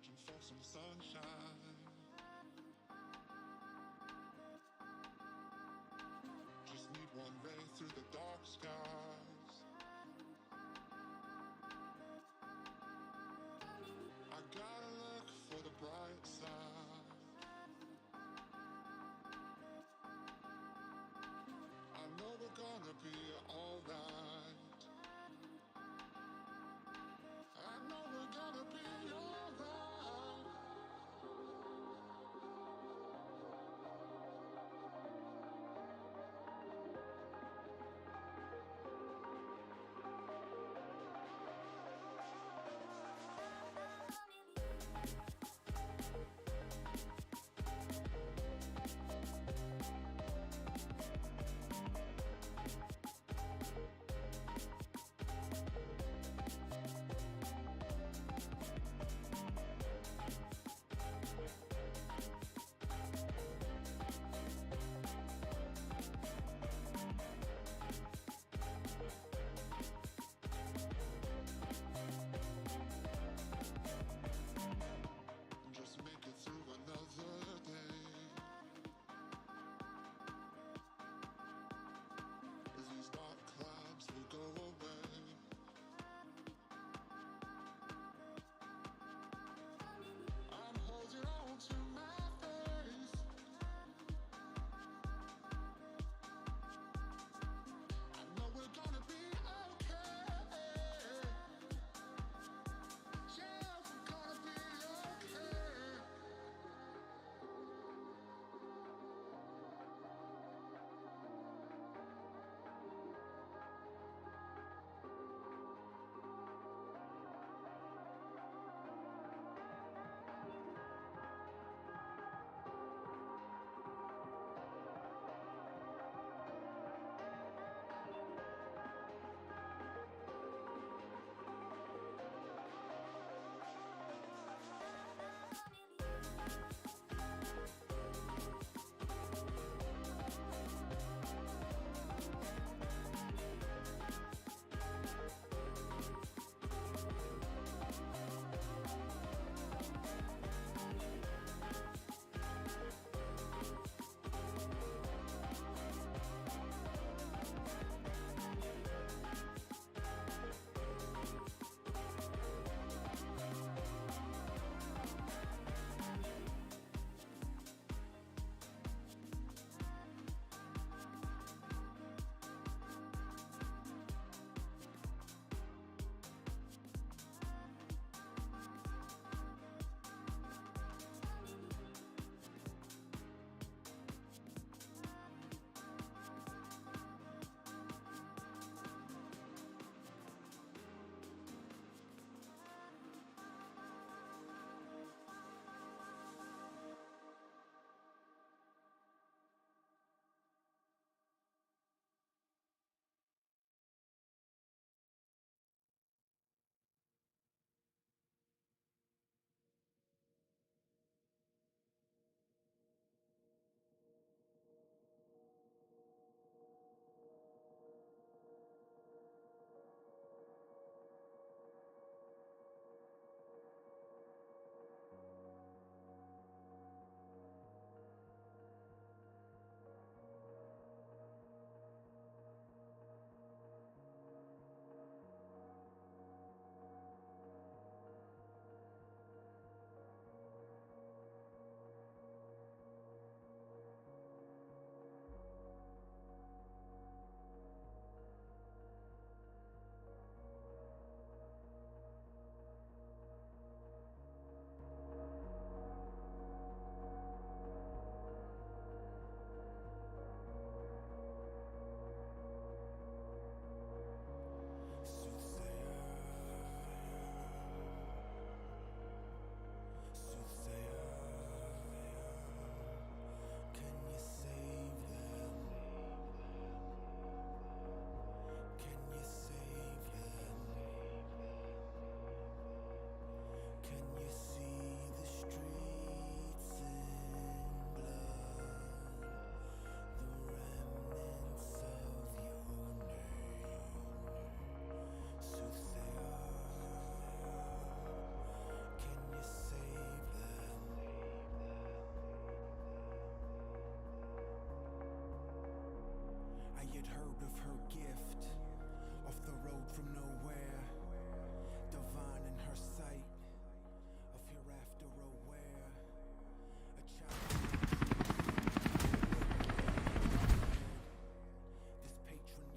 searching for some sunshine. Just need one ray through the dark skies. I gotta look for the bright side. I know we're gonna be alright. I know we're gonna be alright.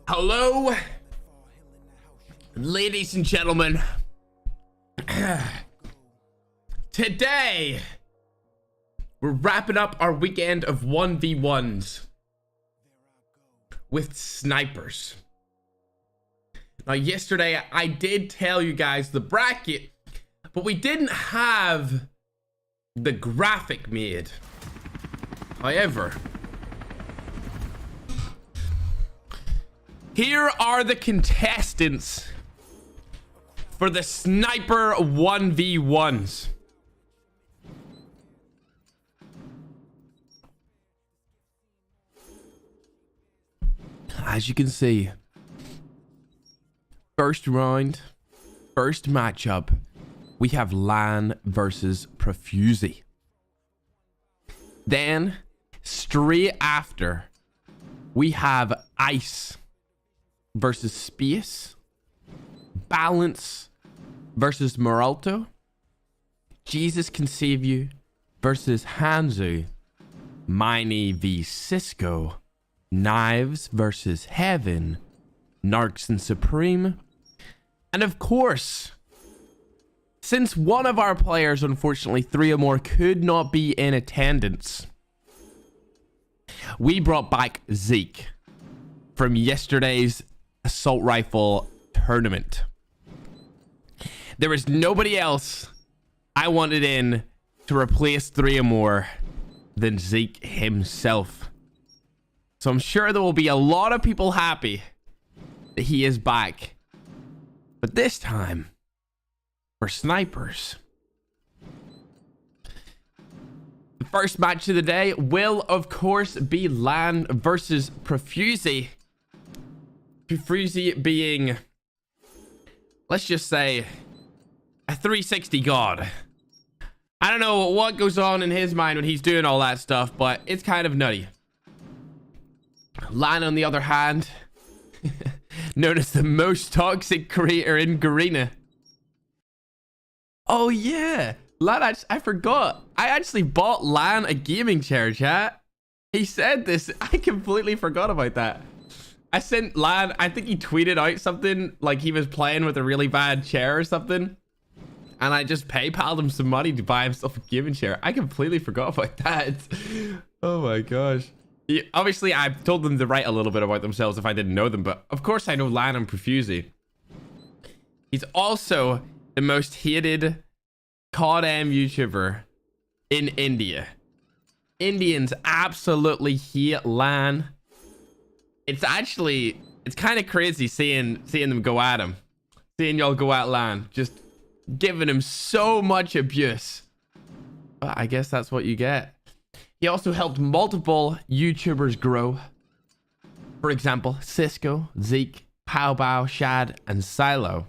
Hello, ladies and gentlemen. Today, we're wrapping up our weekend of 1v1s with snipers. Now, yesterday, I did tell you guys the bracket, but we didn't have the graphic made. However, here are the contestants for the sniper 1v1s. As you can see, first round, first matchup, we have LAN versus Profusely. Then, straight after, we have Ice versus Space, Balance versus Meralto, Jesus Can Save You versus Hanzu, Miney v Cisco, Knives versus Heaven, Narx and Supreme, and of course, since one of our players, unfortunately 3 or more, could not be in attendance, we brought back Zeke from yesterday's assault rifle tournament. There was nobody else I wanted in to replace 3 or more than Zeke himself. So I'm sure there will be a lot of people happy that he is back. But this time, for snipers. The first match of the day will, of course, be LAN versus Profusely. Profusely being, let's just say, a 360 god. I don't know what goes on in his mind when he's doing all that stuff, but it's kind of nutty. LAN, on the other hand, known as the most toxic creator in Garena. Oh yeah, LAN, I forgot. I actually bought LAN a gaming chair, chat. He said this. I completely forgot about that. I sent LAN, I think he tweeted out something like he was playing with a really bad chair or something. And I just PayPal'd him some money to buy himself a gaming chair. I completely forgot about that. Oh my gosh. Obviously, I've told them to write a little bit about themselves if I didn't know them. But of course, I know LAN and Profusely. He's also the most hated COD YouTuber in India. Indians absolutely hate LAN. It's kind of crazy seeing them go at him. Seeing y'all go at LAN. Just giving him so much abuse. But I guess that's what you get. He also helped multiple YouTubers grow. For example, Cisco, Zeke, Powbow, Shad, and Silo.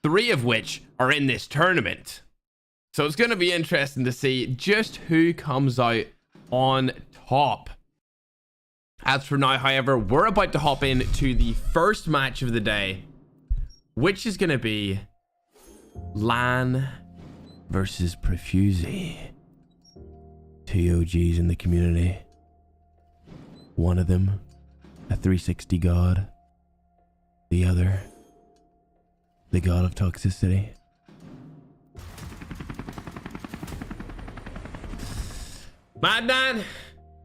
3 of which are in this tournament. So it's going to be interesting to see just who comes out on top. As for now, however, we're about to hop into the first match of the day, which is going to be LAN versus Profusely. 2 OGs in the community. One of them, a 360 god. The other, the god of toxicity. Madman,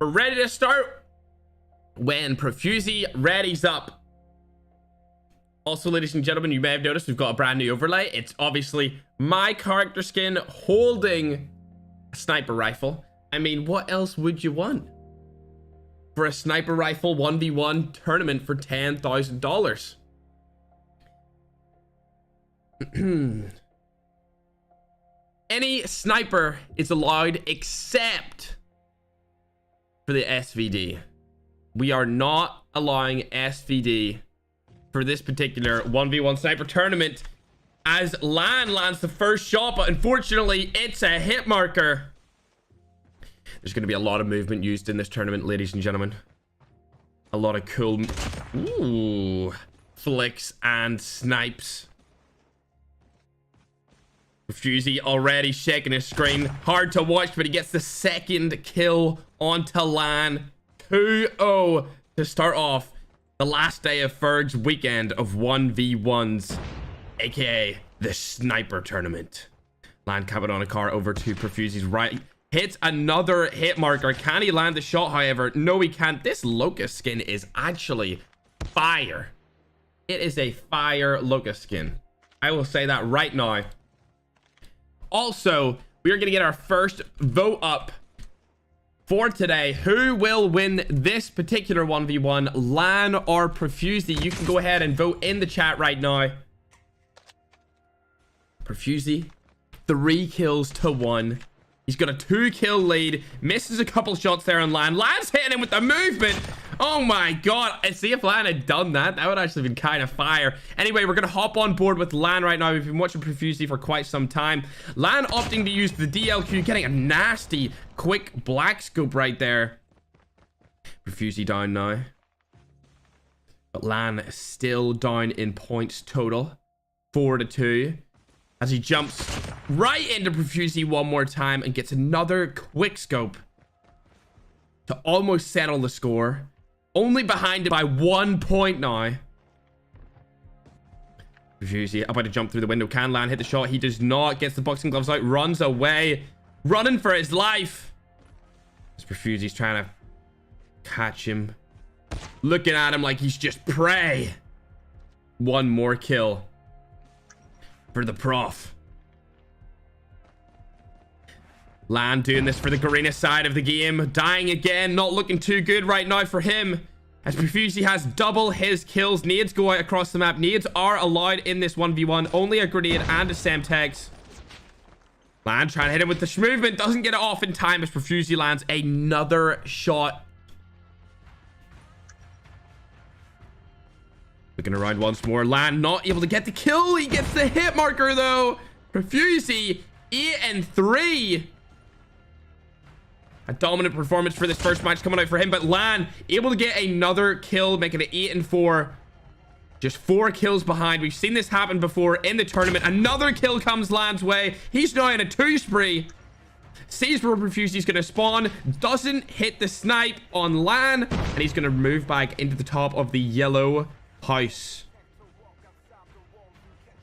we're ready to start when Profusely readies up. Also, ladies and gentlemen, you may have noticed we've got a brand new overlay. It's obviously my character skin holding a sniper rifle. I mean, what else would you want for a sniper rifle 1v1 tournament for $10,000? Any sniper is allowed except for the SVD. We are not allowing SVD for this particular 1v1 sniper tournament, as LAN lands the first shot, but unfortunately it's a hit marker. There's going to be a lot of movement used in this tournament, ladies and gentlemen. A lot of cool flicks and snipes. Profusely already shaking his screen. Hard to watch, but he gets the second kill onto LAN. 2-0 to start off The last day of Ferg's weekend of 1v1s, aka the sniper tournament. Land capping on a car over to Profusy's right. Hits another hit marker. Can he land the shot, however? No, he can't. This Locust skin is actually fire. It is a fire Locust skin. I will say that right now. Also, we are going to get our first vote up for today. Who will win this particular 1v1, Lan or Profusely? You can go ahead and vote in the chat right now. Profusely, 3 kills to 1. He's got a 2-kill lead. Misses a couple shots there on Lan. Lan's hitting him with the movement. Oh my god. I see if Lan had done that. That would actually been kind of fire. Anyway, we're going to hop on board with Lan right now. We've been watching Profusely for quite some time. Lan opting to use the DLQ, getting a nasty, quick black scope right there. Profusely down now. But Lan is still down in points total. 4-2. As he jumps right into Profusely one more time and gets another quick scope to almost settle the score. Only behind it by 1 point now. Profusely about to jump through the window. Can Lan hit the shot? He does not. Gets the boxing gloves out. Runs away. Running for his life. As Profusely's trying to catch him. Looking at him like he's just prey. One more kill for the prof. Lan doing this for the Garena side of the game. Dying again. Not looking too good right now for him. As Profusely has double his kills. Nades go out across the map. Nades are allowed in this 1v1. Only a grenade and a Semtex. Lan trying to hit him with the movement. Doesn't get it off in time as Profusely lands another shot. Looking around once more. Lan not able to get the kill. He gets the hit marker though. Profusely 8-3. A dominant performance for this first match coming out for him. But Lan able to get another kill, making it 8-4. Just 4 kills behind. We've seen this happen before in the tournament. Another kill comes Lan's way. He's now in a 2 spree. Sees where Profusely's going to spawn. Doesn't hit the snipe on Lan. And he's going to move back into the top of the yellow house.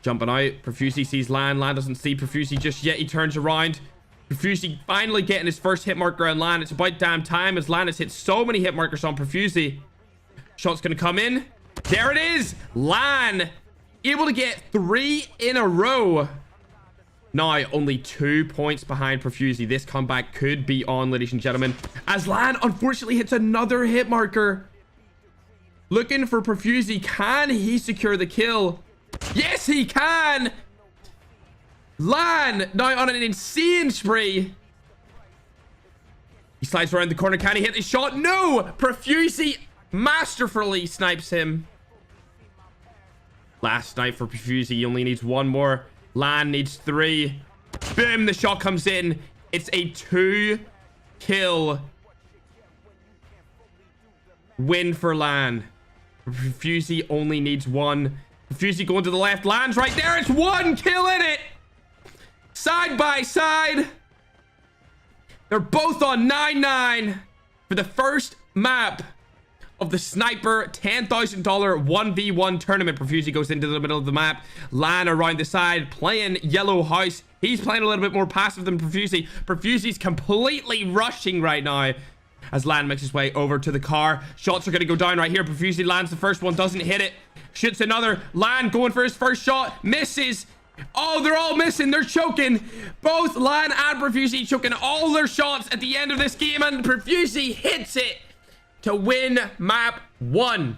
Jumping out. Profusely sees Lan. Lan doesn't see Profusely just yet. He turns around. Profusely finally getting his first hit marker on Lan. It's about damn time as Lan has hit so many hit markers on Profusely. Shot's gonna come in. There it is. Lan able to get 3 in a row. Now only 2 points behind Profusely. This comeback could be on, ladies and gentlemen, as Lan unfortunately hits another hit marker. Looking for Profusely. Can he secure the kill? Yes, he can. Lan now on an insane spree. He slides around the corner. Can he hit the shot? No. Profusely masterfully snipes him. Last snipe for Profusely. He only needs 1 more. Lan needs 3. Boom. The shot comes in. It's a 2-kill win for Lan. Profusely only needs 1. Profusely going to the left. Lan's right there. It's 1 kill in it. Side by side. They're both on 9-9 for the first map of the Sniper $10,000 1v1 tournament. Profusely goes into the middle of the map. Lan around the side playing yellow house. He's playing a little bit more passive than Profusely. Profusely's completely rushing right now as Lan makes his way over to the car. Shots are going to go down right here. Profusely lands the first one, doesn't hit it. Shoots another. Lan going for his first shot. Misses. Oh, they're all missing. They're choking. Both Lan and Profusely choking all their shots at the end of this game. And Profusely hits it to win map 1.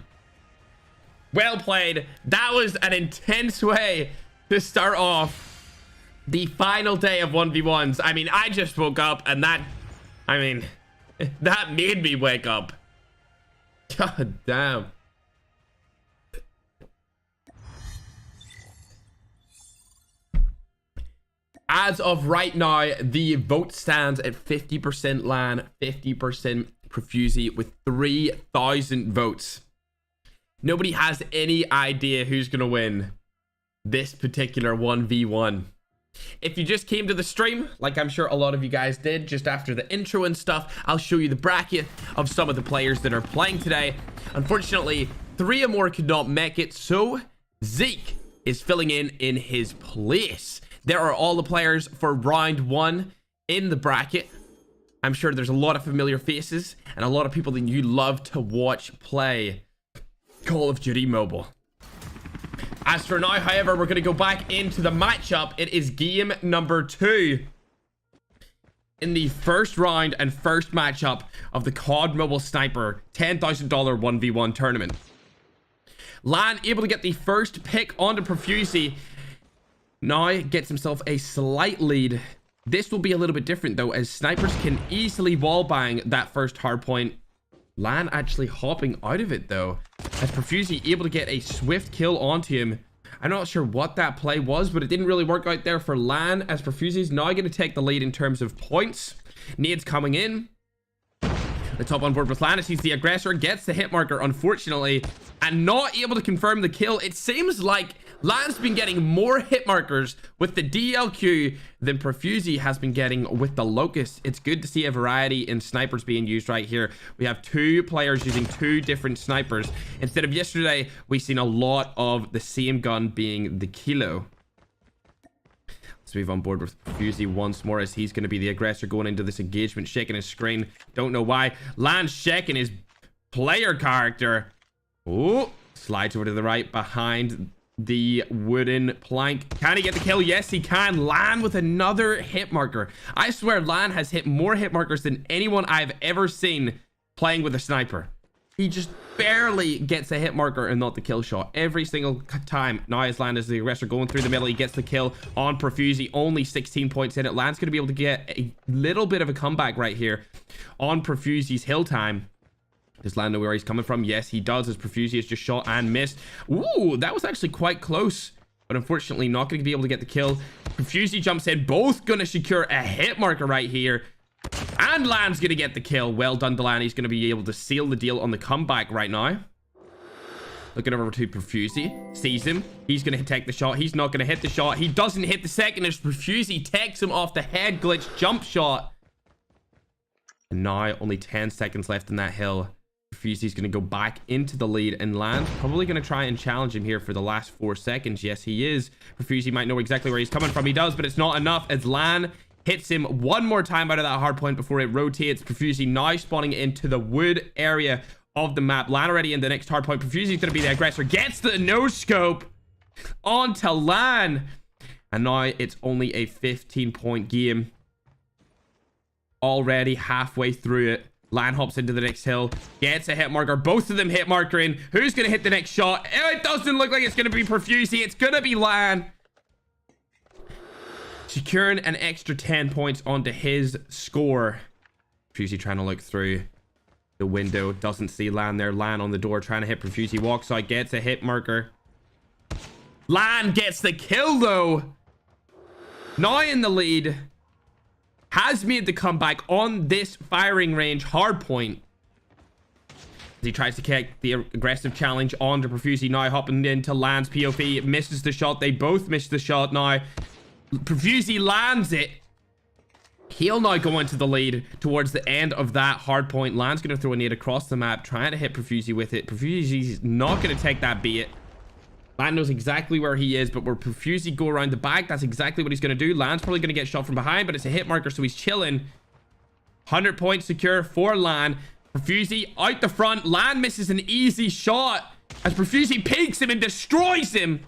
Well played. That was an intense way to start off the final day of 1v1s. I mean, I just woke up and that made me wake up. God damn. As of right now, the vote stands at 50% Lan, 50% Profusely with 3,000 votes. Nobody has any idea who's going to win this particular 1v1. If you just came to the stream, like I'm sure a lot of you guys did just after the intro and stuff, I'll show you the bracket of some of the players that are playing today. Unfortunately, Three or more could not make it, so Zeke is filling in his place. There are all the players for round 1 in the bracket. I'm sure there's a lot of familiar faces and a lot of people that you love to watch play Call of Duty Mobile. As for now, however, we're going to go back into the matchup. It is game number 2 in the first round and first matchup of the COD Mobile Sniper $10,000 1v1 tournament. Lan able to get the first pick onto Profusely. Now gets himself a slight lead. This will be a little bit different though, as snipers can easily wallbang that first hard point. Lan actually hopping out of it though, as Profusely able to get a swift kill onto him. I'm not sure what that play was, but it didn't really work out there for Lan, as Profusely's now going to take the lead in terms of points. Nades coming in. Let's hop on board with Lan as he's the aggressor, gets the hit marker, unfortunately, and not able to confirm the kill. It seems like Lan's been getting more hit markers with the DLQ than Profusely has been getting with the Locust. It's good to see a variety in snipers being used right here. We have 2 players using 2 different snipers. Instead of yesterday, we've seen a lot of the same gun being the Kilo. Let's move on board with Profusely once more, as he's going to be the aggressor going into this engagement, shaking his screen. Don't know why. Lan's shaking his player character. Oh, slides over to the right behind the wooden plank. Can he get the kill? Yes, he can. Lan with another hit marker. I swear Lan has hit more hit markers than anyone I've ever seen playing with a sniper. He just barely gets a hit marker and not the kill shot every single time. Now as Lan is the aggressor going through the middle, he gets the kill on Profusely. Only 16 points in it. Lan's going to be able to get a little bit of a comeback right here on Profusely's hill time. Does Lan know where he's coming from? Yes, he does, as Profusely has just shot and missed. Ooh, that was actually quite close, but unfortunately not going to be able to get the kill. Profusely jumps in, both going to secure a hit marker right here. And Lan's going to get the kill. Well done to Lan. He's going to be able to seal the deal on the comeback right now. Looking over to Profusely. Sees him. He's going to take the shot. He's not going to hit the shot. He doesn't hit the second as Profusely takes him off the head glitch jump shot. And now only 10 seconds left in that hill. Profusely's going to go back into the lead, and Lan's probably going to try and challenge him here for the last 4 seconds. Yes, he is. Profusely might know exactly where he's coming from. He does, but it's not enough, as Lan hits him one more time out of that hard point before it rotates. Profusely now spawning into the wood area of the map. Lan already in the next hard point. Profusely's going to be the aggressor. Gets the no scope onto Lan. And now it's only a 15-point game. Already halfway through it. Lan hops into the next hill. Gets a hit marker. Both of them hit markering. Who's going to hit the next shot? It doesn't look like it's going to be Profusely. It's going to be Lan. Securing an extra 10 points onto his score. Profusely trying to look through the window. Doesn't see Lan there. Lan on the door trying to hit Profusely. Walks out. Gets a hit marker. Lan gets the kill though. Now in the lead. Has made the comeback on this firing range hard point. He tries to kick the aggressive challenge onto Profusely. Now hopping into Lan's POV. Misses the shot. They both miss the shot now. Profusely lands it. He'll now go into the lead towards the end of that hard point. Lan's going to throw a nade across the map, trying to hit Profusely with it. Profusely's not going to take that bait. Lan knows exactly where he is, but where Profusely go around the back, that's exactly what he's going to do. Lan's probably going to get shot from behind, but it's a hit marker, so he's chilling. 100 points secure for Lan. Profusely out the front. Lan misses an easy shot as Profusely peeks him and destroys him.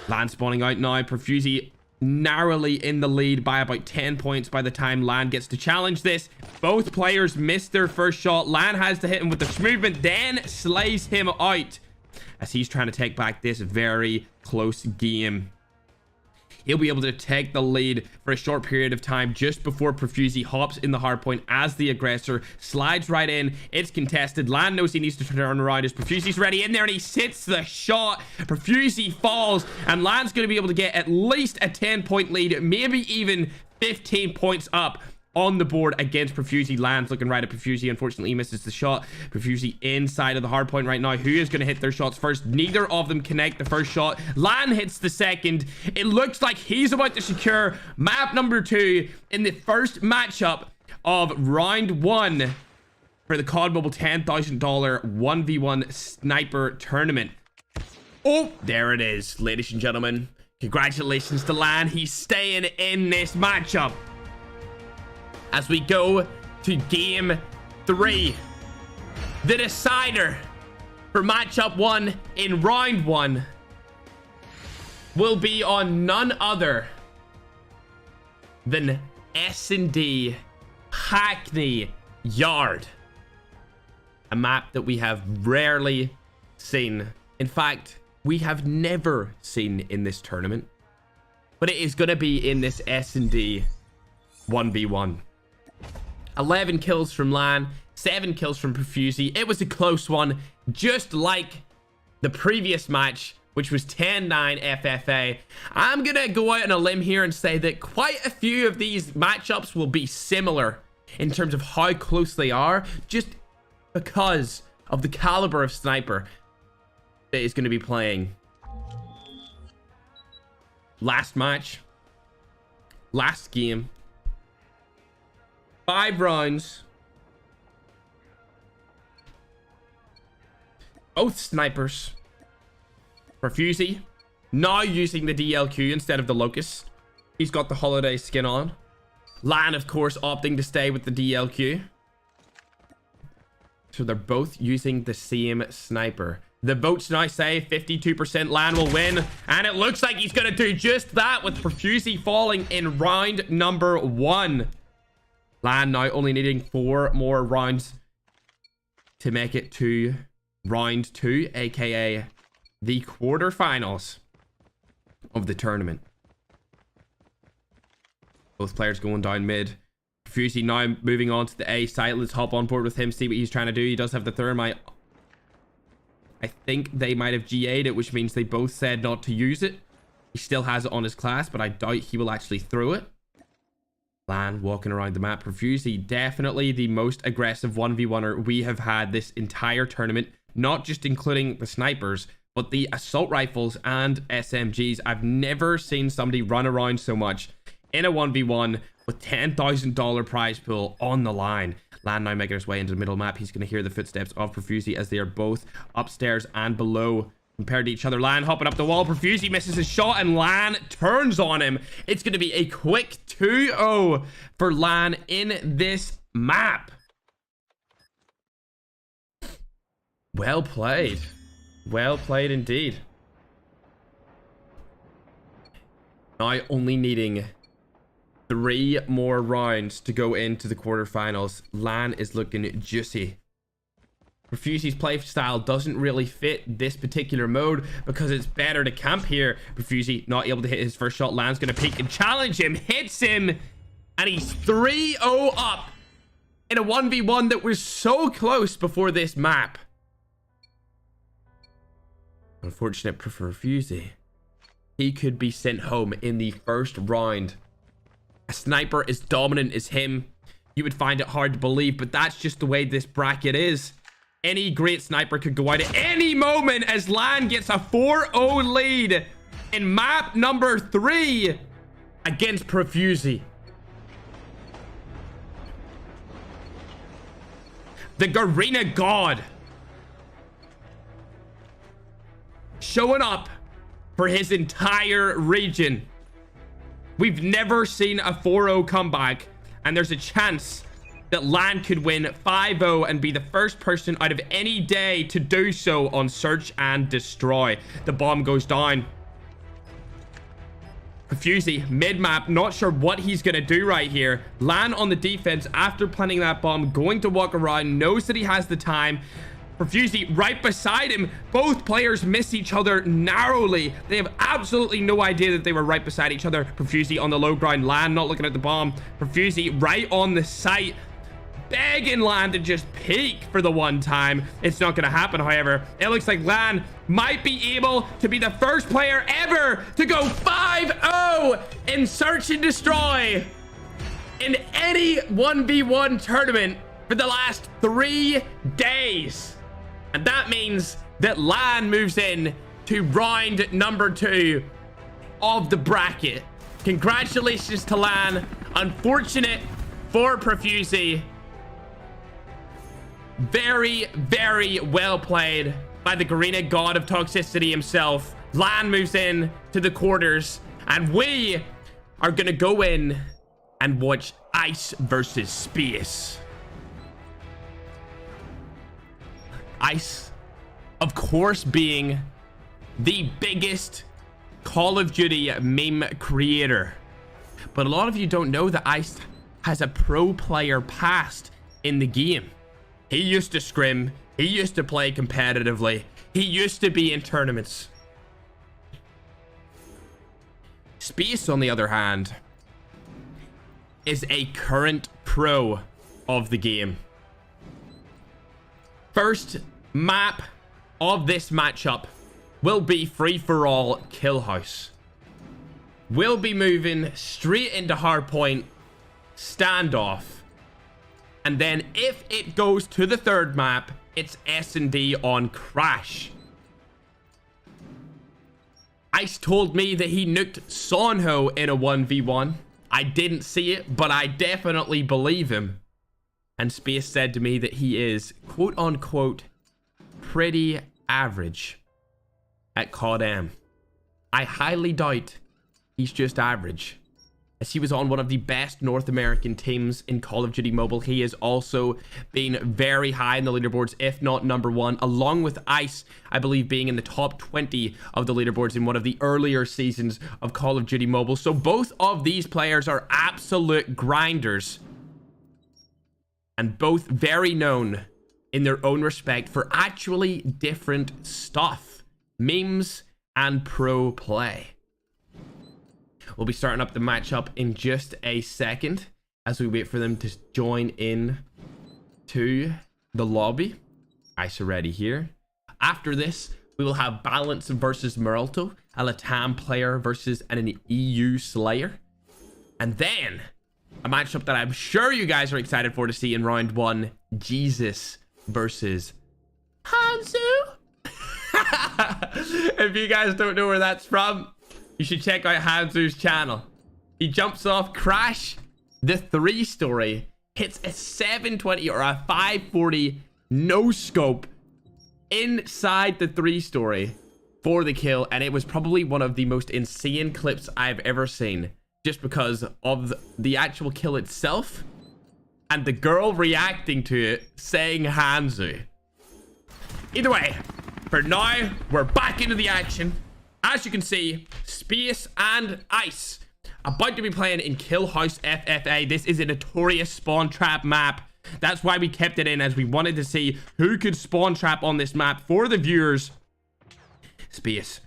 Lan spawning out now. Profusely narrowly in the lead by about 10 points by the time Lan gets to challenge this. Both players missed their first shot. Lan has to hit him with the movement, then slays him out as he's trying to take back this very close game. He'll be able to take the lead for a short period of time just before Profusely hops in the hard point as the aggressor. Slides right in. It's contested. Lan knows he needs to turn around as Profusely's ready in there, and he sits the shot. Profusely falls, and Lan's going to be able to get at least a 10-point lead, maybe even 15 points up on the board against Profusely. Lan's looking right at Profusely. Unfortunately, he misses the shot. Profusely inside of the hard point right now. Who is going to hit their shots first? Neither of them connect the first shot. Lan hits the second. It looks like he's about to secure map number 2 in the first matchup of round 1 for the COD Mobile $10,000 1v1 sniper tournament. Oh, there it is, ladies and gentlemen. Congratulations to Lan. He's staying in this matchup. As we go to game 3, the decider for matchup 1 in round 1 will be on none other than S&D Hackney Yard, a map that we have rarely seen. In fact, we have never seen in this tournament, but it is going to be in this S&D 1v1. 11 kills from Lan, 7 kills from Profusely. It was a close one, just like the previous match, which was 10-9 FFA. I'm going to go out on a limb here and say that quite a few of these matchups will be similar in terms of how close they are, just because of the caliber of sniper that is going to be playing. Last match, last game, 5 rounds, both snipers. Profusely now using the DLQ instead of the Locust. He's got the holiday skin on. Lan, of course, opting to stay with the DLQ. So they're both using the same sniper. The votes now say 52% Lan will win, and it looks like he's going to do just that, with Profusely falling in round number 1. Lan now only needing 4 more rounds to make it to round 2, aka the quarterfinals of the tournament. Both players going down mid. Profusely now moving on to the A site. Let's hop on board with him, see what he's trying to do. He does have the thermite. I think they might have GA'd it, which means they both said not to use it. He still has it on his class, but I doubt he will actually throw it. Lan walking around the map. Profusely definitely the most aggressive 1v1er we have had this entire tournament, not just including the snipers, but the assault rifles and SMGs. I've never seen somebody run around so much in a 1v1 with $10,000 prize pool on the line. Lan now making his way into the middle map. He's going to hear the footsteps of Profusely as they are both upstairs and below compared to each other. Lan hopping up the wall. Profusely misses his shot and Lan turns on him. It's going to be a quick 2-0 for Lan in this map. Well played. Well played indeed. Now only needing 3 more rounds to go into the quarterfinals. Lan is looking juicy. Profusely's play style doesn't really fit this particular mode because it's better to camp here. Profusely not able to hit his first shot. Lan's going to peek and challenge him. Hits him. And he's 3-0 up in a 1v1 that was so close before this map. Unfortunate for Profusely. He could be sent home in the first round. A sniper as dominant as him, you would find it hard to believe, but that's just the way this bracket is. Any great sniper could go out at any moment as Lan gets a 4-0 lead in map number 3 against Profusely. The Garena God showing up for his entire region. We've never seen a 4-0 comeback, and there's a chance that Lan could win 5-0 and be the first person out of any day to do so on Search and Destroy. The bomb goes down. Profusely mid-map, not sure what he's gonna do right here. Lan on the defense after planting that bomb, going to walk around, knows that he has the time. Profusely right beside him. Both players miss each other narrowly. They have absolutely no idea that they were right beside each other. Profusely on the low ground. Lan not looking at the bomb. Profusely right on the site, begging Lan to just peek for the one time. It's not going to happen, however. It looks like Lan might be able to be the first player ever to go 5-0 in Search and Destroy in any 1v1 tournament for the last 3 days. And that means that Lan moves in to round number 2 of the bracket. Congratulations to Lan. Unfortunate for Profusely. Very, very well played by the Garena god of toxicity himself. Lan moves in to the quarters, and we are going to go in and watch Ice versus Space. Ice, of course, being the biggest Call of Duty meme creator. But a lot of you don't know that Ice has a pro player past in the game. He used to scrim. He used to play competitively. He used to be in tournaments. Space, on the other hand, is a current pro of the game. First map of this matchup will be free-for-all kill house. We'll be moving straight into hardpoint standoff. And then if it goes to the third map, it's S&D on crash. Ice told me that he nuked Sonho in a 1v1. I didn't see it, but I definitely believe him. And Space said to me that he is, quote unquote, pretty average at COD. I highly doubt he's just average, as he was on one of the best North American teams in Call of Duty Mobile. He has also been very high in the leaderboards, if not #1, along with Ice, I believe, being in the top 20 of the leaderboards in one of the earlier seasons of Call of Duty Mobile. So both of these players are absolute grinders, and both very known in their own respect for actually different stuff, memes and pro play. We'll be starting up the matchup in just a second as we wait for them to join in to the lobby. Ice already here. After this, we will have Ballads versus Meralto, a Latam player versus an EU Slayer. And then a matchup that I'm sure you guys are excited for to see in round 1, Jesus versus Hanzu. If you guys don't know where that's from, you should check out Hanzu's channel. He jumps off Crash, the 3 story, hits a 720 or a 540 no scope inside the 3 story for the kill, and it was probably one of the most insane clips I've ever seen, just because of the actual kill itself and the girl reacting to it saying Hanzu. Either way, for now, we're back into the action. As you can see, Space and Ice about to be playing in Kill House FFA. This is a notorious spawn trap map. That's why we kept it in, as we wanted to see who could spawn trap on this map for the viewers. Space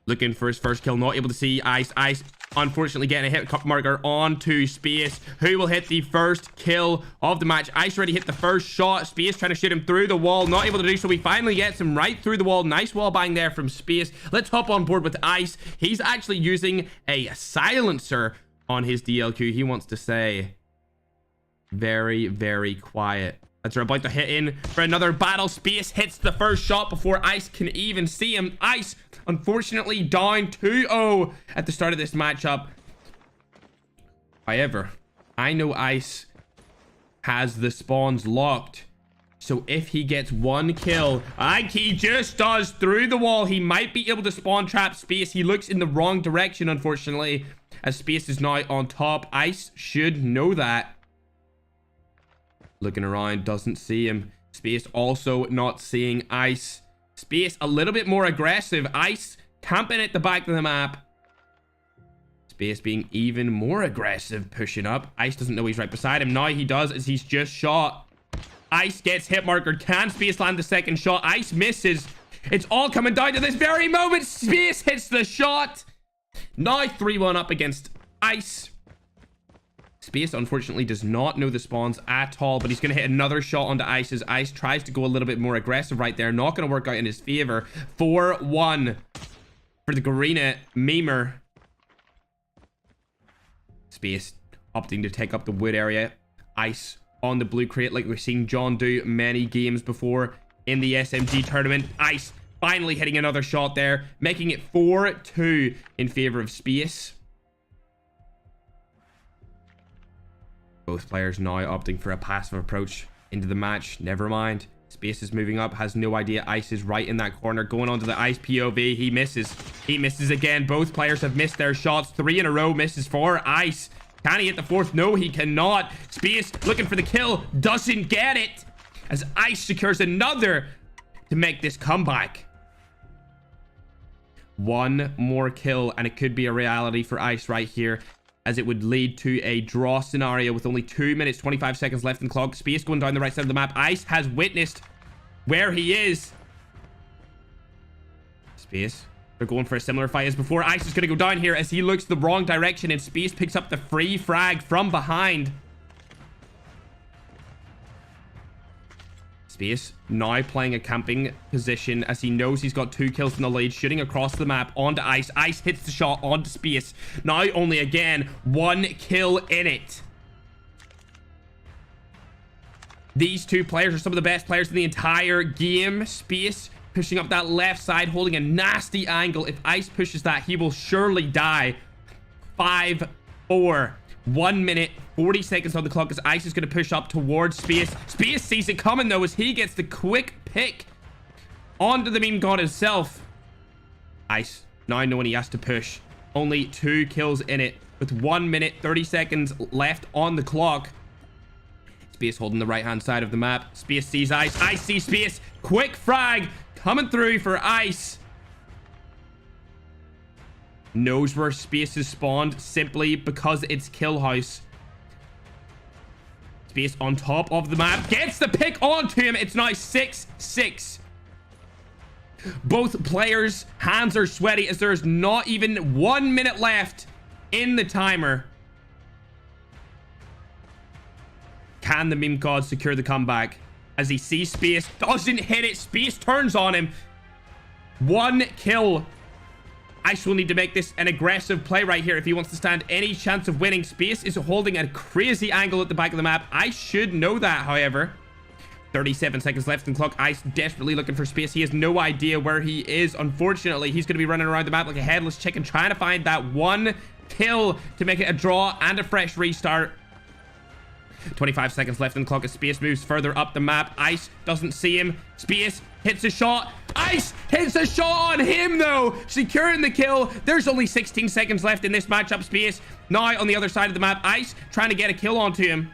looking for his first kill, not able to see Ice. Ice unfortunately getting a hit marker onto Space, who will hit the first kill of the match. Ice already hit the first shot. Space trying to shoot him through the wall, not able to do so. He finally gets him right through the wall. Nice wall bang there from Space. Let's hop on board with Ice. He's actually using a silencer on his DLQ. He wants to say very, very quiet. As they're about to hit in for another battle. Space hits the first shot before Ice can even see him. Ice, unfortunately, down 2-0 at the start of this matchup. However, I know Ice has the spawns locked. So if he gets one kill, like he just does through the wall, he might be able to spawn trap Space. He looks in the wrong direction, unfortunately, as Space is now on top. Ice should know that. Looking around, doesn't see him. Space also not seeing Ice. Space a little bit more aggressive. Ice camping at the back of the map. Space being even more aggressive, pushing up. Ice doesn't know he's right beside him. Now he does, as he's just shot. Ice gets hit marker. Can Space land the second shot? Ice misses. It's all coming down to this very moment. Space hits the shot. Now 3-1 up against Ice. Space unfortunately does not know the spawns at all, but he's going to hit another shot onto Ice as Ice tries to go a little bit more aggressive right there. Not going to work out in his favor. 4-1 for the Garena memer. Space opting to take up the wood area. Ice on the blue crate, like we've seen John do many games before in the SMG tournament. Ice finally hitting another shot there, making it 4-2 in favor of Space. Both players now opting for a passive approach into the match. Never mind. Space is moving up, has no idea. Ice is right in that corner, going onto the Ice POV. He misses. He misses again. Both players have missed their shots. 3 in a row misses for Ice. Can he hit the 4th? No, he cannot. Space looking for the kill. Doesn't get it. As Ice secures another to make this comeback. One more kill, and it could be a reality for Ice right here, as it would lead to a draw scenario with only 2 minutes, 25 seconds left in the clock. Space going down the right side of the map. Ice has witnessed where he is. Space, they're going for a similar fight as before. Ice is going to go down here as he looks the wrong direction, and Space picks up the free frag from behind. Space now playing a camping position as he knows he's got 2 kills in the lead, shooting across the map onto Ice. Ice hits the shot onto Space. Now only again 1 kill in it. These 2 players are some of the best players in the entire game. Space pushing up that left side, holding a nasty angle. If Ice pushes that, he will surely die. 5-4. 1 minute, 40 seconds on the clock as Ice is going to push up towards Space. Space sees it coming, though, as he gets the quick pick onto the meme god himself. Ice now knowing he has to push. Only 2 kills in it with 1 minute, 30 seconds left on the clock. Space holding the right-hand side of the map. Space sees Ice. Ice sees Space. Quick frag coming through for Ice. Knows where Space is spawned simply because it's kill house. Space on top of the map gets the pick onto him. It's now 6-6. Both players' hands are sweaty as there is not even 1 minute left in the timer. Can the meme god secure the comeback? As he sees Space, doesn't hit it. Space turns on him. 1 kill. Ice will need to make this an aggressive play right here if he wants to stand any chance of winning. Space is holding a crazy angle at the back of the map. Ice should know that, however. 37 seconds left in the clock. Ice desperately looking for Space. He has no idea where he is. Unfortunately, he's going to be running around the map like a headless chicken, trying to find that 1 kill to make it a draw and a fresh restart. 25 seconds left in the clock as Space moves further up the map. Ice doesn't see him. Space hits a shot. Ice hits a shot on him, though, securing the kill. There's only 16 seconds left in this matchup. Space now on the other side of the map. Ice trying to get a kill onto him.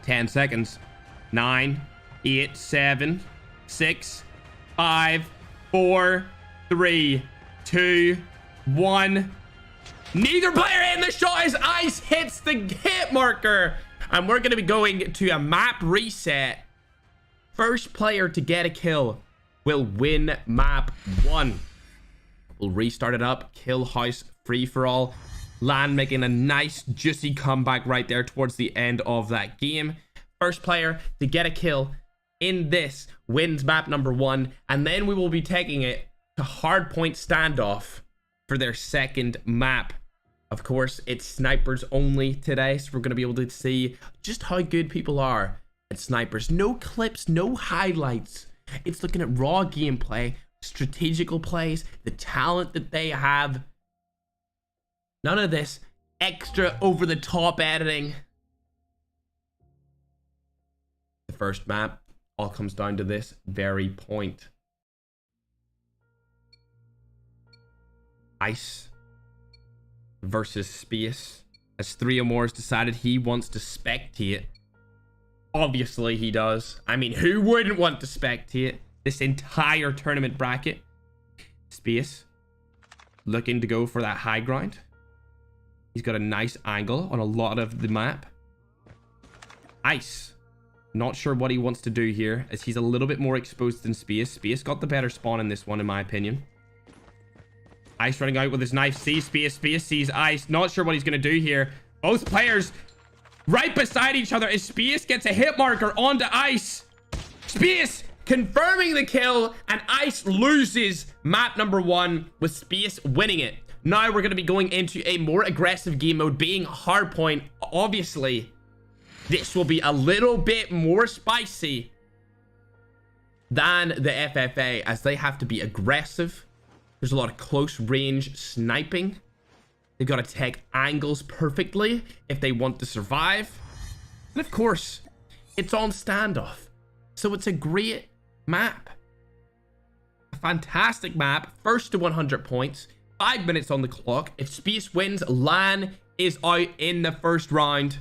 10 seconds. 9, 8, 7, 6, 5, 4, 3, 2, 1. Neither player in the shot as Ice hits the hit marker. And we're going to be going to a map reset. First player to get a kill will win map 1. We'll restart it up. Kill house free-for-all. Lan making a nice juicy comeback right there towards the end of that game. First player to get a kill in this wins map number 1. And then we will be taking it to hardpoint standoff for their second map. Of course, it's snipers only today, so we're going to be able to see just how good people are at snipers. No clips, no highlights. It's looking at raw gameplay, strategical plays, the talent that they have. None of this extra over-the-top editing. The first map all comes down to this very point. Ice versus Space, as 3 or more has decided he wants to spectate. Obviously he does. I mean, who wouldn't want to spectate this entire tournament bracket? Space looking to go for that high ground. He's got a nice angle on a lot of the map. Ice not sure what he wants to do here, as he's a little bit more exposed than Space. Space got the better spawn in this one, in my opinion. Ice running out with his knife. Sees Space. Space sees Ice. Not sure what he's going to do here. Both players right beside each other as Space gets a hit marker onto Ice. Space confirming the kill, and Ice loses map number 1 with Space winning it. Now we're going to be going into a more aggressive game mode, being hardpoint. Obviously, this will be a little bit more spicy than the FFA, as they have to be aggressive. There's a lot of close range sniping. They've got to take angles perfectly if they want to survive. And of course, It's on standoff. So it's a great map. A fantastic map. First to 100 points. 5 minutes on the clock. If Space wins, LAN is out in the first round.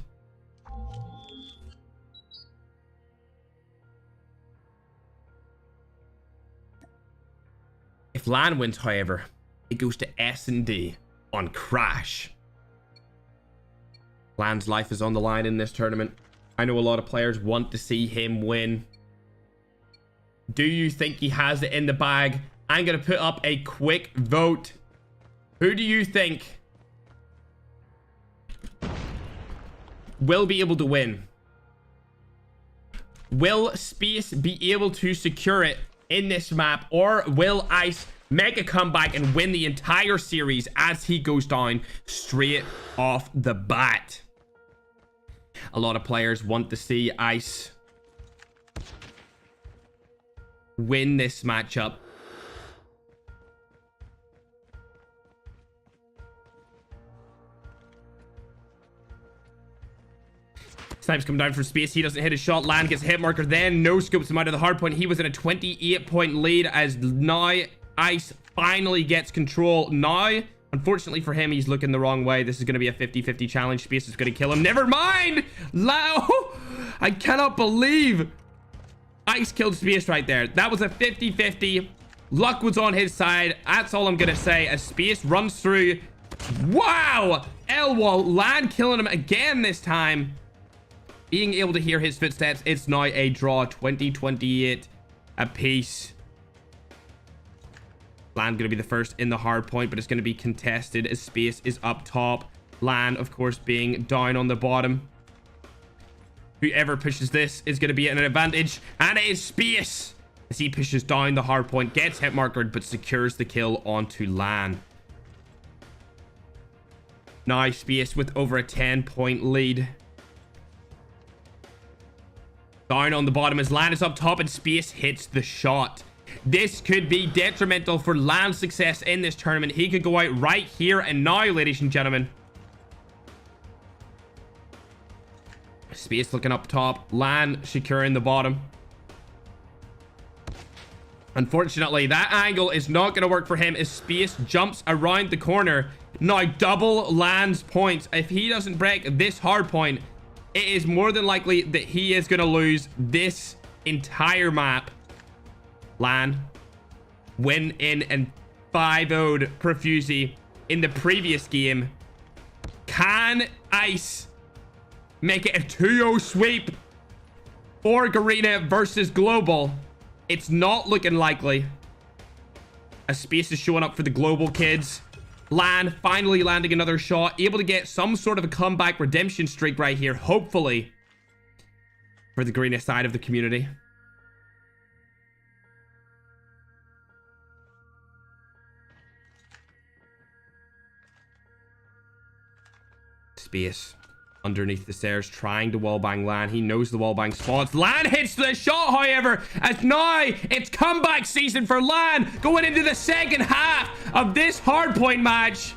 If LAN wins, however, it goes to S&D on Crash. LAN's life is on the line in this tournament. I know a lot of players want to see him win. Do you think he has it in the bag? I'm going to put up a quick vote. Who do you think will be able to win? Will Space be able to secure it in this map, or will Ice make a comeback and win the entire series as he goes down straight off the bat? A lot of players want to see Ice win this matchup. Snipes come down from Space. He doesn't hit his shot. LAN gets a hit marker. Then no scopes him out of the hard point. He was in a 28-point lead as now Ice finally gets control. Now, unfortunately for him, he's looking the wrong way. This is going to be a 50-50 challenge. Space is going to kill him. Never mind. I cannot believe Ice killed Space right there. That was a 50-50. Luck was on his side. That's all I'm going to say as Space runs through. Wow. L-wall. LAN killing him again this time. Being able to hear his footsteps, it's now a draw. 20-28 apiece. LAN going to be the first in the hard point, but it's going to be contested as Space is up top. LAN, of course, being down on the bottom. Whoever pushes this is going to be at an advantage, and it is Space as he pushes down the hard point, gets hit markered, but secures the kill onto LAN. Now Space with over a 10-point lead. Down on the bottom as LAN is up top and Space hits the shot. This could be detrimental for LAN's success in this tournament. He could go out right here and now, ladies and gentlemen. Space looking up top. LAN securing the bottom. Unfortunately, that angle is not going to work for him as Space jumps around the corner. Now, double LAN's points. If he doesn't break this hard point, it is more than likely that he is going to lose this entire map. LAN win in and 5-0'd Profusely in the previous game. Can Ice make it a 2-0 sweep for Garena versus Global? It's not looking likely. A Space is showing up for the Global kids. LAN finally landing another shot, able to get some sort of a comeback redemption streak right here, hopefully, for the Garena side of the community. Space underneath the stairs, trying to wallbang LAN. He knows the wallbang spots. LAN hits the shot, however, as now it's comeback season for LAN going into the second half of this hardpoint match.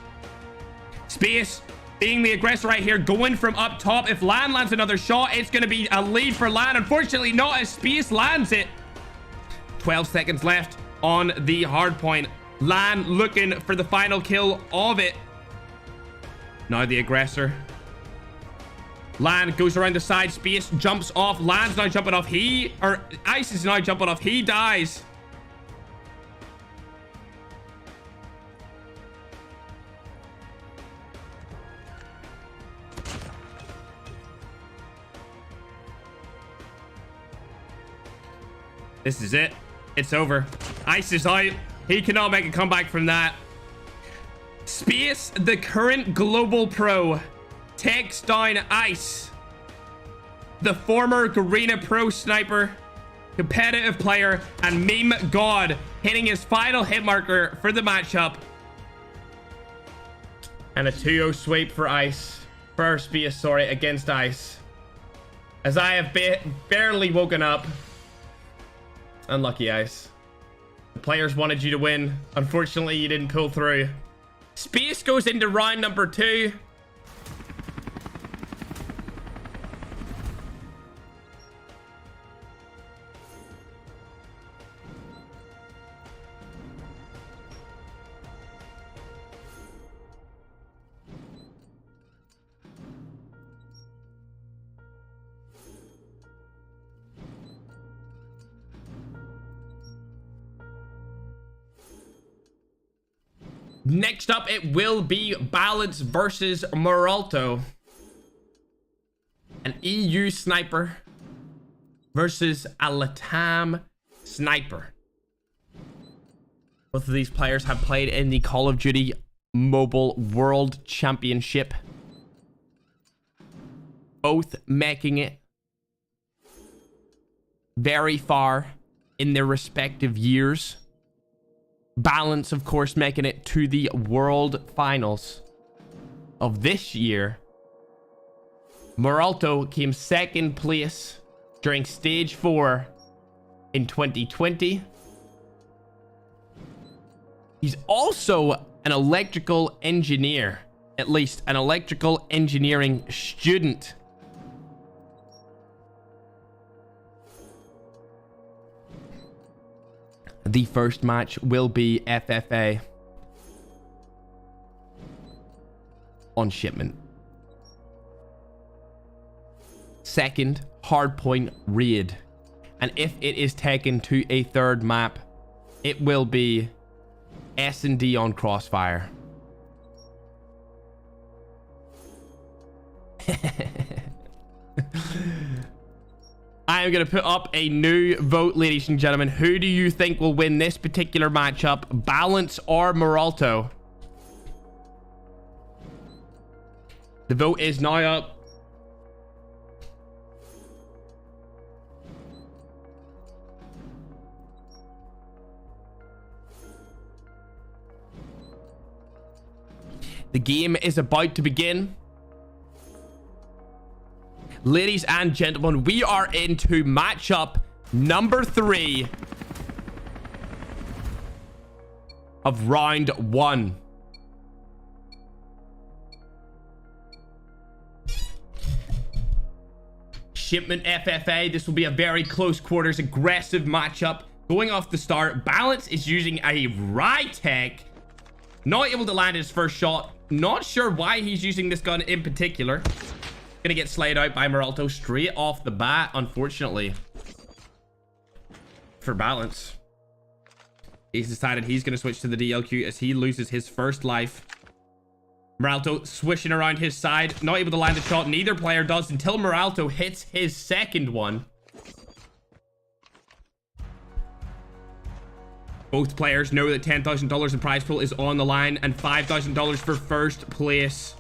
Space being the aggressor right here, going from up top. If LAN lands another shot, it's going to be a lead for LAN. Unfortunately, not as Space lands it. 12 seconds left on the hardpoint. LAN looking for the final kill of it. Now the aggressor. LAN goes around the side. Space jumps off. LAN's now jumping off. Ice is now jumping off. He dies. This is it. It's over. Ice is out. He cannot make a comeback from that. Space, the current global pro, takes down Ice, the former Garena pro sniper, competitive player, and meme god, hitting his final hit marker for the matchup. And a 2-0 sweep for Ice. For Space, sorry, against Ice. As I have barely woken up. Unlucky, Ice. The players wanted you to win. Unfortunately, you didn't pull through. Space goes into round number 2. Next up, it will be Ballads versus Meralto. An EU sniper versus a Latam sniper. Both of these players have played in the Call of Duty Mobile World Championship. Both making it very far in their respective years. Balance, of course, making it to the World Finals of this year. Meralto came second place during Stage 4 in 2020. He's also an electrical engineer, at least an electrical engineering student. The first match will be FFA on shipment. Second, hardpoint raid. And if it is taken to a third map, it will be S&D on Crossfire. I am going to put up a new vote, ladies and gentlemen. Who do you think will win this particular matchup? Balance or Meralto? The vote is now up. The game is about to begin. Ladies and gentlemen, we are into matchup number 3 of round 1. Shipment FFA. This will be a very close quarters, aggressive matchup. Going off the start, Balance is using a Rytech. Not able to land his first shot. Not sure why he's using this gun in particular. Gonna get slayed out by Meralto straight off the bat, unfortunately. For Balance. He's decided he's gonna switch to the DLQ as he loses his first life. Meralto swishing around his side. Not able to land the shot. Neither player does until Meralto hits his second one. Both players know that $10,000 in prize pool is on the line and $5,000 for first place.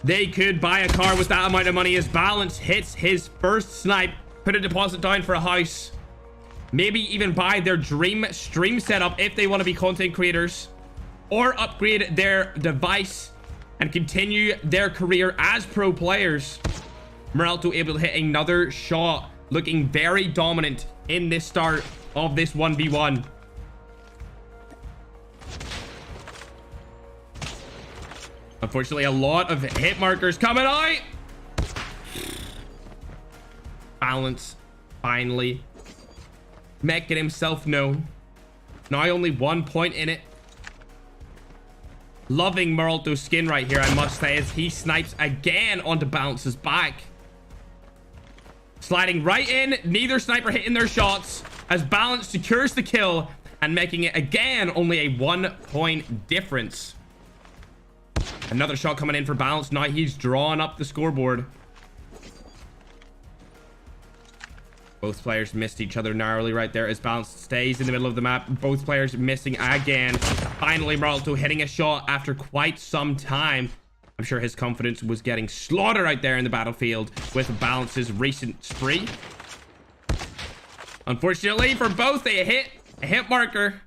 They could buy a car with that amount of money as Balance hits his first snipe. Put a deposit down for a house. Maybe even buy their dream stream setup if they want to be content creators. Or upgrade their device and continue their career as pro players. Meralto able to hit another shot. Looking very dominant in this start of this 1v1. Unfortunately, a lot of hit markers coming out. Balance finally making himself known. Now only 1 point in it. Loving Meralto's skin right here, I must say, as he snipes again onto Balance's back. Sliding right in. Neither sniper hitting their shots as Balance secures the kill and making it again only a 1 point difference. Another shot coming in for Balance. Now he's drawn up the scoreboard. Both players missed each other narrowly right there as Balance stays in the middle of the map. Both players missing again. Finally, Meralto hitting a shot after quite some time. I'm sure his confidence was getting slaughtered out there in the battlefield with Balance's recent spree. Unfortunately for both, a hit marker.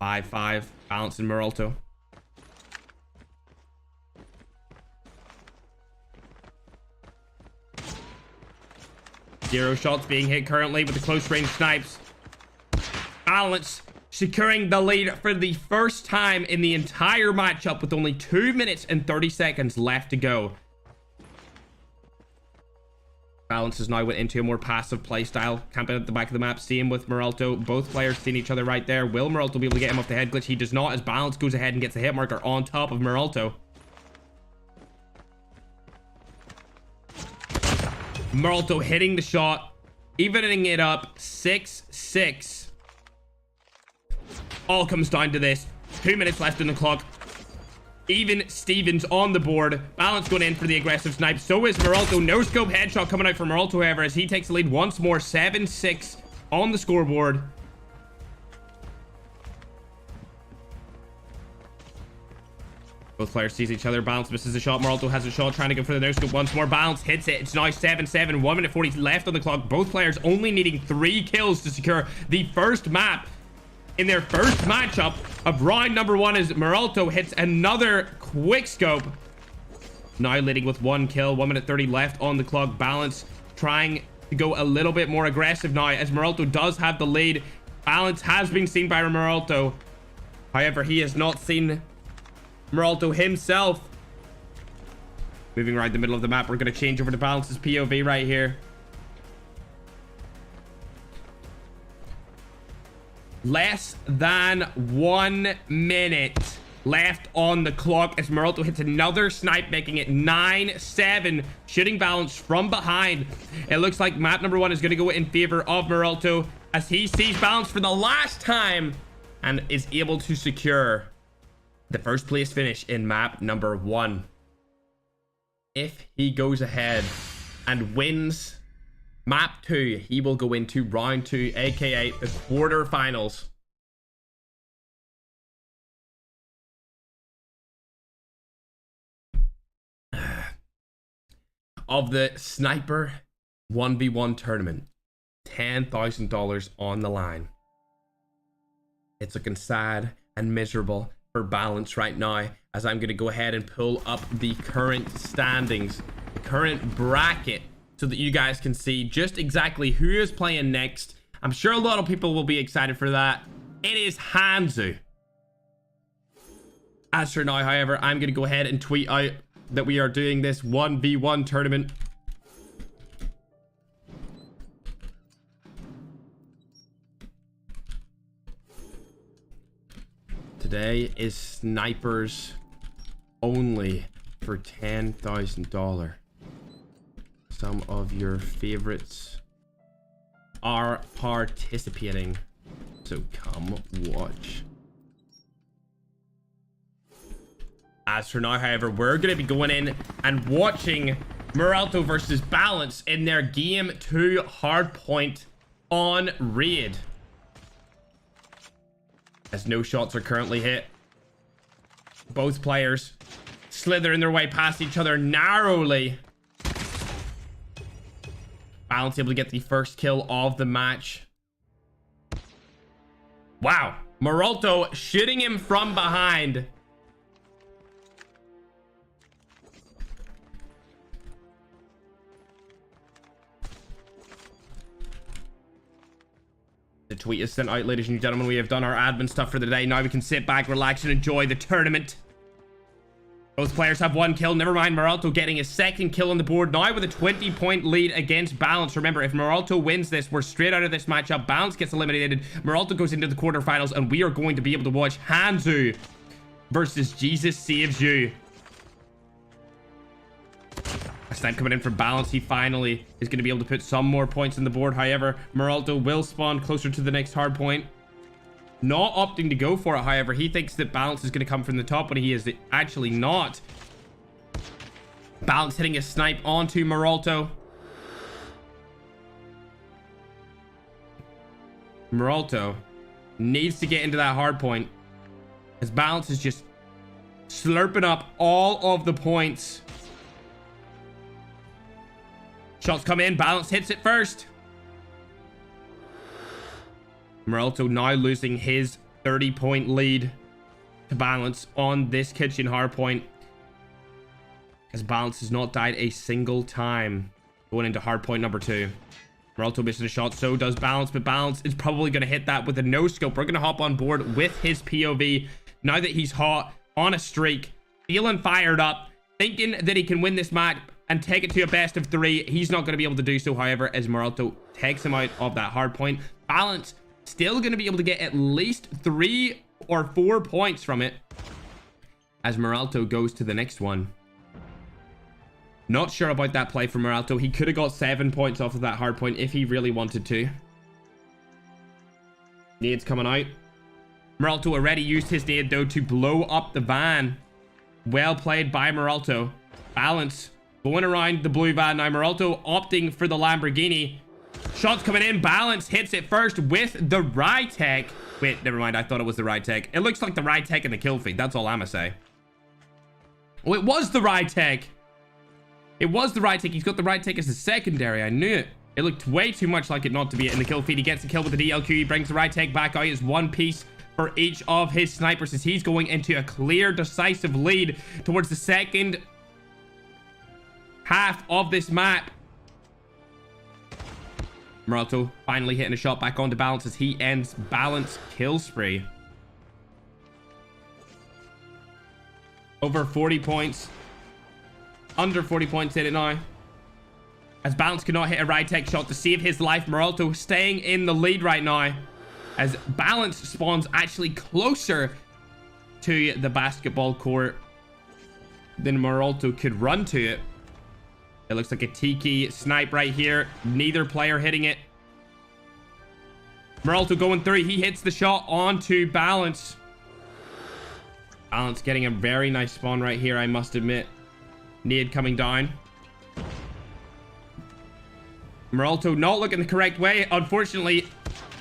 5-5, Balance and Meralto. Zero shots being hit currently with the close range snipes. Balance securing the lead for the first time in the entire matchup with only 2 minutes and 30 seconds left to go. Balance has now went into a more passive playstyle, camping at the back of the map. Same with Meralto. Both players seeing each other right there. Will Meralto be able to get him off the head glitch? He does not, as Balance goes ahead and gets a hit marker on top of Meralto. Meralto hitting the shot, evening it up 6-6. all comes down to this. 2 minutes left on the clock. Even Stevens on the board. Balance going in for the aggressive snipe. So is Meralto. No scope headshot coming out from Meralto, however, as he takes the lead once more. 7-6 on the scoreboard. Both players sees each other. Balance misses a shot. Meralto has a shot, trying to go for the no scope once more. Balance hits it. It's now 7-7. 1 minute 40 left on the clock. Both players only needing 3 kills to secure the first map in their first matchup of round number 1, as Meralto hits another quick scope. Now leading with 1 kill. 1 minute 30 left on the clock. Balance trying to go a little bit more aggressive now, as Meralto does have the lead. Balance has been seen by Meralto. However, he has not seen Meralto himself. Moving right the middle of the map. We're going to change over to Balance's POV right here. Less than 1 minute left on the clock as Meralto hits another snipe, making it 9-7. Shooting Balance from behind. It looks like map number 1 is going to go in favor of Meralto, as he sees Balance for the last time and is able to secure the first place finish in map number 1. If he goes ahead and wins map 2, he will go into round 2, aka the quarterfinals. Of the Sniper 1v1 tournament. $10,000 on the line. It's looking sad and miserable for Balance right now, as I'm going to go ahead and pull up the current standings, the current bracket, so that you guys can see just exactly who is playing next. I'm sure a lot of people will be excited for that. It is Hanzu. As for now, however, I'm going to go ahead and tweet out that we are doing this 1v1 tournament. Today is snipers only for $10,000. Some of your favorites are participating, so come watch. As for now, however, we're going to be going in and watching Meralto versus Balance in their Game 2 hardpoint on Raid, as no shots are currently hit. Both players slithering their way past each other narrowly. Balance able to get the first kill of the match. Wow. Meralto shooting him from behind. The tweet is sent out, ladies and gentlemen. We have done our admin stuff for the day. Now we can sit back, relax, and enjoy the tournament. Both players have 1 kill. Never mind Meralto getting his 2nd kill on the board now with a 20-point lead against Balance. Remember, if Meralto wins this, we're straight out of this matchup. Balance gets eliminated. Meralto goes into the quarterfinals, and we are going to be able to watch Hanzu versus Jesus Saves You. A snipe coming in for Balance. He finally is going to be able to put some more points on the board. However, Meralto will spawn closer to the next hard point. Not opting to go for it, however. He thinks that Balance is going to come from the top, but he is actually not. Balance hitting a snipe onto Meralto. Meralto needs to get into that hard point, as Balance is just slurping up all of the points. Shots come in. Balance hits it first. Meralto now losing his 30-point lead to Balance on this kitchen hardpoint, as Balance has not died a single time going into hardpoint number 2. Meralto missing a shot, so does Balance, but Balance is probably going to hit that with a no-scope. We're going to hop on board with his POV now that he's hot, on a streak, feeling fired up, thinking that he can win this match and take it to a best of 3. He's not going to be able to do so, however, as Meralto takes him out of that hardpoint. Balance still going to be able to get at least 3 or 4 points from it, as Meralto goes to the next one. Not sure about that play from Meralto. He could have got 7 points off of that hardpoint if he really wanted to. Nades coming out. Meralto already used his nade though to blow up the van. Well played by Meralto. Balance going around the blue van now. Meralto opting for the Lamborghini. Shots coming in. Balance hits it first with the Rytech. Wait, never mind. I thought it was the Rytech. It looks like the Rytech in the kill feed. That's all I'm gonna say. Oh, it was the Rytech. It was the Rytech. He's got the Rytech as a secondary. I knew it. It looked way too much like it not to be in the kill feed. He gets a kill with the DLQ. He brings the Rytech back out. It's one piece for each of his snipers as he's going into a clear, decisive lead towards the second half of this map. Meralto finally hitting a shot back onto Balance as he ends Balance kill spree. Over 40 points. Under 40 points hit it now. As Balance could not hit a Rytech shot to save his life. Meralto staying in the lead right now. As Balance spawns actually closer to the basketball court than Meralto could run to it. It looks like a Tiki snipe right here. Neither player hitting it. Meralto going through. He hits the shot onto Balance. Balance getting a very nice spawn right here, I must admit. Nade coming down. Meralto not looking the correct way. Unfortunately,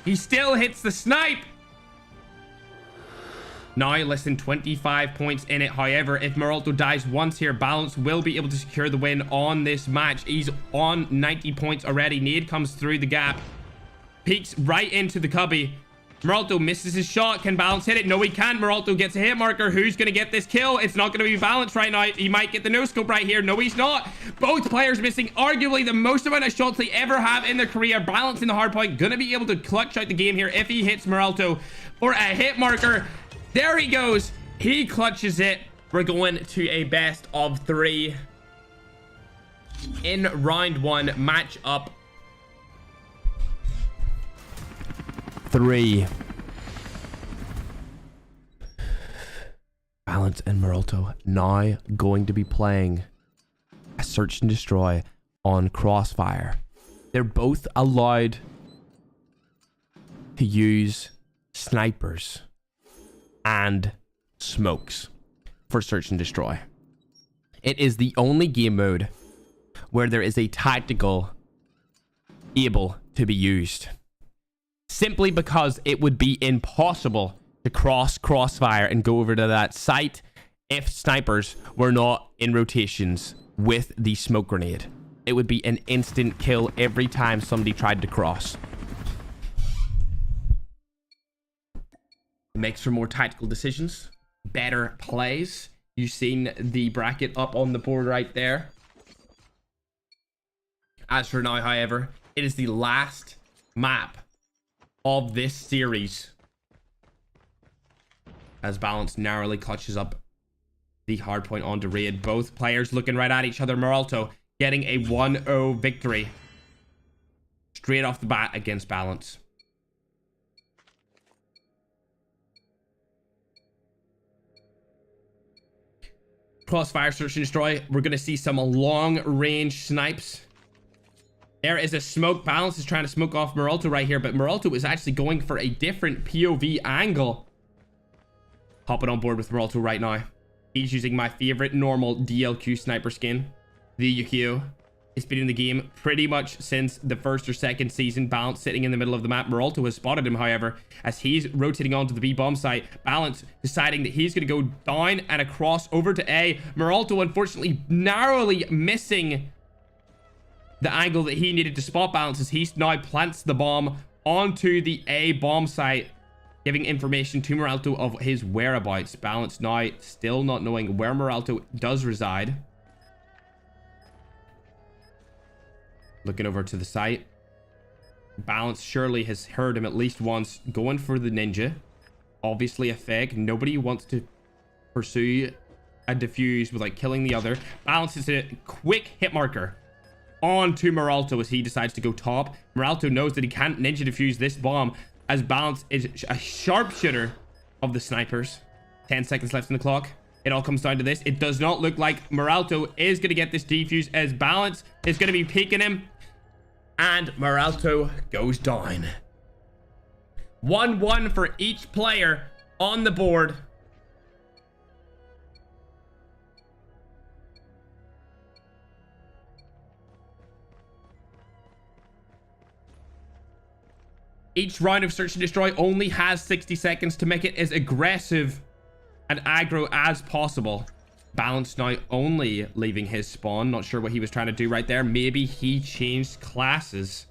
he still hits the snipe. Now less than 25 points in it. However, if Meralto dies once here, Balance will be able to secure the win on this match. He's on 90 points already. Nade comes through the gap. Peeks right into the cubby. Meralto misses his shot. Can Balance hit it? No, he can't. Meralto gets a hit marker. Who's going to get this kill? It's not going to be Balance right now. He might get the no-scope right here. No, he's not. Both players missing arguably the most amount of shots they ever have in their career. Balance in the hard point. Going to be able to clutch out the game here if he hits Meralto for a hit marker. There he goes. He clutches it. We're going to a best of 3 in round 1 matchup 3. Balance and Meralto now going to be playing a search and destroy on Crossfire. They're both allowed to use snipers and smokes for search and destroy. It is the only game mode where there is a tactical able to be used. Simply because it would be impossible to Crossfire and go over to that site if snipers were not in rotations with the smoke grenade. It would be an instant kill every time somebody tried to cross. It makes for more tactical decisions, better plays. You've seen the bracket up on the board right there. As for now, however, it is the last map of this series as Balance narrowly clutches up the hard point onto Raid. Both players looking right at each other. Meralto getting a 1-0 victory straight off the bat against Balance. Crossfire search and destroy. We're going to see some long range snipes. There is a smoke. Balance is trying to smoke off Meralto right here, but Meralto is actually going for a different POV angle. Hopping on board with Meralto right now. He's using my favorite normal DLQ sniper skin, the Yukio. It's been in the game pretty much since the first or second season. Balance sitting in the middle of the map. Meralto has spotted him, however, as he's rotating onto the B bomb site. Balance deciding that he's going to go down and across over to A. Meralto, unfortunately, narrowly missing the angle that he needed to spot Balance as he now plants the bomb onto the A bomb site, giving information to Meralto of his whereabouts. Balance now still not knowing where Meralto does reside. Looking over to the site. Balance surely has heard him at least once. Going for the ninja. Obviously a fake. Nobody wants to pursue a defuse without killing the other. Balance is a quick hit marker onto Meralto as he decides to go top. Meralto knows that he can't ninja defuse this bomb as Balance is a sharpshooter of the snipers. 10 seconds left in the clock. It all comes down to this. It does not look like Meralto is going to get this defuse as Balance is going to be peeking him. And Meralto goes down. 1-1 for each player on the board. Each round of Search and Destroy only has 60 seconds to make it as aggressive and aggro as possible. Balance now only leaving his spawn. Not sure what he was trying to do right there. Maybe he changed classes.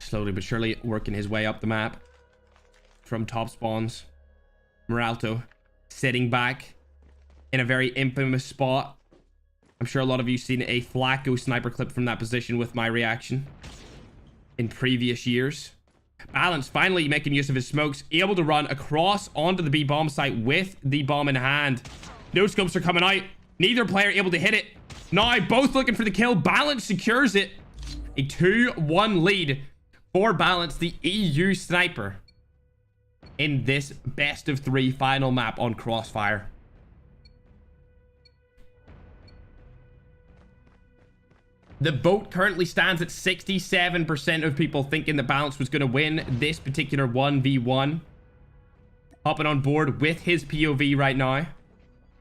Slowly but surely working his way up the map from top spawns. Meralto sitting back in a very infamous spot. I'm sure a lot of you seen a Flacco sniper clip from that position with my reaction in previous years. Balance finally making use of his smokes, able to run across onto the B bomb site with the bomb in hand. No scopes are coming out. Neither player able to hit it. Now both looking for the kill. Balance secures it. A 2-1 lead for Balance, the EU sniper, in this best of 3 final map on Crossfire. The vote currently stands at 67% of people thinking the Balance was going to win this particular 1v1. Hopping on board with his POV right now.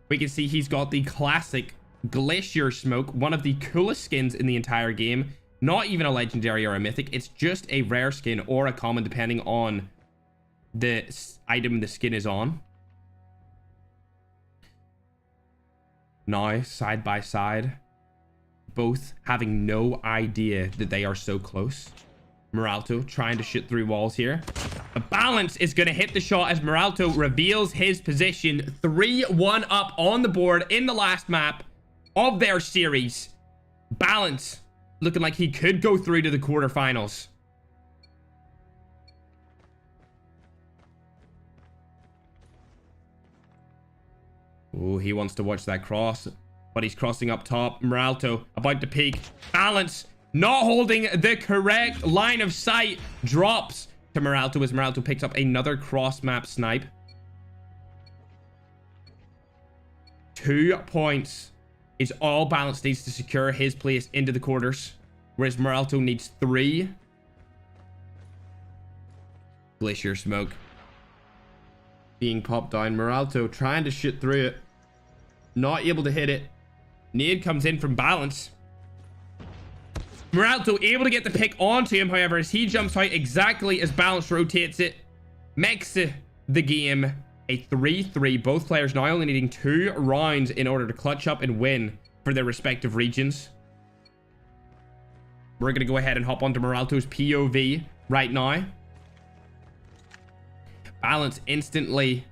We can see he's got the classic Glacier Smoke, one of the coolest skins in the entire game. Not even a legendary or a mythic. It's just a rare skin or a common depending on the item the skin is on. Now, side by side, both having no idea that they are so close. Meralto trying to shoot through walls here. A Balance is going to hit the shot as Meralto reveals his position. 3-1 up on the board in the last map of their series. Balance looking like he could go through to the quarterfinals. Oh, he wants to watch that cross, but he's crossing up top. Meralto about to peek. Balance not holding the correct line of sight. Drops to Meralto as Meralto picks up another cross map snipe. 2 points is all Balance needs to secure his place into the quarters, whereas Meralto needs 3. Glacier Smoke being popped down. Meralto trying to shoot through it, not able to hit it. Nade comes in from Balance. Meralto able to get the pick onto him, however, as he jumps out exactly as Balance rotates it. Makes the game a 3-3. Both players now only needing 2 rounds in order to clutch up and win for their respective regions. We're going to go ahead and hop onto Meralto's POV right now. Balance instantly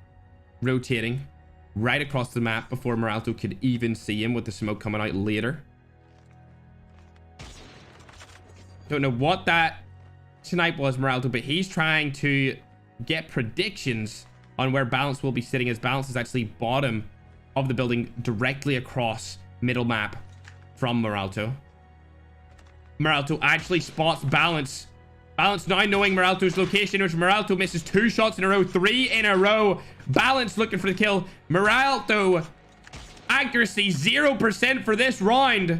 rotating right across the map before Meralto could even see him with the smoke coming out later. Don't know what that snipe was, Meralto, but he's trying to get predictions on where Balance will be sitting, as Balance is actually bottom of the building directly across middle map from Meralto. Meralto actually spots Balance. Balance now knowing Meralto's location, which Meralto misses 2 shots in a row, 3 in a row. Balance looking for the kill. Meralto, accuracy 0% for this round.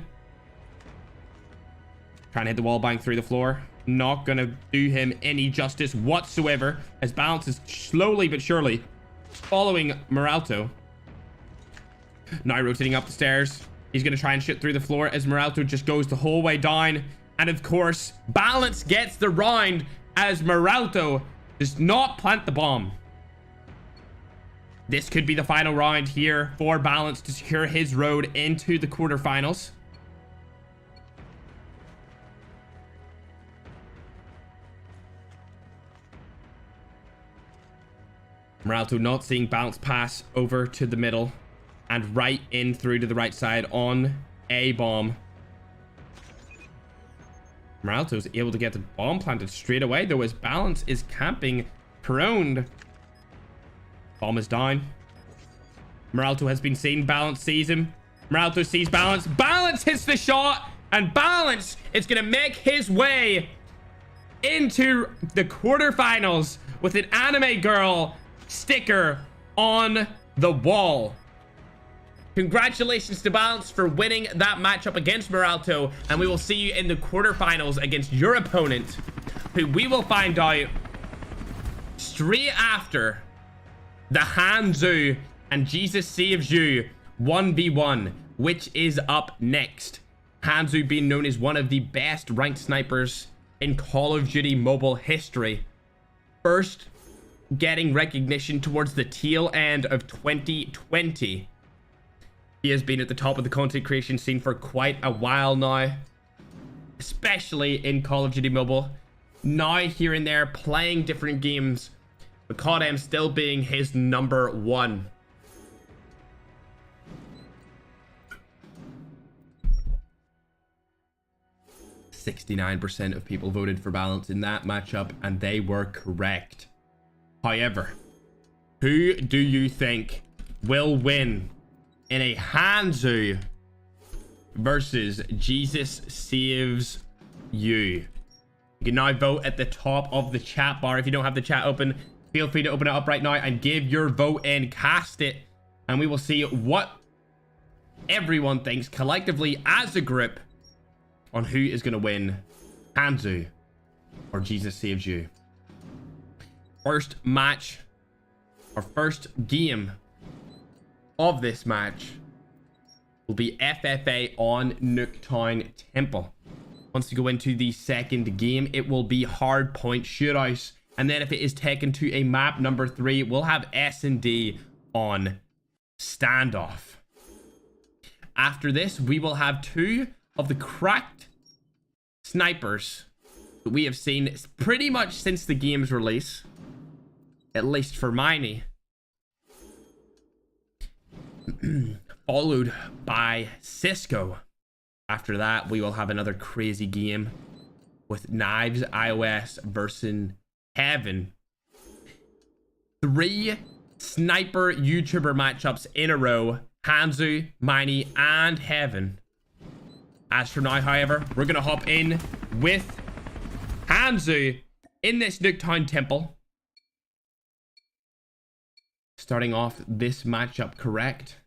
Trying to hit the wall bang through the floor. Not gonna do him any justice whatsoever, as Balance is slowly but surely following Meralto. Now rotating up the stairs. He's gonna try and shoot through the floor as Meralto just goes the whole way down. And of course, Balance gets the round as Meralto does not plant the bomb. This could be the final round here for Balance to secure his road into the quarterfinals. Meralto not seeing Balance pass over to the middle and right in through to the right side on a bomb. Meralto's able to get the bomb planted straight away, though, as Balance is camping prone. Bomb is down. Meralto has been seen. Balance sees him. Meralto sees Balance. Balance hits the shot, and Balance is going to make his way into the quarterfinals with an anime girl sticker on the wall. Congratulations to Balance for winning that matchup against Meralto, and we will see you in the quarterfinals against your opponent, who we will find out straight after the Hanzu and Jesus Saves You 1v1, which is up next. Hanzu being known as one of the best ranked snipers in Call of Duty mobile history. First getting recognition towards the tail end of 2020. He has been at the top of the content creation scene for quite a while now, especially in Call of Duty Mobile. Now here and there playing different games, but COD still being his number one. %69% of people voted for Ballads in that matchup, and they were correct. However, who do you think will win in a Hanzu versus Jesus Saves You? You can now vote at the top of the chat bar. If you don't have the chat open, feel free to open it up right now and give your vote in. Cast it, and we will see what everyone thinks collectively as a group on who is going to win, Hanzu or Jesus Saves You. First match, or first game of this match will be FFA on Nuketown Temple. Once we go into the second game, it will be hard point shootouts. And then if it is taken to a map number 3, we'll have S&D on standoff. After this, we will have 2 of the cracked snipers that we have seen pretty much since the game's release, at least for Miney, followed by Cisco. After that, we will have another crazy game with Knives iOS versus Heaven. 3 sniper YouTuber matchups in a row: Hanzu, Miney, and Heaven. As for now, however, we're going to hop in with Hanzu in this Nuketown Temple. Starting off this matchup correct,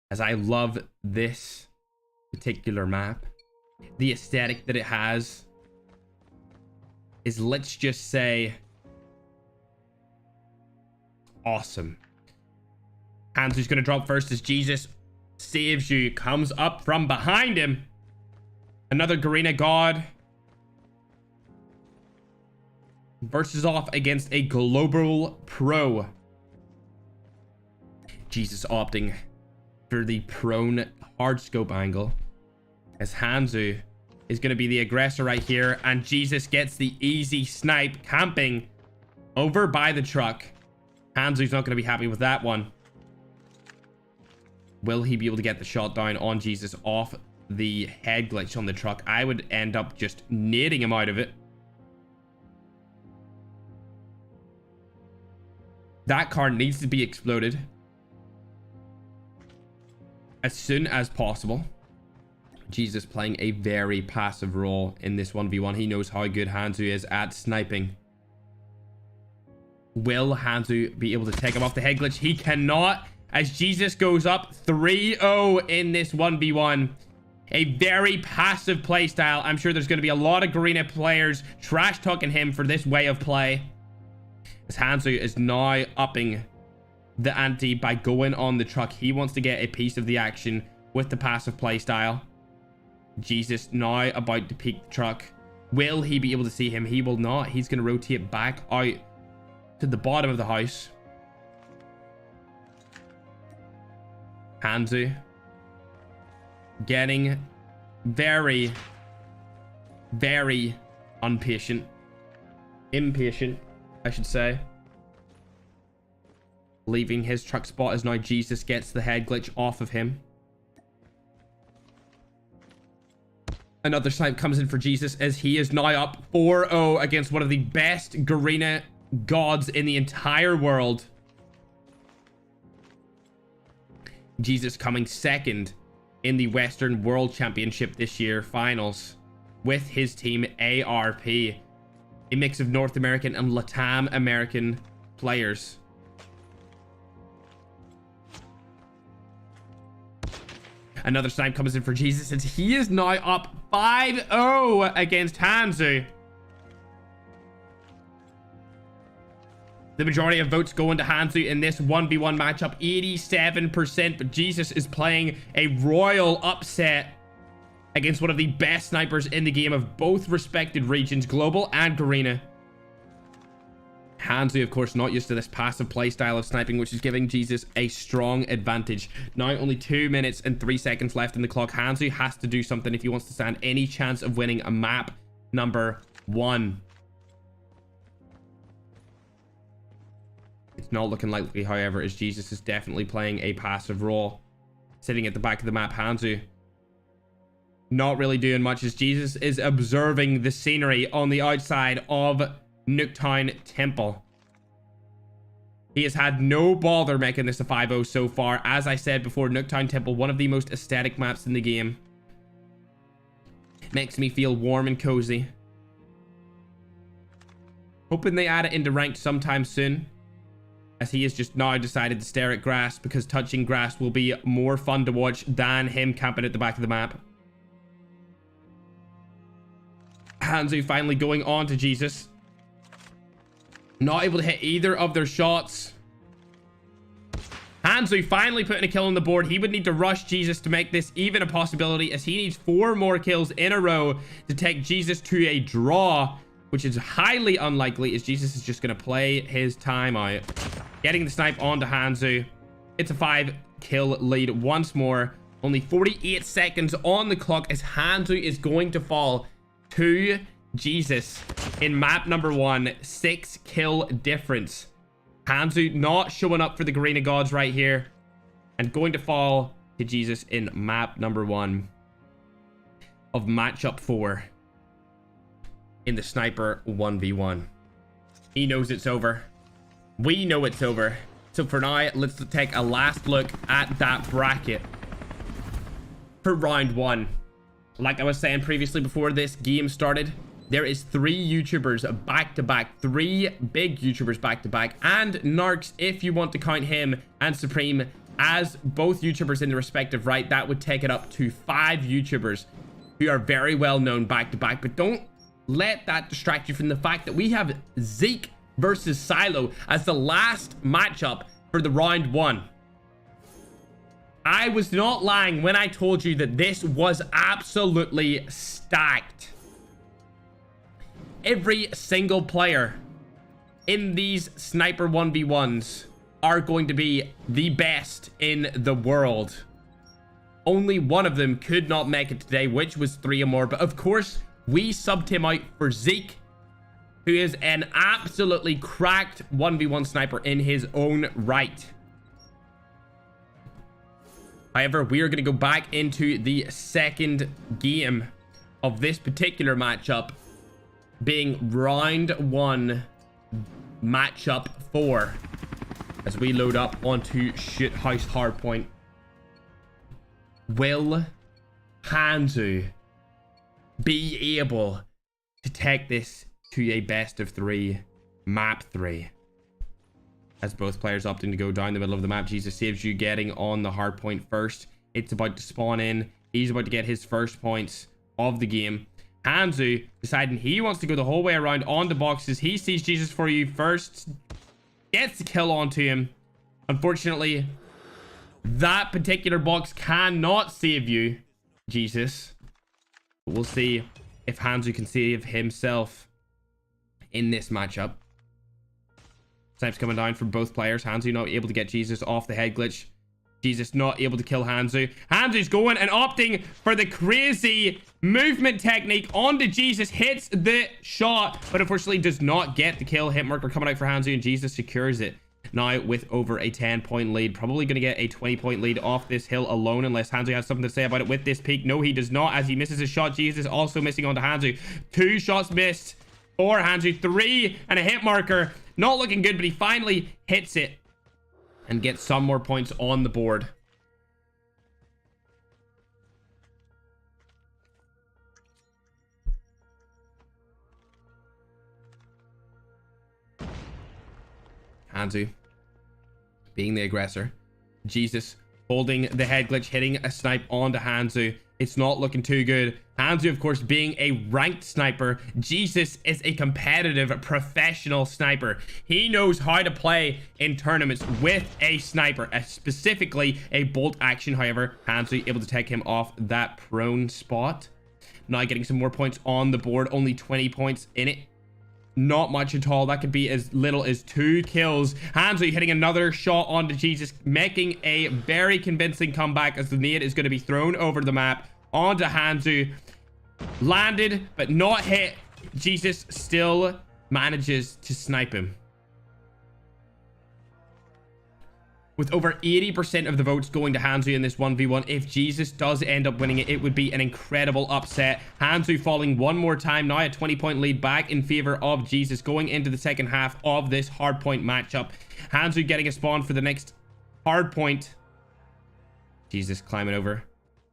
as I love this particular map. The aesthetic that it has is, let's just say, awesome. Hanzu's going to drop first as Jesus Saves You comes up from behind him. Another Garena God versus off against a global pro. Jesus opting for the prone hard scope angle, as Hanzu is going to be the aggressor right here, and Jesus gets the easy snipe camping over by the truck. Hanzu's not going to be happy with that one. Will he be able to get the shot down on Jesus off the head glitch on the truck? I would end up just nading him out of it. That car needs to be exploded as soon as possible. Jesus playing a very passive role in this 1v1. He knows how good Hanzu is at sniping. Will Hanzu be able to take him off the head glitch? He cannot, as Jesus goes up 3-0 in this 1v1. A very passive playstyle. I'm sure there's going to be a lot of Garena players trash talking him for this way of play, as Hanzu is now upping the ante by going on the truck. He wants to get a piece of the action with the passive playstyle. Jesus now about to peek the truck. Will he be able to see him? He will not. He's going to rotate back out to the bottom of the house. Hanzu getting very, very impatient, I should say. Leaving his truck spot as now Jesus gets the head glitch off of him. Another snipe comes in for Jesus, as he is now up 4-0 against one of the best Garena gods in the entire world. Jesus coming second in the Western World Championship this year finals with his team ARP, a mix of North American and Latam American players. Another snipe comes in for Jesus, and he is now up 5-0 against Hanzu. The majority of votes going to Hanzu in this 1v1 matchup, 87%. But Jesus is playing a royal upset against one of the best snipers in the game of both respected regions, Global and Garena. Hanzu, of course, not used to this passive playstyle of sniping, which is giving Jesus a strong advantage. Now, only 2 minutes and 3 seconds left in the clock. Hanzu has to do something if he wants to stand any chance of winning a map number 1. It's not looking likely, however, as Jesus is definitely playing a passive role. Sitting at the back of the map, Hanzu not really doing much as Jesus is observing the scenery on the outside of Nuketown Temple. He has had no bother making this a 5-0 so far. As I said before, Nuketown Temple, one of the most aesthetic maps in the game. Makes me feel warm and cozy. Hoping they add it into ranked sometime soon, as he has just now decided to stare at grass, because touching grass will be more fun to watch than him camping at the back of the map. Hanzu finally going on to Jesus. Not able to hit either of their shots. Hanzu finally putting a kill on the board. He would need to rush Jesus to make this even a possibility, as he needs 4 more kills in a row to take Jesus to a draw, which is highly unlikely, as Jesus is just going to play his time out. Getting the snipe onto Hanzu. It's a 5-kill lead once more. Only 48 seconds on the clock as Hanzu is going to fall to Jesus in map number 1. 6-kill difference. Hanzu not showing up for the Garena gods right here, and going to fall to Jesus in map number 1 of matchup 4 in the sniper 1v1. He knows it's over. We know it's over. So for now, let's take a last look at that bracket for round 1. Like I was saying previously before this game started, there is 3 YouTubers back-to-back, 3 big YouTubers back-to-back, and Narx, if you want to count him, and Supreme as both YouTubers in the respective right. That would take it up to 5 YouTubers who are very well known back-to-back. But don't let that distract you from the fact that we have Zeke versus Silo as the last matchup for the round 1. I was not lying when I told you that this was absolutely stacked. Every single player in these sniper 1v1s are going to be the best in the world. Only one of them could not make it today, which was 3 or more. But of course, we subbed him out for Zeke, who is an absolutely cracked 1v1 sniper in his own right. However, we are going to go back into the second game of this particular matchup, being round 1, matchup 4, as we load up onto Shithouse Hardpoint. Will Hanzu be able to take this to a best of 3 map 3? As both players opting to go down the middle of the map, Jesus saves you getting on the hard point first. It's about to spawn in. He's about to get his first points of the game. Hanzu deciding he wants to go the whole way around on the boxes. He sees Jesus for you first. Gets the kill onto him. Unfortunately, that particular box cannot save you, Jesus. But we'll see if Hanzu can save himself in this matchup. Snipes coming down from both players. Hanzu not able to get Jesus off the head glitch. Jesus not able to kill Hanzu. Hanzu's going and opting for the crazy movement technique onto Jesus. Hits the shot, but unfortunately does not get the kill. Hit marker coming out for Hanzu, and Jesus secures it. Now with over a 10-point lead. Probably going to get a 20-point lead off this hill alone, unless Hanzu has something to say about it with this peak. No, he does not, as he misses his shot. Jesus also missing onto Hanzu. 2 shots missed for Hanzu. 3 and a hit marker. Not looking good, but he finally hits it and gets some more points on the board. Hanzu being the aggressor. Jesus holding the head glitch, hitting a snipe onto Hanzu. It's not looking too good. Hanzu, of course, being a ranked sniper. Jesus is a competitive professional sniper. He knows how to play in tournaments with a sniper, specifically a bolt action. However, Hanzu able to take him off that prone spot. Now getting some more points on the board. Only 20 points in it. Not much at all. That could be as little as 2 kills. Hanzu hitting another shot onto Jesus, making a very convincing comeback as the nade is going to be thrown over the map onto Hanzu. Landed, but not hit. Jesus still manages to snipe him. With over 80% of the votes going to Hanzu in this 1v1, if Jesus does end up winning it, it would be an incredible upset. Hanzu falling one more time, now a 20-point lead back in favor of Jesus going into the second half of this hardpoint matchup. Hanzu getting a spawn for the next hardpoint. Jesus climbing over.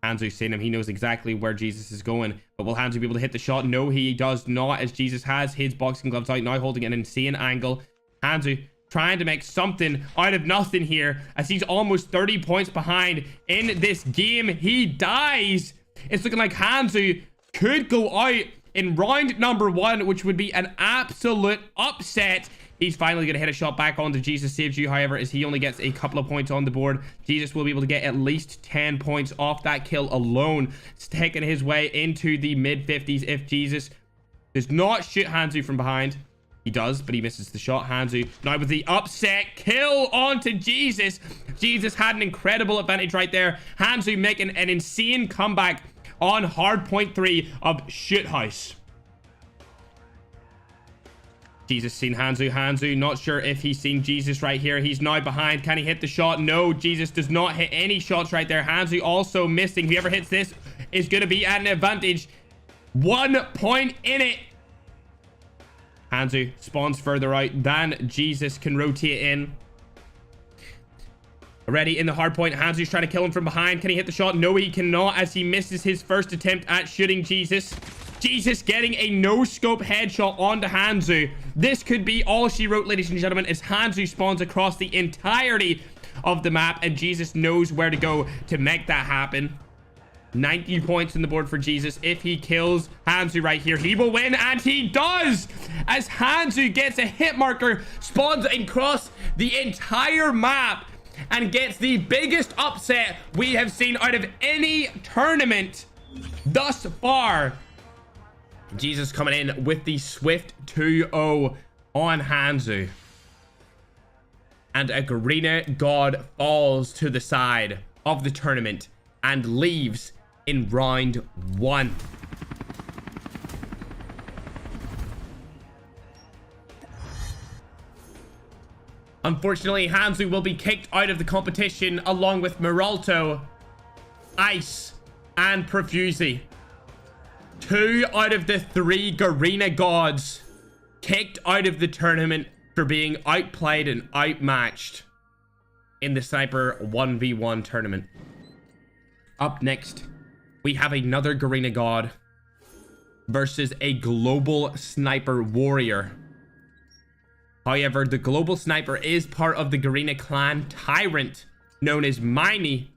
Hanzu seeing him. He knows exactly where Jesus is going. But will Hanzu be able to hit the shot? No, he does not, as Jesus has his boxing gloves out, now holding an insane angle. Hanzu trying to make something out of nothing here, as he's almost 30 points behind in this game. He dies. It's looking like Hanzu could go out in round number 1, which would be an absolute upset. He's finally going to hit a shot back onto Jesus. Saves you, however, as he only gets a couple of points on the board. Jesus will be able to get at least 10 points off that kill alone. It's taking his way into the mid-50s if Jesus does not shoot Hanzu from behind. He does, but he misses the shot. Hanzu now with the upset kill onto Jesus. Jesus had an incredible advantage right there. Hanzu making an insane comeback on hardpoint 3 of Shithouse. Jesus seen Hanzu. Hanzu not sure if he's seen Jesus right here. He's now behind. Can he hit the shot? No, Jesus does not hit any shots right there. Hanzu also missing. Whoever hits this is going to be at an advantage. 1 point in it. Hanzu spawns further out than Jesus can rotate in. Already in the hard point, Hanzu's trying to kill him from behind. Can he hit the shot? No, he cannot, as he misses his first attempt at shooting Jesus. Jesus getting a no-scope headshot onto Hanzu. This could be all she wrote, ladies and gentlemen, as Hanzu spawns across the entirety of the map, and Jesus knows where to go to make that happen. 90 points on the board for Jesus. If he kills Hanzu right here, he will win, and he does, as Hanzu gets a hit marker, spawns across the entire map, and gets the biggest upset we have seen out of any tournament thus far. Jesus coming in with the swift 2-0 on Hanzu. And a Garena God falls to the side of the tournament and leaves in round 1. Unfortunately, Hanzu will be kicked out of the competition along with Meralto, Ice, and Profusely. 2 out of the 3 Garena gods kicked out of the tournament for being outplayed and outmatched in the Sniper 1v1 tournament. Up next, we have another Garena god versus a global sniper warrior. However, the global sniper is part of the Garena clan tyrant known as Miney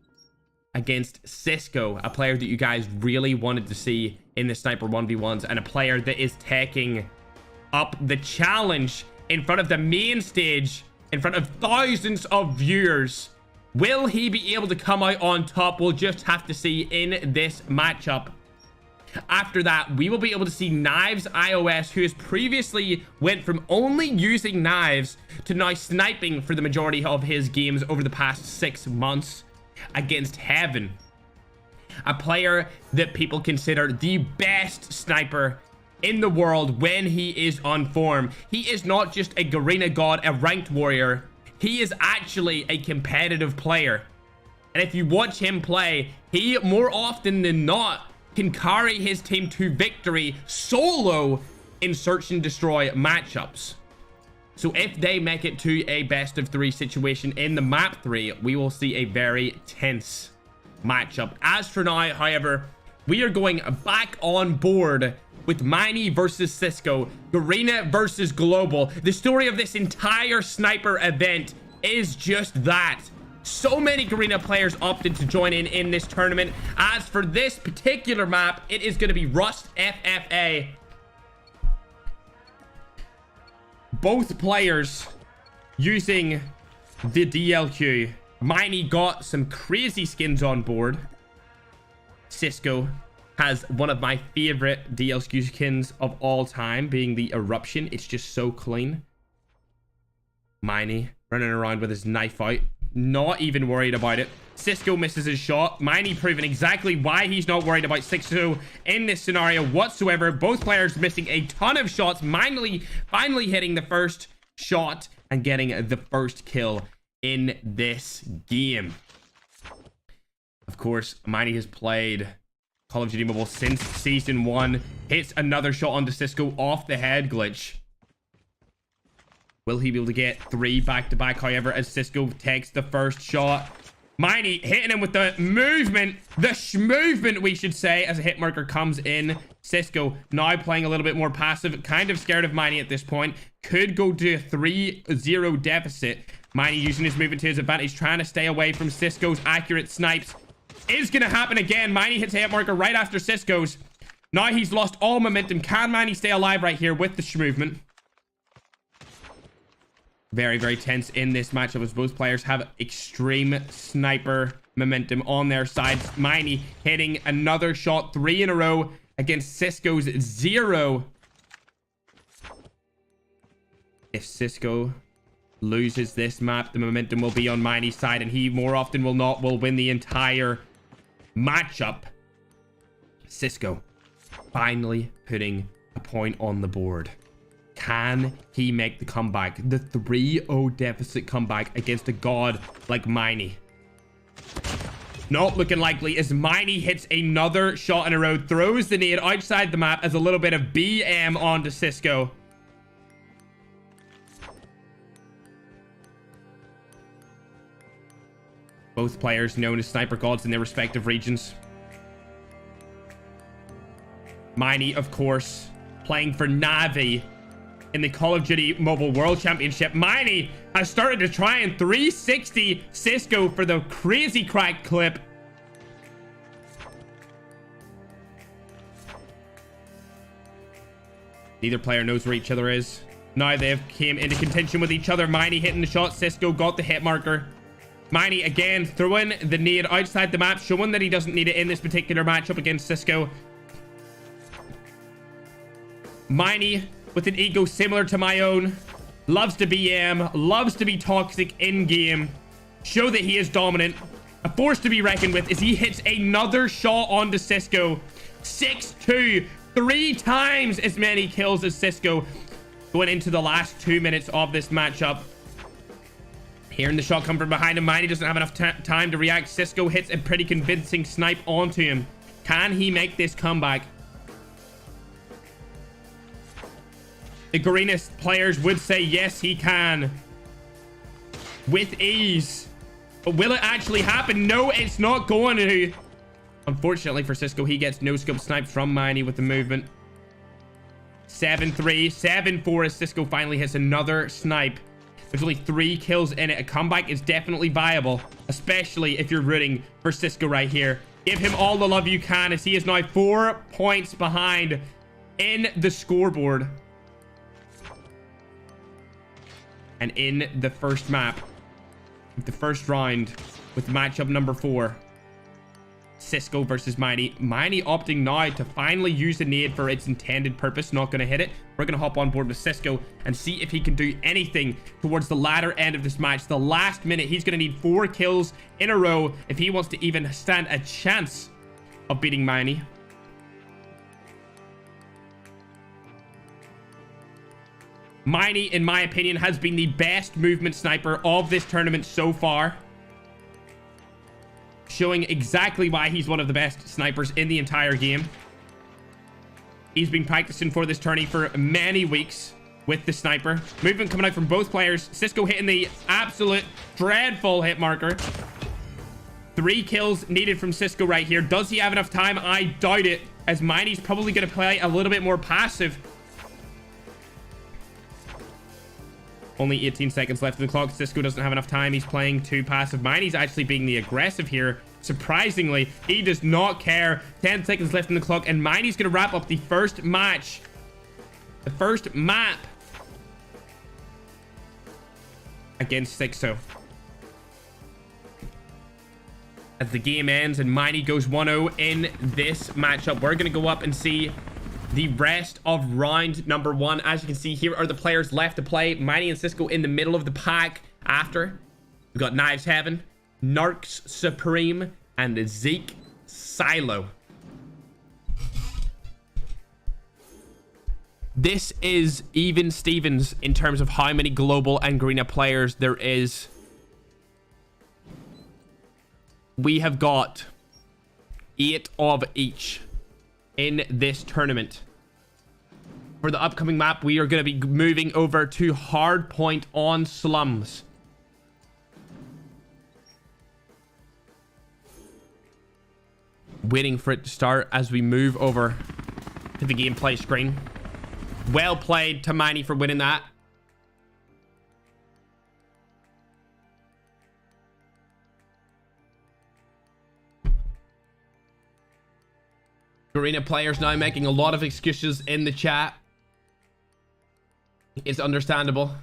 against Cisco, a player that you guys really wanted to see in the Sniper 1v1s, and a player that is taking up the challenge in front of the main stage, in front of thousands of viewers. Will he be able to come out on top? We'll just have to see in this matchup. After that, we will be able to see Knives iOS, who has previously went from only using knives to now sniping for the majority of his games over the past 6 months, against Heaven, a player that people consider the best sniper in the world when he is on form. He is not just a Garena god, a ranked warrior. He is actually a competitive player. And if you watch him play, he more often than not can carry his team to victory solo in search and destroy matchups. So if they make it to a best of 3 situation in the map 3, we will see a very tense matchup. As for now, however, we are going back on board with Miney versus Cisco, Garena versus Global. The story of this entire sniper event is just that. So many Garena players opted to join in this tournament. As for this particular map, it is going to be Rust FFA. Both players using the DLQ. Miney got some crazy skins on board. Cisco has one of my favorite DLQ skins of all time, being the Eruption. It's just so clean. Miney running around with his knife out, not even worried about it. Cisco misses his shot. Miney proving exactly why he's not worried about Cisco in this scenario whatsoever. Both players missing a ton of shots. Finally hitting the first shot and getting the first kill in this game. Of course, Miney has played Call of Duty Mobile since Season 1. Hits another shot onto Cisco off the head glitch. Will he be able to get 3 back-to-back, however, as Cisco takes the first shot? Miney hitting him with the movement, the schmovement, we should say, as a hit marker comes in. Cisco now playing a little bit more passive, kind of scared of Miney at this point. Could go to a 3-0 deficit. Miney using his movement to his advantage, trying to stay away from Cisco's accurate snipes. Is going to happen again. Miney hits a hit marker right after Cisco's. Now he's lost all momentum. Can Miney stay alive right here with the schmovement? Very, very tense in this matchup as both players have extreme sniper momentum on their sides. Miney hitting another shot, 3 in a row against Cisco's 0. If Cisco loses this map, the momentum will be on Miney's side, and he more often will win the entire matchup. Cisco finally putting a point on the board. Can he make the comeback? The 3-0 deficit comeback against a god like Miney. Not looking likely as Miney hits another shot in a row. Throws the nade outside the map as a little bit of BM onto Cisco. Both players known as sniper gods in their respective regions. Miney, of course, playing for Navi in the Call of Duty Mobile World Championship. Miney has started to try and 360 Cisco for the crazy crack clip. Neither player knows where each other is. Now they've came into contention with each other. Miney hitting the shot. Cisco got the hit marker. Miney again throwing the nade outside the map, showing that he doesn't need it in this particular matchup against Cisco. Miney with an ego similar to my own, loves to BM, loves to be toxic in game, show that he is dominant, a force to be reckoned with as he hits another shot onto Cisco. 6-2, 3 times as many kills as Cisco going into the last 2 minutes of this matchup. Hearing the shot come from behind him, Miney doesn't have enough time to react. Cisco hits a pretty convincing snipe onto him. Can he make this comeback? The Garena players would say yes, he can. With ease. But will it actually happen? No, it's not going to. Unfortunately for Cisco, he gets no scope sniped from Miney with the movement. 7-3, 7-4 as Cisco finally hits another snipe. There's only 3 kills in it. A comeback is definitely viable, especially if you're rooting for Cisco right here. Give him all the love you can as he is now 4 points behind in the scoreboard. And in the first map, the first round with matchup number 4, Cisco versus Miney. Miney opting now to finally use the nade for its intended purpose. Not going to hit it. We're going to hop on board with Cisco and see if he can do anything towards the latter end of this match. The last minute, he's going to need 4 kills in a row if he wants to even stand a chance of beating Miney. Miney, in my opinion, has been the best movement sniper of this tournament so far. Showing exactly why he's one of the best snipers in the entire game. He's been practicing for this tourney for many weeks with the sniper. Movement coming out from both players. Cisco hitting the absolute dreadful hit marker. 3 kills needed from Cisco right here. Does he have enough time? I doubt it, as Miney's probably going to play a little bit more passive. Only 18 seconds left in the clock. Cisco doesn't have enough time. He's playing too passive. Miney's actually being the aggressive here. Surprisingly, he does not care. 10 seconds left in the clock, and Miney's going to wrap up the first match. The first map against Cisco. As the game ends and Miney goes 1-0 in this matchup, we're going to go up and see the rest of round number 1. As you can see, here are the players left to play. Miney and Cisco in the middle of the pack. After, we've got Knives Heaven, Narx Supreme, and Zeke Silo. This is even Stevens in terms of how many global and Garena players there is. We have got 8 of each in this tournament. For the upcoming map, we are going to be moving over to Hardpoint on Slums. Waiting for it to start as we move over to the gameplay screen. Well played to Miney for winning that. Garena players now making a lot of excuses in the chat. It's understandable.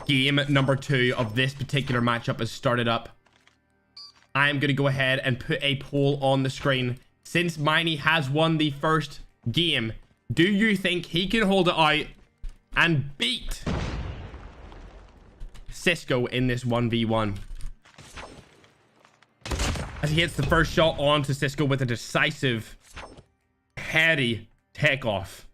Game number 2 of this particular matchup has started up. I'm going to go ahead and put a poll on the screen. Since Miney has won the first game, do you think he can hold it out and beat Cisco in this 1v1? As he hits the first shot onto Cisco with a decisive, heady takeoff.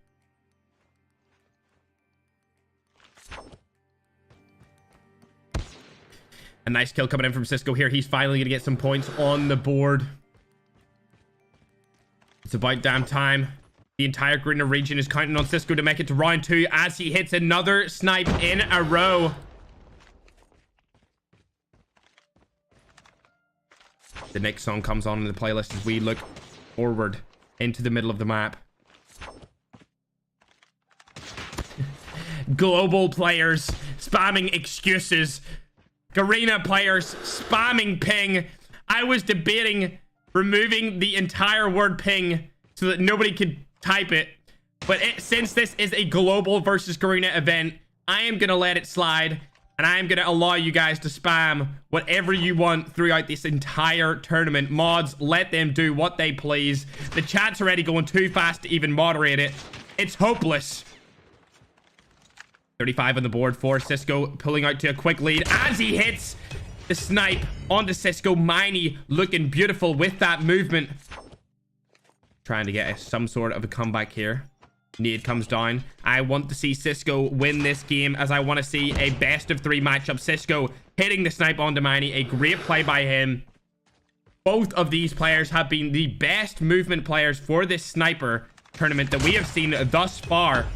A nice kill coming in from Cisco here. He's finally going to get some points on the board. It's about damn time. The entire Garena region is counting on Cisco to make it to round 2 as he hits another snipe in a row. The next song comes on in the playlist as we look forward into the middle of the map. Global players spamming excuses. Garena players spamming ping. I was debating removing the entire word ping so that nobody could type it, but since this is a global versus Garena event, I am gonna let it slide, and I am gonna allow you guys to spam whatever you want throughout this entire tournament. Mods, let them do what they please. The chat's already going too fast to even moderate it. It's hopeless. 35 on the board for Cisco, pulling out to a quick lead as he hits the snipe onto Cisco. Miney looking beautiful with that movement. Trying to get some sort of a comeback here. Nade comes down. I want to see Cisco win this game, as I want to see a best of 3 matchup. Cisco hitting the snipe onto Miney. A great play by him. Both of these players have been the best movement players for this sniper tournament that we have seen thus far.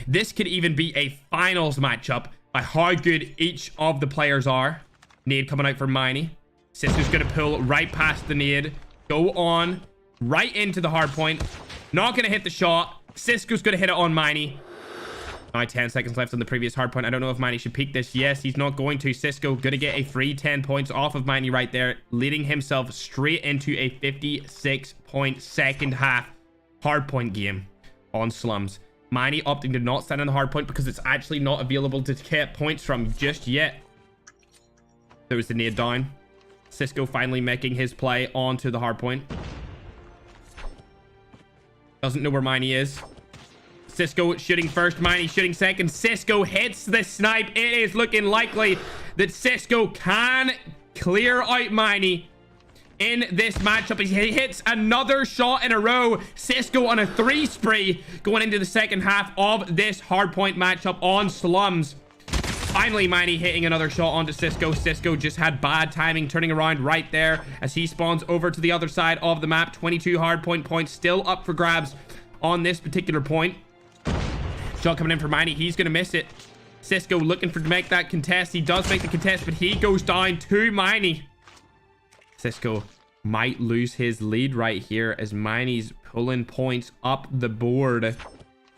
This could even be a finals matchup by how good each of the players are. Nade coming out for Miney. Cisco's going to pull right past the nade. Go on right into the hard point. Not going to hit the shot. Cisco's going to hit it on Miney. Now 10 seconds left on the previous hard point. I don't know if Miney should peek this. Yes, he's not going to. Cisco going to get a free 10 points off of Miney right there, leading himself straight into a 56-point second half hard point game on Slums. Miney opting to not stand on the hard point because it's actually not available to get points from just yet. There was the nade down. Cisco finally making his play onto the hard point. Doesn't know where Miney is. Cisco shooting first, Miney shooting second. Cisco hits the snipe. It is looking likely that Cisco can clear out Miney in this matchup. He hits another shot in a row. Cisco on a 3 spree going into the second half of this hardpoint matchup on Slums. Finally, Miney hitting another shot onto Cisco. Cisco just had bad timing, turning around right there as he spawns over to the other side of the map. 22 hardpoint points still up for grabs on this particular point. Shot coming in for Miney. He's going to miss it. Cisco looking to make that contest. He does make the contest, but he goes down to Miney. Cisco might lose his lead right here as Miney's pulling points up the board.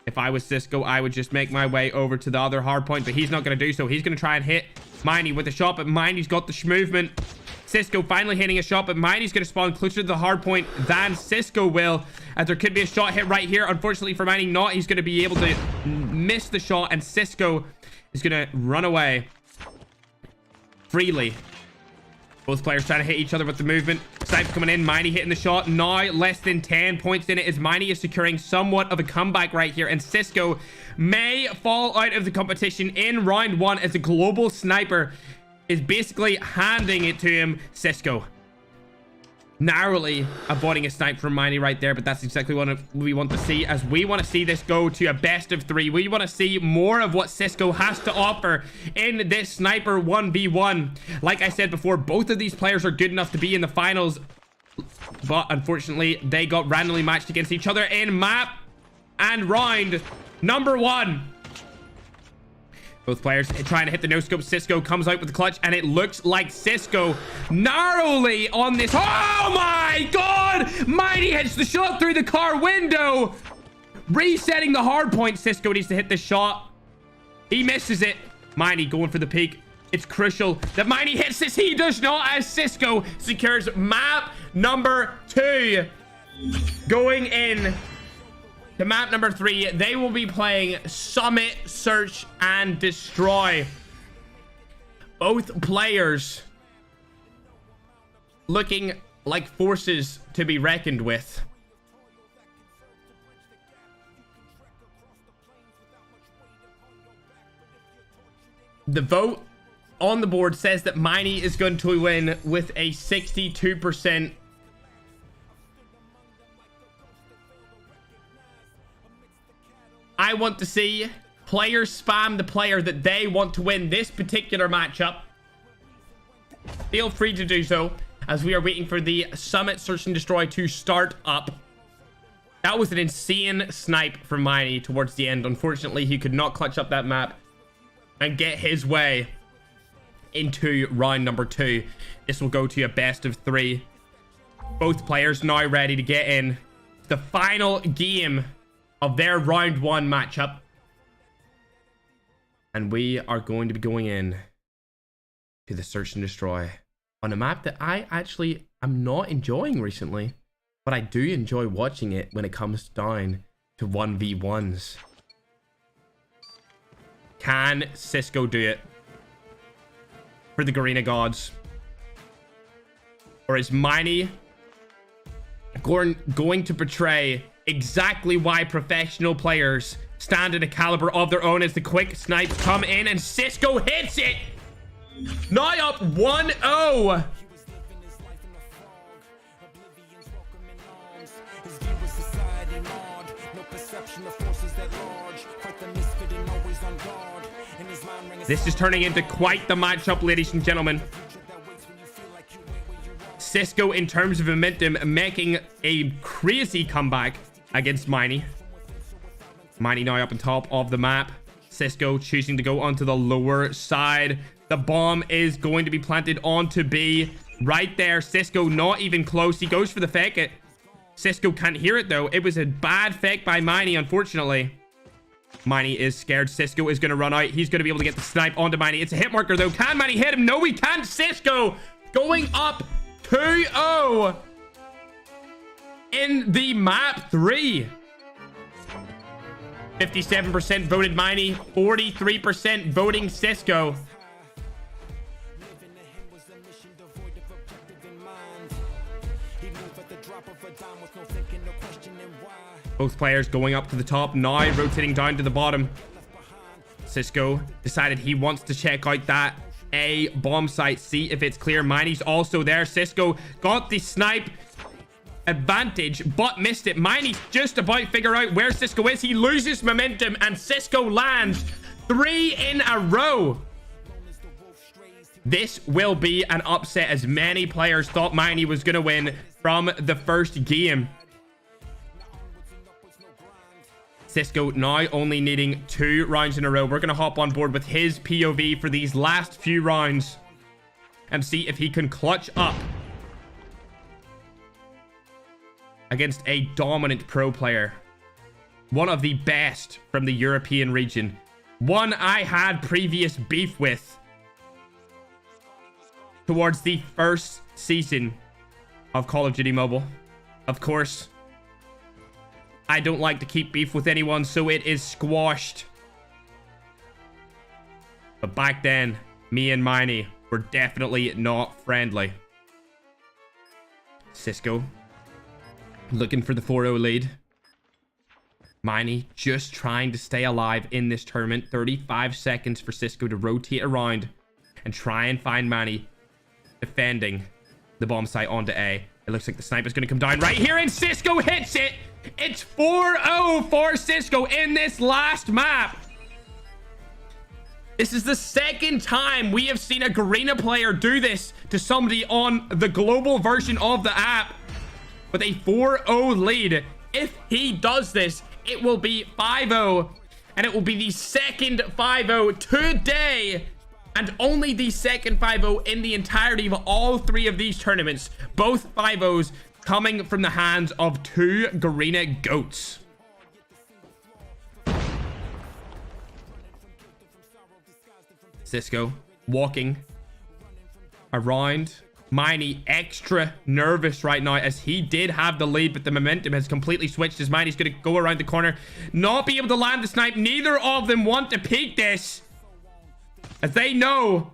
If I was Cisco, I would just make my way over to the other hard point, but he's not going to do so. He's going to try and hit Miney with a shot, but Miney's got the movement. Cisco finally hitting a shot, but Miney's going to spawn closer to the hard point than Cisco will, as there could be a shot hit right here. Unfortunately for Miney, not. He's going to be able to miss the shot, and Cisco is going to run away freely. Both players trying to hit each other with the movement. Snipes coming in. Miney hitting the shot. Now less than 10 points in it as Miney is securing somewhat of a comeback right here. And Cisco may fall out of the competition in round 1 as a global sniper is basically handing it to him. Cisco narrowly avoiding a snipe from Miney right there, but that's exactly what we want to see, as we want to see this go to a best of 3. We want to see more of what Cisco has to offer in this sniper 1v1. Like I said before, both of these players are good enough to be in the finals, but unfortunately they got randomly matched against each other in map and round number 1. Both players trying to hit the no-scope. Cisco comes out with the clutch, and it looks like Cisco narrowly on this. Oh my god! Miney hits the shot through the car window. Resetting the hard point. Cisco needs to hit this shot. He misses it. Miney going for the peak. It's crucial that Miney hits this. He does not, as Cisco secures map number 2. Going in to map number 3, they will be playing Summit, Search, and Destroy. Both players looking like forces to be reckoned with. The vote on the board says that Miney is going to win with a 62%. I want to see players spam the player that they want to win this particular matchup. Feel free to do so, as we are waiting for the Summit Search and Destroy to start up. That was an insane snipe from Miney towards the end. Unfortunately, he could not clutch up that map and get his way into round number 2. This will go to a best of 3. Both players now ready to get in the final game of their round 1 matchup, and we are going to be going in to the Search and Destroy on a map that I actually am not enjoying recently, but I do enjoy watching it when it comes down to 1v1s. Can Cisco do it for the Garena gods, or is Miney going to portray exactly why professional players stand at a caliber of their own, as the quick snipes come in and Cisco hits it? Now up 1-0. This is turning into quite the matchup, ladies and gentlemen. Cisco, in terms of momentum, making a crazy comeback against Miney. Miney now up on top of the map. Cisco choosing to go onto the lower side. The bomb is going to be planted onto B right there. Cisco not even close. He goes for the fake it. Cisco can't hear it though. It was a bad fake by Miney, unfortunately. Miney is scared. Cisco is going to run out. He's going to be able to get the snipe onto Miney. It's a hit marker though. Can Miney hit him? No, he can't. Cisco going up 2-0 in the map 3. 57% voted Miney, 43% voting Cisco. Both players going up to the top, now rotating down to the bottom. Cisco decided he wants to check out that A bomb site, see if it's clear. Miney's also there. Cisco got the snipe advantage, but missed it. Miney's just about to figure out where Cisco is. He loses momentum, and Cisco lands 3 in a row. This will be an upset, as many players thought Miney was going to win from the first game. Cisco now only needing 2 rounds in a row. We're going to hop on board with his POV for these last few rounds and see if he can clutch up against a dominant pro player. One of the best from the European region. One I had previous beef with towards the first season of Call of Duty Mobile. Of course, I don't like to keep beef with anyone, so it is squashed. But back then, me and Miney were definitely not friendly. Cisco looking for the 4-0 lead. Miney just trying to stay alive in this tournament. 35 seconds for Cisco to rotate around and try and find Miney defending the bomb site onto A. It looks like the sniper's going to come down right here, and Cisco hits it. It's 4-0 for Cisco in this last map. This is the second time we have seen a Garena player do this to somebody on the global version of the app with a 4-0 lead. If he does this, it will be 5-0, and it will be the second 5-0 today, and only the second 5-0 in the entirety of all 3 of these tournaments. Both 5-0s coming from the hands of 2 Garena goats. Cisco walking around. Miney extra nervous right now as he did have the lead, but the momentum has completely switched as Miney's going to go around the corner, not be able to land the snipe. Neither of them want to peek this, as they know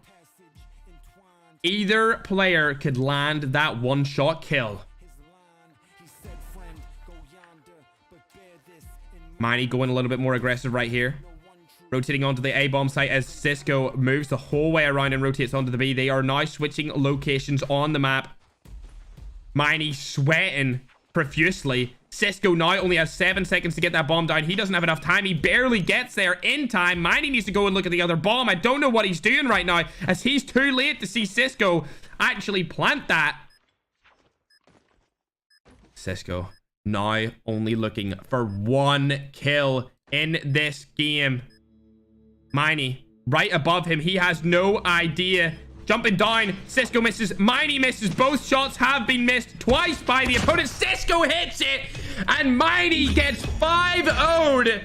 either player could land that one-shot kill. Miney going a little bit more aggressive right here. Rotating onto the A bomb site as Cisco moves the whole way around and rotates onto the B. They are now switching locations on the map. Miney sweating profusely. Cisco now only has 7 seconds to get that bomb down. He doesn't have enough time. He barely gets there in time. Miney needs to go and look at the other bomb. I don't know what he's doing right now, as he's too late to see Cisco actually plant that. Cisco now only looking for 1 kill in this game. Miney right above him. He has no idea. Jumping down. Cisco misses. Miney misses. Both shots have been missed twice by the opponent. Cisco hits it, and Miney gets 5-0'd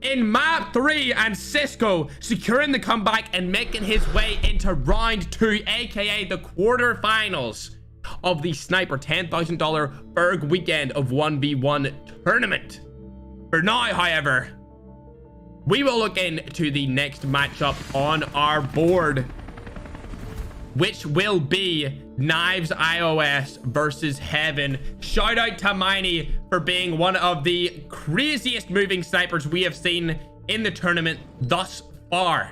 in map 3, and Cisco securing the comeback and making his way into round 2, aka the quarterfinals of the Sniper $10,000 Ferg weekend of 1v1 tournament. For now, however, we will look into the next matchup on our board, which will be Knives iOS versus Heaven. Shout out to Miney for being one of the craziest moving snipers we have seen in the tournament thus far.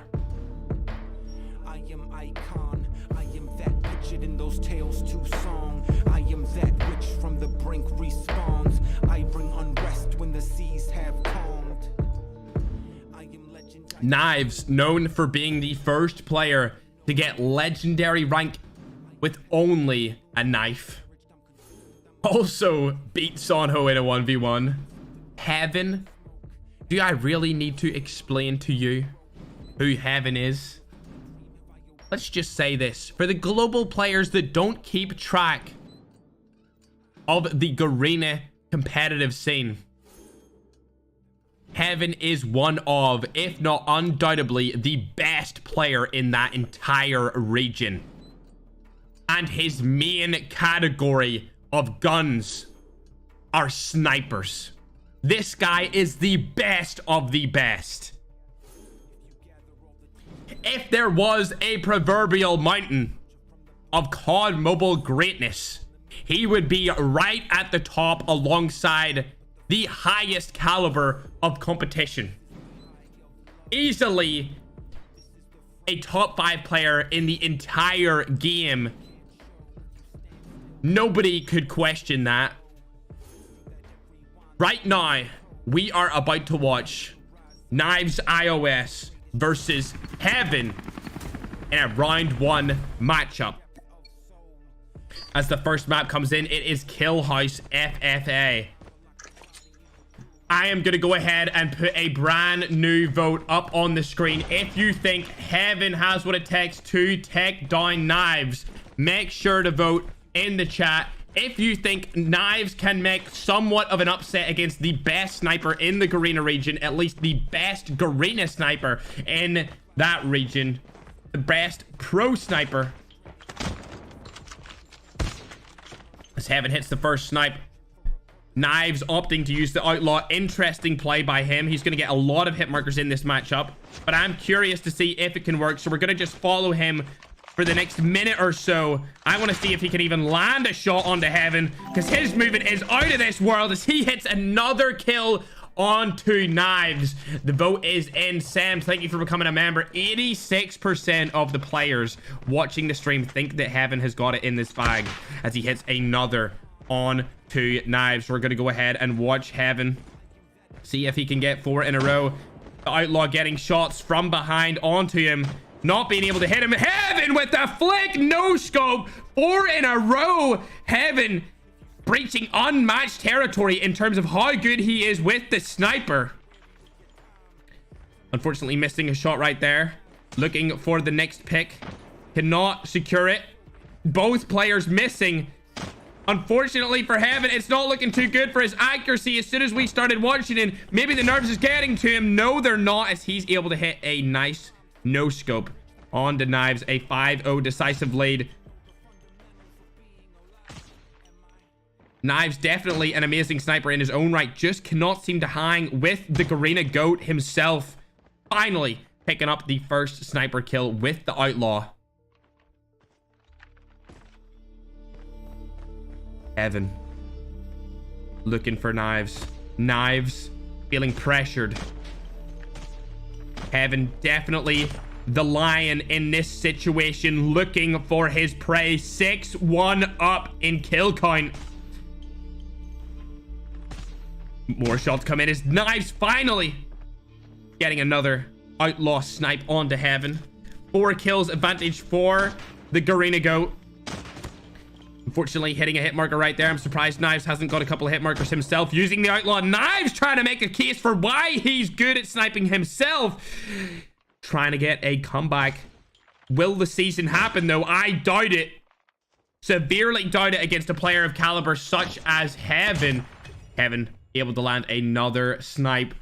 I am icon. I am that pictured in those Tales 2 song. I am that which from the brink respawns. I bring unrest when the seas have calmed. Knives, known for being the first player to get legendary rank with only a knife, also beat Sonho in a 1v1. Heaven, do I really need to explain to you who Heaven is? Let's just say this. For the global players that don't keep track of the Garena competitive scene, Heaven is one of, if not undoubtedly, the best player in that entire region. And his main category of guns are snipers. This guy is the best of the best. If there was a proverbial mountain of COD mobile greatness, he would be right at the top alongside the highest caliber of competition. Easily a top 5 player in the entire game. Nobody could question that. Right now, we are about to watch Knives iOS versus Heaven in a round 1 matchup. As the first map comes in, it is Kill House FFA. I am going to go ahead and put a brand new vote up on the screen. If you think Heaven has what it takes to take down Knives, make sure to vote in the chat. If you think Knives can make somewhat of an upset against the best sniper in the Garena region, at least the best Garena sniper in that region, the best pro sniper. As Heaven hits the first snipe, Knives opting to use the Outlaw. Interesting play by him. He's going to get a lot of hit markers in this matchup, but I'm curious to see if it can work. So we're going to just follow him for the next minute or so. I want to see if he can even land a shot onto Heaven, because his movement is out of this world as he hits another kill onto Knives. The vote is in. Sam, thank you for becoming a member. 86% of the players watching the stream think that Heaven has got it in this bag as he hits another on to Knives. We're going to go ahead and watch Heaven, see if he can get 4 in a row. The Outlaw getting shots from behind onto him, not being able to hit him. Heaven with the flick, no scope, 4 in a row. Heaven breaching unmatched territory in terms of how good he is with the sniper. Unfortunately missing a shot right there. Looking for the next pick, cannot secure it. Both players missing. Unfortunately for Heaven, it's not looking too good for his accuracy. As soon as we started watching it, maybe the nerves is getting to him. No, they're not, as he's able to hit a nice no scope on the Knives. A 5-0 decisive lead. Knives definitely an amazing sniper in his own right, just cannot seem to hang with the Garena GOAT himself. Finally picking up the first sniper kill with the Outlaw. Heaven looking for Knives. Knives feeling pressured. Heaven definitely the lion in this situation, looking for his prey. 6-1 up in kill count. More shots come in as Knives finally getting another Outlaw snipe onto Heaven. 4 kills advantage for the Garena GOAT. Unfortunately hitting a hit marker right there. I'm surprised Knives hasn't got a couple of hit markers himself. Using the Outlaw. Knives trying to make a case for why he's good at sniping himself. Trying to get a comeback. Will the season happen though? I doubt it. Severely doubt it against a player of caliber such as Heaven. Heaven able to land another snipe.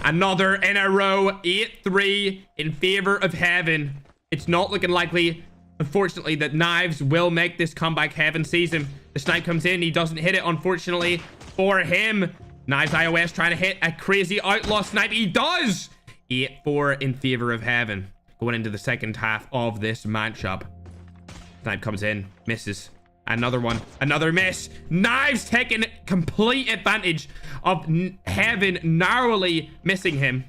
Another in a row. 8-3 in favor of Heaven. It's not looking likely, unfortunately, that Knives will make this comeback. Heaven sees him. The snipe comes in. He doesn't hit it, unfortunately, for him. Knives iOS trying to hit a crazy Outlaw snipe. He does! 8-4 in favor of Heaven. Going into the second half of this matchup. Snipe comes in. Misses. Another one. Another miss. Knives taking complete advantage of Heaven narrowly missing him.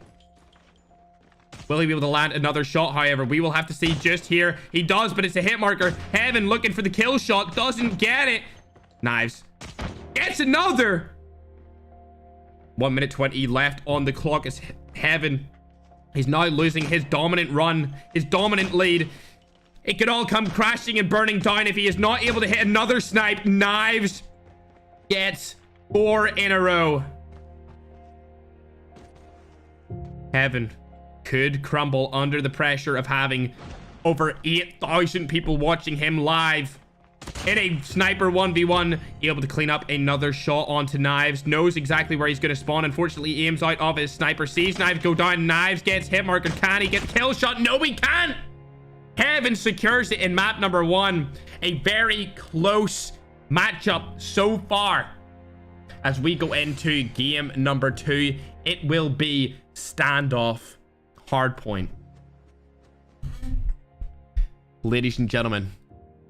Will he be able to land another shot? However, we will have to see just here. He does, but it's a hit marker. Heaven looking for the kill shot. Doesn't get it. Knives gets another. 1 minute 20 left on the clock as Heaven is now losing his dominant run, his dominant lead. It could all come crashing and burning down if he is not able to hit another snipe. Knives gets 4 in a row. Heaven could crumble under the pressure of having over 8,000 people watching him live in a sniper 1v1. Able to clean up another shot onto Knives. Knows exactly where he's going to spawn. Unfortunately, aims out of his sniper. Sees Knives go down. Knives gets hit marker. Can he get the kill shot? No, he can't. Heaven secures it in map number 1. A very close matchup so far. As we go into game number 2, it will be standoff hardpoint. Ladies and gentlemen,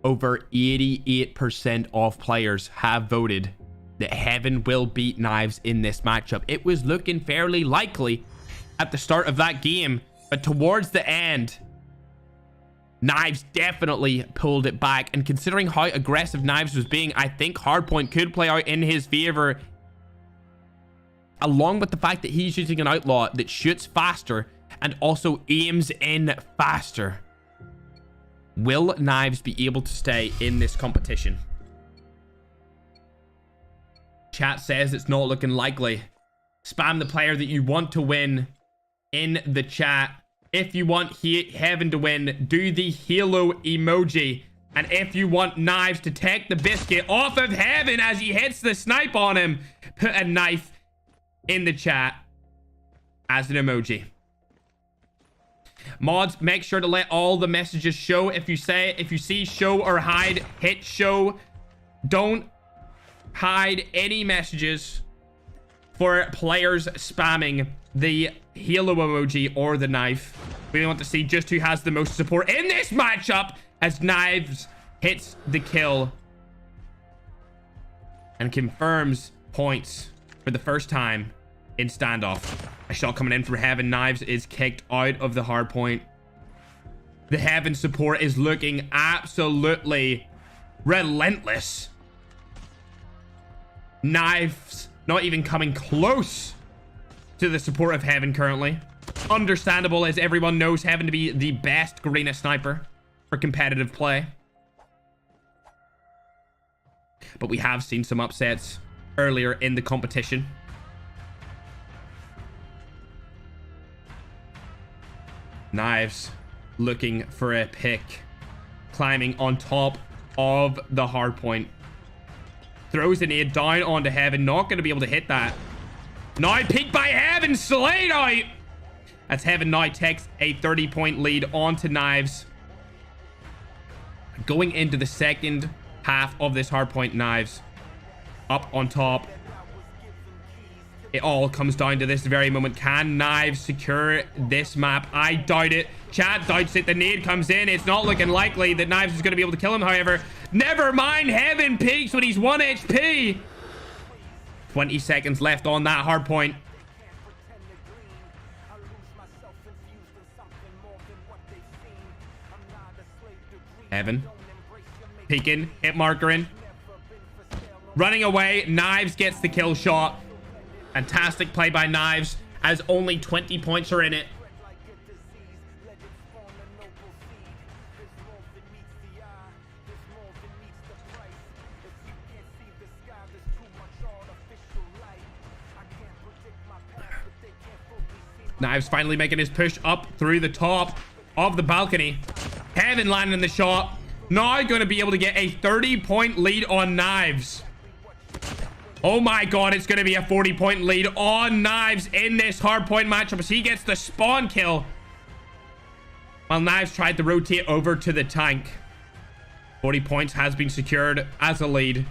over 88% of players have voted that Heaven will beat Knives in this matchup. It was looking fairly likely at the start of that game, but towards the end, Knives definitely pulled it back. And considering how aggressive Knives was being, I think hardpoint could play out in his favor, along with the fact that he's using an Outlaw that shoots faster and also aims in faster. Will Knives be able to stay in this competition? Chat says it's not looking likely. Spam the player that you want to win in the chat. If you want Heaven to win, do the Halo emoji. And if you want Knives to take the biscuit off of Heaven as he hits the snipe on him, put a knife in the chat as an emoji. Mods, make sure to let all the messages show. If you see show or hide, hit show. Don't hide any messages for players spamming the Halo emoji or the knife. We want to see just who has the most support in this matchup as Knives hits the kill and confirms points for the first time in standoff. A shot coming in from Heaven. Knives is kicked out of the hard point. The Heaven support is looking absolutely relentless. Knives not even coming close to the support of Heaven currently. Understandable, as everyone knows Heaven to be the best Garena sniper for competitive play. But we have seen some upsets earlier in the competition. Knives looking for a pick. Climbing on top of the hard point. Throws a nade down onto Heaven. Not going to be able to hit that. Now peeked by Heaven. Slayed out. As Heaven now takes a 30-point lead onto Knives. Going into the second half of this hardpoint, Knives up on top. It all comes down to this very moment. Can Knives secure this map? I doubt it. Chat doubts it. The nade comes in. It's not looking likely that Knives is going to be able to kill him, however. Never mind. Heaven peaks when he's 1 HP. 20 seconds left on that hardpoint. Heaven peeking, hit marker in, running away. Knives gets the kill shot. Fantastic play by Knives, as only 20 points are in it. Knives finally making his push up through the top of the balcony. Heaven landing the shot. Now going to be able to get a 30-point lead on Knives. Oh my god, it's going to be a 40-point lead on Knives in this hardpoint matchup as he gets the spawn kill. While Knives tried to rotate over to the tank. 40 points has been secured as a lead.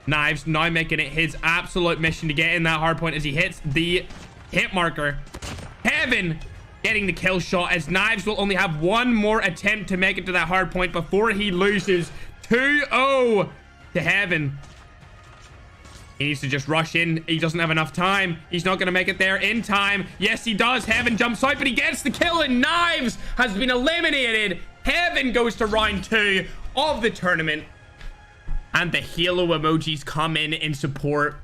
Knives now making it his absolute mission to get in that hardpoint as he hits the hit marker. Heaven getting the kill shot as Knives will only have one more attempt to make it to that hard point before he loses 2-0 to Heaven. He needs to just rush in. He doesn't have enough time. He's not going to make it there in time. Yes, he does. Heaven jumps out, but he gets the kill and Knives has been eliminated. Heaven goes to round 2 of the tournament. And the Halo emojis come in support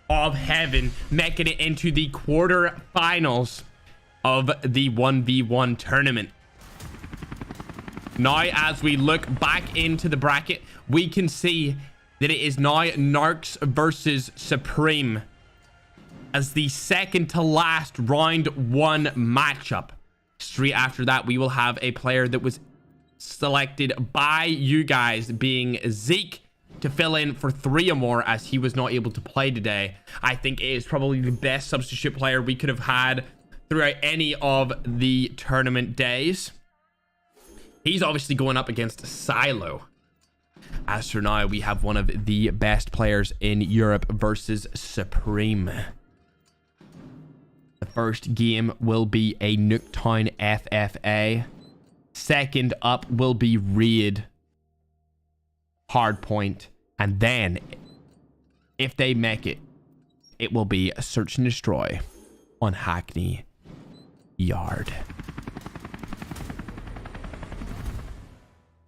of Heaven, making it into the quarterfinals of the 1v1 tournament. Now, as we look back into the bracket, we can see that it is now Narx versus Supreme as the second to last round 1 matchup. Straight after that, we will have a player that was selected by you guys, being Zeke, to fill in for 3 or more as he was not able to play today. I think it is probably the best substitute player we could have had throughout any of the tournament days. He's obviously going up against Silo. As for now, we have one of the best players in Europe versus Supreme. The first game will be a Nuketown FFA. Second up will be Raid Hardpoint. And then, if they make it, it will be a Search and Destroy on Hackney Yard.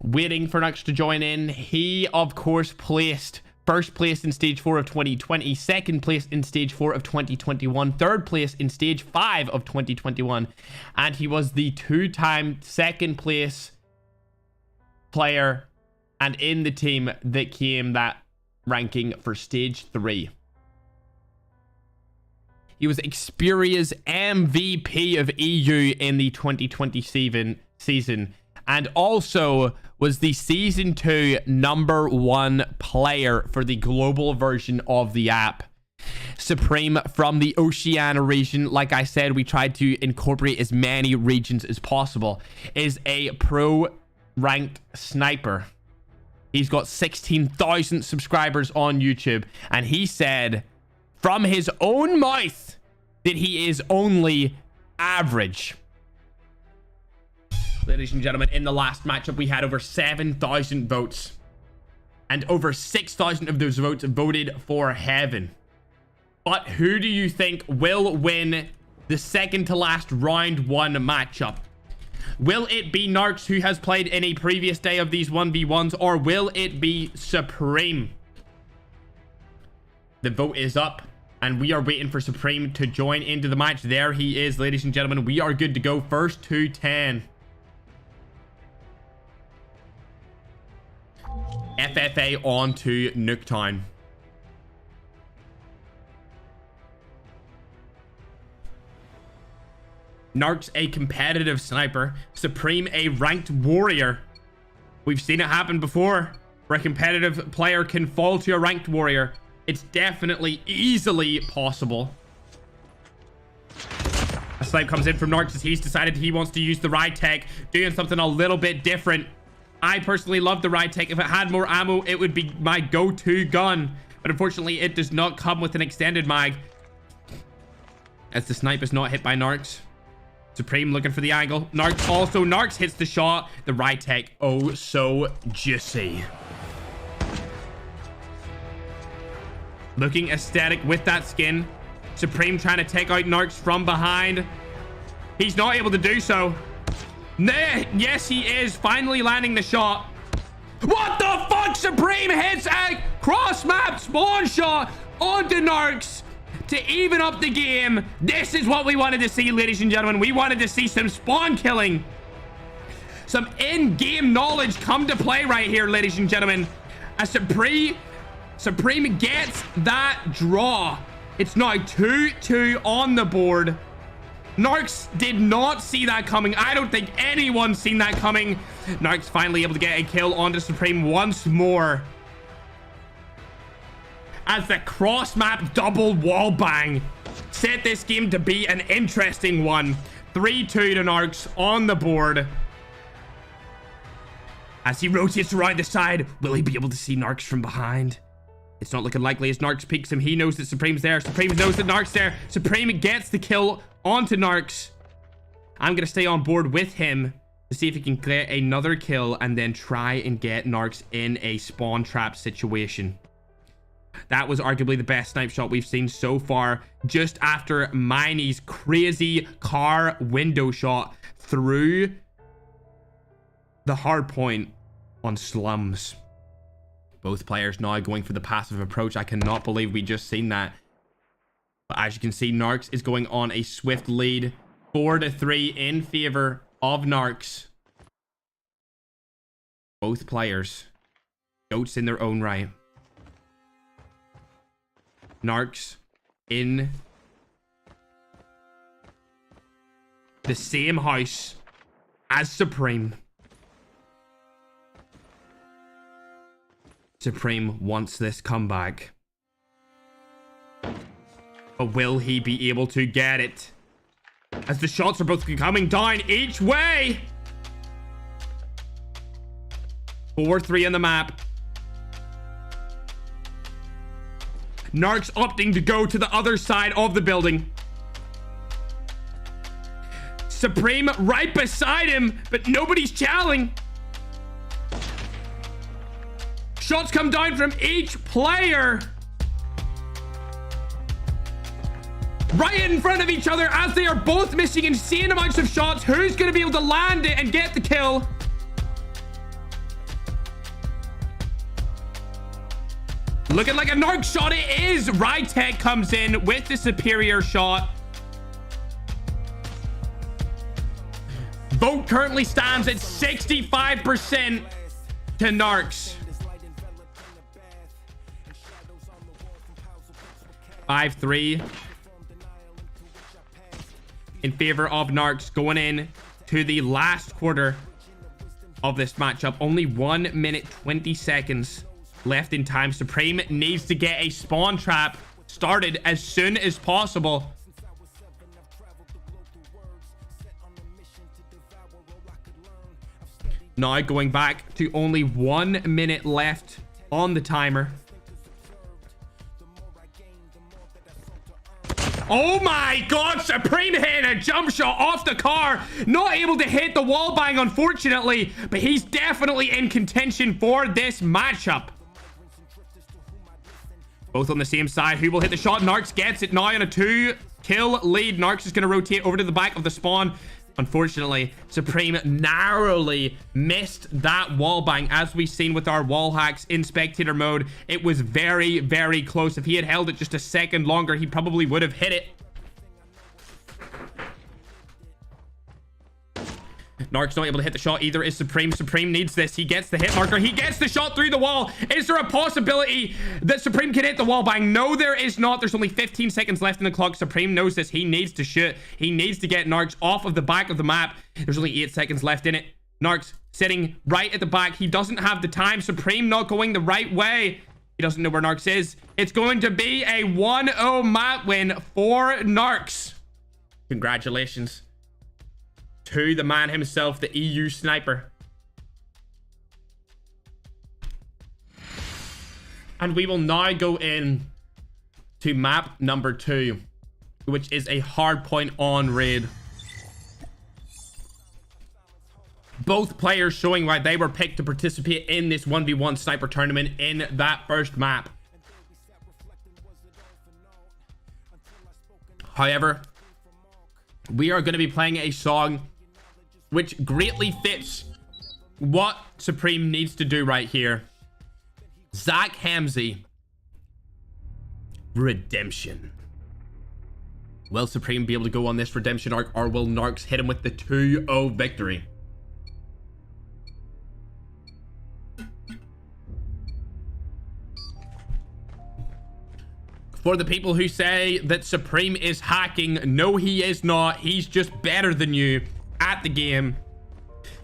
Waiting for Narx to join in. He, of course, placed first place in Stage 4 of 2020, second place in Stage 4 of 2021, third place in Stage 5 of 2021, and he was the 2-time second place player and in the team that came that ranking for Stage 3. He was Xperia's MVP of EU in the 2020 season, and also was the Season 2 #1 player for the global version of the app. Supreme from the Oceania region, like I said, we tried to incorporate as many regions as possible, is a pro ranked sniper. He's got 16,000 subscribers on YouTube, and he said from his own mouth that he is only average. Ladies and gentlemen, in the last matchup, we had over 7,000 votes, and over 6,000 of those votes voted for Heaven. But who do you think will win the second to last round 1 matchup? Will it be Narx, who has played in a previous day of these 1v1s, or will it be Supreme? The vote is up, and we are waiting for Supreme to join into the match. There he is, ladies and gentlemen. We are good to go. First to 10. FFA on to Nuketown. Narx, a competitive sniper. Supreme, a ranked warrior. We've seen it happen before, where a competitive player can fall to a ranked warrior. It's definitely easily possible. A snipe comes in from Narx as he's decided he wants to use the ride tech, doing something a little bit different. I personally love the ride tech. If it had more ammo, it would be my go-to gun. But unfortunately, it does not come with an extended mag, as the snipe is not hit by Narx. Supreme looking for the angle. Narx hits the shot. The ride tech, oh so juicy. Looking aesthetic with that skin. Supreme trying to take out Narx from behind. He's not able to do so. Yes, he is finally landing the shot. What the fuck? Supreme hits a cross map spawn shot onto Narx to even up the game. This is what we wanted to see, ladies and gentlemen. We wanted to see some spawn killing, some in-game knowledge come to play right here, ladies and gentlemen. As Supreme gets that draw. It's now 2-2 on the board. Narx did not see that coming. I don't think anyone's seen that coming. Narx finally able to get a kill onto Supreme once more, as the cross map double wall bang set this game to be an interesting one. 3-2 to Narx on the board. As he rotates around the side, will he be able to see Narx from behind? It's not looking likely as Narx peeks him. He knows that Supreme's there. Supreme knows that Narx's there. Supreme gets the kill onto Narx. I'm going to stay on board with him to see if he can get another kill and then try and get Narx in a spawn trap situation. That was arguably the best snipe shot we've seen so far, just after Miney's crazy car window shot through the hard point on Slums. Both players now going for the passive approach. I cannot believe we just seen that. But as you can see, Narx is going on a swift lead, 4-3 in favor of Narx. Both players goats in their own right. Narx in the same house as Supreme. Supreme wants this comeback, but will he be able to get it? As the shots are both coming down each way. 4-3 on the map. Narx opting to go to the other side of the building. Supreme right beside him, but nobody's challenging. Shots come down from each player. Right in front of each other as they are both missing insane amounts of shots. Who's going to be able to land it and get the kill? Looking like a Narx shot. It is. Rytech comes in with the superior shot. Vote currently stands at 65% to Narx. 5-3. in favor of Narx going in to the last quarter of this matchup. Only 1 minute 20 seconds left in time. Supreme needs to get a spawn trap started as soon as possible. Now going back to only 1 minute left on the timer. Oh my god, Supreme hitting a jump shot off the car. Not able to hit the wall bang, unfortunately, but he's definitely in contention for this matchup. Both on the same side. Who will hit the shot? Narx gets it now on a 2-kill lead. Narx is going to rotate over to the back of the spawn. Unfortunately, Supreme narrowly missed that wall bang. As we've seen with our wall hacks in spectator mode, it was very, very close. If he had held it just a second longer, he probably would have hit it. Narx not able to hit the shot either is Supreme. Supreme needs this. He gets the hit marker. He gets the shot through the wall. Is there a possibility that Supreme can hit the wall bang? No, there is not. There's only 15 seconds left in the clock. Supreme knows this. He needs to shoot. He needs to get Narx off of the back of the map. There's only 8 seconds left in it. Narx sitting right at the back. He doesn't have the time. Supreme not going the right way. He doesn't know where Narx is. It's going to be a 1-0 map win for Narx. Congratulations to the man himself, the EU sniper. And we will now go in to map number 2, which is a hard point on raid. Both players showing why they were picked to participate in this 1v1 sniper tournament in that first map. However, we are going to be playing a song which greatly fits what Supreme needs to do right here. Zach Hanzu, Redemption. Will Supreme be able to go on this redemption arc, or will Narx hit him with the 2-0 victory? For the people who say that Supreme is hacking, no, he is not. He's just better than you at the game.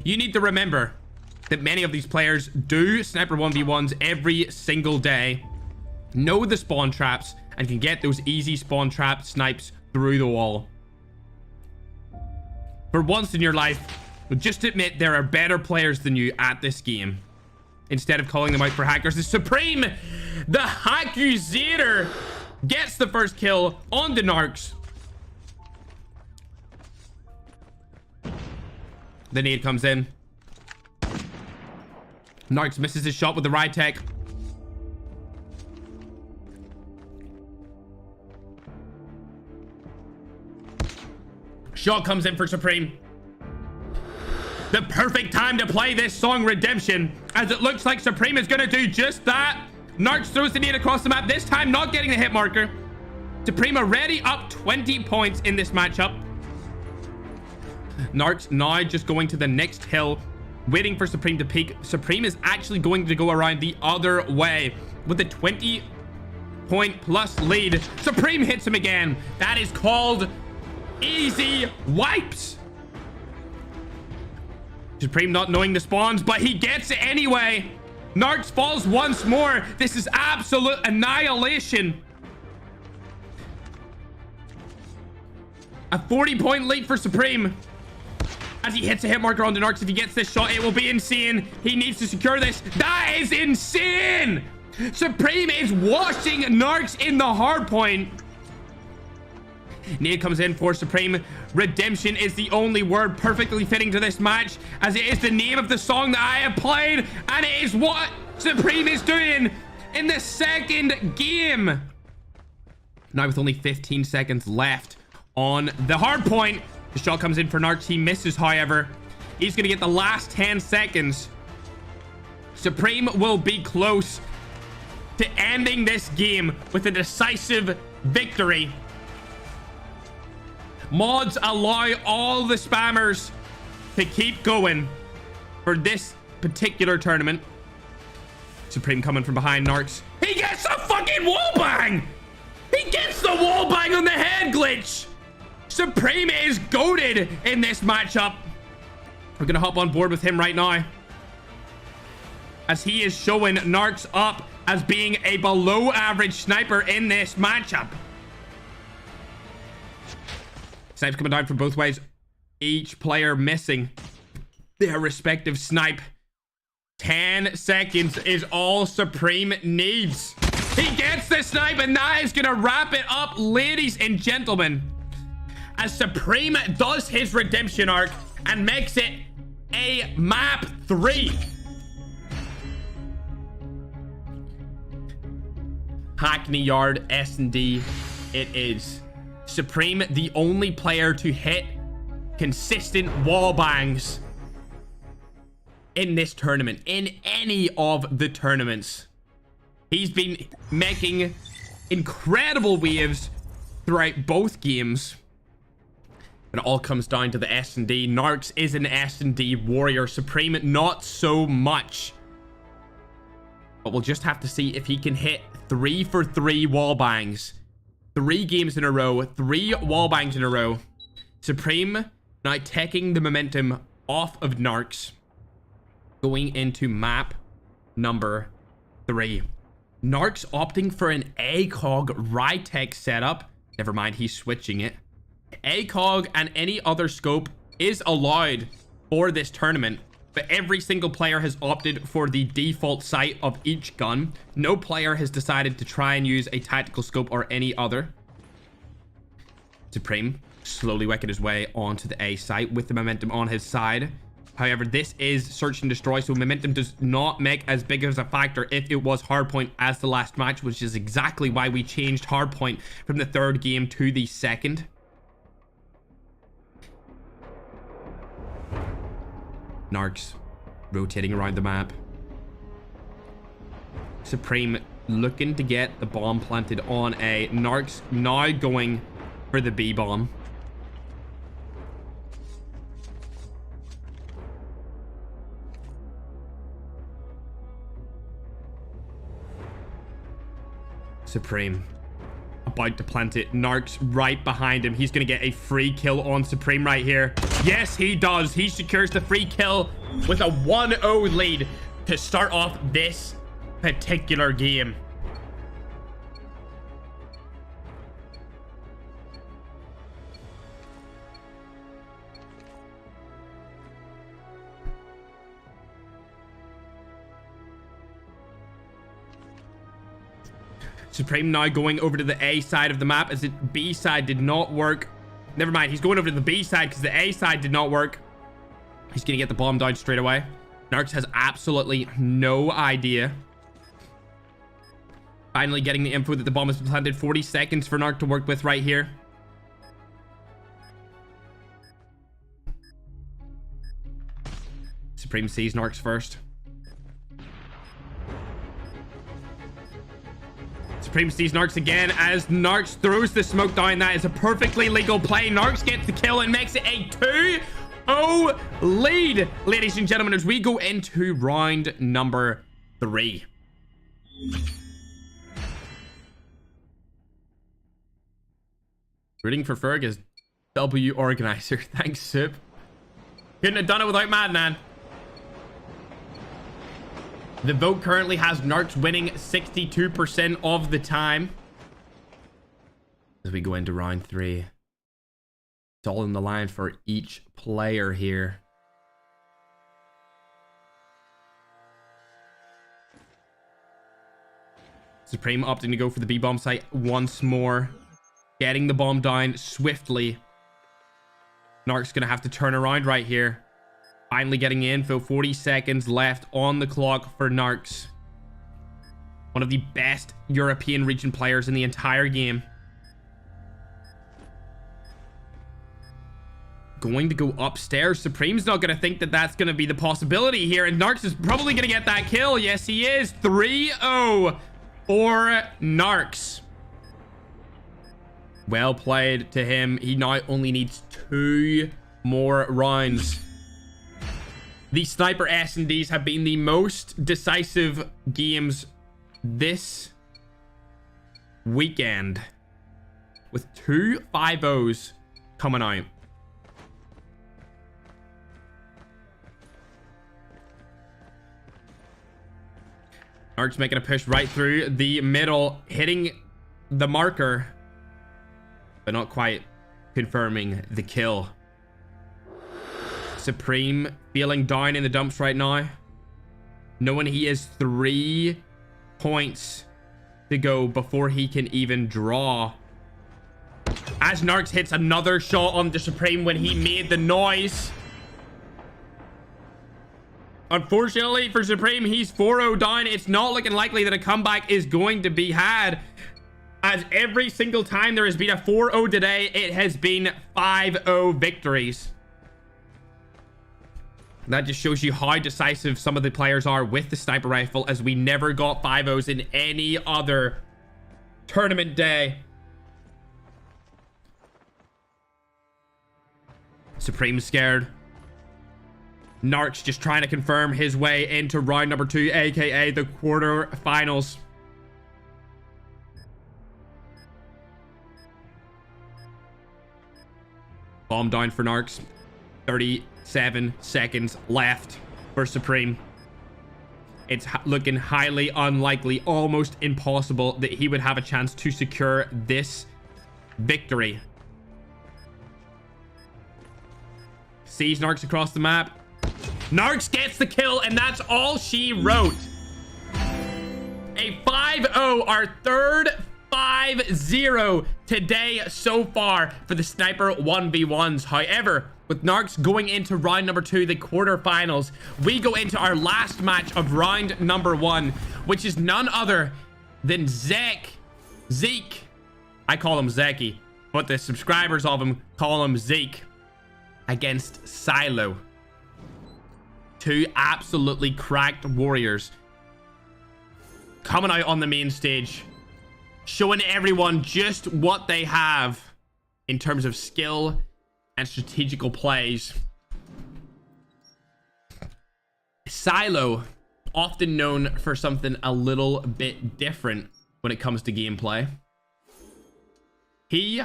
You need to remember that many of these players do sniper 1v1s every single day, know the spawn traps, and can get those easy spawn trap snipes through the wall. For once in your life, just admit there are better players than you at this game, instead of calling them out for hackers. The Supreme, the Accusator, gets the first kill on the Narx. The nade comes in. Narx misses his shot with the ride tech. Shot comes in for Supreme. The perfect time to play this song, Redemption, as it looks like Supreme is going to do just that. Narx throws the nade across the map, this time not getting the hit marker. Supreme already up 20 points in this matchup. Narx now just going to the next hill, waiting for Supreme to peek. Supreme is actually going to go around the other way with a 20-point plus lead. Supreme hits him again. That is called easy wipes. Supreme not knowing the spawns, but he gets it anyway. Narx falls once more. This is absolute annihilation. A 40-point lead for Supreme. As he hits a hit marker on the Narx, if he gets this shot, it will be insane. He needs to secure this. That is insane. Supreme is washing Narx in the hard point. Nade comes in for Supreme. Redemption is the only word perfectly fitting to this match, as it is the name of the song that I have played, and it is what Supreme is doing in the second game. Now with only 15 seconds left on the hard point, the shot comes in for Narx. He misses, however. He's going to get the last 10 seconds. Supreme will be close to ending this game with a decisive victory. Mods allow all the spammers to keep going for this particular tournament. Supreme coming from behind Narx. He gets a fucking wall bang! He gets the wall bang on the head glitch! Supreme is goated in this matchup. We're gonna hop on board with him right now, as he is showing Narx up as being a below average sniper in this matchup. Snipes coming down from both ways. Each player missing their respective snipe. 10 seconds is all Supreme needs. He gets the snipe, and that is gonna wrap it up, ladies and gentlemen, as Supreme does his redemption arc and makes it a map 3. Hackney Yard S&D it is. Supreme, the only player to hit consistent wall bangs in this tournament, in any of the tournaments. He's been making incredible waves throughout both games. It all comes down to the S&D. Narx is an S&D warrior. Supreme, not so much. But we'll just have to see if he can hit 3 for 3 wall bangs. 3 games in a row. 3 wall bangs in a row. Supreme now taking the momentum off of Narx. Going into map number 3. Narx opting for an ACOG Rytech setup. Never mind, he's switching it. ACOG and any other scope is allowed for this tournament, but every single player has opted for the default sight of each gun. No player has decided to try and use a tactical scope or any other. Supreme slowly working his way onto the A site with the momentum on his side. However, this is search and destroy, so momentum does not make as big of a factor if it was hardpoint as the last match, which is exactly why we changed hardpoint from the 3rd game to the 2nd. Narx rotating around the map. Supreme looking to get the bomb planted on A. Narx now going for the B bomb. Supreme about to plant it. Narx right behind him. He's gonna get a free kill on Supreme right here. Yes, he does. He secures the free kill with a 1-0 lead to start off this particular game. Supreme now going over to the A side of the map, as the B side did not work. Never mind, he's going over to the B side because the A side did not work. He's gonna get the bomb down straight away. Narx has absolutely no idea. Finally getting the info that the bomb has been planted. 40 seconds for Narx to work with right here. Supreme sees Narx first. Supreme sees Narx again as Narx throws the smoke down. That is a perfectly legal play. Narx gets the kill and makes it a 2-0 lead, ladies and gentlemen, as we go into round number 3. Rooting for Ferg as W organizer. Thanks, Soup. Couldn't have done it without Madman. The vote currently has Narx winning 62% of the time. As we go into round 3. It's all in the line for each player here. Supreme opting to go for the B-bomb site once more. Getting the bomb down swiftly. Narx gonna have to turn around right here. Finally getting the info. 40 seconds left on the clock for Narx. One of the best European region players in the entire game. Going to go upstairs. Supreme's not going to think that that's going to be the possibility here. And Narx is probably going to get that kill. Yes, he is. 3-0 for Narx. Well played to him. He now only needs 2 more rounds. The Sniper S&Ds have been the most decisive games this weekend, with 2 5-0s coming out. Narx making a push right through the middle, hitting the marker, but not quite confirming the kill. Supreme feeling down in the dumps right now, knowing he is 3 points to go before he can even draw. As Narx hits another shot on the Supreme when he made the noise. Unfortunately for Supreme, he's 4-0 down. It's not looking likely that a comeback is going to be had, as every single time there has been a 4-0 today, it has been 5-0 victories. That just shows you how decisive some of the players are with the sniper rifle, as we never got 5-0s in any other tournament day. Supreme scared. Narx just trying to confirm his way into round number 2, aka the quarterfinals. Bomb down for Narx. 37 seconds left for Supreme. It's looking highly unlikely, almost impossible, that he would have a chance to secure this victory. Sees Narx across the map. Narx gets the kill, and that's all she wrote. A 5-0, our third 5-0 today so far for the sniper 1v1s. However, with Narx going into round number 2, the quarterfinals, we go into our last match of round number 1, which is none other than Zeke. I call him Zeki, but the subscribers of him call him Zeke, against Silo. 2 absolutely cracked warriors coming out on the main stage, showing everyone just what they have in terms of skill and strategical plays. Silo, often known for something a little bit different when it comes to gameplay. He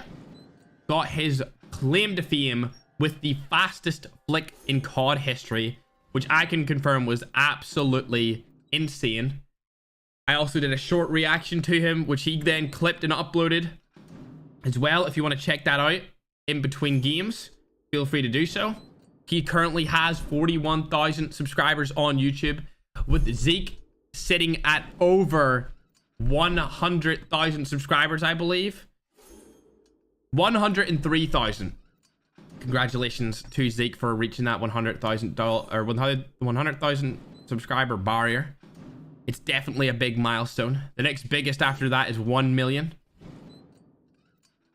got his claim to fame with the fastest flick in COD history, which I can confirm was absolutely insane. I also did a short reaction to him, which he then clipped and uploaded as well. If you want to check that out in between games, feel free to do so. He currently has 41,000 subscribers on YouTube, with Zeke sitting at over 100,000 subscribers, I believe. 103,000. Congratulations to Zeke for reaching that 100,000 subscriber barrier. It's definitely a big milestone. The next biggest after that is 1 million.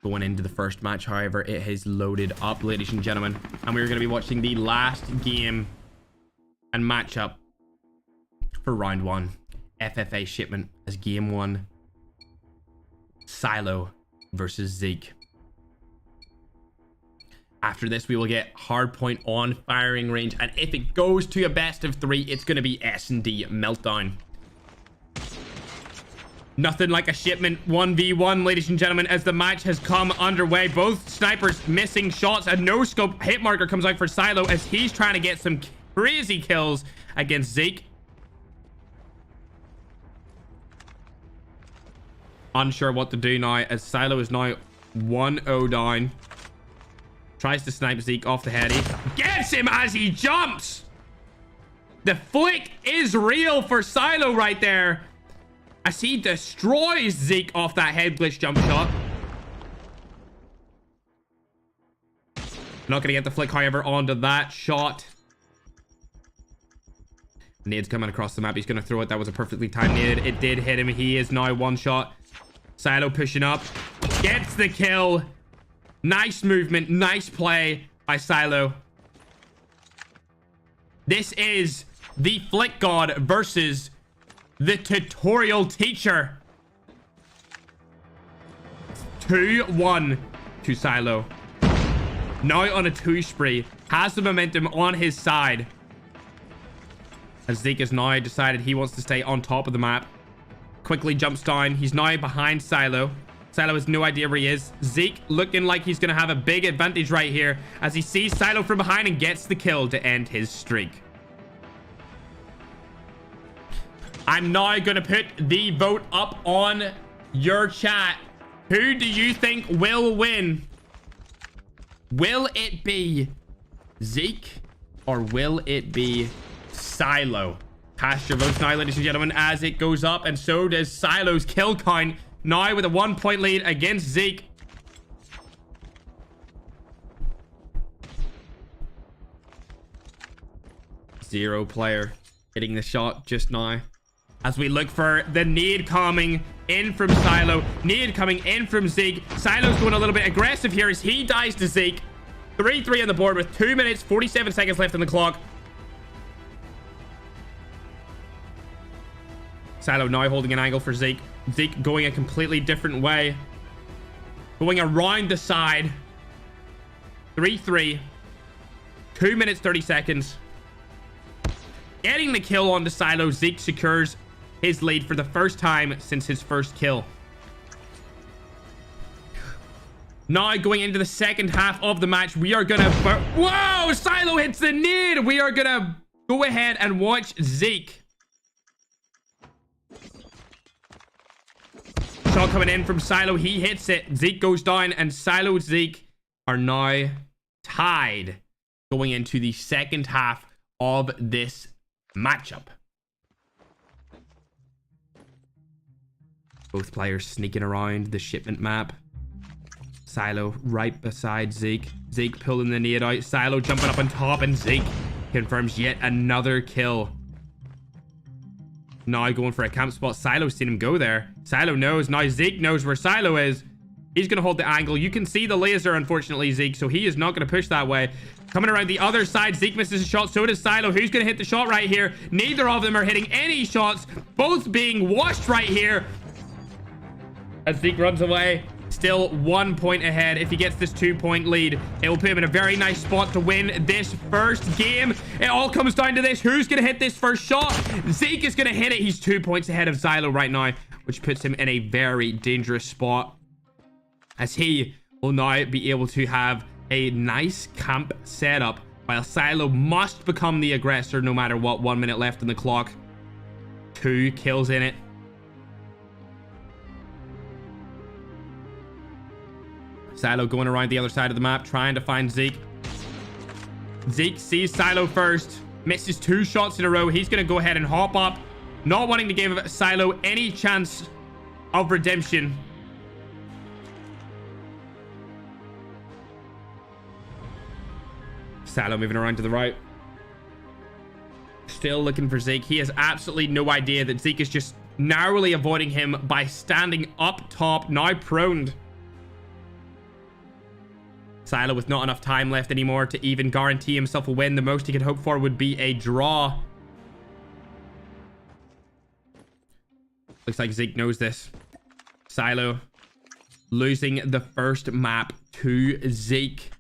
Going into the first match, however, it has loaded up, ladies and gentlemen, and we're going to be watching the last game and matchup for round 1. FFA shipment as game 1. Silo versus Zeke. After this, we will get hardpoint on firing range, and if it goes to a best of 3, it's going to be S&D meltdown. Nothing like a shipment 1v1, ladies and gentlemen, as the match has come underway. Both snipers missing shots. A no-scope hit marker comes out for Silo as he's trying to get some crazy kills against Zeke. Unsure what to do now, as Silo is now 1-0 down. Tries to snipe Zeke off the head. He gets him as he jumps. The flick is real for Silo right there, as he destroys Zeke off that head glitch jump shot. Not going to get the flick, however, onto that shot. Nade's coming across the map. He's going to throw it. That was a perfectly timed nade. It did hit him. He is now 1 shot. Silo pushing up. Gets the kill. Nice movement. Nice play by Silo. This is the Flick God versus the tutorial teacher. 2-1 to Silo. Now on a 2 spree. Has the momentum on his side, as Zeke has now decided he wants to stay on top of the map. Quickly jumps down. He's now behind Silo. Silo has no idea where he is. Zeke looking like he's going to have a big advantage right here as he sees Silo from behind and gets the kill to end his streak. I'm now going to put the vote up on your chat. Who do you think will win? Will it be Zeke or will it be Silo? Cast your votes now, ladies and gentlemen, as it goes up, and so does Silo's kill count now with a 1-point lead against Zeke. Zero player hitting the shot just now. As we look for the nade coming in from Silo. Nade coming in from Zeke. Silo's going a little bit aggressive here as he dies to Zeke. 3-3 on the board with 2 minutes, 47 seconds left on the clock. Silo now holding an angle for Zeke. Zeke going a completely different way. Going around the side. 3-3. 2 minutes, 30 seconds. Getting the kill onto Silo. Zeke secures his lead for the first time since his first kill. Now going into the second half of the match, we are gonna... Whoa! Silo hits the nade! We are gonna go ahead and watch Zeke. Shot coming in from Silo. He hits it. Zeke goes down, and Silo and Zeke are now tied going into the second half of this matchup. Both players sneaking around the shipment map. Silo right beside Zeke. Zeke pulling the nade out. Silo jumping up on top, and Zeke confirms yet another kill. Now going for a camp spot. Silo's seen him go there. Silo knows. Now Zeke knows where Silo is. He's going to hold the angle. You can see the laser, unfortunately, Zeke, so he is not going to push that way. Coming around the other side, Zeke misses a shot. So does Silo. Who's going to hit the shot right here? Neither of them are hitting any shots. Both being washed right here. As Zeke runs away. Still 1 point ahead. If he gets this 2-point lead, it will put him in a very nice spot to win this first game. It all comes down to this. Who's going to hit this first shot? Zeke is going to hit it. He's 2 points ahead of Silo right now, which puts him in a very dangerous spot, as he will now be able to have a nice camp setup while Silo must become the aggressor no matter what. 1 minute left on the clock. 2 kills in it. Silo going around the other side of the map, trying to find Zeke. Zeke sees Silo first. Misses 2 shots in a row. He's going to go ahead and hop up. Not wanting to give Silo any chance of redemption. Silo moving around to the right. Still looking for Zeke. He has absolutely no idea that Zeke is just narrowly avoiding him by standing up top, now proned. Silo with not enough time left anymore to even guarantee himself a win. The most he could hope for would be a draw. Looks like Zeke knows this. Silo losing the first map to Zeke.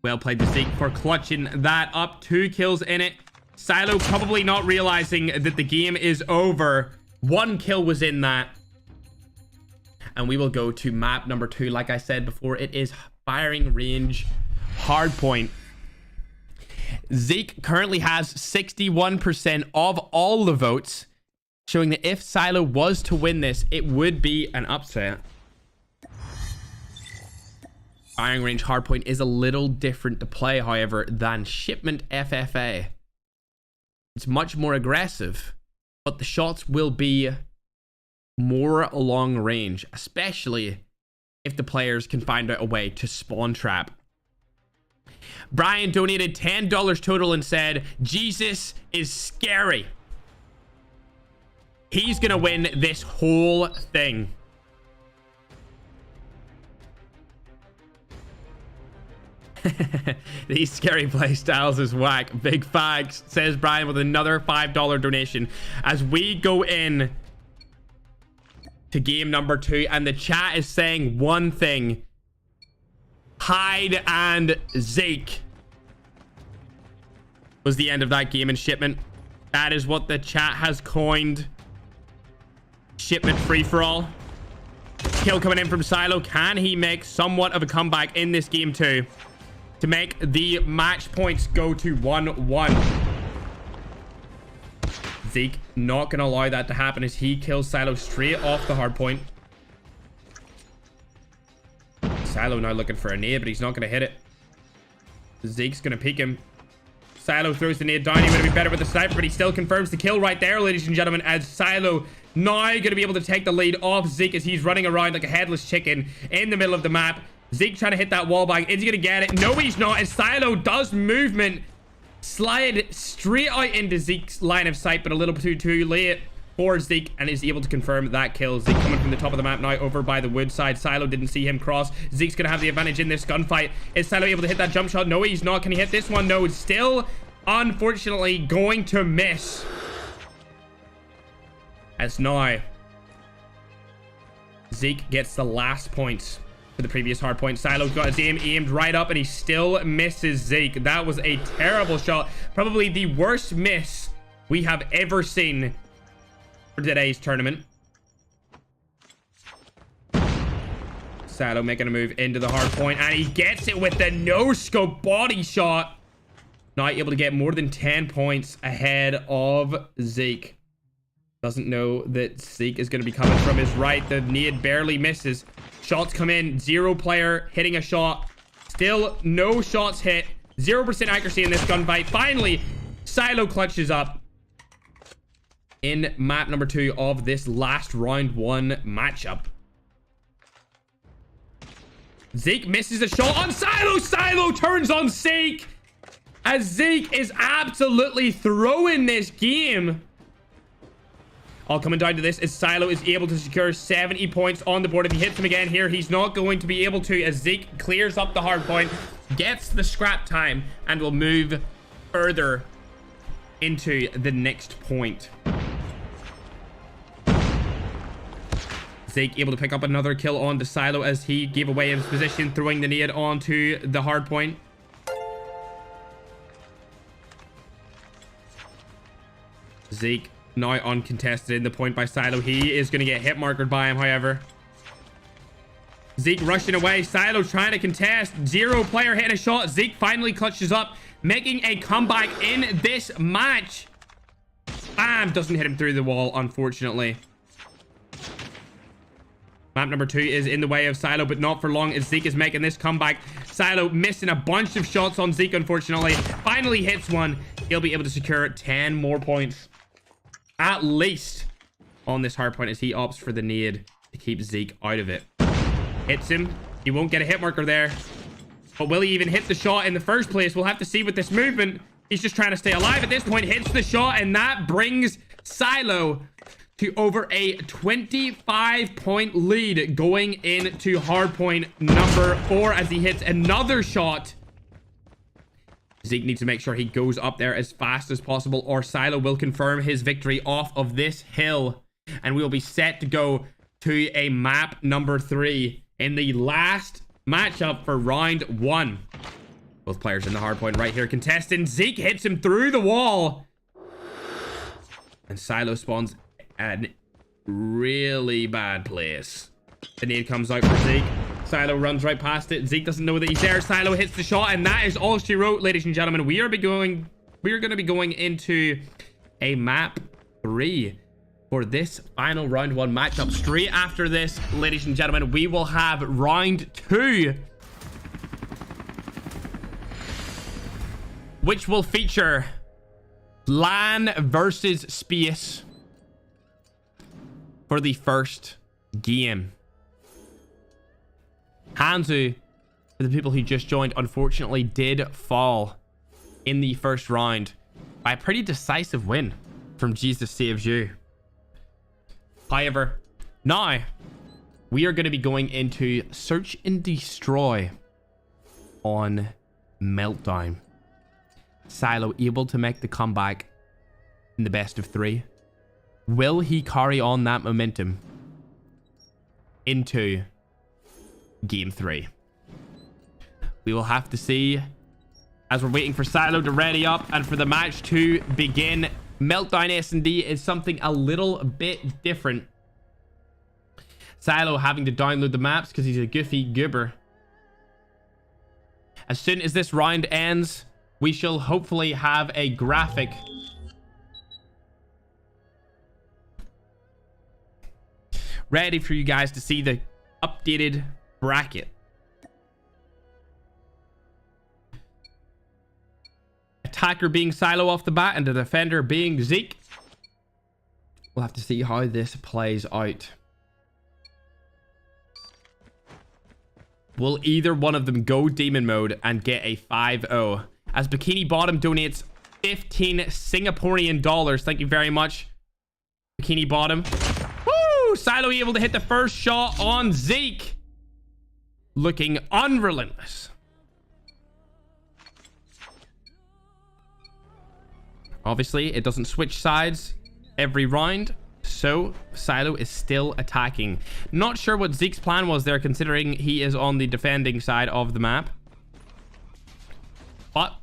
Well played to Zeke for clutching that up. 2 kills in it. Silo probably not realizing that the game is over. 1 kill was in that. And we will go to map number 2. Like I said before, it is firing range hardpoint. Zeke currently has 61% of all the votes, showing that if Silo was to win this, it would be an upset. Firing range hardpoint is a little different to play, however, than shipment FFA. It's much more aggressive, but the shots will be more long range, especially if the players can find out a way to spawn trap. Brian donated $10 total and said, Jesus is scary. He's gonna win this whole thing. These scary play styles is whack. Big fags, says Brian with another $5 donation. As we go in to game number 2, and the chat is saying one thing: Hyde and Zeke was the end of that game in shipment. That is what the chat has coined. Shipment free-for-all. kill coming in from Silo. Can he make somewhat of a comeback in this game too to make the match points go to 1-1? Zeke not going to allow that to happen as he kills Silo straight off the hard point. Silo now looking for a nade, but he's not going to hit it. Zeke's going to peek him. Silo throws the nade down. He would be better with the sniper, but he still confirms the kill right there, ladies and gentlemen, as Silo now going to be able to take the lead off Zeke as he's running around like a headless chicken in the middle of the map. Zeke trying to hit that wall bang. Is he going to get it? No, he's not, as Silo does movement slide straight out into Zeke's line of sight, but a little too late for Zeke, and is able to confirm that kill. Zeke coming from the top of the map now over by the wood side. Silo didn't see him cross. Zeke's gonna have the advantage in this gunfight. Is Silo able to hit that jump shot? No, he's not. Can he hit this one? No, still unfortunately going to miss. As now Zeke gets the last points for the previous hard point. Silo's got his aim aimed right up and he still misses Zeke. That was a terrible shot. Probably the worst miss we have ever seen for today's tournament. Silo making a move into the hard point and he gets it with the no-scope body shot. Not able to get more than 10 points ahead of Zeke. Doesn't know that Zeke is going to be coming from his right. The nade barely misses. Shots come in. 0 player hitting a shot. Still no shots hit. 0% accuracy in this gunfight. Finally, Silo clutches up in map number 2 of this last round 1 matchup. Zeke misses a shot on Silo. Silo turns on Zeke as Zeke is absolutely throwing this game. All coming down to this is Silo is able to secure 70 points on the board. If he hits him again here, he's not going to be able to, as Zeke clears up the hard point, gets the scrap time, and will move further into the next point. Zeke able to pick up another kill on the Silo as he gave away his position, throwing the nade onto the hard point. Zeke now uncontested in the point by Silo. He is going to get hit markered by him, however. Zeke rushing away. Silo trying to contest. 0 player hitting a shot. Zeke finally clutches up, making a comeback in this match. Bam! Doesn't hit him through the wall, unfortunately. Map number 2 is in the way of Silo, but not for long as Zeke is making this comeback. Silo missing a bunch of shots on Zeke, unfortunately. Finally hits one. He'll be able to secure 10 more points at least on this hard point as he opts for the nade to keep Zeke out of it. Hits him. He won't get a hit marker there. But will he even hit the shot in the first place? We'll have to see with this movement. He's just trying to stay alive at this point. Hits the shot, and that brings Silo to over a 25-point lead going into hardpoint number 4 as he hits another shot. Zeke needs to make sure he goes up there as fast as possible, or Silo will confirm his victory off of this hill. And we will be set to go to a map number 3 in the last matchup for round 1. Both players in the hardpoint right here contesting. Zeke hits him through the wall. And Silo spawns a really bad place. The nade comes out for Zeke. Silo runs right past it. Zeke doesn't know that he's there. Silo hits the shot, and that is all she wrote, ladies and gentlemen. We are going to be going into a map 3 for this final round 1 matchup. Straight after this, ladies and gentlemen, we will have round 2, which will feature LAN versus space for the first game. Hanzu, for the people who just joined, unfortunately did fall in the first round by a pretty decisive win from Jesus Saves You. However, now we are going to be going into Search and Destroy on Meltdown. Silo able to make the comeback in the best of 3. Will he carry on that momentum into game 3? We will have to see as we're waiting for Silo to ready up and for the match to begin. Meltdown S&D is something a little bit different Silo having to download the maps because he's a goofy goober. As soon as this round ends, we shall hopefully have a graphic ready for you guys to see the updated bracket. Attacker being Silo off the bat and the defender being Zeke. We'll have to see how this plays out. Will either one of them go demon mode and get a 5-0? As Bikini Bottom donates 15 Singaporean dollars. Thank you very much, Bikini Bottom. Woo! Silo able to hit the first shot on Zeke. Looking unrelentless. Obviously, it doesn't switch sides every round, so Silo is still attacking. Not sure what Zeke's plan was there, considering he is on the defending side of the map. But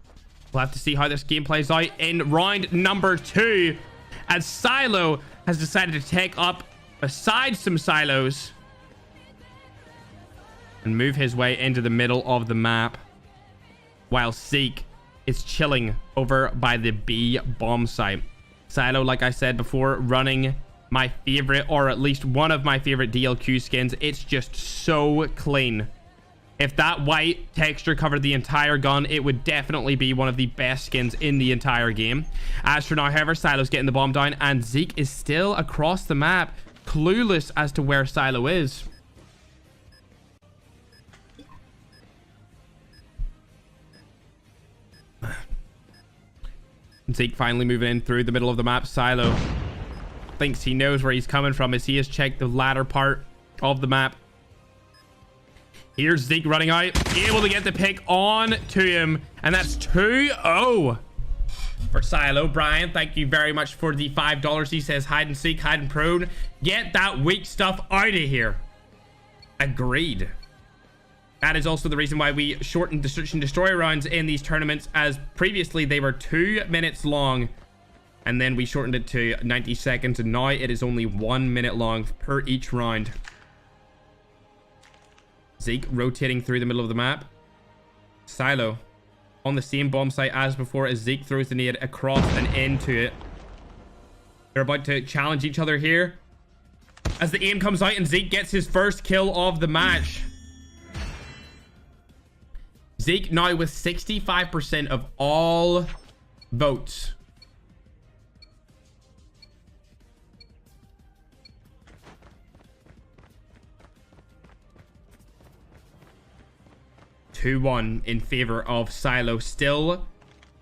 we'll have to see how this game plays out in round number 2, as Silo has decided to take up beside some silos and move his way into the middle of the map, while Zeke is chilling over by the B bomb site. Silo, like I said before, running my favorite, or at least one of my favorite DLQ skins. It's just so clean. If that white texture covered the entire gun, it would definitely be one of the best skins in the entire game. As for now, however, Silo's getting the bomb down, and Zeke is still across the map, clueless as to where Silo is. Zeke finally moving in through the middle of the map. Silo thinks he knows where he's coming from as he has checked the latter part of the map. Here's Zeke running out, able to get the pick on to him, and that's 2-0 for Silo. Brian, thank you very much for the $5. He says hide and seek, hide and prone. Get that weak stuff out of here. Agreed. That is also the reason why we shortened the search and destroy rounds in these tournaments, as previously they were 2 minutes long, and then we shortened it to 90 seconds, and now it is only 1 minute long per each round. Zeke rotating through the middle of the map. Silo on the same bomb site as before, as Zeke throws the nade across and into it. They're about to challenge each other here, as the aim comes out and Zeke gets his first kill of the match. Zeke now with 65% of all votes. (2-1) in favor of Silo, still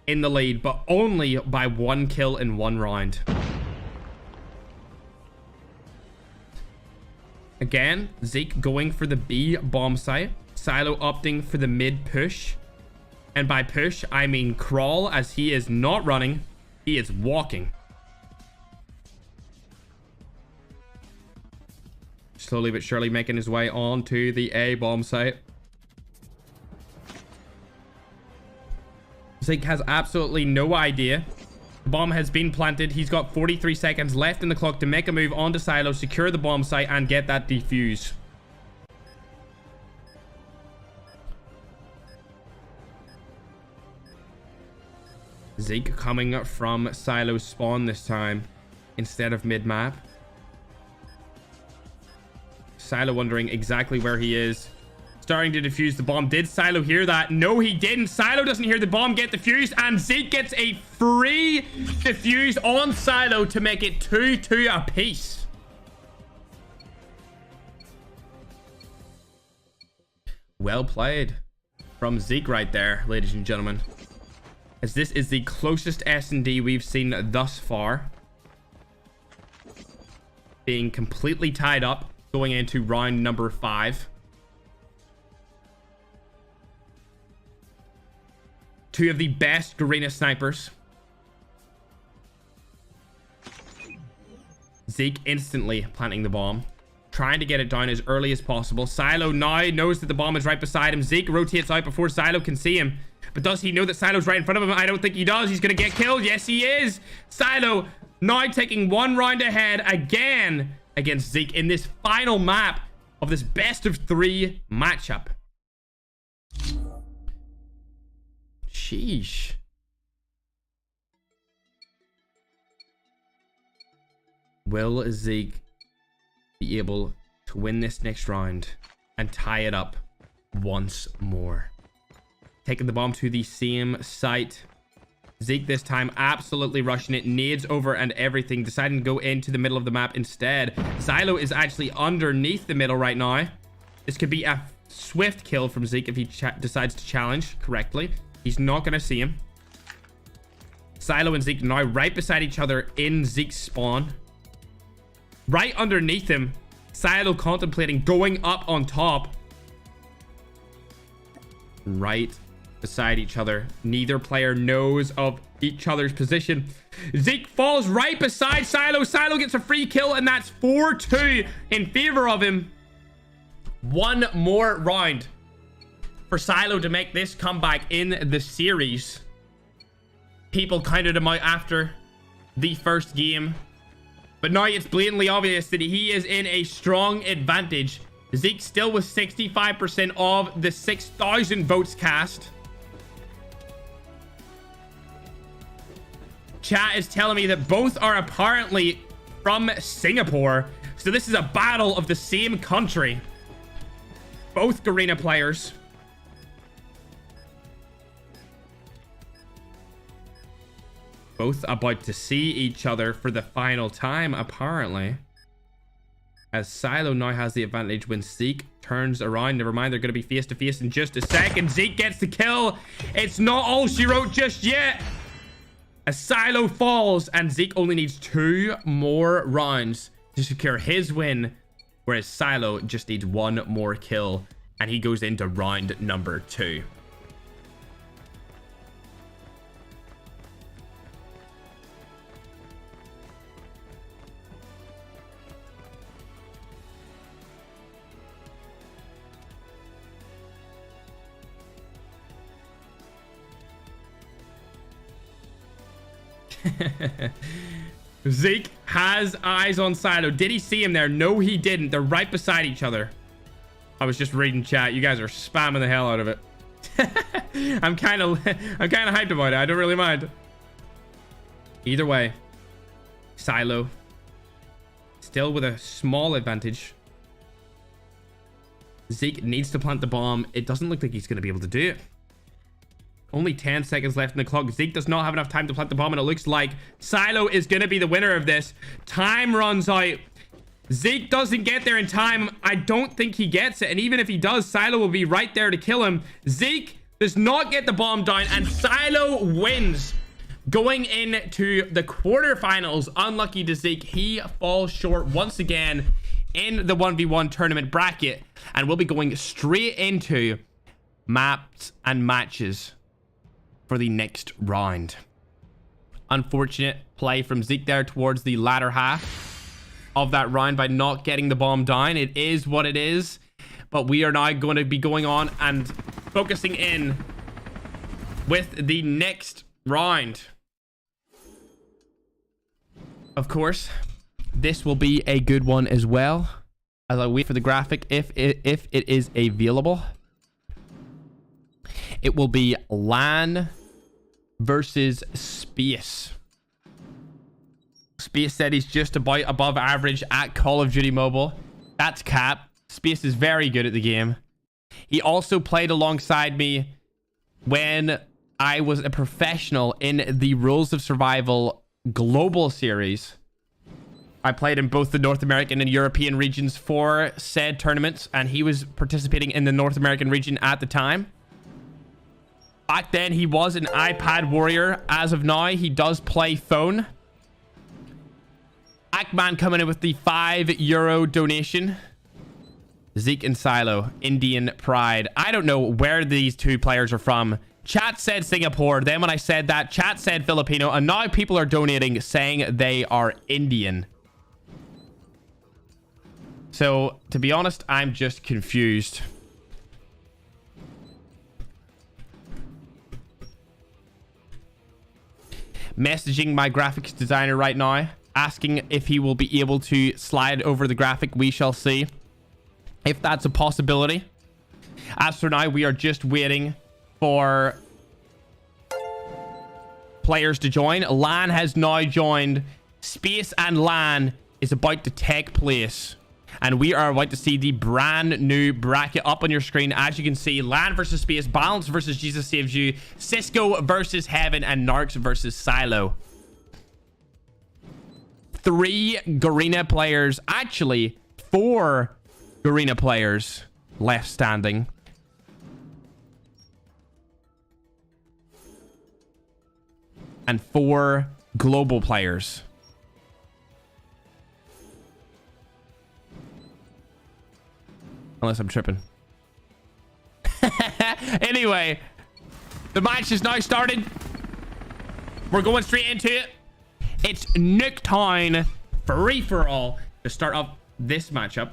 in the lead, but only by 1 kill in 1 round. Again, Zeke going for the B bomb site. Silo opting for the mid push, and by push I mean crawl, as he is not running, he is walking. Slowly but surely making his way onto the A bomb site. Zeke has absolutely no idea. The bomb has been planted. He's got 43 seconds left in the clock to make a move onto Silo, secure the bomb site, and get that defuse. Zeke coming from Silo's spawn this time instead of mid-map. Silo wondering exactly where he is. Starting to defuse the bomb. Did Silo hear that? No, he didn't. Silo doesn't hear the bomb get defused, and Zeke gets a free defuse on Silo to make it 2-2 apiece. Well played from Zeke right there, ladies and gentlemen, as this is the closest S&D we've seen thus far, being completely tied up going into round number 5. 2 of the best Garena snipers. Zeke instantly planting the bomb, trying to get it down as early as possible. Silo now knows that the bomb is right beside him. Zeke rotates out before Silo can see him. But does he know that Silo's right in front of him? I don't think he does. He's going to get killed. Yes, he is. Silo now taking 1 round ahead again. against Zeke in this final map of this best of 3 matchup. Sheesh. Will Zeke be able to win this next round and tie it up once more? Taking the bomb to the same site. Zeke this time absolutely rushing it. Nades over and everything. Deciding to go into the middle of the map instead. Xylo is actually underneath the middle right now. This could be a swift kill from Zeke if he decides to challenge correctly. He's not going to see him. Xylo and Zeke now right beside each other in Zeke's spawn. Right underneath him. Xylo contemplating going up on top. Right beside each other. Neither player knows of each other's position. Zeke falls right beside Xylo. Xylo gets a free kill, and that's 4-2 in favor of him. One more round for Xylo to make this comeback in the series. People counted him out after the first game, but now it's blatantly obvious that he is in a strong advantage. Zeke still with 65% of the 6,000 votes cast. Chat is telling me that both are apparently from Singapore. So this is a battle of the same country. Both Garena players. Both about to see each other for the final time, apparently. As Xylo now has the advantage when Zeke turns around. Never mind, they're going to be face to face in just a second. Zeke gets the kill. It's not all she wrote just yet. As Xylo falls, and Zeke only needs 2 more rounds to secure his win, whereas Xylo just needs 1 more kill, and he goes into round number 2. Zeke has eyes on Xylo. Did he see him there? No, he didn't. They're right beside each other. I was just reading chat. You guys are spamming the hell out of it. I'm kind of hyped about it. I don't really mind. Either way, Xylo still with a small advantage. Zeke needs to plant the bomb. It doesn't look like he's going to be able to do it. Only 10 seconds left in the clock. Zeke does not have enough time to plant the bomb, and it looks like Xylo is going to be the winner of this. Time runs out. Zeke doesn't get there in time. I don't think he gets it, and even if he does, Xylo will be right there to kill him. Zeke does not get the bomb down, and Xylo wins. Going into the quarterfinals, unlucky to Zeke, he falls short once again in the 1v1 tournament bracket, and we'll be going straight into maps and matches for the next round. Unfortunate play from Zeke there towards the latter half of that round by not getting the bomb down. It is what it is, but we are now going to be going on and focusing in with the next round. Of course, this will be a good one as well, as I wait for the graphic if it is available. It will be LAN versus Space. Space said he's just about above average at Call of Duty Mobile. That's cap. Space is very good at the game. He also played alongside me when I was a professional in the Rules of Survival Global Series. I played in both the North American and European regions for said tournaments, and he was participating in the North American region at the time. Back then, he was an iPad warrior. As of now, he does play phone. Ackman coming in with the €5 donation. Zeke and Xylo, Indian pride. I don't know where these two players are from. Chat said Singapore. Then when I said that, chat said Filipino. And now people are donating saying they are Indian. So, to be honest, I'm just confused. Messaging my graphics designer right now. asking if he will be able to slide over the graphic. We shall see if that's a possibility. As for now, we are just waiting for players to join. LAN has now joined. Space and LAN is about to take place. And we are about to see the brand new bracket up on your screen. As you can see, LAN versus Space, Ballads versus Jesus Saves You, Cisco versus Heaven, and Narx versus Silo. 3 Garena players, actually 4 Garena players left standing. And 4 global players. Unless I'm tripping. Anyway, the match is now started. We're going straight into it. It's Nuketown free-for-all to start off this matchup.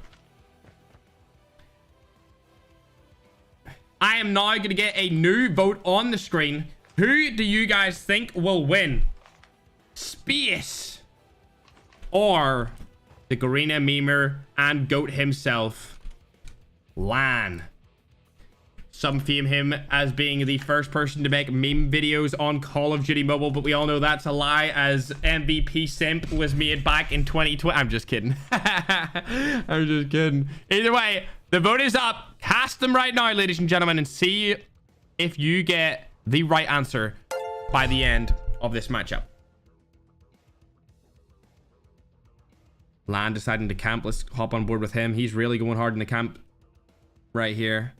I am now going to get a new vote on the screen. Who do you guys think will win? Space or the Garena memer and GOAT himself, LAN? Some fame him as being the first person to make meme videos on Call of Duty Mobile, but we all know that's a lie, as MVP Simp was made back in 2020. I'm just kidding. I'm just kidding. Either way, the vote is up. Cast them right now, ladies and gentlemen, and see if you get the right answer by the end of this matchup. LAN deciding to camp. Let's hop on board with him. He's really going hard in the camp right here.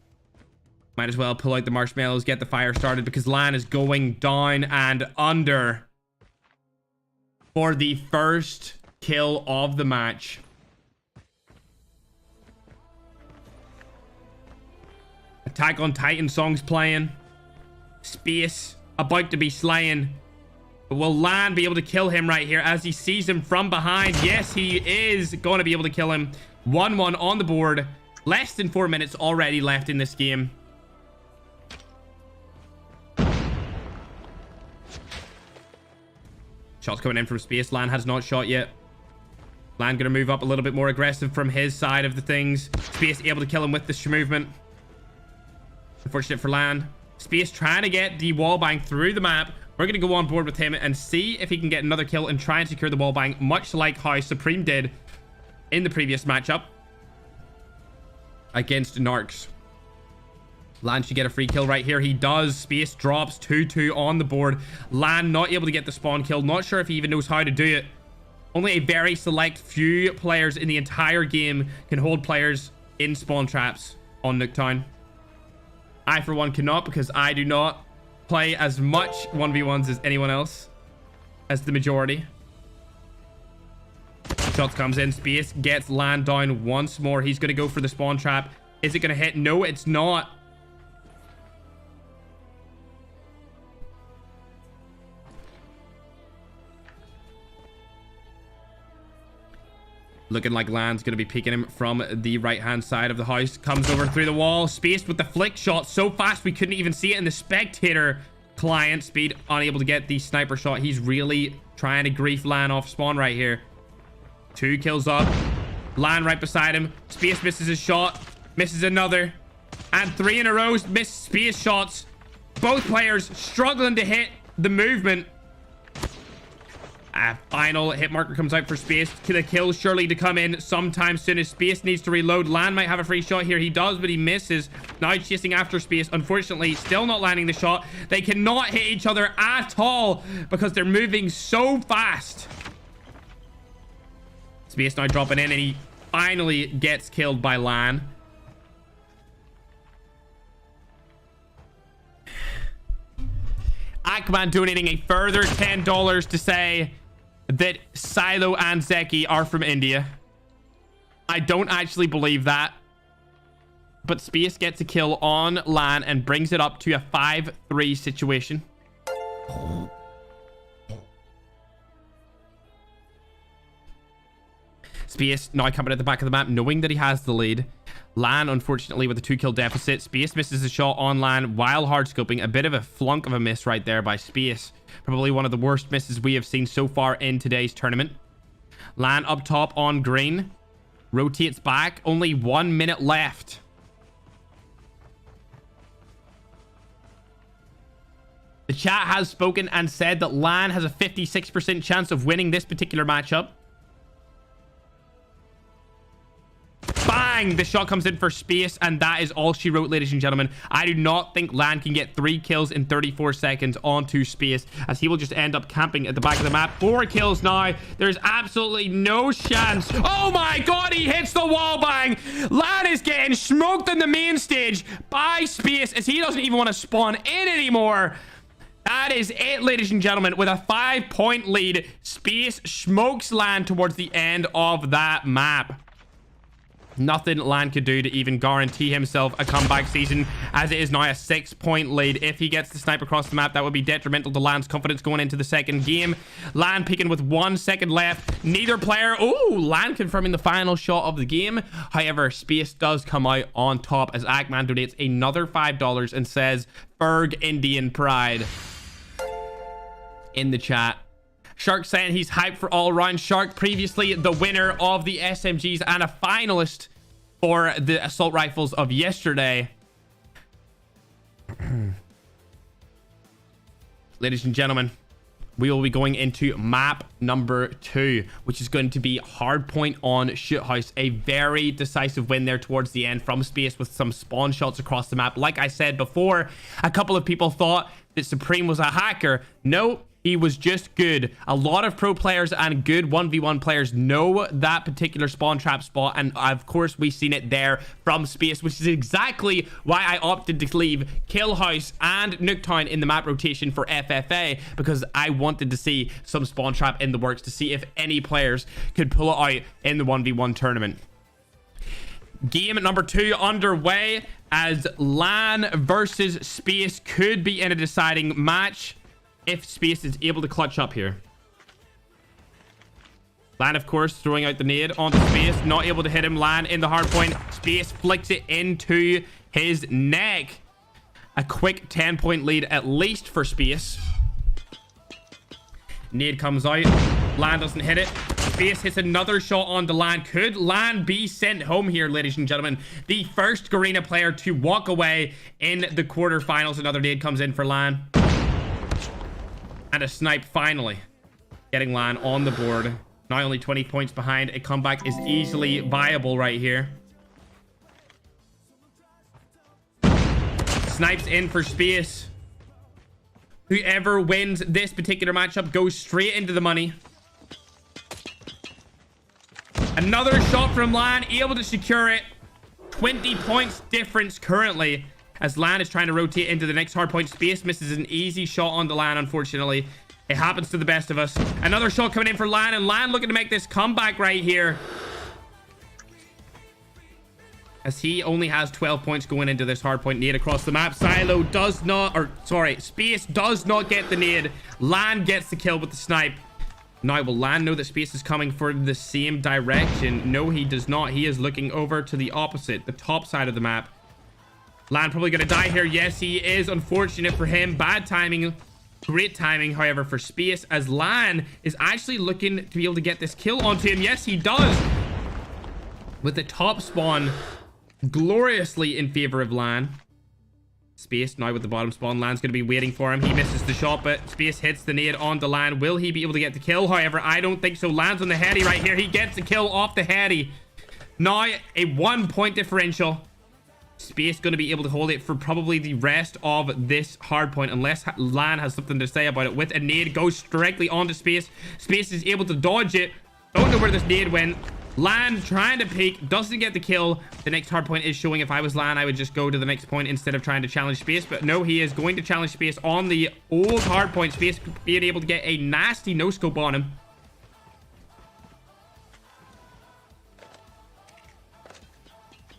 Might as well pull out the marshmallows, get the fire started, because LAN is going down and under for the first kill of the match. Attack on Titan songs playing. Space about to be slain. But will LAN be able to kill him right here as he sees him from behind? Yes, he is going to be able to kill him. 1-1 on the board. Less than 4 minutes already left in this game. Shots coming in from Space. LAN has not shot yet. LAN going to move up a little bit more aggressive from his side of the things. Space able to kill him with this movement. Unfortunate for LAN. Space trying to get the wallbang through the map. We're going to go on board with him and see if he can get another kill and try and secure the wallbang, much like how Supreme did in the previous matchup against Narx. LAN should get a free kill right here. He does. Space drops 2-2 on the board. LAN not able to get the spawn kill. Not sure if he even knows how to do it. Only a very select few players in the entire game can hold players in spawn traps on Nuketown. I, for one, cannot, because I do not play as much 1v1s as anyone else, as the majority. Shots comes in. Space gets LAN down once more. He's going to go for the spawn trap. Is it going to hit? No, it's not. Looking like LAN's going to be peeking him from the right-hand side of the house. Comes over through the wall. Space with the flick shot so fast we couldn't even see it in the spectator client. Speed unable to get the sniper shot. He's really trying to grief LAN off spawn right here. 2 kills up. LAN right beside him. Space misses his shot. Misses another. And 3 in a row. Missed Space shots. Both players struggling to hit the movement. Final hit marker comes out for Space. The kill surely to come in sometime soon as Space needs to reload. LAN might have a free shot here. He does, but he misses. Now he's chasing after Space. Unfortunately, still not landing the shot. They cannot hit each other at all because they're moving so fast. Space now dropping in, and he finally gets killed by LAN. Aquaman donating a further $10 to say that Silo and Zeke are from India. I don't actually believe that. But Space gets a kill on LAN and brings it up to a 5-3 situation. Space now coming at the back of the map, knowing that he has the lead. LAN, unfortunately, with a 2-kill deficit. Space misses a shot on LAN while hard scoping. A bit of a flunk of a miss right there by Space. Probably one of the worst misses we have seen so far in today's tournament. Lan up top on green. Rotates back. Only 1 minute left. The chat has spoken and said that Lan has a 56% chance of winning this particular matchup. Bang! The shot comes in for space, and that is all she wrote, ladies and gentlemen. I do not think Lan can get 3 kills in 34 seconds onto space, as he will just end up camping at the back of the map. 4 kills now. There's absolutely no chance. Oh my god, he hits the wall bang. Lan is getting smoked in the main stage by space, as he doesn't even want to spawn in anymore. That is it, ladies and gentlemen. With a 5-point lead, space smokes Lan towards the end of that map. Nothing Lan could do to even guarantee himself a comeback season, as it is now a 6-point lead. If he gets the snipe across the map, that would be detrimental to Lan's confidence going into the second game. Lan peeking with 1 second left. Neither player... Oh, Lan confirming the final shot of the game. However, space does come out on top, as Ackman donates another $5 and says, "Ferg Indian Pride" in the chat. Shark saying he's hyped for all round. Shark, previously the winner of the SMGs and a finalist for the assault rifles of yesterday. Ladies and gentlemen, we will be going into map number 2, which is going to be hardpoint on shoot house. A very decisive win there towards the end from space with some spawn shots across the map. Like I said before, a couple of people thought that Supreme was a hacker. No, he was just good. A lot of pro players and good 1v1 players know that particular spawn trap spot, and of course we've seen it there from space, which is exactly why I opted to leave Kill House and Nuketown in the map rotation for FFA, because I wanted to see some spawn trap in the works to see if any players could pull it out in the 1v1 tournament. Game number 2 underway, as Lan versus space could be in a deciding match if space is able to clutch up here. Lan, of course, throwing out the nade onto space, not able to hit him. Lan in the hard point. Space flicks it into his neck. A quick 10-point lead at least for space. Nade comes out. Lan doesn't hit it. Space hits another shot onto Lan. Could Lan be sent home here, ladies and gentlemen? The first Garena player to walk away in the quarterfinals. Another nade comes in for Lan. And a snipe finally getting Lan on the board. Now only 20 points behind. A comeback is easily viable right here. Snipes in for space. Whoever wins this particular matchup goes straight into the money. Another shot from Lan, able to secure it. 20 points difference currently, as Lan is trying to rotate into the next hardpoint. Space misses an easy shot on the Lan, unfortunately. It happens to the best of us. Another shot coming in for Lan, and Lan looking to make this comeback right here, as he only has 12 points going into this hardpoint. Nade across the map. Silo does not, or sorry, space does not get the nade. Lan gets the kill with the snipe. Now, will Lan know that space is coming for the same direction? No, he does not. He is looking over to the opposite, the top side of the map. Lan probably gonna die here. Yes, he is. Unfortunate for him. Bad timing. Great timing, however, for space, as Lan is actually looking to be able to get this kill onto him. Yes, he does. With the top spawn gloriously in favor of Lan. Space now with the bottom spawn. Lan's going to be waiting for him. He misses the shot, but space hits the nade onto Lan. Will he be able to get the kill? However, I don't think so. Lan's on the heady right here. He gets the kill off the heady. Now a 1-point differential. Space going to be able to hold it for probably the rest of this hardpoint, unless Lan has something to say about it. With a nade, goes directly onto space. Space is able to dodge it. Don't know where this nade went. Lan trying to peek, doesn't get the kill. The next hardpoint is showing. If I was Lan, I would just go to the next point instead of trying to challenge space. But no, he is going to challenge space on the old hardpoint. Space being able to get a nasty no-scope on him.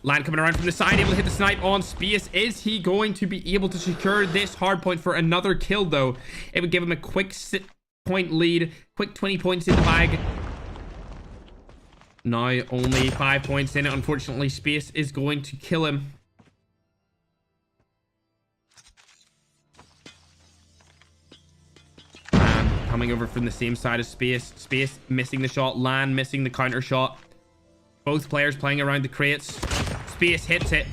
Lan coming around from the side, able to hit the snipe on space. Is he going to be able to secure this hardpoint for another kill, though? It would give him a quick 6-point lead. Quick 20 points in the bag. Now only 5 points in it. Unfortunately, space is going to kill him. Lan coming over from the same side as Space. Space missing the shot. Lan missing the counter shot. Both players playing around the crates. Space hits it.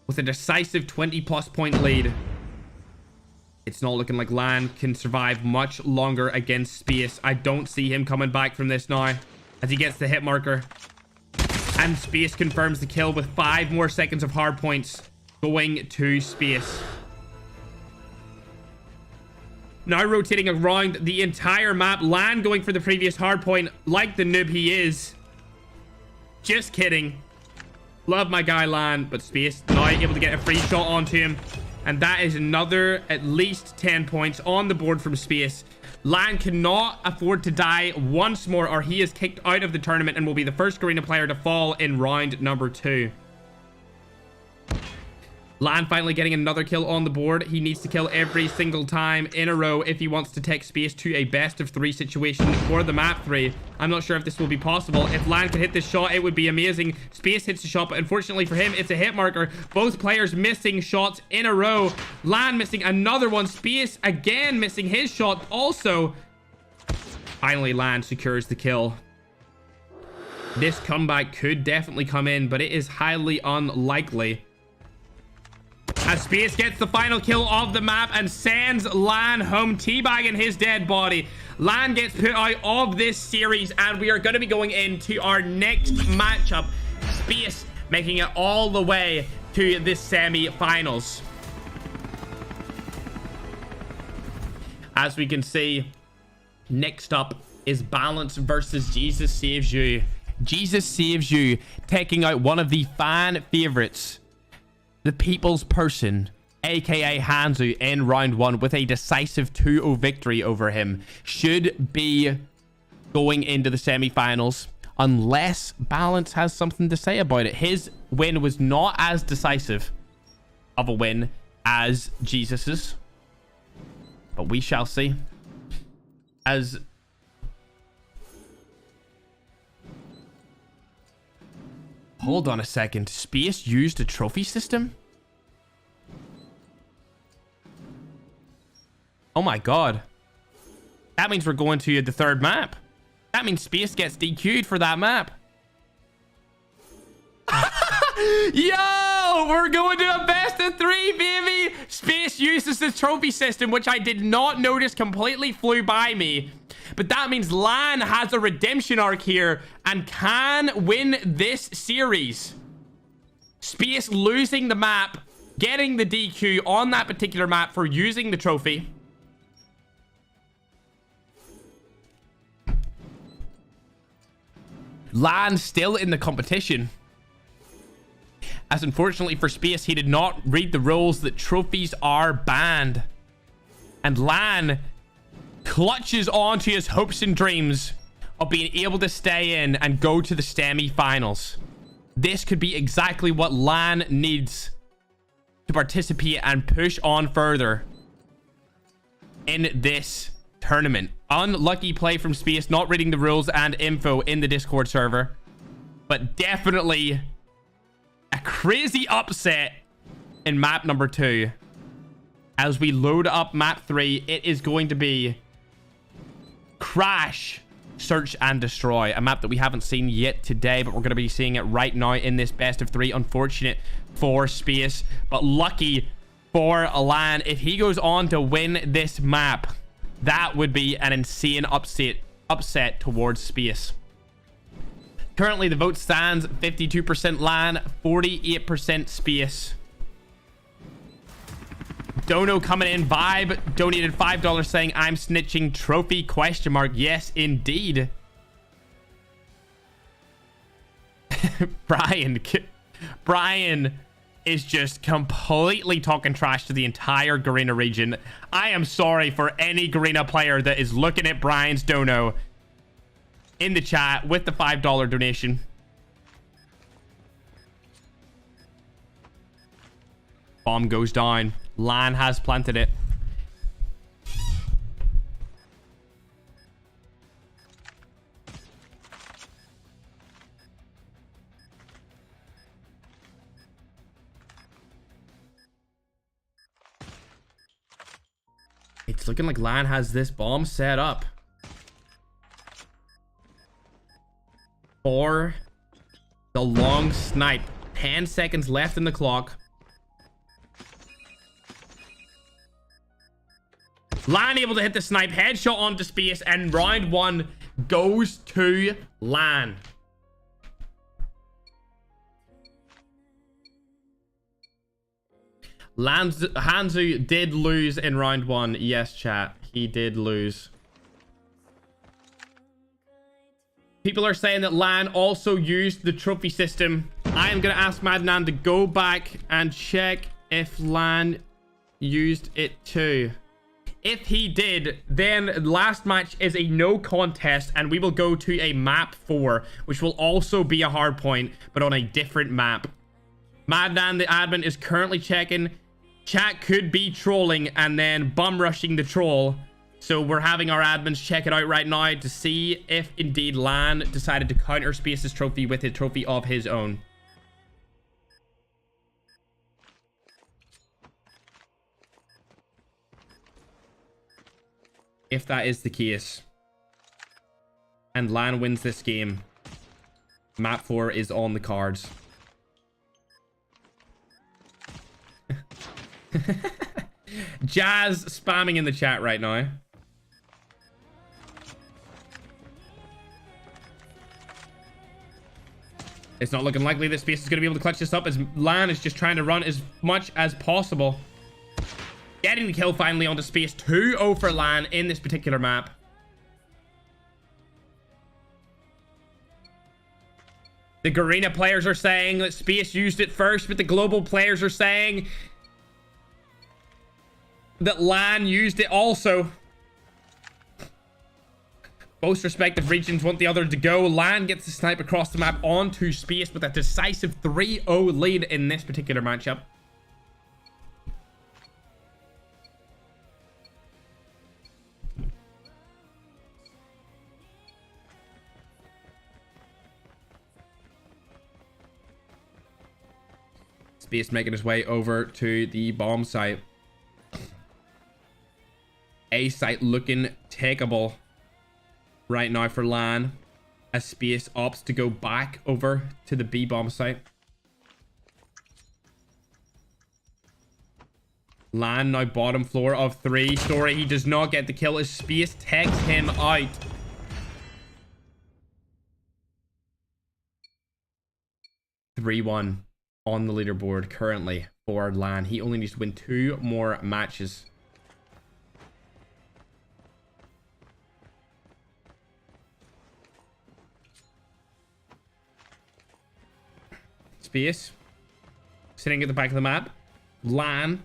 With a decisive 20+ point lead. It's not looking like Lan can survive much longer against Space. I don't see him coming back from this now. As he gets the hit marker. And Space confirms the kill with 5 more seconds of hard points going to Space. Now rotating around the entire map. Lan going for the previous hard point like the noob he is. Just kidding. Love my guy Lan, but Space now able to get a free shot onto him. And that is another at least 10 points on the board from Space. Lan cannot afford to die once more or he is kicked out of the tournament and will be the first Garena player to fall in round number 2. Lan finally getting another kill on the board. He needs to kill every single time in a row if he wants to take Space to a best of 3 situation for the map 3. I'm not sure if this will be possible. If Lan can hit this shot, it would be amazing. Space hits the shot, but unfortunately for him, it's a hit marker. Both players missing shots in a row. Lan missing another one. Space again missing his shot also. Finally, Lan secures the kill. This comeback could definitely come in, but it is highly unlikely. As Space gets the final kill of the map and sends Lan home, teabagging his dead body. Lan gets put out of this series, and we are going to be going into our next matchup. Space making it all the way to the semi-finals. As we can see, next up is Ballads versus Jesus Saves You. Jesus Saves You taking out one of the fan favorites, the people's person, aka Hanzu, in round 1 with a decisive 2-0 victory over him. Should be going into the semi-finals unless Ballads has something to say about it. His win was not as decisive of a win as Jesus's, but we shall see. As hold on a second. Space used a trophy system? Oh my god. That means we're going to the 3rd map. That means Space gets DQ'd for that map. Yo! We're going to a best of 3, baby! Space uses the trophy system, which I did not notice, completely flew by me. But that means Lan has a redemption arc here and can win this series. Space losing the map, getting the DQ on that particular map for using the trophy. Lan still in the competition. As unfortunately for Space, he did not read the rules that trophies are banned. And Lan clutches on to his hopes and dreams of being able to stay in and go to the semi-finals. This could be exactly what Lan needs to participate and push on further in this tournament. Unlucky play from Space, not reading the rules and info in the Discord server, but definitely a crazy upset in map number 2. As we load up map 3, it is going to be Crash, Search and Destroy, a map that we haven't seen yet today, but we're going to be seeing it right now in this best of 3. Unfortunate for Space, but lucky for Lan. If he goes on to win this map, that would be an insane upset towards Space. Currently, the vote stands 52% Lan, 48% Space. Dono coming in. Vibe donated $5 saying, I'm snitching trophy ? Yes, indeed. Brian is just completely talking trash to the entire Garena region. I am sorry for any Garena player that is looking at Brian's dono in the chat with the $5 donation. Bomb goes down. Lan has planted it. It's looking like Lan has this bomb set up for the long snipe. 10 seconds left in the clock. Lan able to hit the snipe, headshot onto space, and round 1 goes to Lan. Hanzu did lose in round 1. Yes, chat. He did lose. People are saying that Lan also used the trophy system. I am going to ask Madnan to go back and check if Lan used it too. If he did, then last match is a no contest and we will go to a map 4, which will also be a hard point, but on a different map. Madnan, the admin, is currently checking. Chat could be trolling and then bum rushing the troll. So we're having our admins check it out right now to see if indeed Lan decided to counter Space's trophy with a trophy of his own. If that is the case, and Lan wins this game, map 4 is on the cards. Jazz spamming in the chat right now. It's not looking likely that Space is going to be able to clutch this up, as Lan is just trying to run as much as possible. Getting the kill finally onto Space. 2-0 for Lan in this particular map. The Garena players are saying that Space used it first, but the global players are saying that Lan used it also. Both respective regions want the other to go. Lan gets the snipe across the map onto Space with a decisive 3-0 lead in this particular matchup. Space making his way over to the bomb site. A site looking takeable right now for Lan, as Space opts to go back over to the B bomb site. Lan now bottom floor of 3 story. He does not get the kill as Space takes him out. (3-1) on the leaderboard currently for Lan. He only needs to win 2 more matches. Space sitting at the back of the map. Lan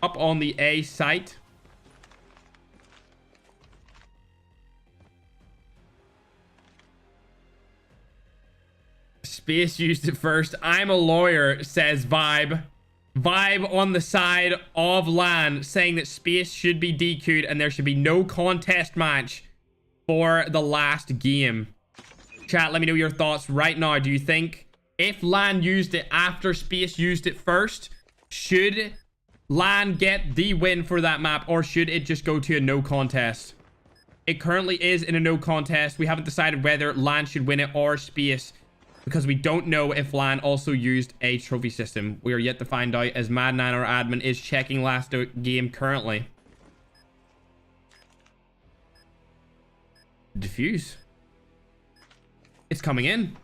up on the A site. Space used it first. I'm a lawyer, says Vibe. Vibe on the side of Lan, saying that Space should be DQ'd and there should be no contest match for the last game. Chat, let me know your thoughts right now. Do you think if Lan used it after Space used it first, should Lan get the win for that map, or should it just go to a no contest? It currently is in a no contest. We haven't decided whether Lan should win it or Space, because we don't know if Lan also used a trophy system. We are yet to find out, as Madnan, our admin, is checking last game currently. Defuse. It's coming in.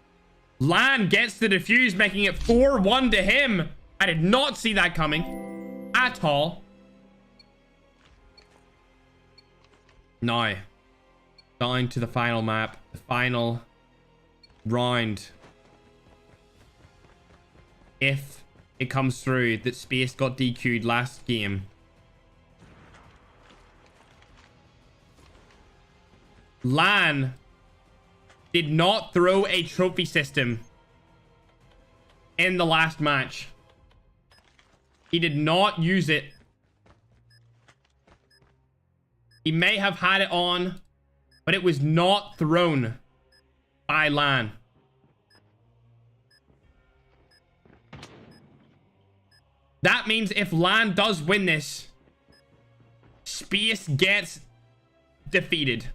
Lan gets the defuse, making it 4-1 to him. I did not see that coming at all. Now, down to the final map, the final round. If it comes through that Space got DQ'd last game, Lan did not throw a trophy system in the last match. He did not use it. He may have had it on, but it was not thrown by Lan. That means if Lan does win this, Space gets defeated.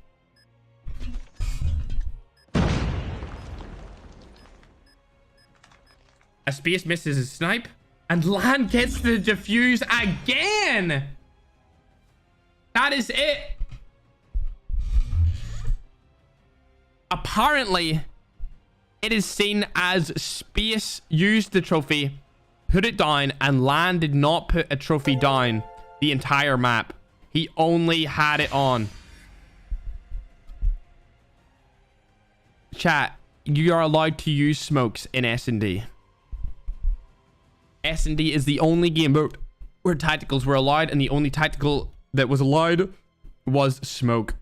A Space misses his snipe, and Lan gets the defuse again. That is it. Apparently, it is seen as Space used the trophy, put it down, and Lan did not put a trophy down the entire map. He only had it on. Chat, you are allowed to use smokes in S&D. S&D is the only game where tacticals were allowed, and the only tactical that was allowed was smoke.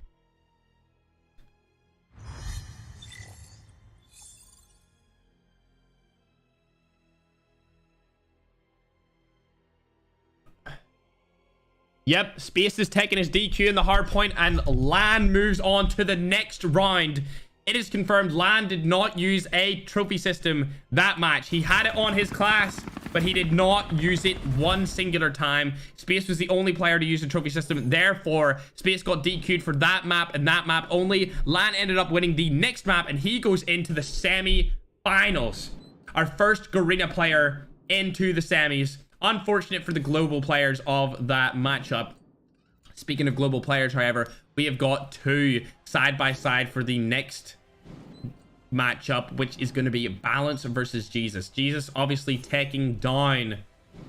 Yep, Space is taking his DQ in the hard point, and Lan moves on to the next round. It is confirmed Lan did not use a trophy system that match. He had it on his class, but he did not use it one singular time. Space was the only player to use the trophy system. Therefore, Space got DQ'd for that map and that map only. Lan ended up winning the next map, and he goes into the semi-finals. Our first Garena player into the semis. Unfortunate for the global players of that matchup. Speaking of global players, however, we have got two side by side for the next matchup, which is going to be Ballads versus Jesus. Jesus obviously taking down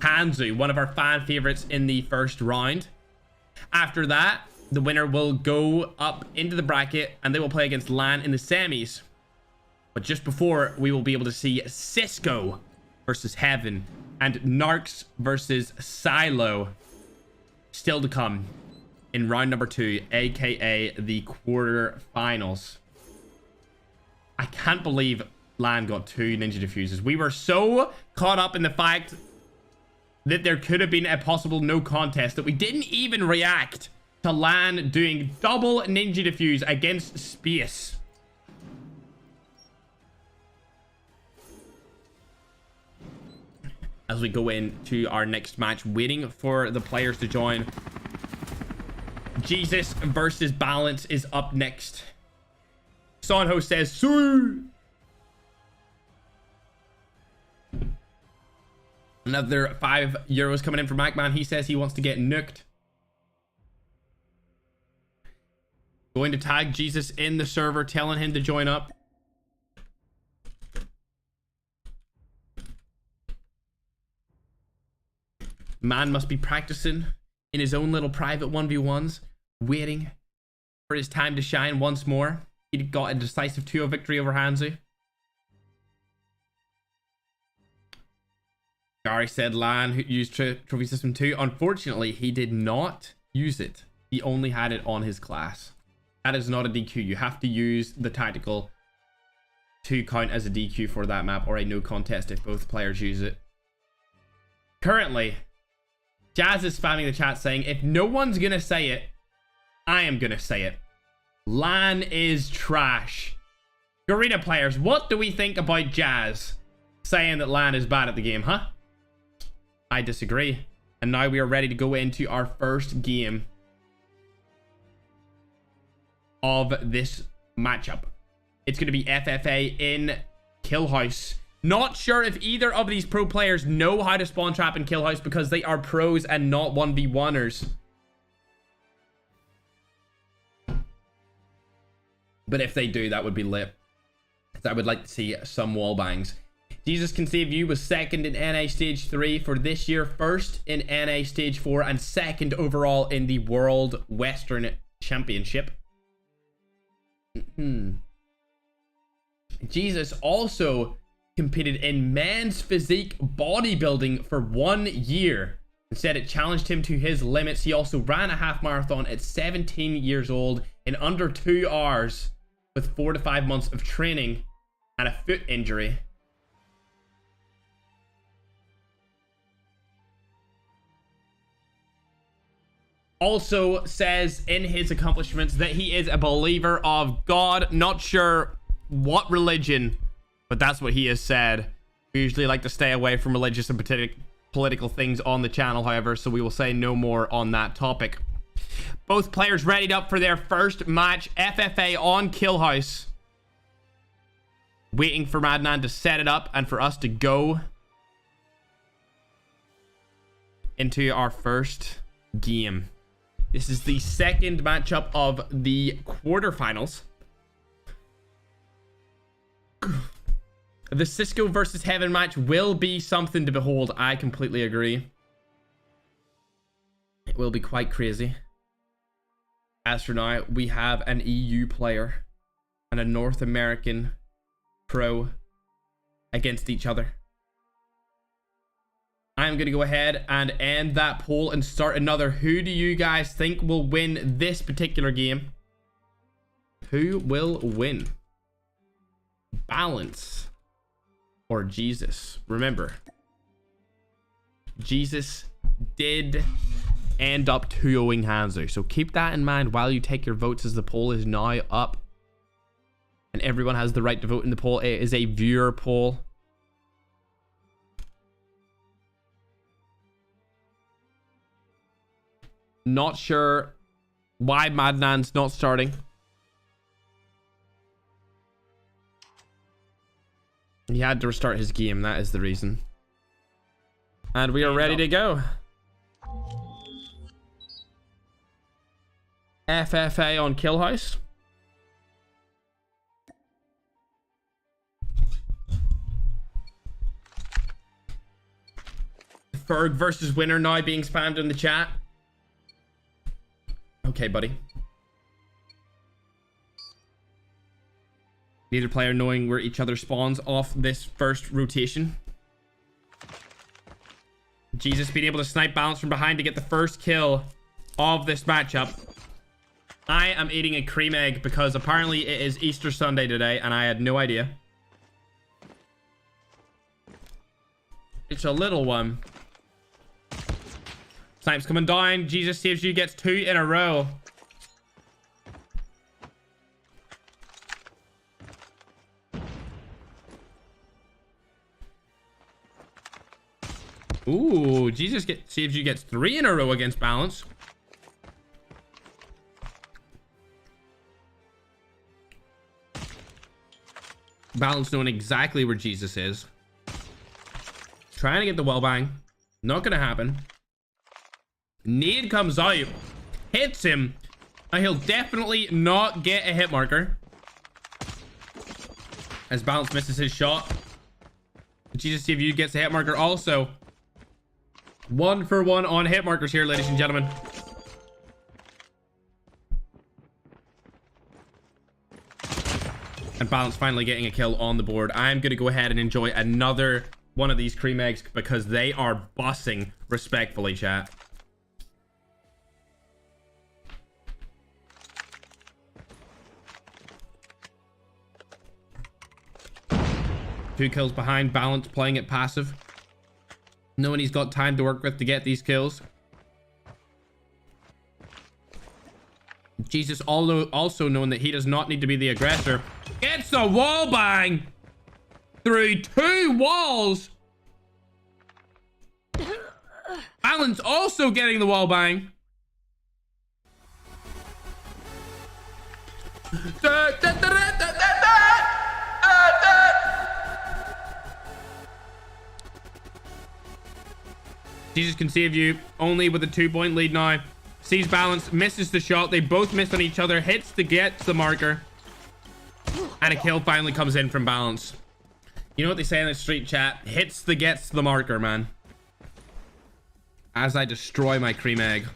Hanzu, one of our fan favorites in the first round. After that, the winner will go up into the bracket and they will play against Lan in the semis. But just before, we will be able to see Cisco versus Heaven and Narx versus Silo still to come in round number 2, aka the quarterfinals. I can't believe Lan got 2 ninja diffuses. We were so caught up in the fact that there could have been a possible no contest that we didn't even react to Lan doing double ninja diffuse against Space. As we go into our next match, waiting for the players to join. Jesus versus Balance is up next. Sonho says, "Sue." Another €5 coming in from MacMan. He says he wants to get nuked. Going to tag Jesus in the server, telling him to join up. Man must be practicing in his own little private 1v1s, waiting for his time to shine once more. He got a decisive 2-0 victory over Hanzu. Gary said Lan who used trophy system 2. Unfortunately, he did not use it. He only had it on his class. That is not a DQ. You have to use the tactical to count as a DQ for that map, or a no contest if both players use it. Currently, Jazz is spamming the chat saying, if no one's gonna say it, I am gonna say it. Lan is trash. Garena players, what do we think about Jazz saying that Lan is bad at the game, huh? I disagree. And now we are ready to go into our first game of this matchup. It's going to be FFA in Kill House. Not sure if either of these pro players know how to spawn trap in Kill House because they are pros and not 1v1ers. But if they do, that would be lit. I would like to see some wall bangs. Jesus Can Save You was second in NA Stage 3 for this year, first in NA Stage 4, and second overall in the World Western Championship. Jesus also competed in men's physique bodybuilding for 1 year. Instead, it challenged him to his limits. He also ran a half marathon at 17 years old in under 2 hours with 4 to 5 months of training and a foot injury. Also says in his accomplishments that he is a believer of God. Not sure what religion, but that's what he has said. We usually like to stay away from religious and political things on the channel, however, so we will say no more on that topic. Both players readied up for their first match. FFA on Kill House. Waiting for Madman to set it up and for us to go into our first game. This is the second matchup of the quarterfinals. The Cisco versus Heaven match will be something to behold. I completely agree. It will be quite crazy. As for now, we have an EU player and a North American pro against each other. I'm going to go ahead and end that poll and start another. Who do you guys think will win this particular game? Who will win? Balance or Jesus? Remember, Jesus did end up 2-0ing Hanzu, so keep that in mind while you take your votes, as the poll is now up and everyone has the right to vote in the poll. It is a viewer poll. Not sure why Madnan's not starting. He had to restart his game, that is the reason. And we are ready to go. FFA on Kill House. Ferg versus winner now being spammed in the chat. Okay, buddy. Neither player knowing where each other spawns off this first rotation. Jesus being able to snipe Balance from behind to get the first kill of this matchup. I am eating a cream egg because apparently it is Easter Sunday today and I had no idea. It's a little one. Snipes coming down. Jesus saves you, gets 2 in a row. Ooh, Jesus saves you, gets 3 in a row against Balance. Balance knowing exactly where Jesus is. Trying to get the wellbang. Not gonna happen. Nade comes out. Hits him. And he'll definitely not get a hit marker. As Balance misses his shot. Jesus see if you gets a hit marker also. 1 for 1 on hit markers here, ladies and gentlemen. And Balance finally getting a kill on the board. I'm going to go ahead and enjoy another one of these cream eggs because they are bussing respectfully, chat. Two kills behind. Balance playing it passive, knowing he's got time to work with to get these kills. Jesus also knowing that he does not need to be the aggressor. Gets a wall bang through 2 walls. Balance also getting the wall bang. Jesus can save you only with a 2-point lead now. Sees Balance, misses the shot. They both miss on each other. Hits to get the marker. And a kill finally comes in from Balance. You know what they say in the street chat? Hits the gets the marker, man. As I destroy my cream egg.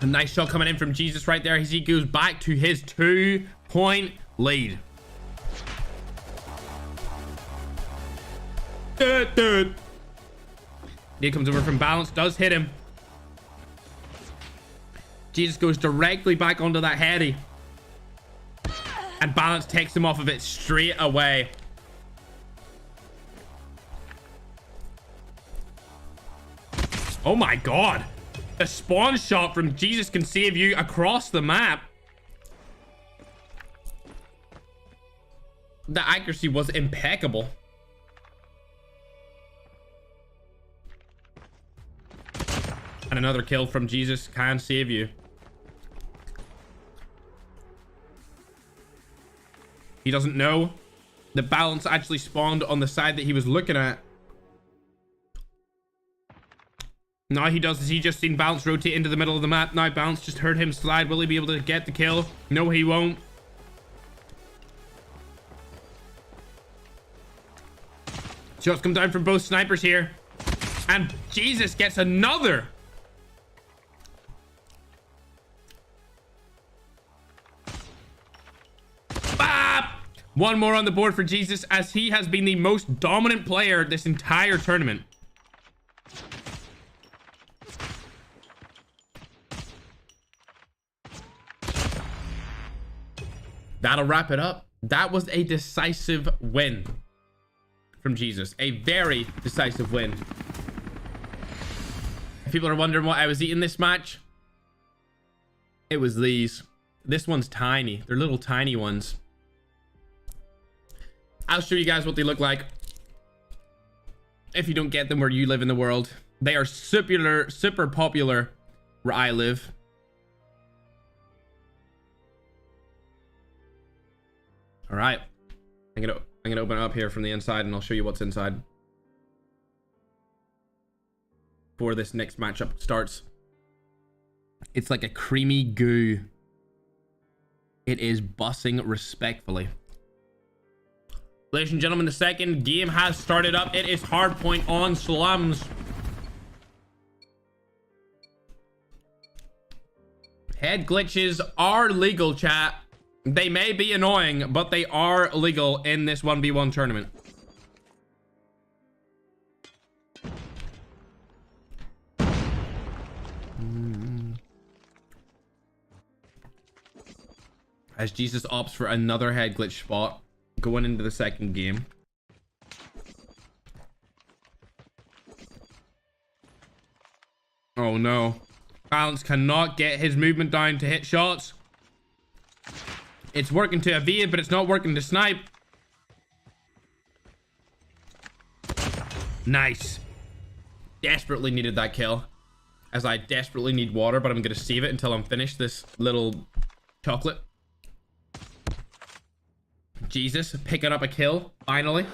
A nice shot coming in from Jesus right there as he goes back to his 2-point lead. Dude. Nade comes over from Balance, does hit him. Jesus goes directly back onto that heady. And Balance takes him off of it straight away. Oh my god. The spawn shot from Jesus can save you across the map. The accuracy was impeccable. And another kill from Jesus can save you. He doesn't know the Balance actually spawned on the side that he was looking at. Now he does is he just seen Balance rotate into the middle of the map. Now Balance just heard him slide. Will he be able to get the kill? No, he won't. Shots come down from both snipers here. And Jesus gets another. Bap! One more on the board for Jesus, as he has been the most dominant player this entire tournament. That'll wrap it up. That was a decisive win from Jesus. A very decisive win. If people are wondering what I was eating this match, it was these. This one's tiny. They're little tiny ones. I'll show you guys what they look like if you don't get them where you live in the world. They are super popular where I live. All right, I'm gonna open it up here from the inside, and I'll show you what's inside before this next matchup starts. It's like a creamy goo. It is bussing respectfully. Ladies and gentlemen, the second game has started up. It is hardpoint on slums. Head glitches are legal, chat. They may be annoying, but they are legal in this 1v1 tournament. As Jesus opts for another head glitch spot going into the second game. Oh no. Balance cannot get his movement down to hit shots. It's working to evade, but it's not working to snipe. Nice. Desperately needed that kill. As I desperately need water, but I'm going to save it until I'm finished this little chocolate. Jesus, picking up a kill, finally.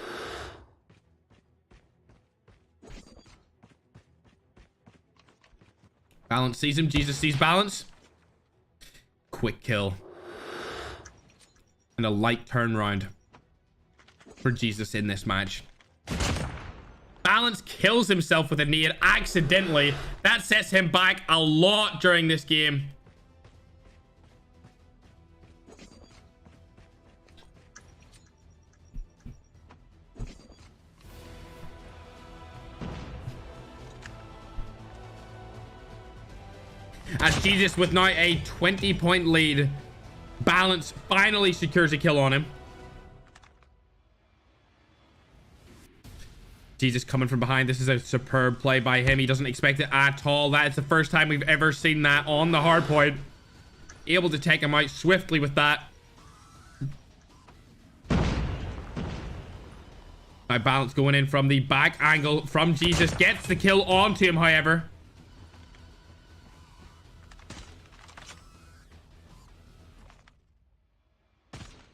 Balance sees him. Jesus sees Balance. Quick kill. And a light turnaround for Jesus in this match. Balance kills himself with a nade accidentally. That sets him back a lot during this game. As Jesus with now a 20-point lead. Balance finally secures a kill on him. Jesus coming from behind. This is a superb play by him. He doesn't expect it at all. That is the first time we've ever seen that on the hard point. Able to take him out swiftly with that. Now Balance going in from the back angle from Jesus. Gets the kill onto him, however.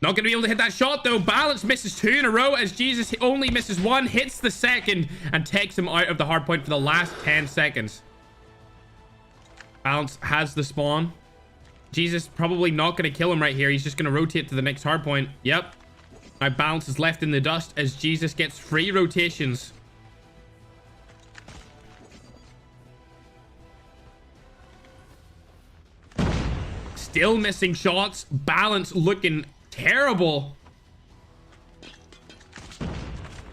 Not going to be able to hit that shot, though. Balance misses 2 in a row as Jesus only misses 1, hits the second, and takes him out of the hard point for the last 10 seconds. Balance has the spawn. Jesus probably not going to kill him right here. He's just going to rotate to the next hard point. Yep. Now Balance is left in the dust as Jesus gets free rotations. Still missing shots. Balance looking terrible.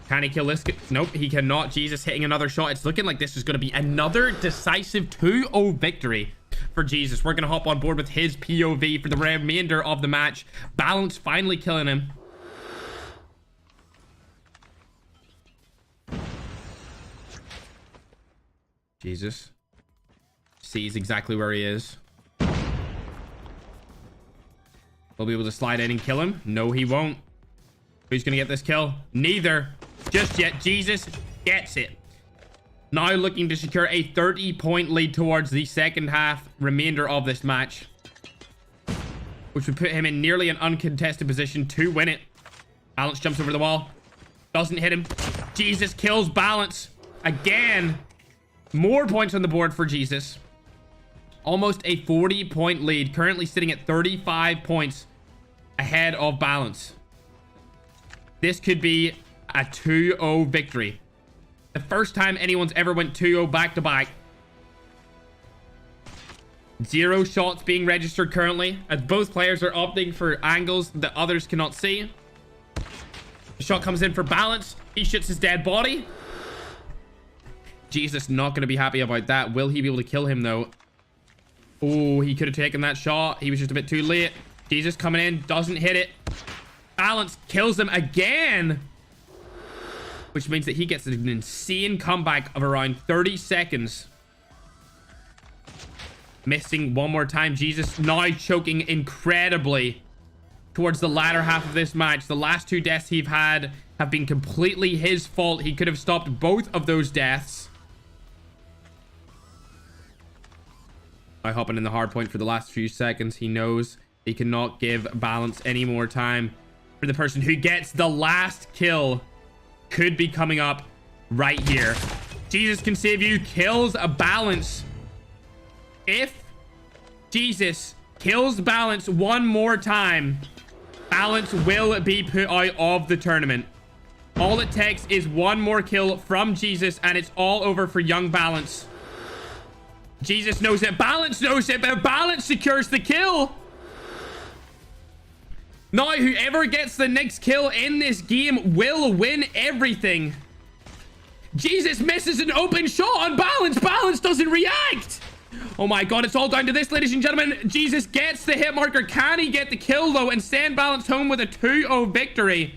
Can he kill this? Nope, he cannot. Jesus hitting another shot. It's looking like this is going to be another decisive 2-0 victory for Jesus. We're going to hop on board with his POV for the remainder of the match. Balance finally killing him. Jesus sees exactly where he is. Will be able to slide in and kill him? No, he won't. Who's gonna get this kill? Neither. Just yet. Jesus gets it. Now looking to secure a 30-point lead towards the second half remainder of this match, which would put him in nearly an uncontested position to win it. Balance jumps over the wall. Doesn't hit him. Jesus kills Balance. Again. More points on the board for Jesus. Almost a 40-point lead. Currently sitting at 35 points ahead of Balance. This could be a 2-0 victory. The first time anyone's ever went 2-0 back-to-back. 0 shots being registered currently, as both players are opting for angles that others cannot see. The shot comes in for Balance. He shoots his dead body. Jesus, not going to be happy about that. Will he be able to kill him, though? Oh, he could have taken that shot. He was just a bit too late. Jesus coming in, doesn't hit it. Balance kills him again, which means that he gets an insane comeback of around 30 seconds. Missing one more time. Jesus now choking incredibly towards the latter half of this match. The last 2 deaths he've had have been completely his fault. He could have stopped both of those deaths. By hopping in the hard point for the last few seconds, he knows he cannot give Balance any more time. For the person who gets the last kill could be coming up right here. Jesus can save you. Kills a Balance. If Jesus kills Balance one more time, Balance will be put out of the tournament. All it takes is one more kill from Jesus and it's all over for young Balance. Jesus knows it. Balance knows it, but Balance secures the kill. Now, whoever gets the next kill in this game will win everything. Jesus misses an open shot on Balance. Balance doesn't react. Oh my god, it's all down to this, ladies and gentlemen. Jesus gets the hit marker. Can he get the kill, though, and send Balance home with a 2-0 victory?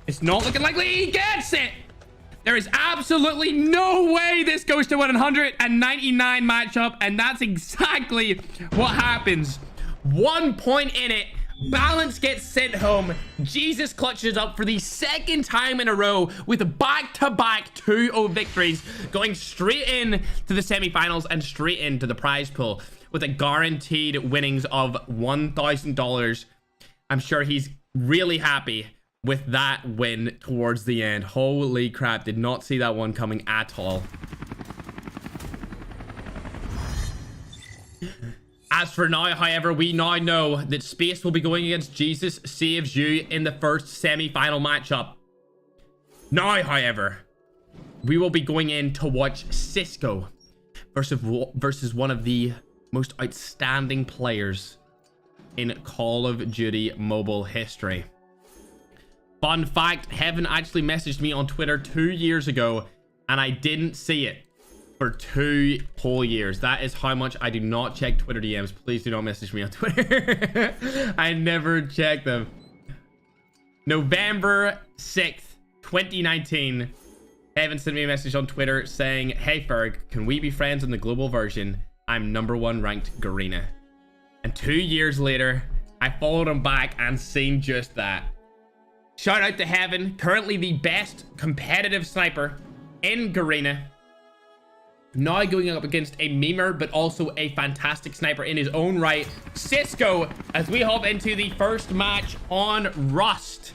It's not looking likely. He gets it. There is absolutely no way this goes to 199 matchup, and that's exactly what happens. 1 point in it. Balance gets sent home. Jesus clutches up for the second time in a row with back-to-back 2-0 victories, going straight in to the semifinals and straight into the prize pool with a guaranteed winnings of $1,000. I'm sure he's really happy with that win towards the end. Holy crap, did not see that one coming at all. As for now, however, we now know that Space will be going against Jesus Saves You in the first semi-final matchup. Now, however, we will be going in to watch Cisco versus one of the most outstanding players in Call of Duty mobile history. Fun fact, Heaven actually messaged me on Twitter 2 years ago, and I didn't see it for 2 whole years. That is how much I do not check Twitter DMs. Please do not message me on Twitter. I never check them. November 6th, 2019. Evan sent me a message on Twitter saying, "Hey Ferg, can we be friends in the global version? I'm #1 ranked Garena." And 2 years later, I followed him back and seen just that. Shout out to Heaven, currently the best competitive sniper in Garena. Now going up against a memer, but also a fantastic sniper in his own right, Cisco, as we hop into the first match on Rust.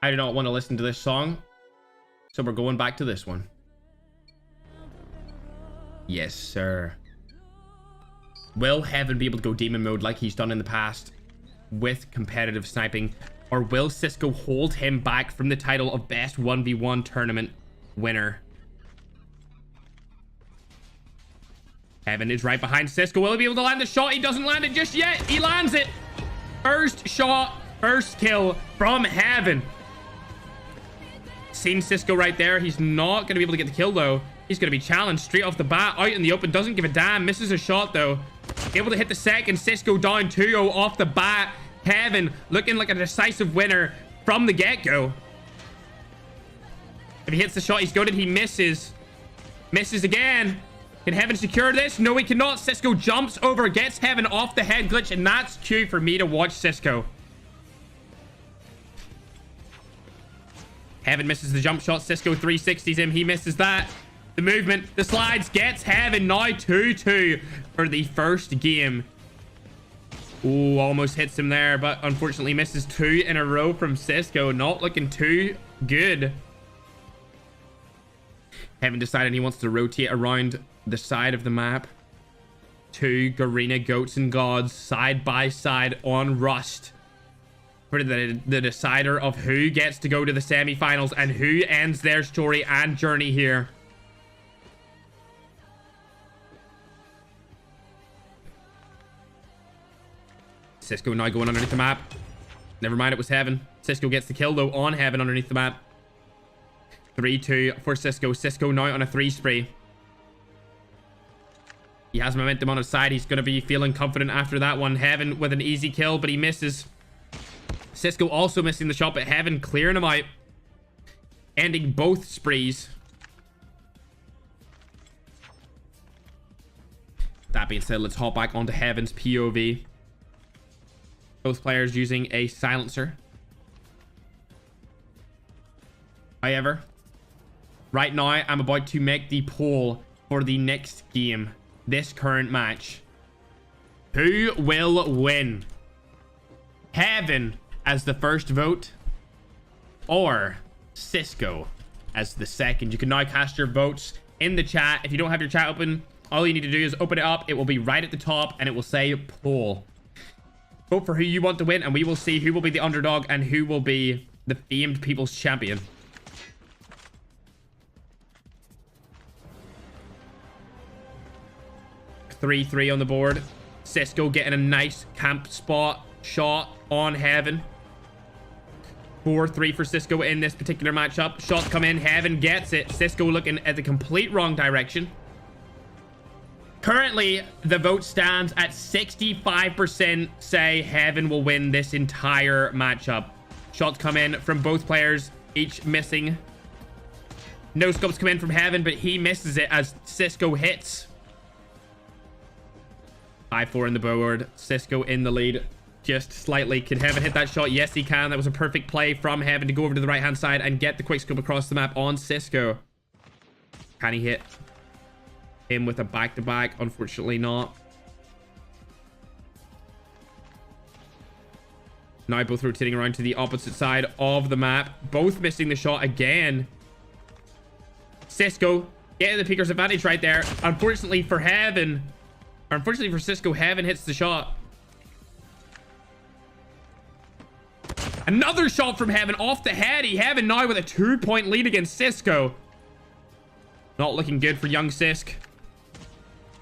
I do not want to listen to this song, so we're going back to this one. Yes, sir. Will Heaven be able to go demon mode like he's done in the past with competitive sniping? Or will Cisco hold him back from the title of best 1v1 tournament winner? Heaven is right behind Cisco. Will he be able to land the shot? He doesn't land it just yet. He lands it. First shot, first kill from Heaven. Seen Cisco right there. He's not going to be able to get the kill, though. He's going to be challenged straight off the bat. Out in the open. Doesn't give a damn. Misses a shot, though. Able to hit the second. Cisco down 2-0 off the bat. Heaven looking like a decisive winner from the get-go. If he hits the shot, he's goaded. He misses. Misses again. Can Heaven secure this? No, he cannot. Cisco jumps over, gets Heaven off the head glitch, and that's cue for me to watch Cisco. Heaven misses the jump shot. Cisco 360s him. He misses that. The movement, the slides, gets Heaven. Now 2-2 for the first game. Ooh, almost hits him there, but unfortunately misses 2 in a row from Cisco. Not looking too good. Heaven decided he wants to rotate around the side of the map. 2 Garena Goats and Gods side by side on Rust for the decider of who gets to go to the semi-finals and who ends their story and journey here. Cisco now going underneath the map. Never mind, it was Heaven. Cisco gets the kill though on Heaven underneath the map. 3-2 for Cisco. Cisco now on a 3 spree. He has momentum on his side. He's going to be feeling confident after that one. Heaven with an easy kill, but he misses. Cisco also missing the shot, but Heaven clearing him out. Ending both sprees. That being said, let's hop back onto Heaven's POV. Both players using a silencer. However, right now, I'm about to make the poll for the next game. This current match. Who will win? Heaven as the first vote, or Cisco as the second? You can now cast your votes in the chat. If you don't have your chat open, all you need to do is open it up. It will be right at the top and it will say poll. Vote for who you want to win and we will see who will be the underdog and who will be the famed people's champion. Three on the board. Cisco getting a nice camp spot shot on Heaven. 4-3 for Cisco in this particular matchup. Shots come in. Heaven gets it. Cisco looking at the complete wrong direction. Currently, the vote stands at 65% say Heaven will win this entire matchup. Shots come in from both players, each missing. No scopes come in from Heaven, but he misses it as Cisco hits. 5-4 in the board. Cisco in the lead just slightly. Can Heaven hit that shot? Yes, he can. That was a perfect play from Heaven to go over to the right-hand side and get the quick scope across the map on Cisco. Can he hit him with a back-to-back? Unfortunately not. Now both rotating around to the opposite side of the map. Both missing the shot again. Cisco getting the peeker's advantage right there. Unfortunately for Heaven... Unfortunately for Cisco, Heaven hits the shot. Another shot from Heaven off the heady. Heaven now with a 2-point lead against Cisco. Not looking good for young Cisco,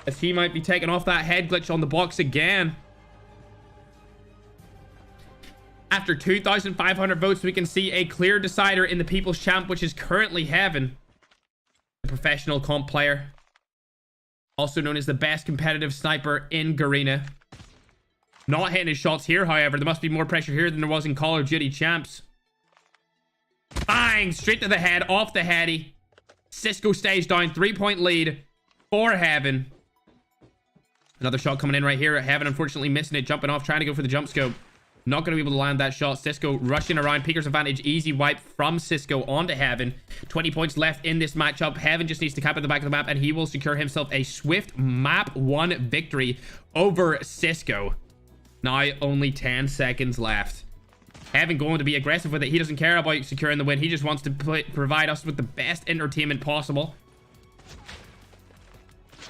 as he might be taking off that head glitch on the box again. After 2,500 votes, we can see a clear decider in the People's Champ, which is currently Heaven, the professional comp player. Also known as the best competitive sniper in Garena. Not hitting his shots here, however. There must be more pressure here than there was in Call of Duty Champs. Bang! Straight to the head, off the heady. Cisco stays down. 3-point lead for Heaven. Another shot coming in right here. Heaven unfortunately missing it. Jumping off, trying to go for the jump scope. Not going to be able to land that shot. Cisco rushing around. Peeker's advantage. Easy wipe from Cisco onto Heaven. 20 points left in this matchup. Heaven just needs to cap at the back of the map and he will secure himself a swift map 1 victory over Cisco. Now only 10 seconds left. Heaven going to be aggressive with it. He doesn't care about securing the win. He just wants to provide us with the best entertainment possible.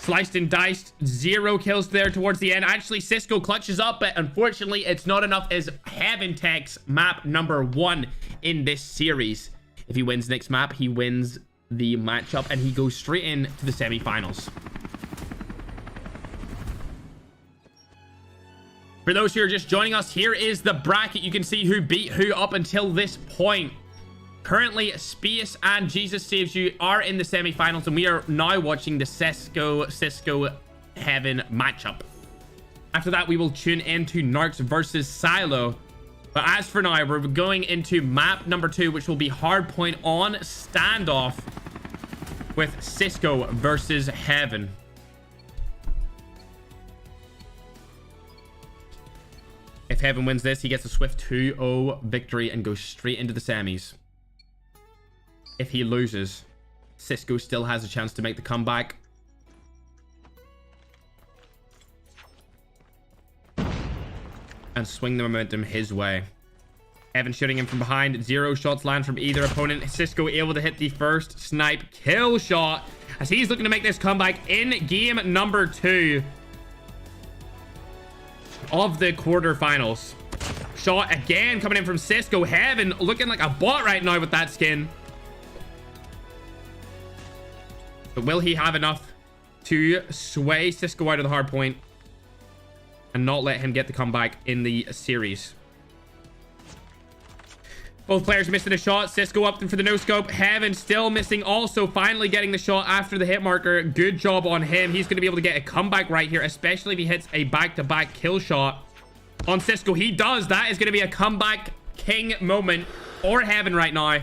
Sliced and diced. 0 kills there towards the end. Actually, Cisco clutches up, but unfortunately, it's not enough as Heaven takes map number 1 in this series. If he wins next map, he wins the matchup and he goes straight into the semi-finals. For those who are just joining us, here is the bracket. You can see who beat who up until this point. Currently, Space and Jesus Saves You are in the semi-finals, and we are now watching the Cisco Heaven matchup. After that, we will tune into Narx versus Silo. But as for now, we're going into map number 2, which will be Hardpoint on Standoff with Cisco versus Heaven. If Heaven wins this, he gets a swift 2-0 victory and goes straight into the semis. if he loses, Cisco still has a chance to make the comeback. And swing the momentum his way. Heaven shooting him from behind. 0 shots land from either opponent. Cisco able to hit the first snipe kill shot as he's looking to make this comeback in game number 2 of the quarterfinals. Shot again coming in from Cisco. Heaven looking like a bot right now with that skin. But will he have enough to sway Cisco out of the hard point and not let him get the comeback in the series? Both players missing a shot. Cisco up for the no-scope. Heaven still missing also. Finally getting the shot after the hit marker. Good job on him. He's going to be able to get a comeback right here, especially if he hits a back-to-back kill shot on Cisco. He does. That is going to be a comeback king moment for Heaven right now.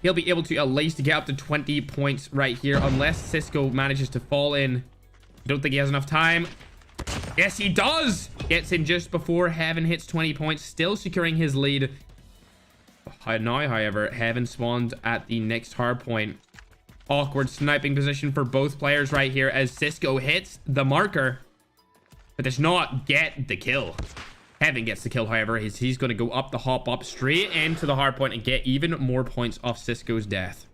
He'll be able to at least get up to 20 points right here unless Cisco manages to fall in. I don't think he has enough time. Yes, he does. Gets in just before Heaven hits 20 points, still securing his lead. Now, however, Heaven spawned at the next hard point. Awkward sniping position for both players right here as Cisco hits the marker, but does not get the kill. Heaven gets the kill, however. He's going to go up the hop up straight into the hard point and get even more points off Cisco's death.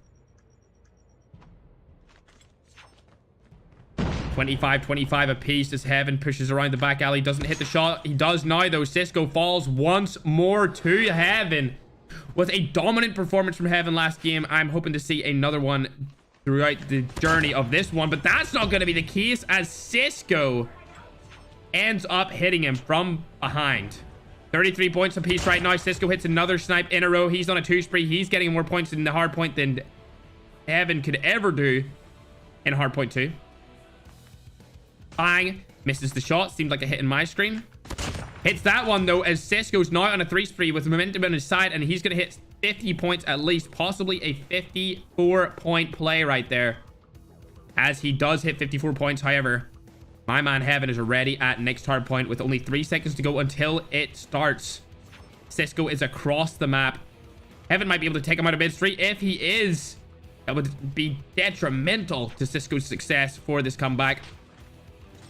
25-25 apiece as Heaven pushes around the back alley. Doesn't hit the shot. He does now, though. Cisco falls once more to Heaven. With a dominant performance from Heaven last game, I'm hoping to see another one throughout the journey of this one. But that's not going to be the case as Cisco ends up hitting him from behind. 33 points apiece right now. Cisco hits another snipe in a row. He's on a 2 spree. He's getting more points in the hard point than Heaven could ever do in hard point 2. Bang. Misses the shot. Seemed like a hit in my screen. Hits that one, though, as Cisco's now on a 3 spree with momentum on his side, and he's going to hit 50 points at least, possibly a 54-point play right there. As he does hit 54 points, however, my man Heaven is already at next hard point with only 3 seconds to go until it starts. Cisco is across the map. Heaven might be able to take him out of mid-street. If he is, that would be detrimental to Cisco's success for this comeback.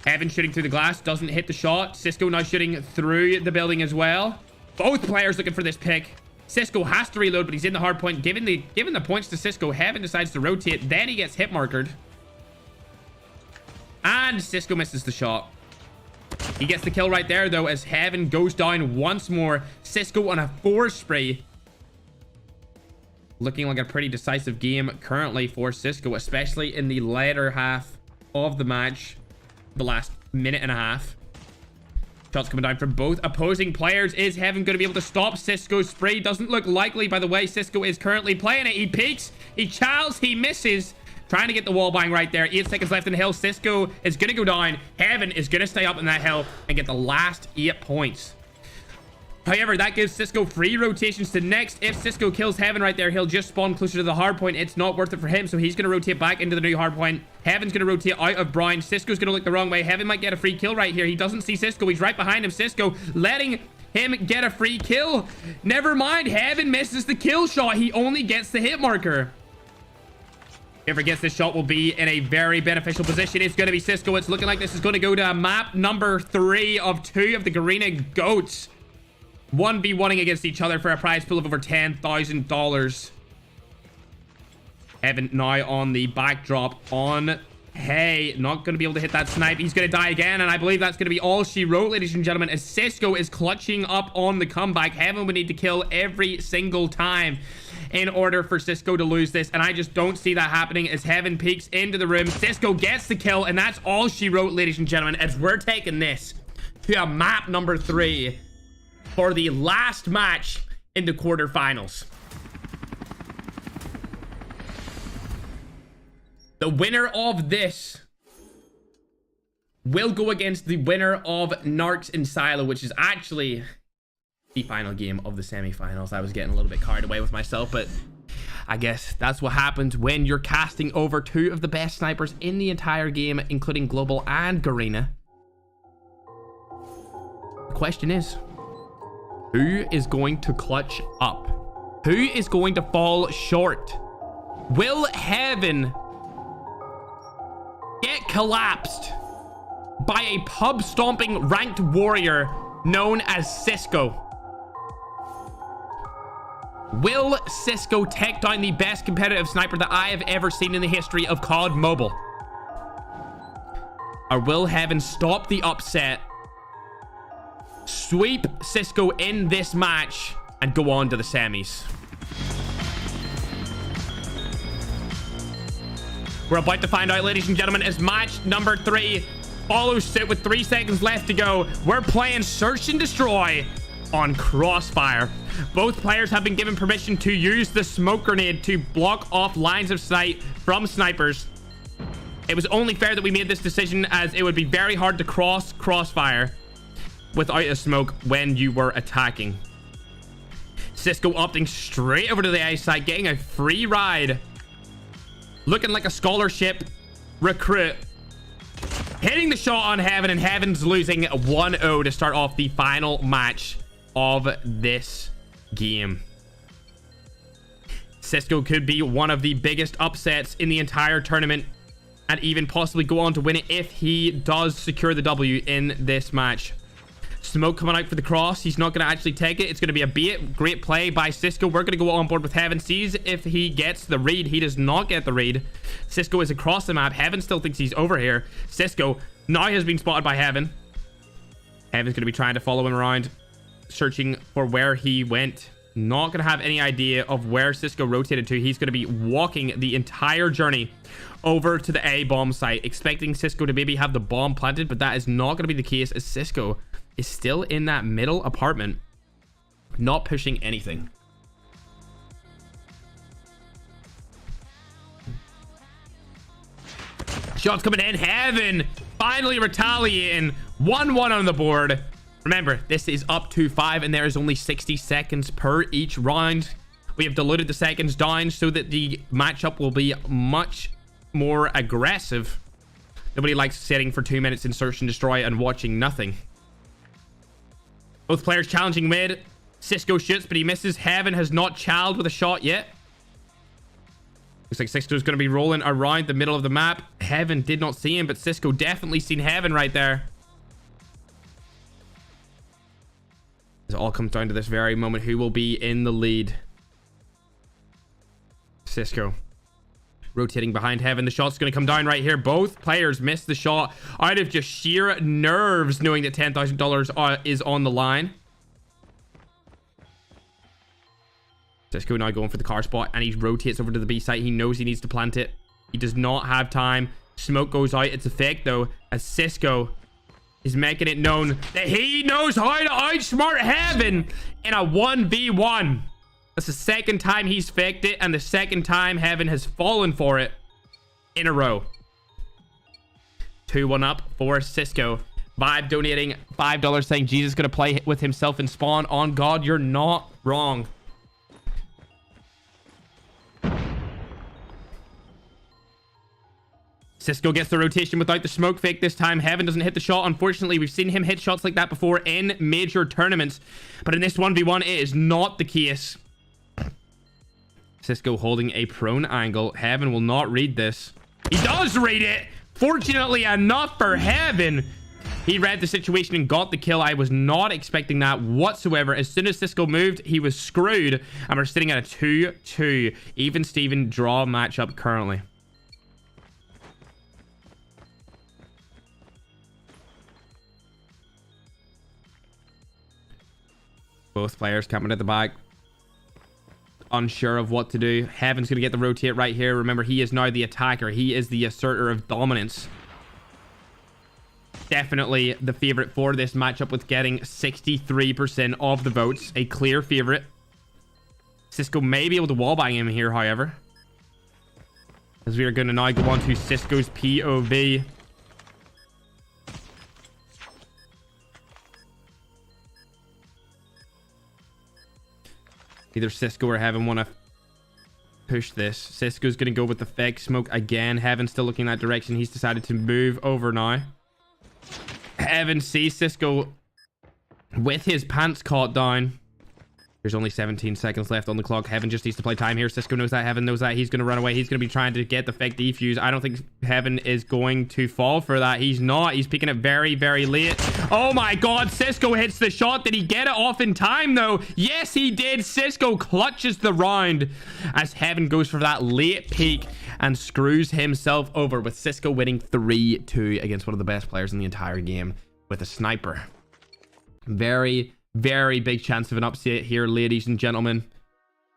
Heaven shooting through the glass, doesn't hit the shot. Cisco now shooting through the building as well. Both players looking for this pick. Cisco has to reload, but he's in the hard point. Given the points to Cisco, Heaven decides to rotate. Then he gets hit markered. And Cisco misses the shot. He gets the kill right there, though, as Heaven goes down once more. Cisco on a 4 spree. Looking like a pretty decisive game currently for Cisco, especially in the later half of the match. The last minute and a half. Shots coming down from both opposing players. Is Heaven going to be able to stop Cisco's spray? Doesn't look likely by the way Cisco is currently playing it. He peeks. He chows. He misses. Trying to get the wall bang right there. 8 seconds left in the hill. Cisco is going to go down. Heaven is going to stay up in that hill and get the last 8 points. However, that gives Cisco free rotations to next. If Cisco kills Heaven right there, he'll just spawn closer to the hard point. It's not worth it for him, so he's going to rotate back into the new hard point. Heaven's going to rotate out of Brown. Cisco's going to look the wrong way. Heaven might get a free kill right here. He doesn't see Cisco. He's right behind him. Cisco letting him get a free kill. Never mind. Heaven misses the kill shot. He only gets the hit marker. Whoever gets this shot will be in a very beneficial position. It's going to be Cisco. It's looking like this is going to go to map number 3 of 2 of the Garena Goats. 1v1ing against each other for a prize pool of over $10,000. Heaven now on the backdrop on Hey. Not going to be able to hit that snipe. He's going to die again, and I believe that's going to be all she wrote, ladies and gentlemen, as Cisco is clutching up on the comeback. Heaven would need to kill every single time in order for Cisco to lose this, and I just don't see that happening as Heaven peeks into the room. Cisco gets the kill, and that's all she wrote, ladies and gentlemen, as we're taking this to a map number 3 for the last match in the quarterfinals. The winner of this will go against the winner of Narx and Silo, which is actually the final game of the semifinals. I was getting a little bit carried away with myself, but I guess that's what happens when you're casting over 2 of the best snipers in the entire game, including Global and Garena. The question is, who is going to clutch up Who is going to fall short? Will Heaven get collapsed by a pub-stomping ranked warrior known as Cisco? Will Cisco take down the best competitive sniper that I have ever seen in the history of COD Mobile? Or will Heaven stop the upset, sweep Cisco in this match, and go on to the semis? We're about to find out, ladies and gentlemen, as match number 3 follows suit with 3 seconds left to go. We're playing Search and Destroy on Crossfire. Both players have been given permission to use the smoke grenade to block off lines of sight from snipers. It was only fair that we made this decision, as it would be very hard to cross Crossfire without a smoke when you were attacking. Cisco opting straight over to the A side, getting a free ride. Looking like a scholarship recruit. Hitting the shot on Heaven, and Heaven's losing 1-0 to start off the final match of this game. Cisco could be one of the biggest upsets in the entire tournament, and even possibly go on to win it if he does secure the W in this match. Smoke coming out for the cross. He's not going to actually take it. It's going to be a bait. Great play by Cisco. We're going to go on board with Heaven. Sees if he gets the read. He does not get the read. Cisco is across the map. Heaven still thinks he's over here. Cisco now has been spotted by Heaven. Heaven's going to be trying to follow him around, searching for where he went. Not going to have any idea of where Cisco rotated to. He's going to be walking the entire journey over to the A bomb site, expecting Cisco to maybe have the bomb planted, but that is not going to be the case, as Cisco is still in that middle apartment, not pushing anything. Shots coming in. Heaven finally retaliating. 1-1 on the board. Remember, this is up to 5, and there is only 60 seconds per each round. We have diluted the seconds down so that the matchup will be much more aggressive. Nobody likes sitting for 2 minutes in Search and Destroy and watching nothing. Both players challenging mid. Cisco shoots, but he misses. Heaven has not challenged with a shot yet. Looks like Cisco is going to be rolling around the middle of the map. Heaven did not see him, but Cisco definitely seen Heaven right there. It all comes down to this very moment. Who will be in the lead? Cisco rotating behind Heaven. The shot's going to come down right here. Both players missed the shot out of just sheer nerves, knowing that $10,000 is on the line. Cisco now going for the car spot, and he rotates over to the B site. He knows he needs to plant it. He does not have time. Smoke goes out. It's a fake though, as Cisco is making it known that he knows how to outsmart Heaven in a 1v1. That's the second time he's faked it, and the second time Heaven has fallen for it in a row. 2-1 up for Cisco. Vibe donating $5 saying Jesus is going to play with himself in spawn. On God, you're not wrong. Cisco gets the rotation without the smoke fake this time. Heaven doesn't hit the shot. Unfortunately, we've seen him hit shots like that before in major tournaments, but in this 1v1, it is not the case. Cisco holding a prone angle. Heaven will not read this. He does read it. Fortunately enough for Heaven, he read the situation and got the kill. I was not expecting that whatsoever. As soon as Cisco moved, he was screwed, and we're sitting at a 2-2. Even Steven draw matchup currently. Both players coming at the back, unsure of what to do. Heaven's going to get the rotate right here. Remember, he is now the attacker. He is the asserter of dominance. Definitely the favorite for this matchup, with getting 63% of the votes. A clear favorite. Cisco may be able to wallbang him here, however, as we are going to now go on to Cisco's POV. Either Cisco or Heaven want to push this. Cisco's going to go with the fake smoke again. Heaven still looking that direction. He's decided to move over now. Heaven sees Cisco with his pants caught down. There's only 17 seconds left on the clock. Heaven just needs to play time here. Cisco knows that. Heaven knows that. He's going to run away. He's going to be trying to get the fake defuse. I don't think Heaven is going to fall for that. He's not. He's peeking it very, very late. Oh my God. Cisco hits the shot. Did he get it off in time though? Yes, he did. Cisco clutches the round as Heaven goes for that late peek and screws himself over, with Cisco winning 3-2 against one of the best players in the entire game with a sniper. Very, very big chance of an upset here, ladies and gentlemen,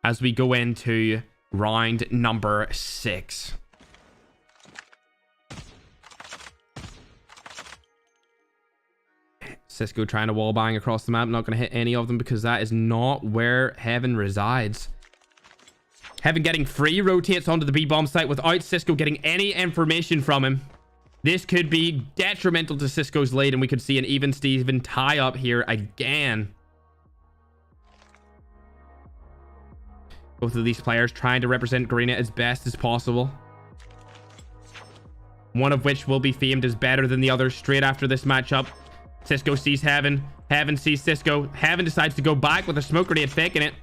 as we go into round number 6. Cisco trying to wallbang across the map. Not going to hit any of them because that is not where Heaven resides. Heaven getting free rotates onto the B-bomb site without Cisco getting any information from him. This could be detrimental to Cisco's lead, and we could see an even Steven tie up here again. Both of these players trying to represent Garena as best as possible. One of which will be famed as better than the other straight after this matchup. Cisco sees Heaven. Heaven sees Cisco. Heaven decides to go back with a smoke grenade faking it.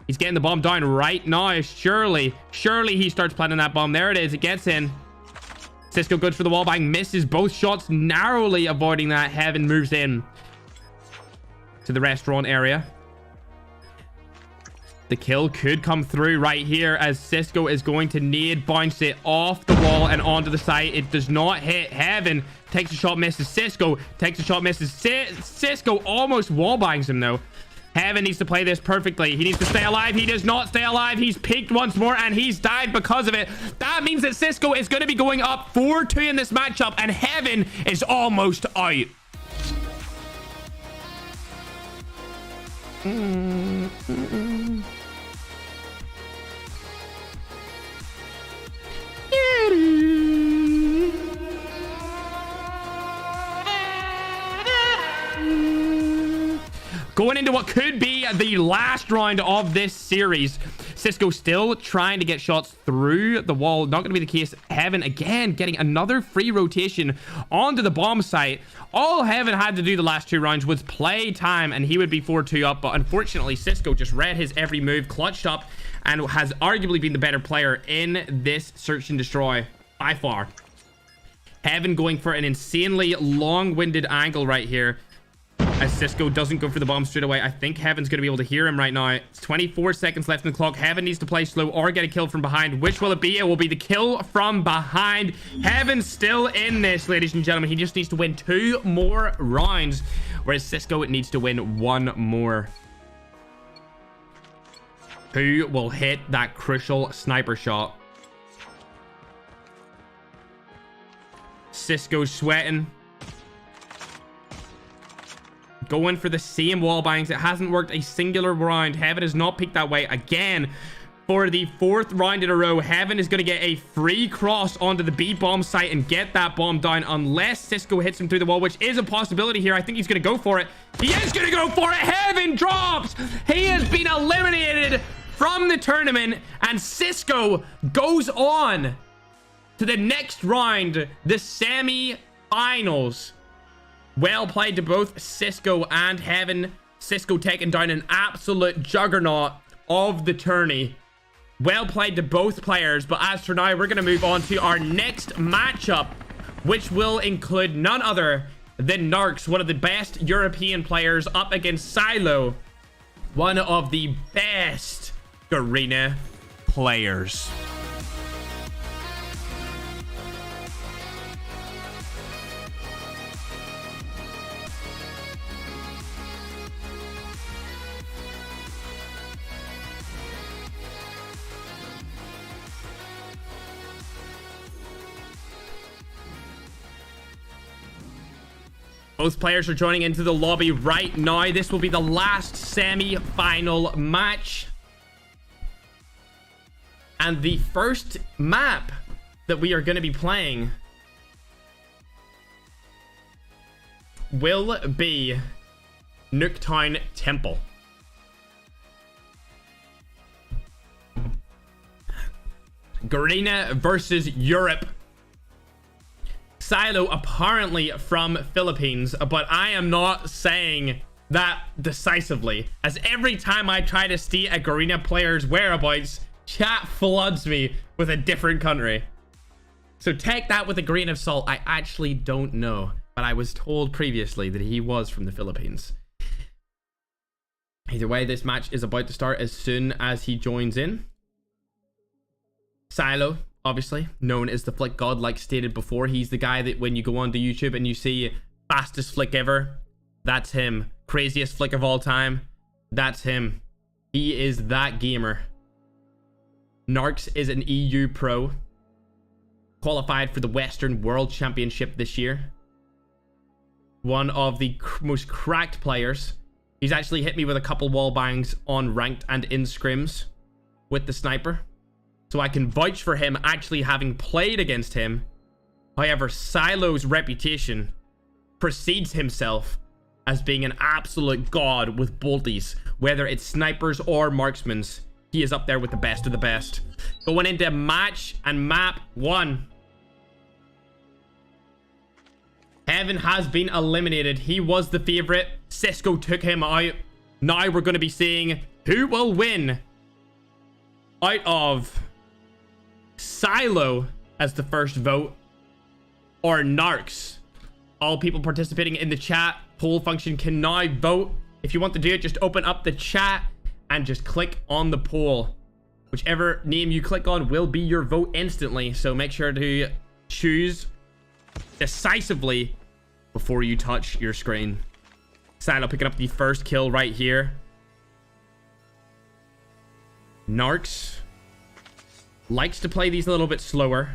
He's getting the bomb down right now. Surely he starts planting that bomb. There it is. It gets in. Cisco goes for the wallbang, misses both shots, narrowly avoiding that. Heaven moves in to the restaurant area. The kill could come through right here as Cisco is going to nade bounce it off the wall and onto the site. It does not hit. Heaven takes a shot, misses Cisco. Takes a shot, misses Cisco. Almost wallbangs him though. Heaven needs to play this perfectly. He needs to stay alive. He does not stay alive. He's peaked once more and he's died because of it. That means that Cisco is going to be going up 4-2 in this matchup, and Heaven is almost out. Going into what could be the last round of this series. Cisco still trying to get shots through the wall. Not going to be the case. Heaven again getting another free rotation onto the bomb site. All Heaven had to do the last 2 rounds was play time and he would be 4-2 up. But unfortunately, Cisco just read his every move, clutched up, and has arguably been the better player in this search and destroy by far. Heaven going for an insanely long-winded angle right here. As Cisco doesn't go for the bomb straight away. I think Heaven's going to be able to hear him right now. It's 24 seconds left in the clock. Heaven needs to play slow or get a kill from behind. Which will it be? It will be the kill from behind. Heaven's still in this, ladies and gentlemen. He just needs to win 2 more rounds, whereas Cisco needs to win 1 more. Who will hit that crucial sniper shot? Cisco's sweating. Going for the same wall bangs. It hasn't worked a singular round. Heaven has not peaked that way again. For the 4th round in a row, Heaven is going to get a free cross onto the B-bomb site and get that bomb down unless Cisco hits him through the wall, which is a possibility here. I think he's going to go for it. He is going to go for it. Heaven drops. He has been eliminated from the tournament, and Cisco goes on to the next round, the semi-finals. Well played to both Cisco and Heaven. Cisco taking down an absolute juggernaut of the tourney. Well played to both players. But as for now, we're going to move on to our next matchup, which will include none other than Narx, one of the best European players, up against Silo, one of the best Garena players. Both players are joining into the lobby right now. This will be the last semi-final match. And the first map that we are going to be playing will be Nuketown Temple. Garena versus Europe. Silo apparently from Philippines, but I am not saying that decisively, as every time I try to state a Garena player's whereabouts, chat floods me with a different country. So take that with a grain of salt. I actually don't know, but I was told previously that he was from the Philippines. Either way, this match is about to start as soon as he joins in. Silo, obviously, known as the Flick God, like stated before. He's the guy that when you go onto YouTube and you see fastest flick ever, that's him. Craziest flick of all time, that's him. He is that gamer. Narx is an EU pro. Qualified for the Western World Championship this year. One of the most cracked players. He's actually hit me with a couple wall bangs on ranked and in scrims with the sniper. So I can vouch for him actually having played against him. However, Silo's reputation precedes himself as being an absolute god with bolties. Whether it's snipers or marksmans, he is up there with the best of the best. Going into match and map 1. Heaven has been eliminated. He was the favorite. Cisco took him out. Now we're going to be seeing who will win out of Silo as the first vote or Narx. All people participating in the chat poll function can now vote. If you want to do it, just open up the chat and just click on the poll. Whichever name you click on will be your vote instantly. So make sure to choose decisively before you touch your screen. Silo picking up the first kill right here. Narx likes to play these a little bit slower,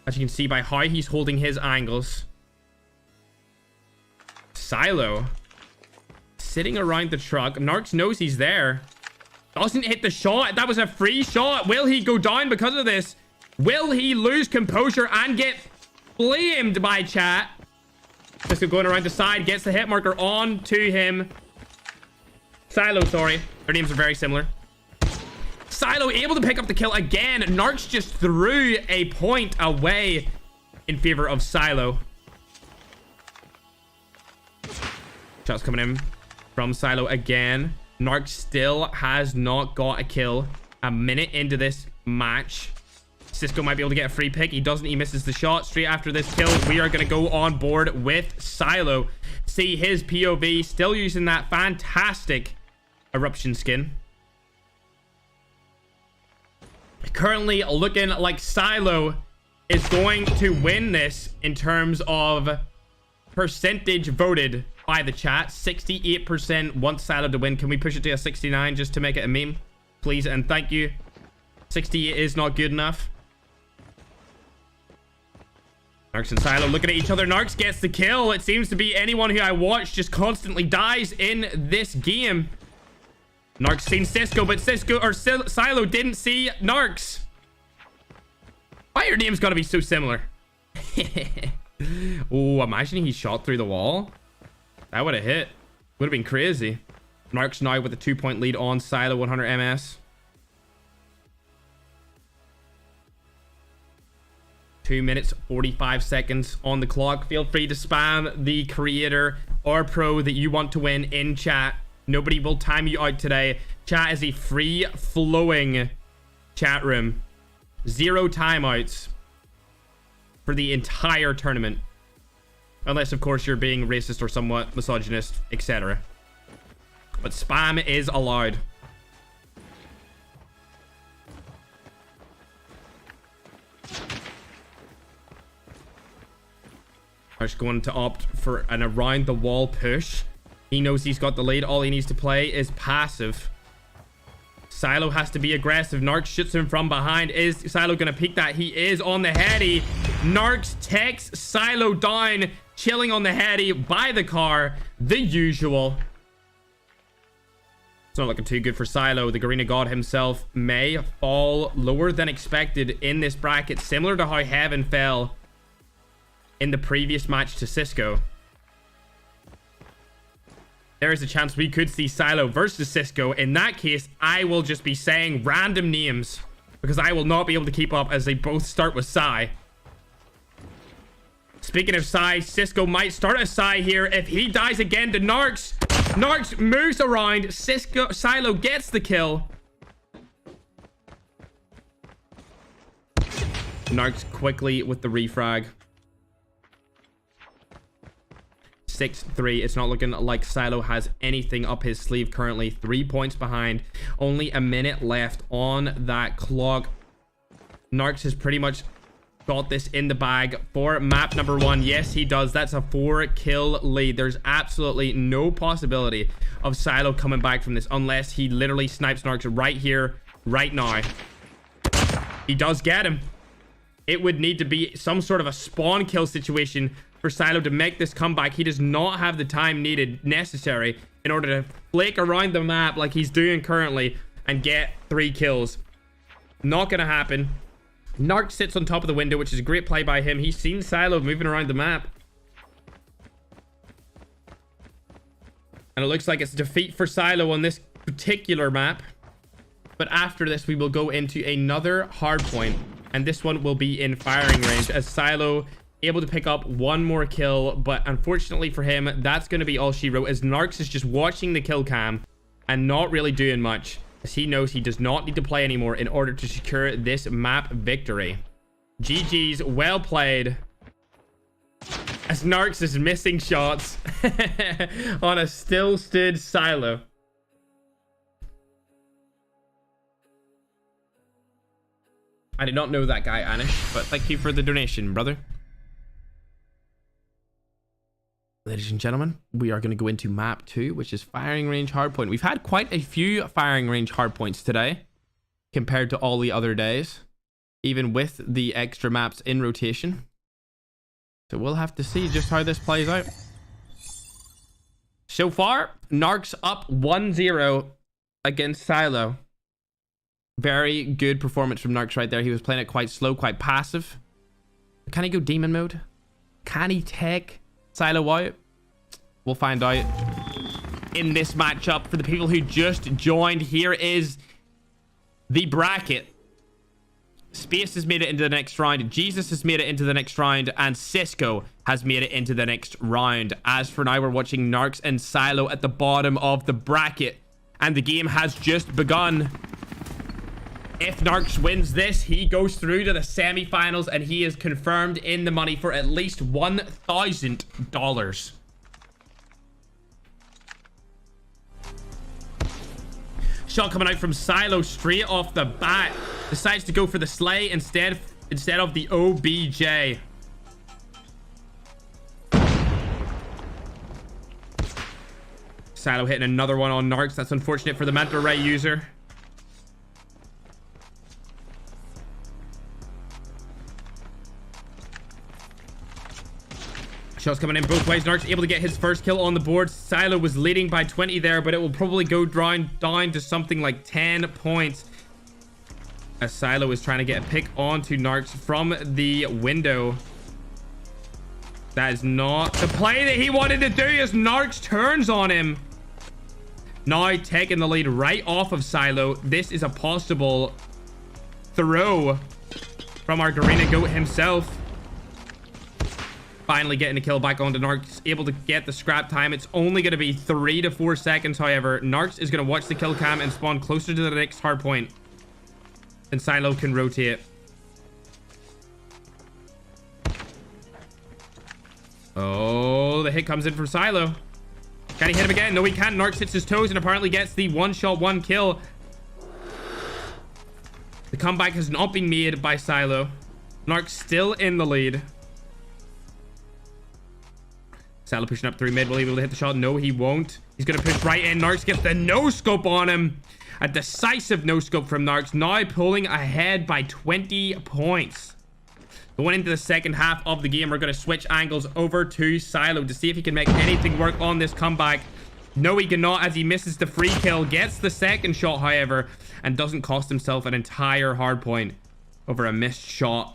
as you can see by how he's holding his angles. Silo sitting around the truck. Narx knows he's there. Doesn't hit the shot. That was a free shot. Will he go down because of this? Will he lose composure and get blamed by chat? Cisco going around the side, gets the hit marker on to him. Silo, sorry. Their names are very similar. Silo able to pick up the kill again. Narx just threw a point away in favor of Silo. Shots coming in from Silo again. Narx still has not got a kill. A minute into this match. Cisco might be able to get a free pick. He doesn't. He misses the shot. Straight after this kill, we are going to go on board with Silo. See his POV. Still using that fantastic eruption skin. Currently looking like Silo is going to win this in terms of percentage voted by the chat. 68% want Silo to win. Can we push it to a 69 just to make it a meme? Please and thank you. 68 is not good enough. Narx and Silo looking at each other. Narx gets the kill. It seems to be anyone who I watch just constantly dies in this game. Narx seen Cisco, but Silo didn't see Narx. Why your name's gotta be so similar? Oh, imagine he shot through the wall. That would have hit. Would have been crazy. Narx now with a 2-point lead on Silo, 100 MS. 2 minutes, 45 seconds on the clock. Feel free to spam the creator or pro that you want to win in chat. Nobody will time you out today. Chat is a free-flowing chat room. 0 timeouts for the entire tournament. Unless, of course, you're being racist or somewhat misogynist, etc. But spam is allowed. Just going to opt for an around the wall push. He knows he's got the lead. All he needs to play is passive. Silo has to be aggressive. Narx shoots him from behind. Is Silo going to peek that? He is on the heady. Narx takes Silo down, chilling on the heady by the car. The usual. It's not looking too good for Silo. The Garena God himself may fall lower than expected in this bracket, similar to how Heaven fell in the previous match to Cisco. There is a chance we could see Silo versus Cisco. In that case, I will just be saying random names because I will not be able to keep up as they both start with Psy. Speaking of Psy, Cisco might start a Psy here. If he dies again to Narx, Narx moves around. Silo gets the kill. Narx quickly with the refrag. 6-3. It's not looking like Silo has anything up his sleeve currently. 3 points behind. Only a minute left on that clock. Narx has pretty much got this in the bag for map number 1. Yes, he does. That's a 4-kill lead. There's absolutely no possibility of Silo coming back from this unless he literally snipes Narx right here, right now. He does get him. It would need to be some sort of a spawn kill situation for Silo to make this comeback. He does not have the time necessary in order to flake around the map like he's doing currently and get 3 kills. Not gonna happen. Narx sits on top of the window, which is a great play by him. He's seen Silo moving around the map. And it looks like it's defeat for Silo on this particular map. But after this, we will go into another hard point. And this one will be in firing range as Silo able to pick up 1 more kill. But unfortunately for him, that's going to be all she wrote, as Narx is just watching the kill cam and not really doing much, as he knows he does not need to play anymore in order to secure this map victory. GG's, well played. As Narx is missing shots on a still stood Silo. I did not know that guy, Anish, but thank you for the donation, brother. Ladies and gentlemen, we are going to go into map 2, which is firing range hardpoint. We've had quite a few firing range hardpoints today compared to all the other days, even with the extra maps in rotation. So we'll have to see just how this plays out. So far, Narx up 1-0 against Silo. Very good performance from Narx right there. He was playing it quite slow, quite passive. Can he go demon mode? Can he take Silo out? We'll find out in this matchup. For the people who just joined, here is the bracket. Space has made it into the next round. Jesus has made it into the next round. And Cisco has made it into the next round. As for now, we're watching Narx and Silo at the bottom of the bracket. And the game has just begun. If Narx wins this, he goes through to the semi-finals and he is confirmed in the money for at least $1,000. Shot coming out from Silo straight off the bat. Decides to go for the slay instead of the OBJ. Silo hitting another one on Narx. That's unfortunate for the Manta Ray user. Shots coming in both ways. Narx able to get his first kill on the board. Silo was leading by 20 there, but it will probably go down to something like 10 points. As Silo is trying to get a pick onto Narx from the window. That is not the play that he wanted to do, as Narx turns on him. Now taking the lead right off of Silo. This is a possible throw from our Garena Goat himself. Finally getting a kill back onto Narx, able to get the scrap time. It's only going to be 3 to 4 seconds, however. Narx is going to watch the kill cam and spawn closer to the next hard point. And Silo can rotate. Oh, the hit comes in from Silo. Can he hit him again? No, he can't. Narx hits his toes and apparently gets the 1-shot 1-kill. The comeback has not been made by Silo. Narx still in the lead. Silo pushing up through mid. Will he be able to hit the shot? No, he won't. He's going to push right in. Narx gets the no-scope on him. A decisive no-scope from Narx. Now pulling ahead by 20 points. Going into the second half of the game, we're going to switch angles over to Silo to see if he can make anything work on this comeback. No, he cannot, as he misses the free kill. Gets the second shot, however, and doesn't cost himself an entire hard point over a missed shot.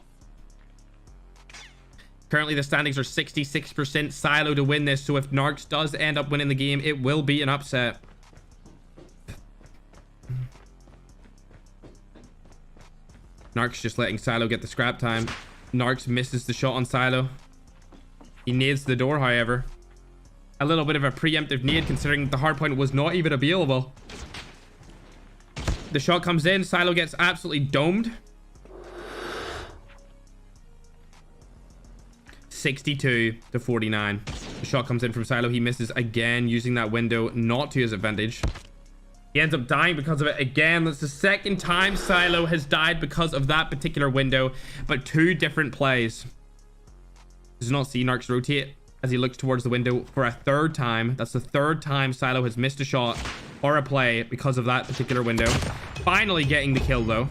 Currently, the standings are 66% Silo to win this. So if Narx does end up winning the game, it will be an upset. Narx just letting Silo get the scrap time. Narx misses the shot on Silo. He needs the door, however. a little bit of a preemptive nade, considering the hardpoint was not even available. The shot comes in. Silo gets absolutely domed. 62-49. The shot comes in from Silo. He misses again, using that window not to his advantage. He ends up dying because of it again. That's the second time Silo has died because of that particular window, but 2 different plays. Does not see Narx rotate as he looks towards the window for a 3rd time. That's the 3rd time Silo has missed a shot or a play because of that particular window. Finally getting the kill, though.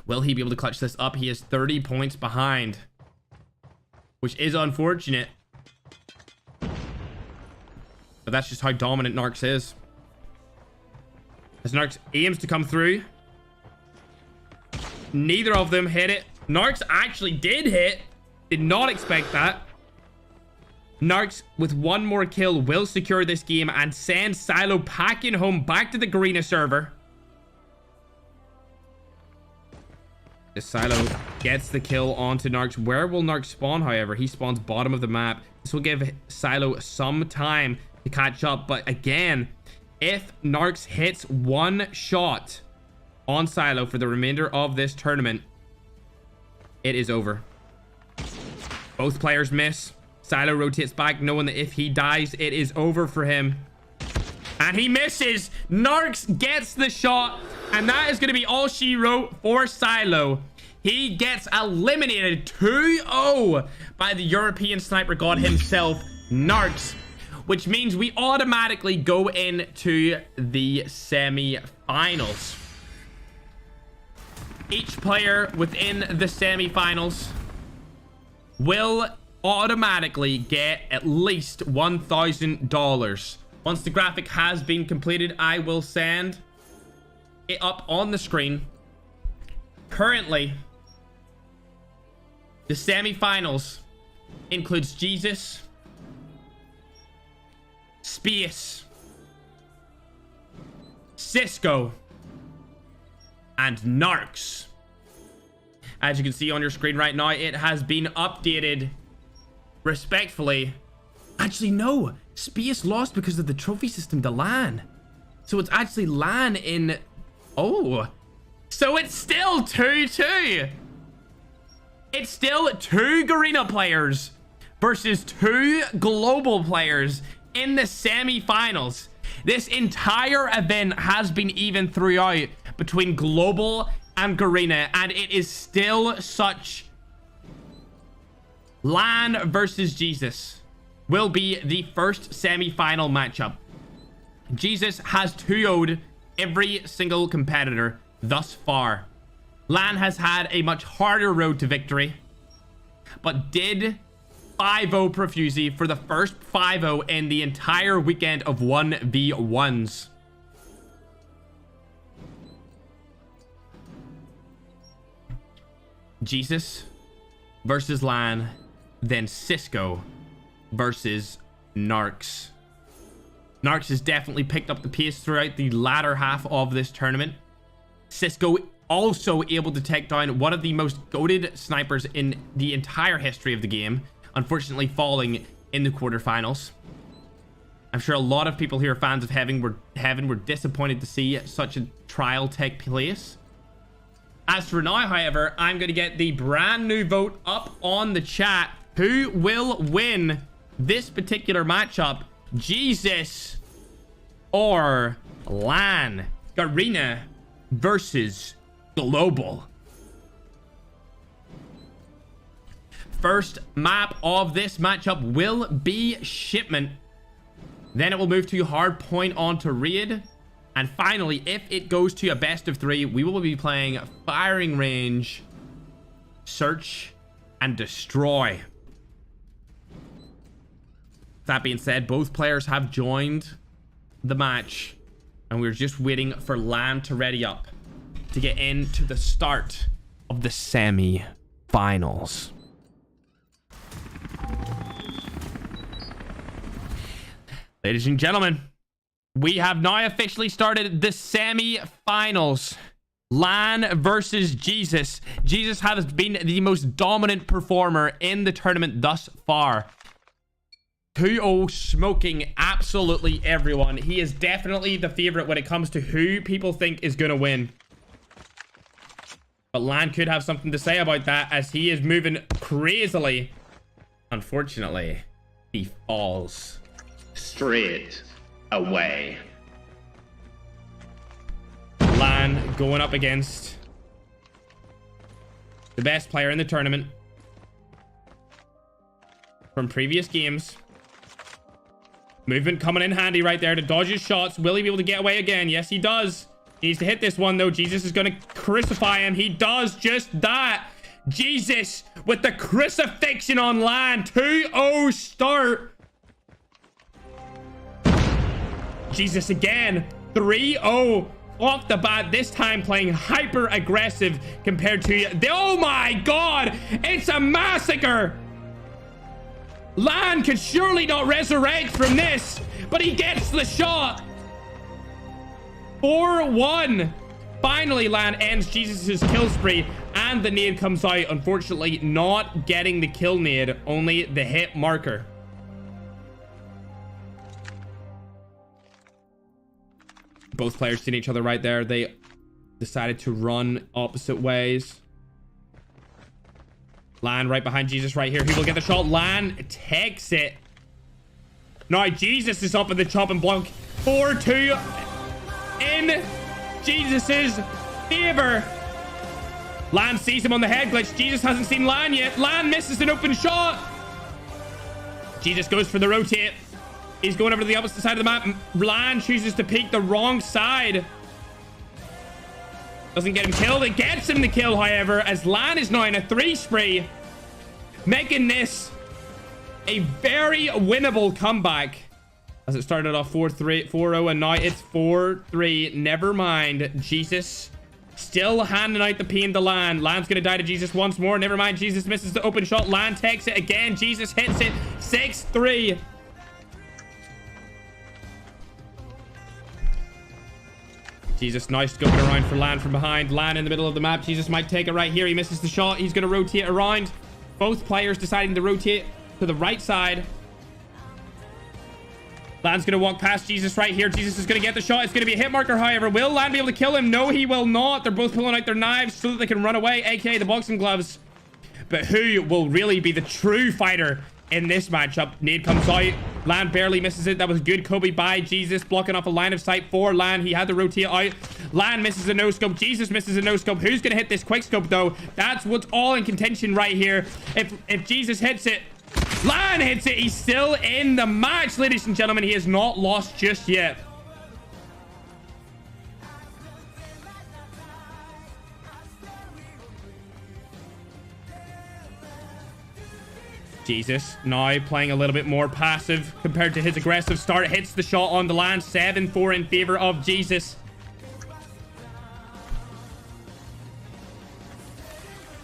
Will he be able to clutch this up? He is 30 points behind, which is unfortunate. But that's just how dominant Narx is. As Narx aims to come through, neither of them hit it. Narx actually did hit. Did not expect that. Narx, with 1 more kill, will secure this game and send Silo packing home back to the Garena server. As Silo gets the kill onto Narx. Where will Narx spawn, however? He spawns bottom of the map. This will give Silo some time to catch up. But again, if Narx hits 1 shot on Silo for the remainder of this tournament, it is over. Both players miss. Silo rotates back, knowing that if he dies, it is over for him. And he misses. Narx gets the shot. And that is going to be all she wrote for Silo. He gets eliminated 2-0 by the European sniper god himself, Narx. Which means we automatically go into the semi-finals. Each player within the semi-finals will automatically get at least $1,000. Once the graphic has been completed, I will send it up on the screen. Currently, the semi-finals includes Jesus, Space, Cisco, and Narx. As you can see on your screen right now, it has been updated respectfully. Actually, no. Space lost because of the trophy system to LAN. So it's actually LAN in... Oh. So it's still 2-2. It's still 2 Garena players versus 2 global players in the semi-finals. This entire event has been even throughout between global and Garena, and it is still such... LAN versus Jesus will be the first semi-final matchup. Jesus has 2-0'd every single competitor thus far. LAN has had a much harder road to victory, but did 5-0 Profusely for the first 5-0 in the entire weekend of 1v1s. Jesus versus LAN, then Cisco versus Narx. Narx has definitely picked up the pace throughout the latter half of this tournament. Cisco also able to take down one of the most goated snipers in the entire history of the game, unfortunately falling in the quarterfinals. I'm sure a lot of people here, fans of Heaven, were disappointed to see such a trial take place. As for now, however, I'm going to get the brand new vote up on the chat. Who will win this particular matchup? Jesus or LAN? Garena versus Global. First map of this matchup will be Shipment. Then it will move to hard point onto Raid. And finally, if it goes to a best of 3, we will be playing Firing Range, Search, and Destroy. That being said, both players have joined the match, and we're just waiting for LAN to ready up to get into the start of the semi-finals. Ladies and gentlemen, we have now officially started the semi-finals. LAN versus Jesus. Jesus has been the most dominant performer in the tournament thus far. 2-0 smoking absolutely everyone. He is definitely the favorite when it comes to who people think is going to win. But Lan could have something to say about that as he is moving crazily. Unfortunately, he falls straight away. Lan going up against the best player in the tournament from previous games. Movement coming in handy right there to dodge his shots. Will he be able to get away again? Yes, he does. He needs to hit this one, though. Jesus is going to crucify him. He does just that. Jesus with the crucifixion on Lan. 2-0 start. Jesus again. 3-0 off the bat. This time playing hyper aggressive compared to... Oh my God. It's a massacre. Lan could surely not resurrect from this, but he gets the shot. 4-1. Finally, Lan ends Jesus' kill spree, and the nade comes out. Unfortunately, not getting the kill nade, only the hit marker. Both players seen each other right there. They decided to run opposite ways. Lan right behind Jesus right here. He will get the shot. Lan takes it. Now Jesus is up in the chopping block. 4-2 in Jesus's favor. Lan sees him on the head glitch. Jesus hasn't seen Lan yet. Lan misses an open shot. Jesus goes for the rotate. He's going over to the opposite side of the map. Lan chooses to peek the wrong side. Doesn't get him killed. It gets him the kill, however, as Lan is now in a 3 spree, making this a very winnable comeback. As it started off 4-0, and now it's 4-3. Never mind. Jesus still handing out the pain to Lan. Lan's gonna die to Jesus once more. Never mind. Jesus misses the open shot. Lan takes it again. Jesus hits it. 6-3. Jesus now scoping around for Lan from behind. Lan in the middle of the map. Jesus might take it right here. He misses the shot. He's going to rotate around. Both players deciding to rotate to the right side. Lan's going to walk past Jesus right here. Jesus is going to get the shot. It's going to be a hit marker, however. Will Lan be able to kill him? No, he will not. They're both pulling out their knives so that they can run away, aka the boxing gloves. But who will really be the true fighter in this matchup? Nade comes out. Lan barely misses it. That was good Kobe by Jesus, blocking off a line of sight for Lan. He had to rotate out. Lan misses a no scope. Jesus misses a no scope. Who's gonna hit this quick scope though? That's what's all in contention right here. If Jesus hits it, Lan hits it. He's still in the match, ladies and gentlemen. He has not lost just yet. Jesus now playing a little bit more passive compared to his aggressive start. Hits the shot on the Lan. 7-4 in favor of Jesus.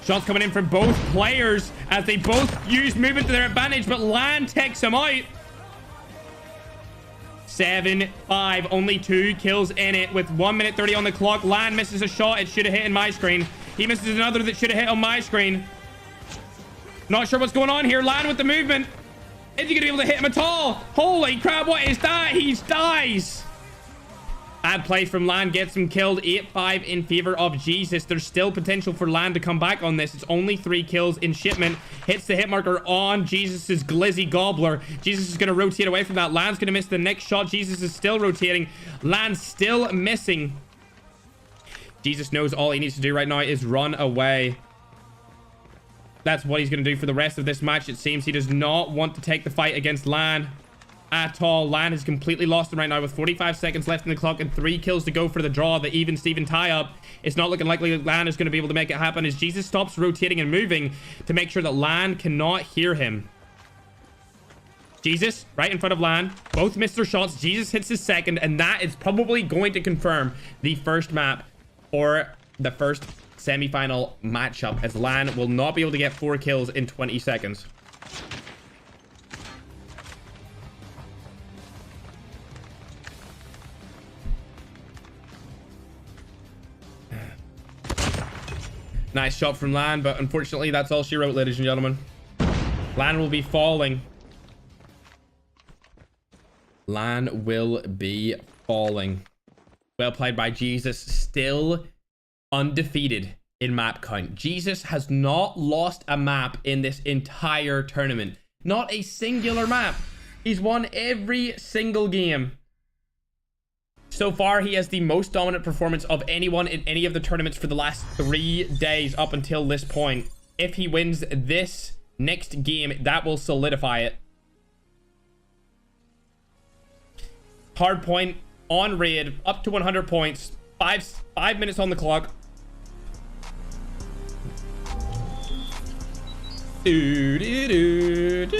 Shots coming in from both players as they both use movement to their advantage, but Lan takes him out. 7-5. Only 2 kills in it with 1 minute 30 on the clock. Lan misses a shot. It should have hit in my screen. He misses another that should have hit on my screen. Not sure what's going on here. Lan with the movement. Is he going to be able to hit him at all? Holy crap, what is that? He dies. Bad play from Lan gets him killed. 8-5 in favor of Jesus. There's still potential for Lan to come back on this. It's only 3 kills in shipment. Hits the hit marker on Jesus's glizzy gobbler. Jesus is going to rotate away from that. Lan's going to miss the next shot. Jesus is still rotating. Lan's still missing. Jesus knows all he needs to do right now is run away. That's what he's going to do for the rest of this match. It seems he does not want to take the fight against Lan at all. Lan is completely lost him right now with 45 seconds left in the clock and 3 kills to go for the draw. The even Steven tie-up. It's not looking likely that Lan is going to be able to make it happen as Jesus stops rotating and moving to make sure that Lan cannot hear him. Jesus right in front of Lan. Both missed their shots. Jesus hits his second, and that is probably going to confirm the first map for the first semi-final matchup, as Lan will not be able to get 4 kills in 20 seconds. Nice shot from Lan, but unfortunately that's all she wrote, ladies and gentlemen. Lan will be falling. Lan will be falling. Well played by Jesus. Still undefeated in map count. Jesus has not lost a map in this entire tournament. Not a singular map. He's won every single game. So far, he has the most dominant performance of anyone in any of the tournaments for the last 3 days up until this point. If he wins this next game, that will solidify it. Hardpoint on raid, up to 100 points. 5 minutes on the clock. Do, do, do, do, do,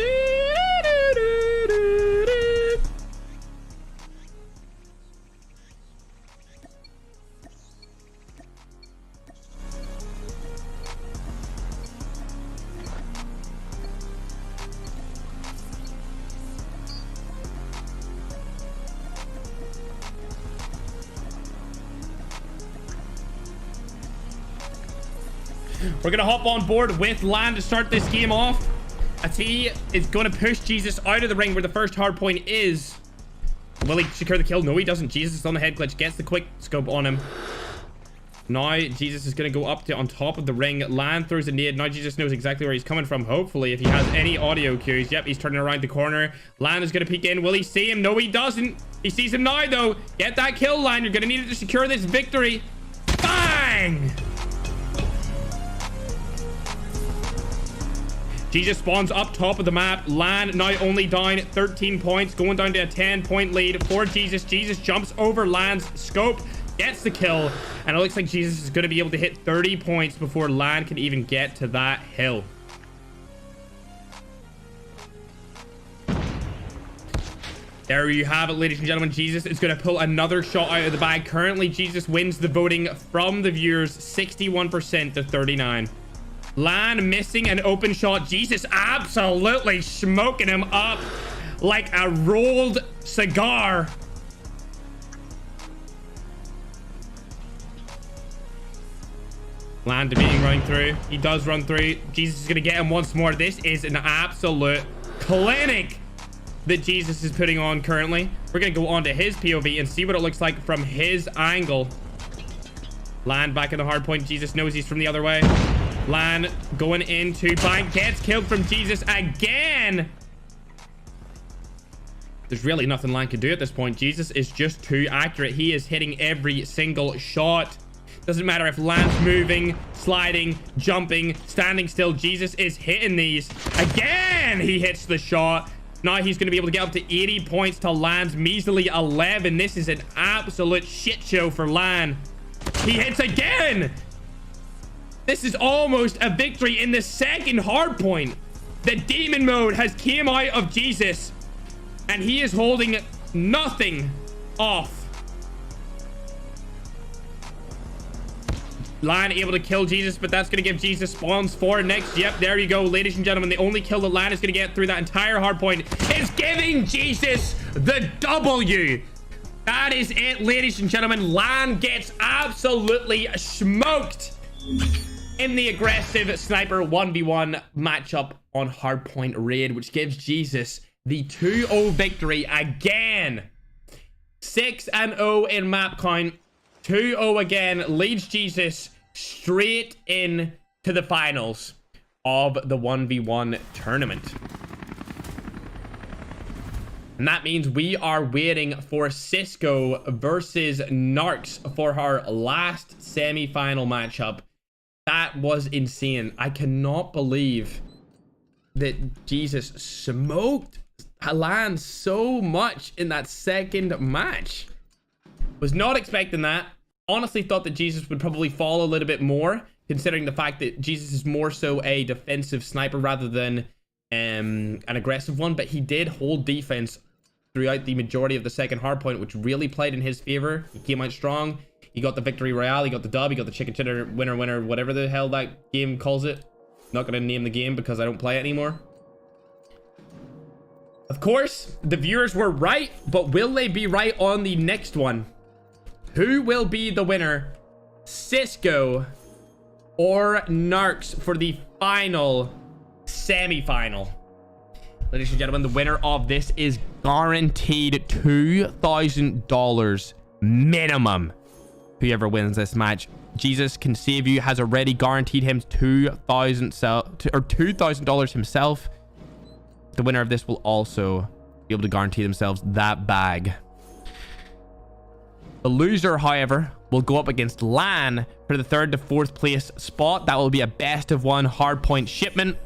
do, do, do. We're going to hop on board with Lan to start this game off. As he is going to push Jesus out of the ring where the first hard point is. Will he secure the kill? No, he doesn't. Jesus is on the head glitch. Gets the quick scope on him. Now, Jesus is going to go up to on top of the ring. Lan throws a nade. Now, Jesus knows exactly where he's coming from. Hopefully, if he has any audio cues. Yep, he's turning around the corner. Lan is going to peek in. Will he see him? No, he doesn't. He sees him now, though. Get that kill, Lan. You're going to need it to secure this victory. Bang! Jesus spawns up top of the map. Lan now only down 13 points, going down to a 10-point lead for Jesus. Jesus jumps over Lan's scope, gets the kill, and it looks like Jesus is going to be able to hit 30 points before Lan can even get to that hill. There you have it, ladies and gentlemen. Jesus is going to pull another shot out of the bag. Currently, Jesus wins the voting from the viewers 61% to 39%. Lan missing an open shot. Jesus absolutely smoking him up like a rolled cigar. Lan debating running through. He does run through. Jesus is going to get him once more. This is an absolute clinic that Jesus is putting on currently. We're going to go on to his POV and see what it looks like from his angle. Lan back in the hard point. Jesus knows he's from the other way. Lan going into bank, gets killed from Jesus again. There's really nothing Lan can do at this point. Jesus is just too accurate. He is hitting every single shot. Doesn't matter if Lan's moving, sliding, jumping, standing still. Jesus is hitting these. Again, he hits the shot. Now he's going to be able to get up to 80 points to Lan's measly 11. This is an absolute shit show for Lan. He hits again. This is almost a victory in the second hard point. The demon mode has came out of Jesus, and he is holding nothing off. Lan able to kill Jesus, but that's going to give Jesus spawns for next. Yep, there you go, ladies and gentlemen. The only kill that Lan is going to get through that entire hard point is giving Jesus the W. That is it, ladies and gentlemen. Lan gets absolutely smoked in the aggressive sniper 1v1 matchup on hardpoint raid, which gives Jesus the 2-0 victory again. 6-0 in map count. 2-0 again leads Jesus straight in to the finals of the 1v1 tournament. And that means we are waiting for Cisco versus Narx for our last semi-final matchup. That was insane. I cannot believe that Jesus smoked Lan so much in that second match. Was not expecting that. Honestly thought that Jesus would probably fall a little bit more, considering the fact that Jesus is more so a defensive sniper rather than an aggressive one. But he did hold defense throughout the majority of the second hardpoint, which really played in his favor. He came out strong. He got the victory royale. He got the dub. He got the chicken dinner winner, whatever the hell that game calls it. Not going to name the game because I don't play it anymore. Of course, the viewers were right, but will they be right on the next one? Who will be the winner? Cisco or Narx for the final semi-final? Ladies and gentlemen, the winner of this is guaranteed $2,000 minimum. Whoever wins this match, Jesus Can Save You has already guaranteed him $2,000 himself. The winner of this will also be able to guarantee themselves that bag. The loser, however, will go up against Lan for the 3rd to 4th place spot. That will be a best of 1 hardpoint shipment.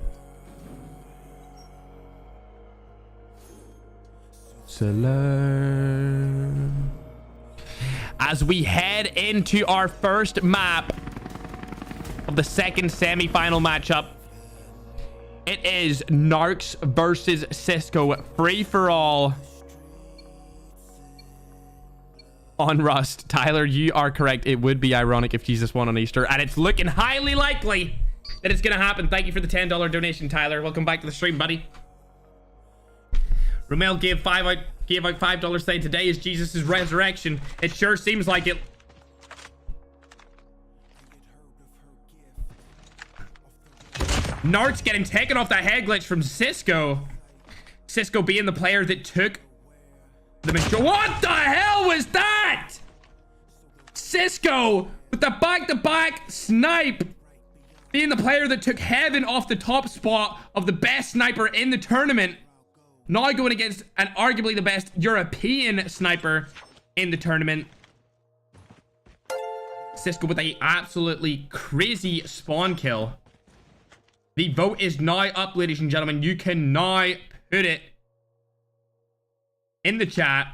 As we head into our first map of the second semi-final matchup, it is Narx versus Cisco, free for all on Rust. Tyler, you are correct. It would be ironic if Jesus won on Easter, and it's looking highly likely that it's gonna happen. Thank you for the $10 donation, Tyler. Welcome back to the stream, buddy. Romel gave out $5 saying today is Jesus' resurrection. It sure seems like it. Narx getting taken off that head glitch from Cisco. Cisco being the player that took the major. What the hell was that? Cisco with the back-to-back snipe, being the player that took heaven off the top spot of the best sniper in the tournament. Now going against an arguably the best European sniper in the tournament. Cisco with a absolutely crazy spawn kill. The vote is now up, ladies and gentlemen. You can now put it in the chat.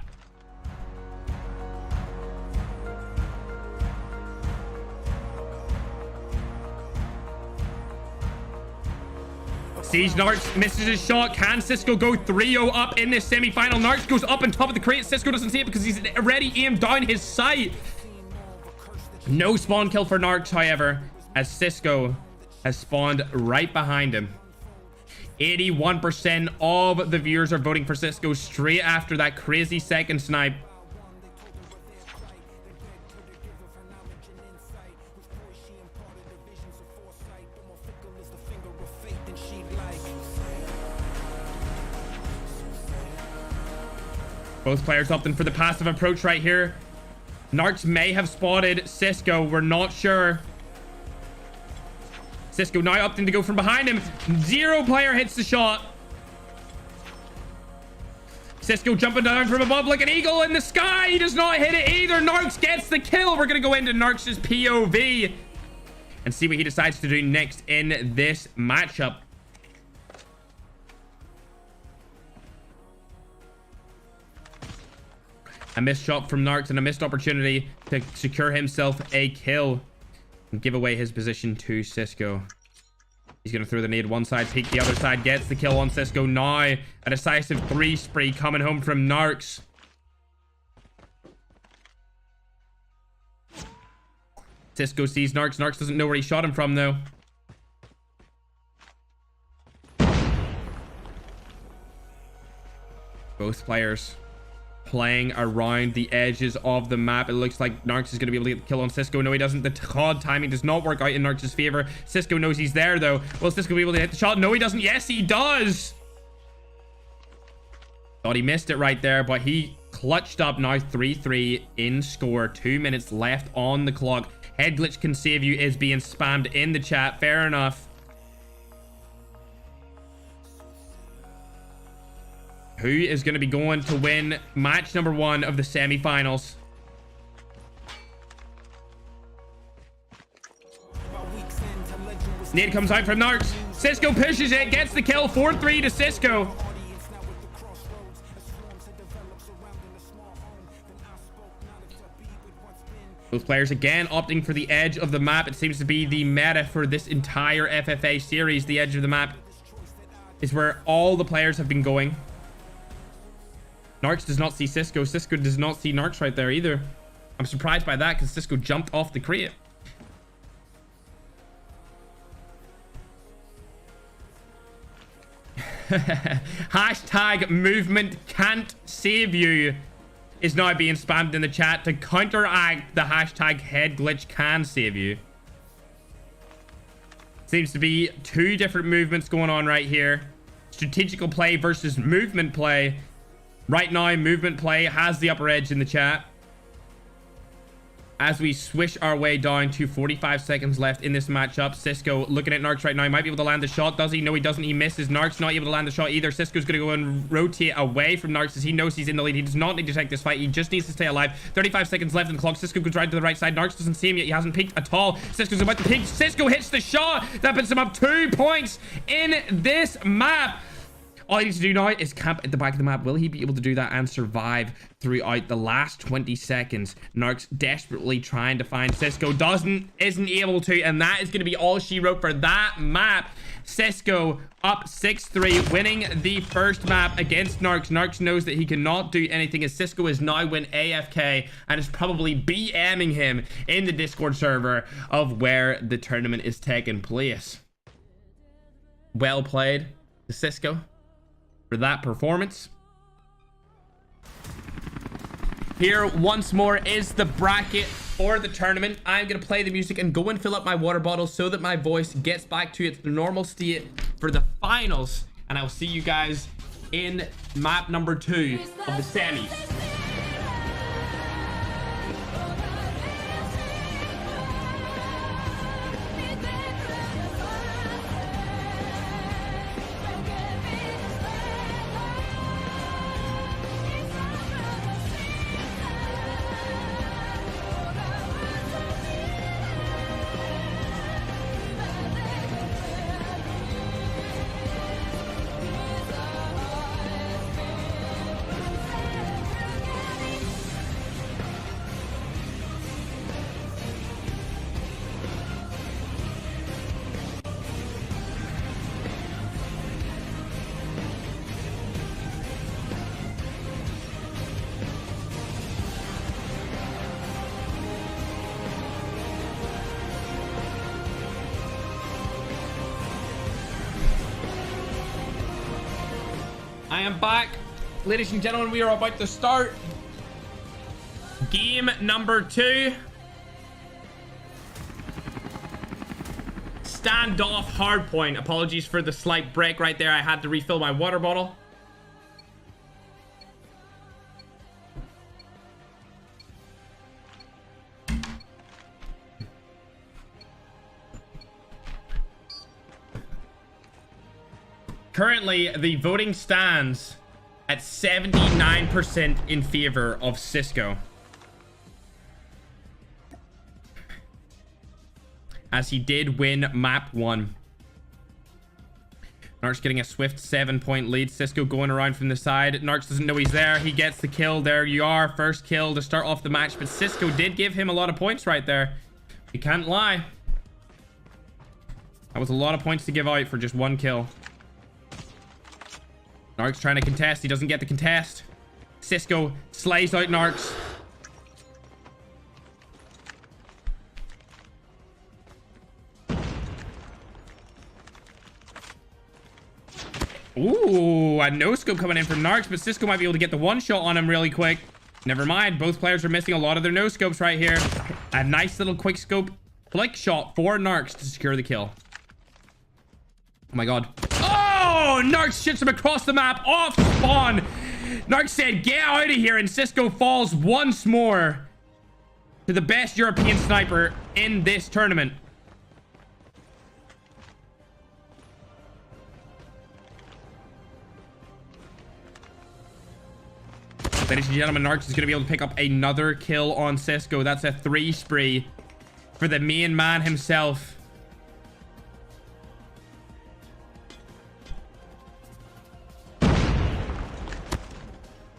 Siege Narx misses his shot. Can Cisco go 3-0 up in this semi-final? Narx goes up on top of the crate. Cisco doesn't see it because he's already aimed down his sight. No spawn kill for Narx, however, as Cisco has spawned right behind him. 81% of the viewers are voting for Cisco straight after that crazy second snipe. Both players opting for the passive approach right here. Narx may have spotted Cisco. We're not sure. Cisco now opting to go from behind him. Zero player hits the shot. Cisco jumping down from above like an eagle in the sky. He does not hit it either. Narx gets the kill. We're going to go into Narx's POV and see what he decides to do next in this matchup. A missed shot from Narx and a missed opportunity to secure himself a kill and give away his position to Cisco. He's going to throw the nade one side, peek the other side, gets the kill on Cisco. Now a decisive 3 spree coming home from Narx. Cisco sees Narx. Narx doesn't know where he shot him from though. Both players playing around the edges of the map. It looks like Narx is going to be able to get the kill on Cisco. No, he doesn't. The COD timing does not work out in Narx's favor. Cisco knows he's there, though. Will Cisco be able to hit the shot? No, he doesn't. Yes, he does. Thought he missed it right there, but he clutched up now. 3-3 in score. 2 minutes left on the clock. Head glitch can save you is being spammed in the chat. Fair enough. Who is going to be going to win match number 1 of the semi-finals? Nade comes out from Narx. Cisco pushes it, gets the kill. 4-3 to Cisco. Both players again opting for the edge of the map. It seems to be the meta for this entire FFA series. The edge of the map is where all the players have been going. Narx does not see Cisco. Cisco does not see Narx right there either. I'm surprised by that because Cisco jumped off the crate. Hashtag movement can't save you is now being spammed in the chat to counteract the hashtag head glitch can save you. Seems to be 2 different movements going on right here. strategical play versus movement play. Right now, movement play has the upper edge in the chat. As we swish our way down to 45 seconds left in this matchup. Cisco looking at Narx right now. He might be able to land the shot. Does he? No, he doesn't. He misses. Narx not able to land the shot either. Cisco's going to go and rotate away from Narx as he knows he's in the lead. He does not need to take this fight. He just needs to stay alive. 35 seconds left in the clock. Cisco goes right to the right side. Narx doesn't see him yet. He hasn't peeked at all. Cisco's about to peek. Cisco hits the shot. That puts him up 2 points in this map. All he needs to do now is camp at the back of the map. Will he be able to do that and survive throughout the last 20 seconds? Narx desperately trying to find Cisco. Isn't able to. And that is going to be all she wrote for that map. Cisco up 6-3, winning the first map against Narx. Narx knows that he cannot do anything as Cisco is now win AFK and is probably BMing him in the Discord server of where the tournament is taking place. Well played to Cisco for that performance. Here once more is the bracket for the tournament. I'm gonna play the music and go and fill up my water bottle so that my voice gets back to its normal state for the finals, and I'll see you guys in map number 2 of the semis. I am back. Ladies and gentlemen, we are about to start game number 2. Standoff hardpoint. Apologies for the slight break right there. I had to refill my water bottle. Currently, the voting stands at 79% in favor of Cisco, as he did win map 1. Narx getting a swift 7-point lead. Cisco going around from the side. Narx doesn't know he's there. He gets the kill. There you are. First kill to start off the match. But Cisco did give him a lot of points right there. You can't lie. That was a lot of points to give out for just 1 kill. Narx trying to contest. He doesn't get the contest. Cisco slays out Narx. Ooh, a no-scope coming in from Narx, but Cisco might be able to get the one shot on him really quick. Never mind. Both players are missing a lot of their no-scopes right here. A nice little quick scope flick shot for Narx to secure the kill. Oh my god. Oh, Narx shoots him across the map off spawn. Narx said, get out of here, and Cisco falls once more to the best European sniper in this tournament. Ladies and gentlemen, Narx is going to be able to pick up another kill on Cisco. That's a 3 spree for the main man himself.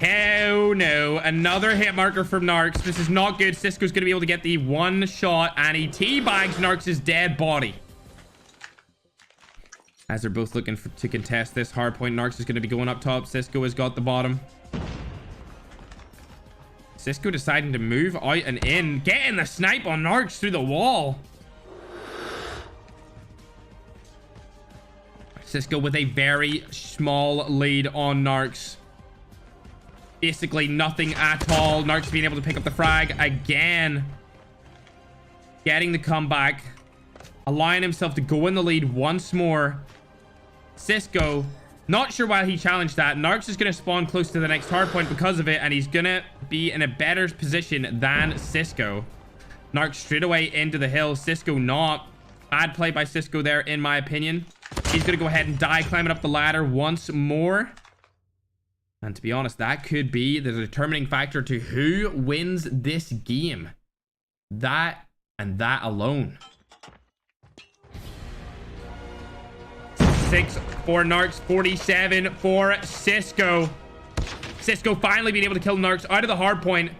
Oh no, another hit marker from Narx. This is not good. Cisco's going to be able to get the one shot, and he teabags Narx's dead body. As they're both looking to contest this hardpoint, Narx is going to be going up top. Cisco has got the bottom. Cisco deciding to move out and in. Getting the snipe on Narx through the wall. Cisco with a very small lead on Narx. Basically nothing at all. Narx being able to pick up the frag again. Getting the comeback. Allowing himself to go in the lead once more. Cisco Not sure why he challenged that. Narx is going to spawn close to the next hard point because of it, and he's going to be in a better position than Cisco. Narx straight away into the hill. Cisco not. Bad play by Cisco there, in my opinion. He's going to go ahead and die climbing up the ladder once more. And to be honest, that could be the determining factor to who wins this game. That and that alone. 6 for Narx, 47 for Cisco. Cisco finally being able to kill Narx out of the hard point.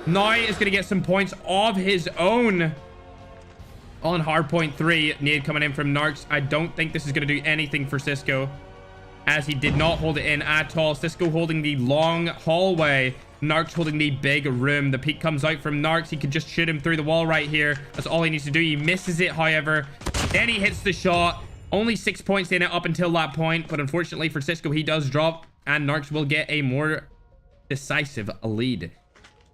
Now is going to get some points of his own on hard point 3. Nade coming in from Narx. I don't think this is going to do anything for Cisco, as he did not hold it in at all. Cisco holding the long hallway. Narx holding the big room. The peek comes out from Narx. He could just shoot him through the wall right here. That's all he needs to do. He misses it, however. Then he hits the shot. Only 6 points in it up until that point. But unfortunately for Cisco, he does drop. And Narx will get a more decisive lead,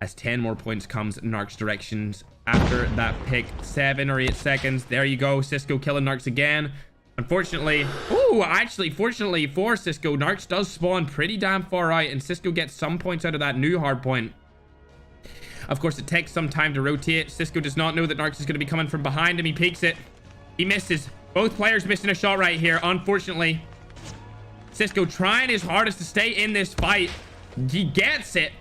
as 10 more points comes Narx directions after that pick. 7 or 8 seconds. There you go. Cisco killing Narx again. Unfortunately, fortunately for Cisco, Narx does spawn pretty damn far out, and Cisco gets some points out of that new hard point. Of course, it takes some time to rotate. Cisco does not know that Narx is going to be coming from behind him. He peeks it. He misses. Both players missing a shot right here, unfortunately. Cisco trying his hardest to stay in this fight. He gets it.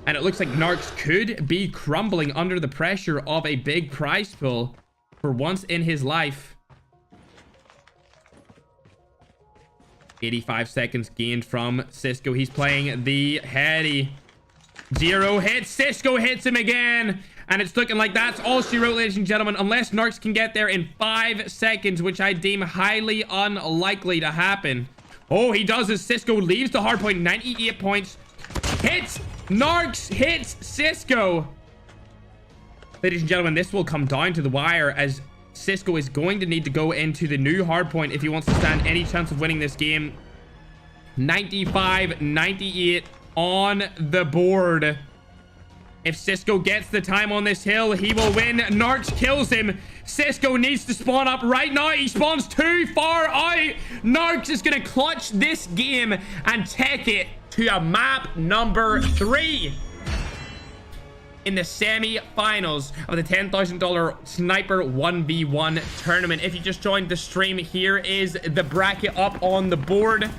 And it looks like Narx could be crumbling under the pressure of a big prize pool for once in his life. 85 seconds gained from Cisco. He's playing the heady. 0 hits. Cisco hits him again. And it's looking like that's all she wrote, ladies and gentlemen. Unless Narx can get there in 5 seconds, which I deem highly unlikely to happen. Oh, he does as Cisco leaves the hard point. 98 points. Hits. Narx hits Cisco. Ladies and gentlemen, this will come down to the wire, as Cisco is going to need to go into the new hard point if he wants to stand any chance of winning this game. 95-98 on the board. If Cisco gets the time on this hill, he will win. Narx kills him. Cisco needs to spawn up right now. He spawns too far out. Narx is going to clutch this game and take it to a map number 3 in the semi-finals of the $10,000 Sniper 1v1 tournament. If you just joined the stream, here is the bracket up on the board.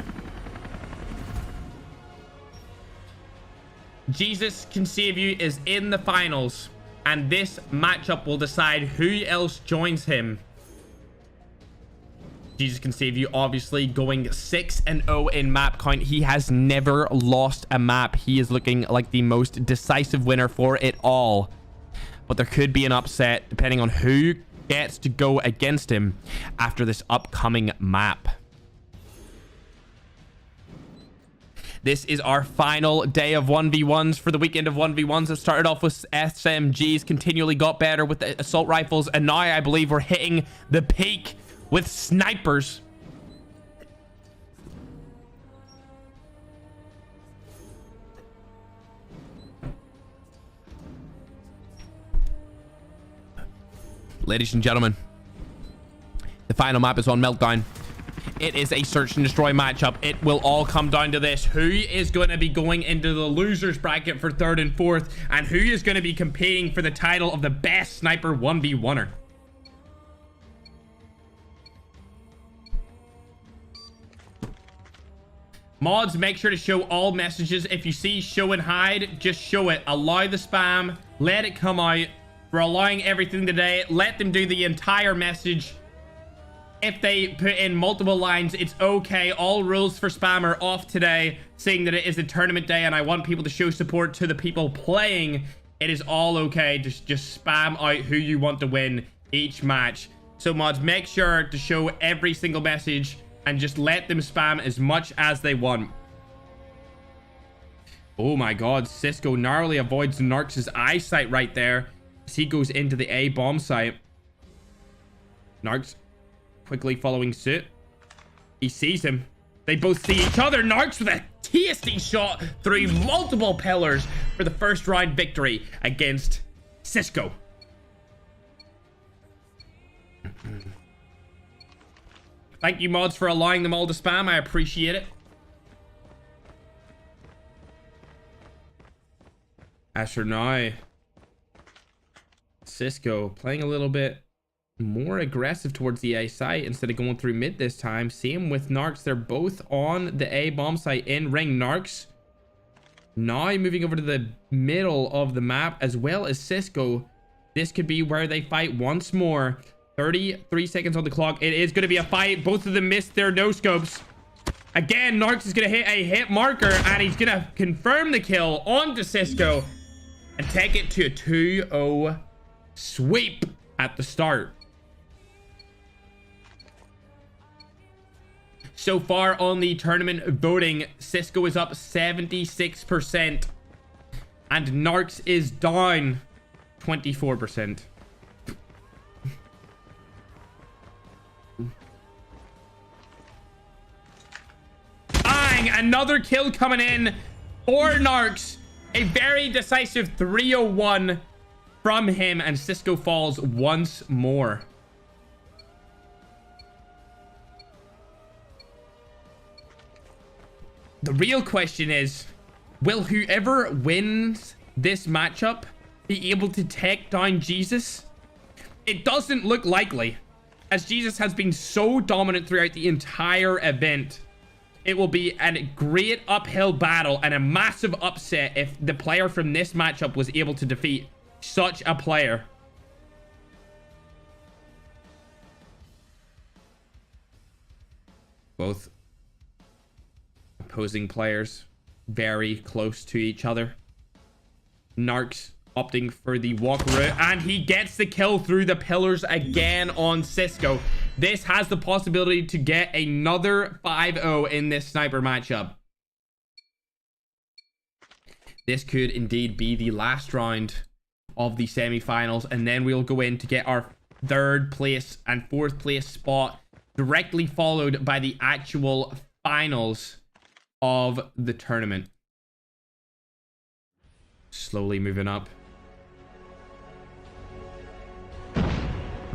Jesus Can Save You is in the finals, and this matchup will decide who else joins him. Jesus Can Save You obviously going 6-0 in map count. He has never lost a map. He is looking like the most decisive winner for it all. But there could be an upset depending on who gets to go against him after this upcoming map. This is our final day of 1v1s for the weekend of 1v1s. It started off with SMGs, continually got better with the assault rifles, and now I believe we're hitting the peak with snipers. Ladies and gentlemen, the final map is on Meltdown. It is a search and destroy matchup. It will all come down to this. Who is going to be going into the losers bracket for 3rd and 4th, and who is going to be competing for the title of the best sniper 1v1er? Mods, make sure to show all messages. If you see show and hide, just show it. Allow the spam. Let it come out. We're allowing everything today. Let them do the entire message. If they put in multiple lines, it's okay. All rules for spam are off today, seeing that it is a tournament day and I want people to show support to the people playing. It is all okay. Just spam out who you want to win each match. So mods, make sure to show every single message and just let them spam as much as they want. Oh my god, Cisco narrowly avoids Narx's eyesight right there as he goes into the A bomb site. Narx quickly following suit. He sees him. They both see each other. Narx with a tasty shot through multiple pillars for the first round victory against Cisco. Thank you, mods, for allowing them all to spam. I appreciate it. As for now, Cisco playing a little bit more aggressive towards the A site instead of going through mid this time. Same with Narx. They're both on the A bomb site in ring. Narx now moving over to the middle of the map, as well as Cisco. This could be where they fight once more. 33 seconds on the clock. It is going to be a fight. Both of them missed their no scopes. Again, Narx is going to hit a hit marker, and he's going to confirm the kill onto Cisco and take it to a 2-0 sweep at the start. So far on the tournament voting, Cisco is up 76% and Narx is down 24%. Bang! Another kill coming in for Narx. A very decisive 301 from him, and Cisco falls once more. The real question is, will whoever wins this matchup be able to take down Jesus? It doesn't look likely, as Jesus has been so dominant throughout the entire event. It will be a great uphill battle and a massive upset if the player from this matchup was able to defeat such a player. Both opposing players very close to each other. Narx opting for the walk route, and he gets the kill through the pillars again on Cisco. This has the possibility to get another 5-0 in this sniper matchup. This could indeed be the last round of the semifinals, and then we'll go in to get our 3rd place and 4th place spot, directly followed by the actual finals of the tournament. Slowly moving up.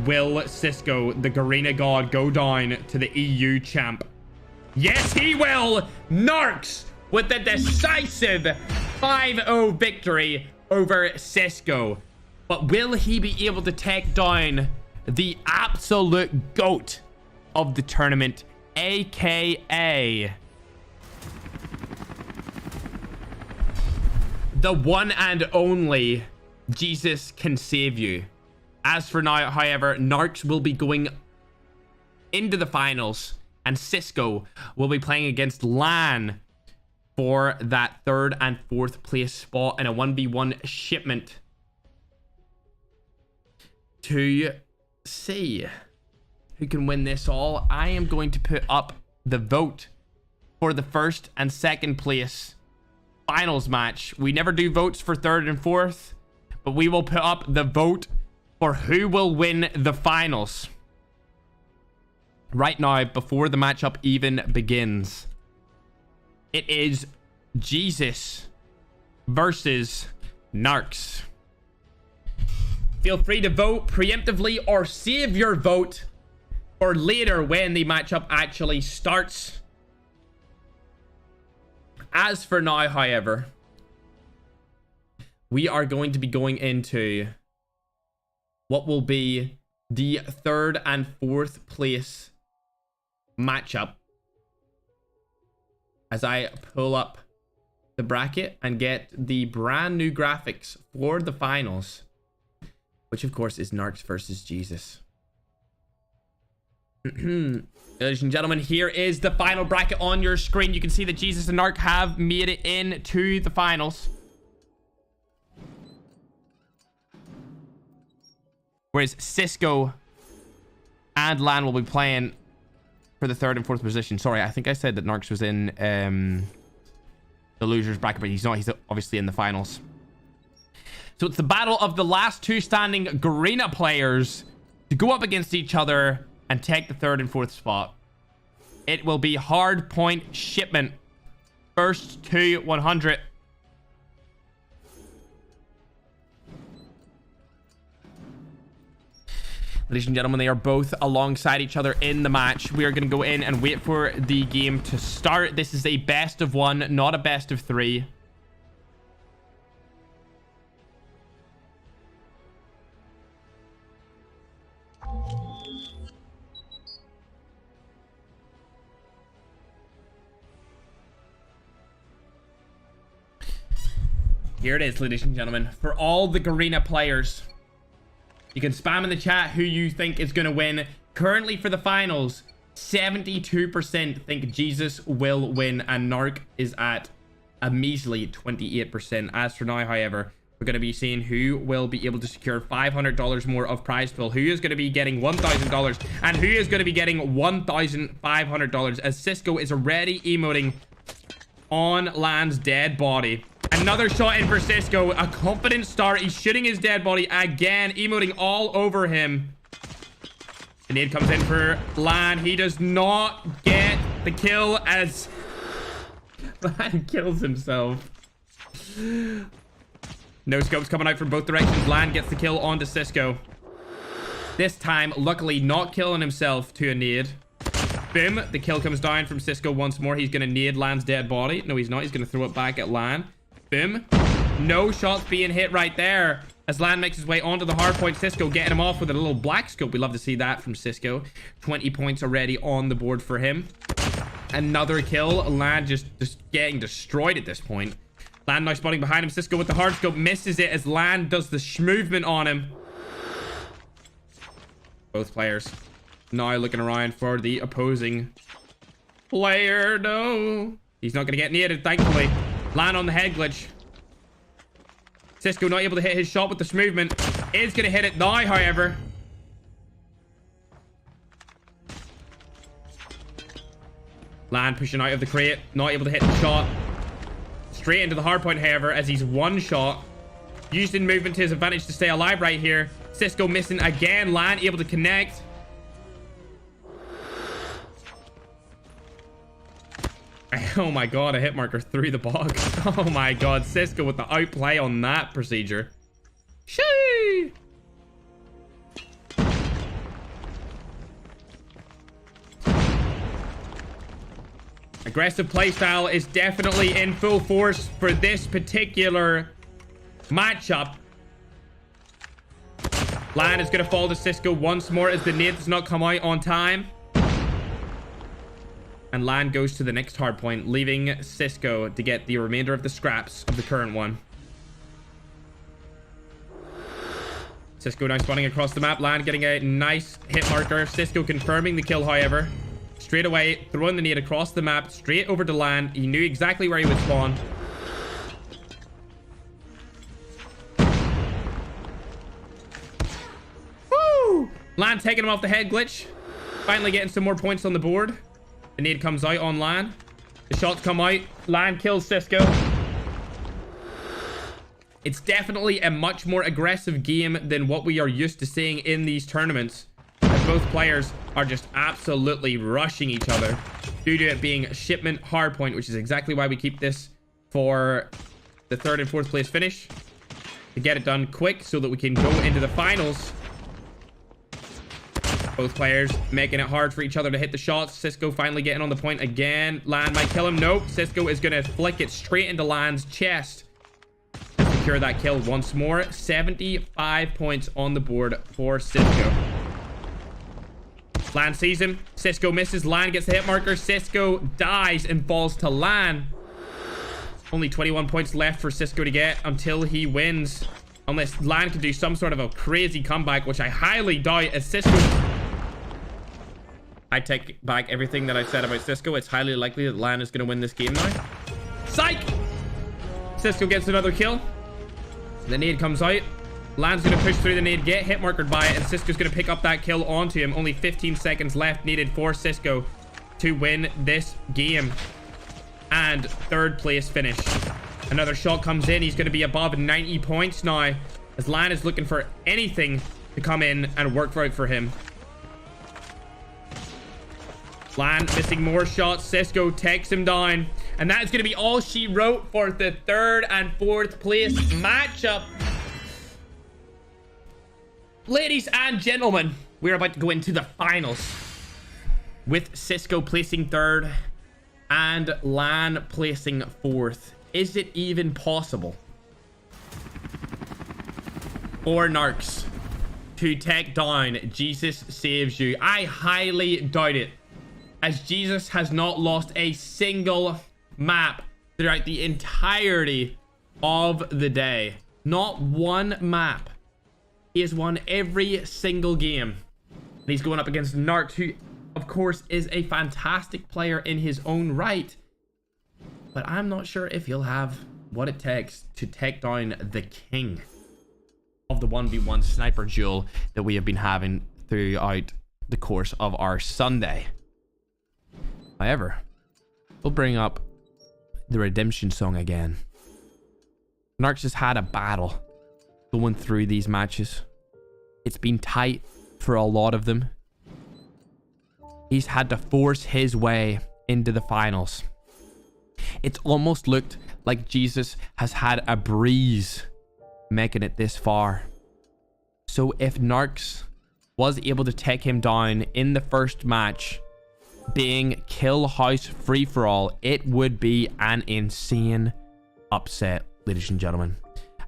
Will Cisco, the Garena God, go down to the EU champ? Yes, he will! Narx with the decisive 5-0 victory over Cisco. But will he be able to take down the absolute GOAT of the tournament, aka the one and only Jesus Can Save You? As for now, however, Narx will be going into the finals, and Cisco will be playing against Lan for that 3rd and 4th place spot in a 1v1 shipment to see who can win this all. I am going to put up the vote for the 1st and 2nd place finals match. We never do votes for 3rd and 4th, but we will put up the vote for who will win the finals right now, before the matchup even begins. It is Jesus versus Narx. Feel free to vote preemptively or save your vote for later when the matchup actually starts. As for now, however, we are going to be going into what will be the 3rd and 4th place matchup, as I pull up the bracket and get the brand new graphics for the finals, which of course is Narx versus Jesus. Ladies and gentlemen, here is the final bracket on your screen. You can see that Jesus and Narx have made it into the finals, whereas Cisco and Lan will be playing for the 3rd and 4th position. Sorry, I think I said that Narx was in the losers bracket, but he's not. He's obviously in the finals. So it's the battle of the last 2 standing Garena players to go up against each other and take the 3rd and 4th spot. It will be hard point shipment. First to 100. Ladies and gentlemen, they are both alongside each other in the match. We are going to go in and wait for the game to start. This is a best of one, not a best of three. Here it is, ladies and gentlemen. For all the Garena players, you can spam in the chat who you think is going to win. Currently for the finals, 72% think Jesus will win, and Narx is at a measly 28%. As for now, however, we're going to be seeing who will be able to secure $500 more of prize pool, who is going to be getting $1,000, and who is going to be getting $1,500, as Cisco is already emoting on Lan's dead body. Another shot in for Cisco. A confident start. He's shooting his dead body again, emoting all over him. The nade comes in for Lan. He does not get the kill as Lan kills himself. No scopes coming out from both directions. Lan gets the kill onto Cisco. This time, luckily, not killing himself to a nade. Boom. The kill comes down from Cisco once more. He's going to nade Lan's dead body. No, he's not. He's going to throw it back at Lan. Boom. No shots being hit right there as Lan makes his way onto the hard point. Cisco getting him off with a little black scope. We love to see that from Cisco. 20 points already on the board for him. Another kill. Lan just getting destroyed at this point. Lan now spotting behind him. Cisco with the hard scope misses it as Lan does the movement on him. Both players now looking around for the opposing player. No, he's not going to get needed, thankfully. Lan on the head glitch. Cisco not able to hit his shot with this movement. Is going to hit it now, however. Lan pushing out of the crate. Not able to hit the shot. Straight into the hard point, however, as he's one shot. Using movement to his advantage to stay alive right here. Cisco missing again. Lan able to connect. Oh my god, a hit marker through the box. Oh my god, Cisco with the outplay on that procedure. Shee! Aggressive playstyle is definitely in full force for this particular matchup. Lan is going to fall to Cisco once more as the nade does not come out on time. And Lan goes to the next hardpoint, leaving Cisco to get the remainder of the scraps of the current one. Cisco now spawning across the map. Lan getting a nice hit marker. Cisco confirming the kill, however. Straight away, throwing the nade across the map, straight over to Lan. He knew exactly where he would spawn. Woo! Lan taking him off the head glitch. Finally getting some more points on the board. The nade comes out on Lan. The shots come out. Lan kills Cisco. It's definitely a much more aggressive game than what we are used to seeing in these tournaments. As both players are just absolutely rushing each other due to it being shipment hardpoint, which is exactly why we keep this for the 3rd and 4th place finish. To get it done quick so that we can go into the finals. Both players making it hard for each other to hit the shots. Cisco finally getting on the point again. Lan might kill him. Nope. Cisco is going to flick it straight into Lan's chest. And secure that kill once more. 75 points on the board for Cisco. Lan sees him. Cisco misses. Lan gets the hit marker. Cisco dies and falls to Lan. Only 21 points left for Cisco to get until he wins. Unless Lan can do some sort of a crazy comeback, which I highly doubt, as Cisco... I take back everything that I said about Cisco. It's highly likely that Lan is going to win this game now. Psych! Cisco gets another kill. The nade comes out. Lan's going to push through the nade, get hit markered by it, and Cisco's going to pick up that kill onto him. Only 15 seconds left needed for Cisco to win this game. And 3rd place finish. Another shot comes in. He's going to be above 90 points now, as Lan is looking for anything to come in and work out for him. Lan missing more shots. Cisco takes him down. And that is going to be all she wrote for the 3rd and 4th place matchup. Ladies and gentlemen, We're about to go into the finals with Cisco placing 3rd and Lan placing 4th. Is it even possible for Narx to take down Jesus Saves You? I highly doubt it, as Jesus has not lost a single map throughout the entirety of the day. Not one map. He has won every single game. And he's going up against Narx, who, of course, is a fantastic player in his own right. But I'm not sure if he'll have what it takes to take down the king of the 1v1 sniper duel that we have been having throughout the course of our Sunday. However, we'll bring up the redemption song again. Narx has had a battle going through these matches. It's been tight for a lot of them. He's had to force his way into the finals. It's almost looked like Jesus has had a breeze making it this far. So if Narx was able to take him down in the first match, being kill house free for all, it would be an insane upset, ladies and gentlemen.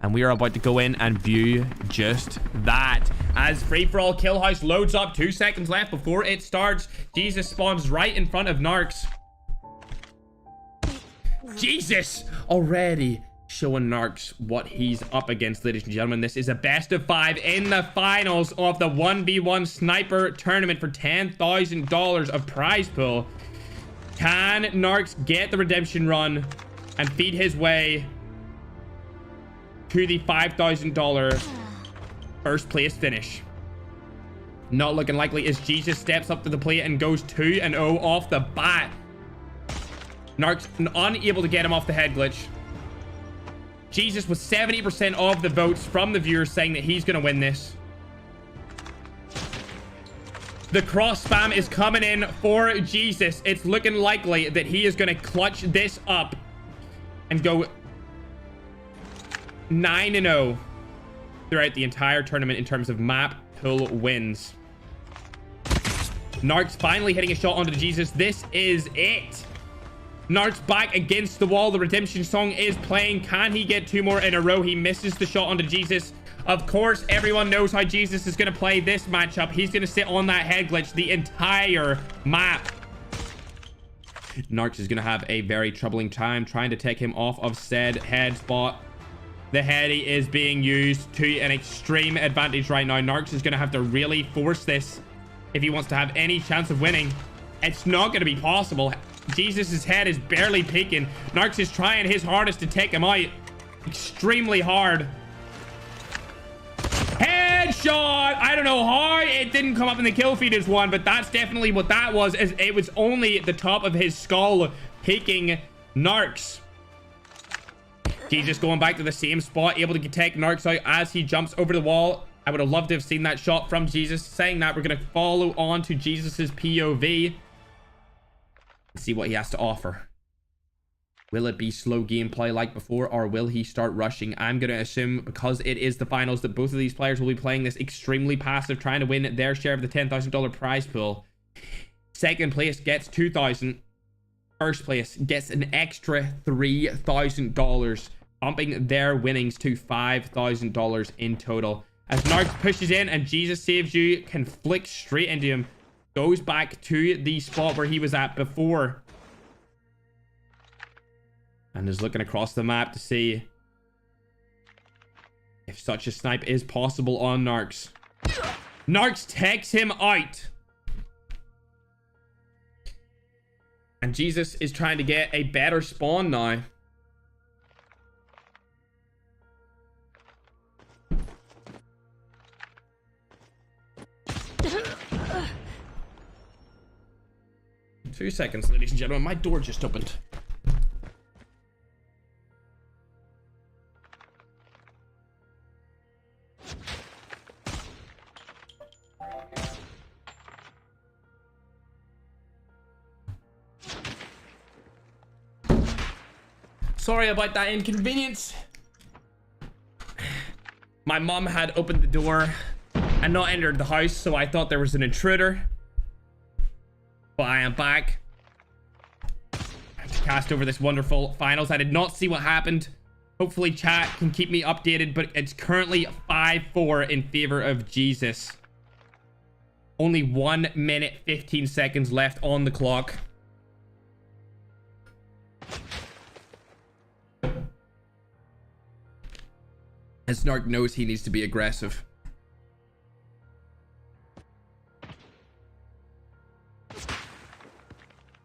And we are about to go in and view just that. As free for all kill house loads up, 2 seconds left before it starts. Jesus spawns right in front of Narx. Jesus already showing Narx what he's up against, ladies and gentlemen. This is a best of 5 in the finals of the 1v1 sniper tournament for $10,000 of prize pool. Can Narx get the redemption run and feed his way to the $5,000 first place finish? Not looking likely as Jesus steps up to the plate and goes 2-0 off the bat. Narx unable to get him off the head glitch. Jesus with 70% of the votes from the viewers saying that he's going to win this. The cross spam is coming in for Jesus. It's looking likely that he is going to clutch this up and go 9-0 throughout the entire tournament in terms of map pool wins. Narx finally hitting a shot onto Jesus. This is it. Narx back against the wall. The redemption song is playing. Can he get 2 more in a row? He misses the shot onto Jesus. Of course, everyone knows how Jesus is going to play this matchup. He's going to sit on that head glitch the entire map. Narx is going to have a very troubling time trying to take him off of said head spot. The heady is being used to an extreme advantage right now. Narx is going to have to really force this if he wants to have any chance of winning. It's not going to be possible. Jesus' head is barely peeking. Narx is trying his hardest to take him out. Extremely hard. Headshot! I don't know how it didn't come up in the kill feed as one, but that's definitely what that was. As it was only the top of his skull peeking Narx. Jesus going back to the same spot, able to take Narx out as he jumps over the wall. I would have loved to have seen that shot from Jesus. Saying that, we're going to follow on to Jesus's POV. See what he has to offer. Will it be slow gameplay like before, or will he start rushing? I'm going to assume, because it is the finals, that both of these players will be playing this extremely passive, trying to win their share of the $10,000 prize pool. Second place gets $2,000. First place gets an extra $3,000, bumping their winnings to $5,000 in total. As Narx pushes in and Jesus Saves You can flick straight into him. Goes back to the spot where he was at before. And is looking across the map to see if such a snipe is possible on Narx. Narx takes him out. And Jesus is trying to get a better spawn now. Two seconds, ladies and gentlemen. My door just opened. Sorry about that inconvenience. My mom had opened the door and not entered the house, so I thought there was an intruder. But I am back to cast over this wonderful finals. I did not see what happened. Hopefully chat can keep me updated, but it's currently 5-4 in favor of Jesus. Only 1 minute 15 seconds left on the clock. As Narc knows he needs to be aggressive.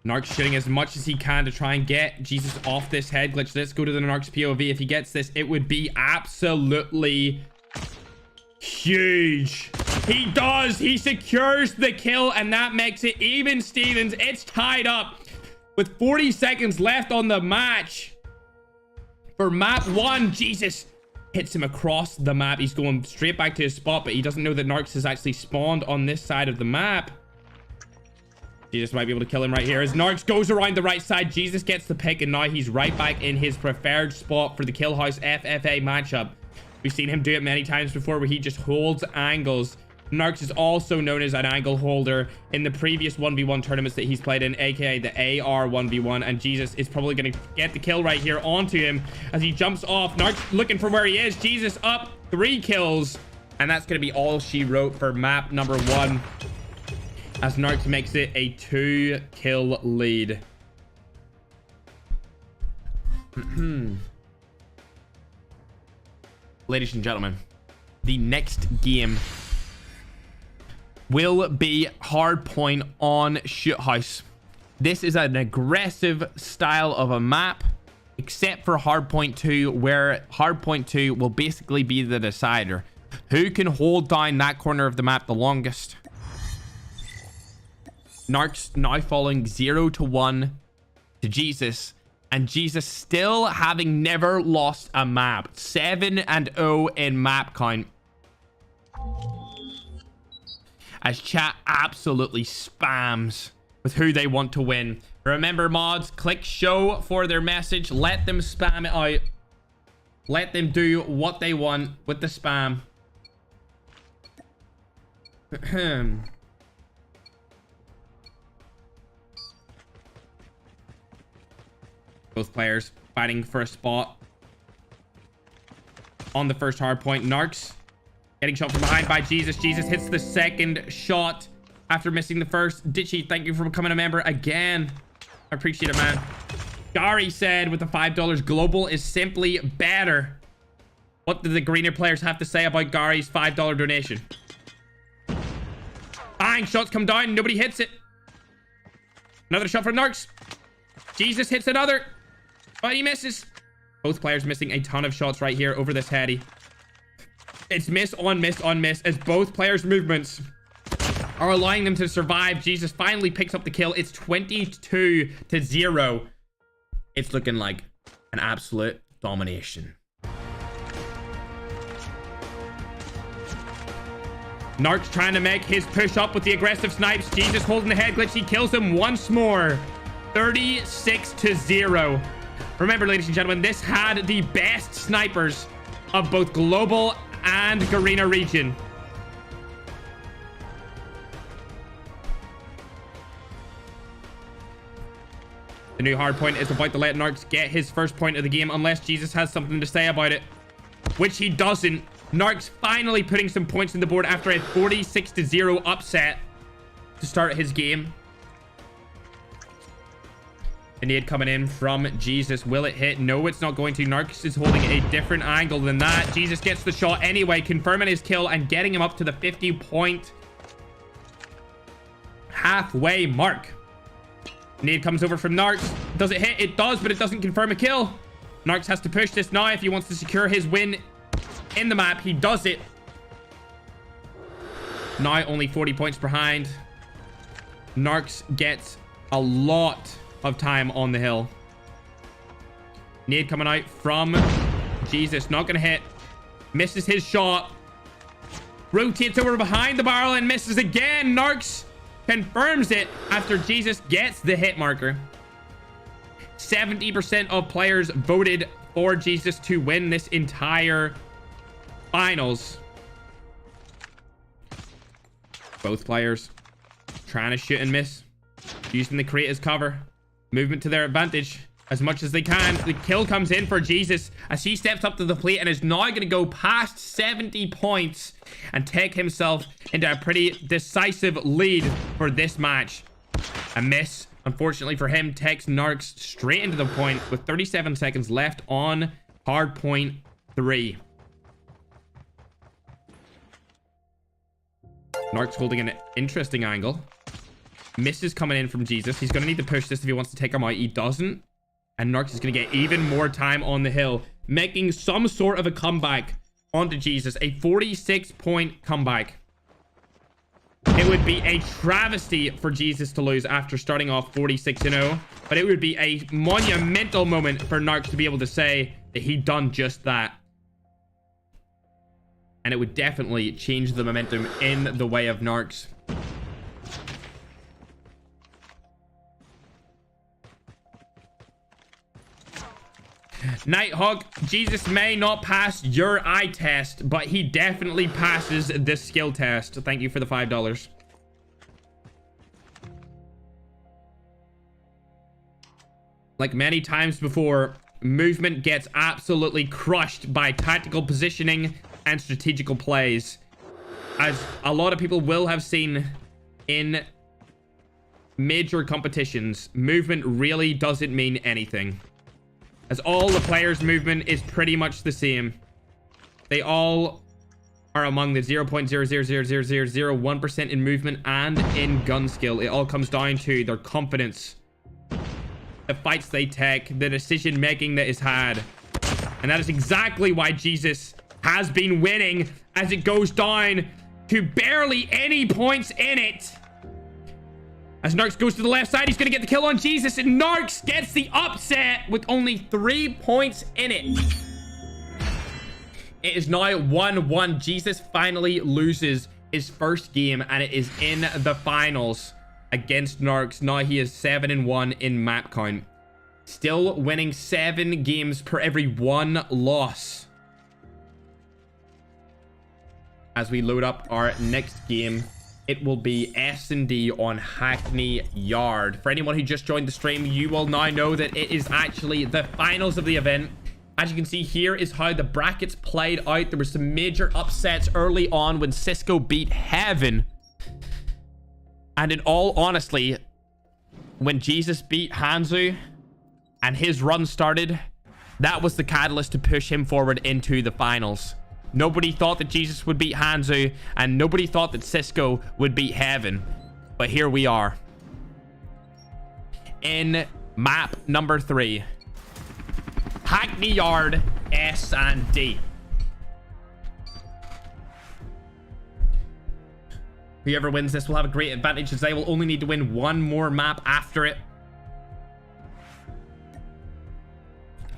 Narc's shooting as much as he can to try and get Jesus off this head glitch. Let's go to the Narc's POV. If he gets this, it would be absolutely huge. He does. He secures the kill, and that makes it even, Stevens. It's tied up with 40 seconds left on the match. For map 1, Jesus hits him across the map. He's going straight back to his spot, but he doesn't know that Narx has actually spawned on this side of the map. Jesus might be able to kill him right here. As Narx goes around the right side, Jesus gets the pick, and now he's right back in his preferred spot for the Kill House FFA matchup. We've seen him do it many times before, where he just holds angles. Narx is also known as an angle holder in the previous 1v1 tournaments that he's played in, aka the AR 1v1, and Jesus is probably going to get the kill right here onto him as he jumps off. Narx looking for where he is. Jesus up 3 kills, and that's going to be all she wrote for map number 1, as Narx makes it a 2-kill lead. Ladies and gentlemen, the next game will be Hardpoint on Shoot House. This is an aggressive style of a map, except for Hardpoint 2, where Hardpoint 2 will basically be the decider. Who can hold down that corner of the map the longest? Narx now falling 0-1 to Jesus, and Jesus still having never lost a map. 7-0 in map count. As chat absolutely spams with who they want to win. Remember, mods, click show for their message. Let them spam it out. Let them do what they want with the spam. Both players fighting for a spot on the first hard point. Narx getting shot from behind by Jesus. Jesus hits the second shot after missing the first. Ditchy, thank you for becoming a member again. I appreciate it, man. Gary said with the $5, global is simply better. What did the greener players have to say about Gary's $5 donation? Bang, shots come down. Nobody hits it. Another shot from Narx. Jesus hits another, but he misses. Both players missing a ton of shots right here over this heady. It's miss on miss on miss, as both players' movements are allowing them to survive. Jesus finally picks up the kill. It's 22-0. It's looking like an absolute domination. Narx trying to make his push up with the aggressive snipes. Jesus holding the head glitch. He kills him once more. 36-0. Remember, ladies and gentlemen, this had the best snipers of both global and Garena region. The new hardpoint is about to let Narx get his first point of the game, unless Jesus has something to say about it, which he doesn't. Narx finally putting some points on the board after a 46-0 upset to start his game. The nade coming in from Jesus. Will it hit? No, it's not going to. Narx is holding a different angle than that. Jesus gets the shot anyway, confirming his kill and getting him up to the 50-point halfway mark. Nade comes over from Narx. Does it hit? It does, but it doesn't confirm a kill. Narx has to push this now if he wants to secure his win in the map. He does it. Now only 40 points behind. Narx gets a lot of time on the hill. Nade coming out from Jesus. Not gonna hit. Misses his shot. Rotates over behind the barrel and misses again. Narx confirms it after Jesus gets the hit marker. 70% of players voted for Jesus to win this entire finals. Both players trying to shoot and miss. Using the crate as cover. Movement to their advantage as much as they can. The kill comes in for Jesus as he steps up to the plate and is now going to go past 70 points and take himself into a pretty decisive lead for this match. A miss, unfortunately for him, takes Narx straight into the point with 37 seconds left on hard point 3. Narx holding an interesting angle. Misses coming in from Jesus. He's going to need to push this if he wants to take him out. He doesn't. And Narx is going to get even more time on the hill, making some sort of a comeback onto Jesus. A 46-point comeback. It would be a travesty for Jesus to lose after starting off 46-0. But it would be a monumental moment for Narx to be able to say that he'd done just that. And it would definitely change the momentum in the way of Narx. Nighthawk, Jesus may not pass your eye test, but he definitely passes the skill test. Thank you for the $5. Like many times before, movement gets absolutely crushed by tactical positioning and strategical plays. As a lot of people will have seen in major competitions, movement really doesn't mean anything. As all the players' movement is pretty much the same. They all are among the 0.0000001% in movement and in gun skill. It all comes down to their confidence, the fights they take, the decision making that is had. And that is exactly why Jesus has been winning as it goes down to barely any points in it. As Narx goes to the left side, he's going to get the kill on Jesus, and Narx gets the upset with only 3 points in it. It is now 1-1. Jesus finally loses his first game, and it is in the finals against Narx. Now he is 7-1 in map count. Still winning 7 games per every 1 loss. As we load up our next game, it will be S&D on Hackney Yard. For anyone who just joined the stream, you will now know that it is actually the finals of the event. As you can see, here is how the brackets played out. There were some major upsets early on when Cisco beat Heaven. And in all honesty, when Jesus beat Hanzu and his run started, that was the catalyst to push him forward into the finals. Nobody thought that Jesus would beat Hanzu, and nobody thought that Cisco would beat Heaven. But here we are. In map number 3. Hackney Yard, S&D. Whoever wins this will have a great advantage, as they will only need to win 1 more map after it.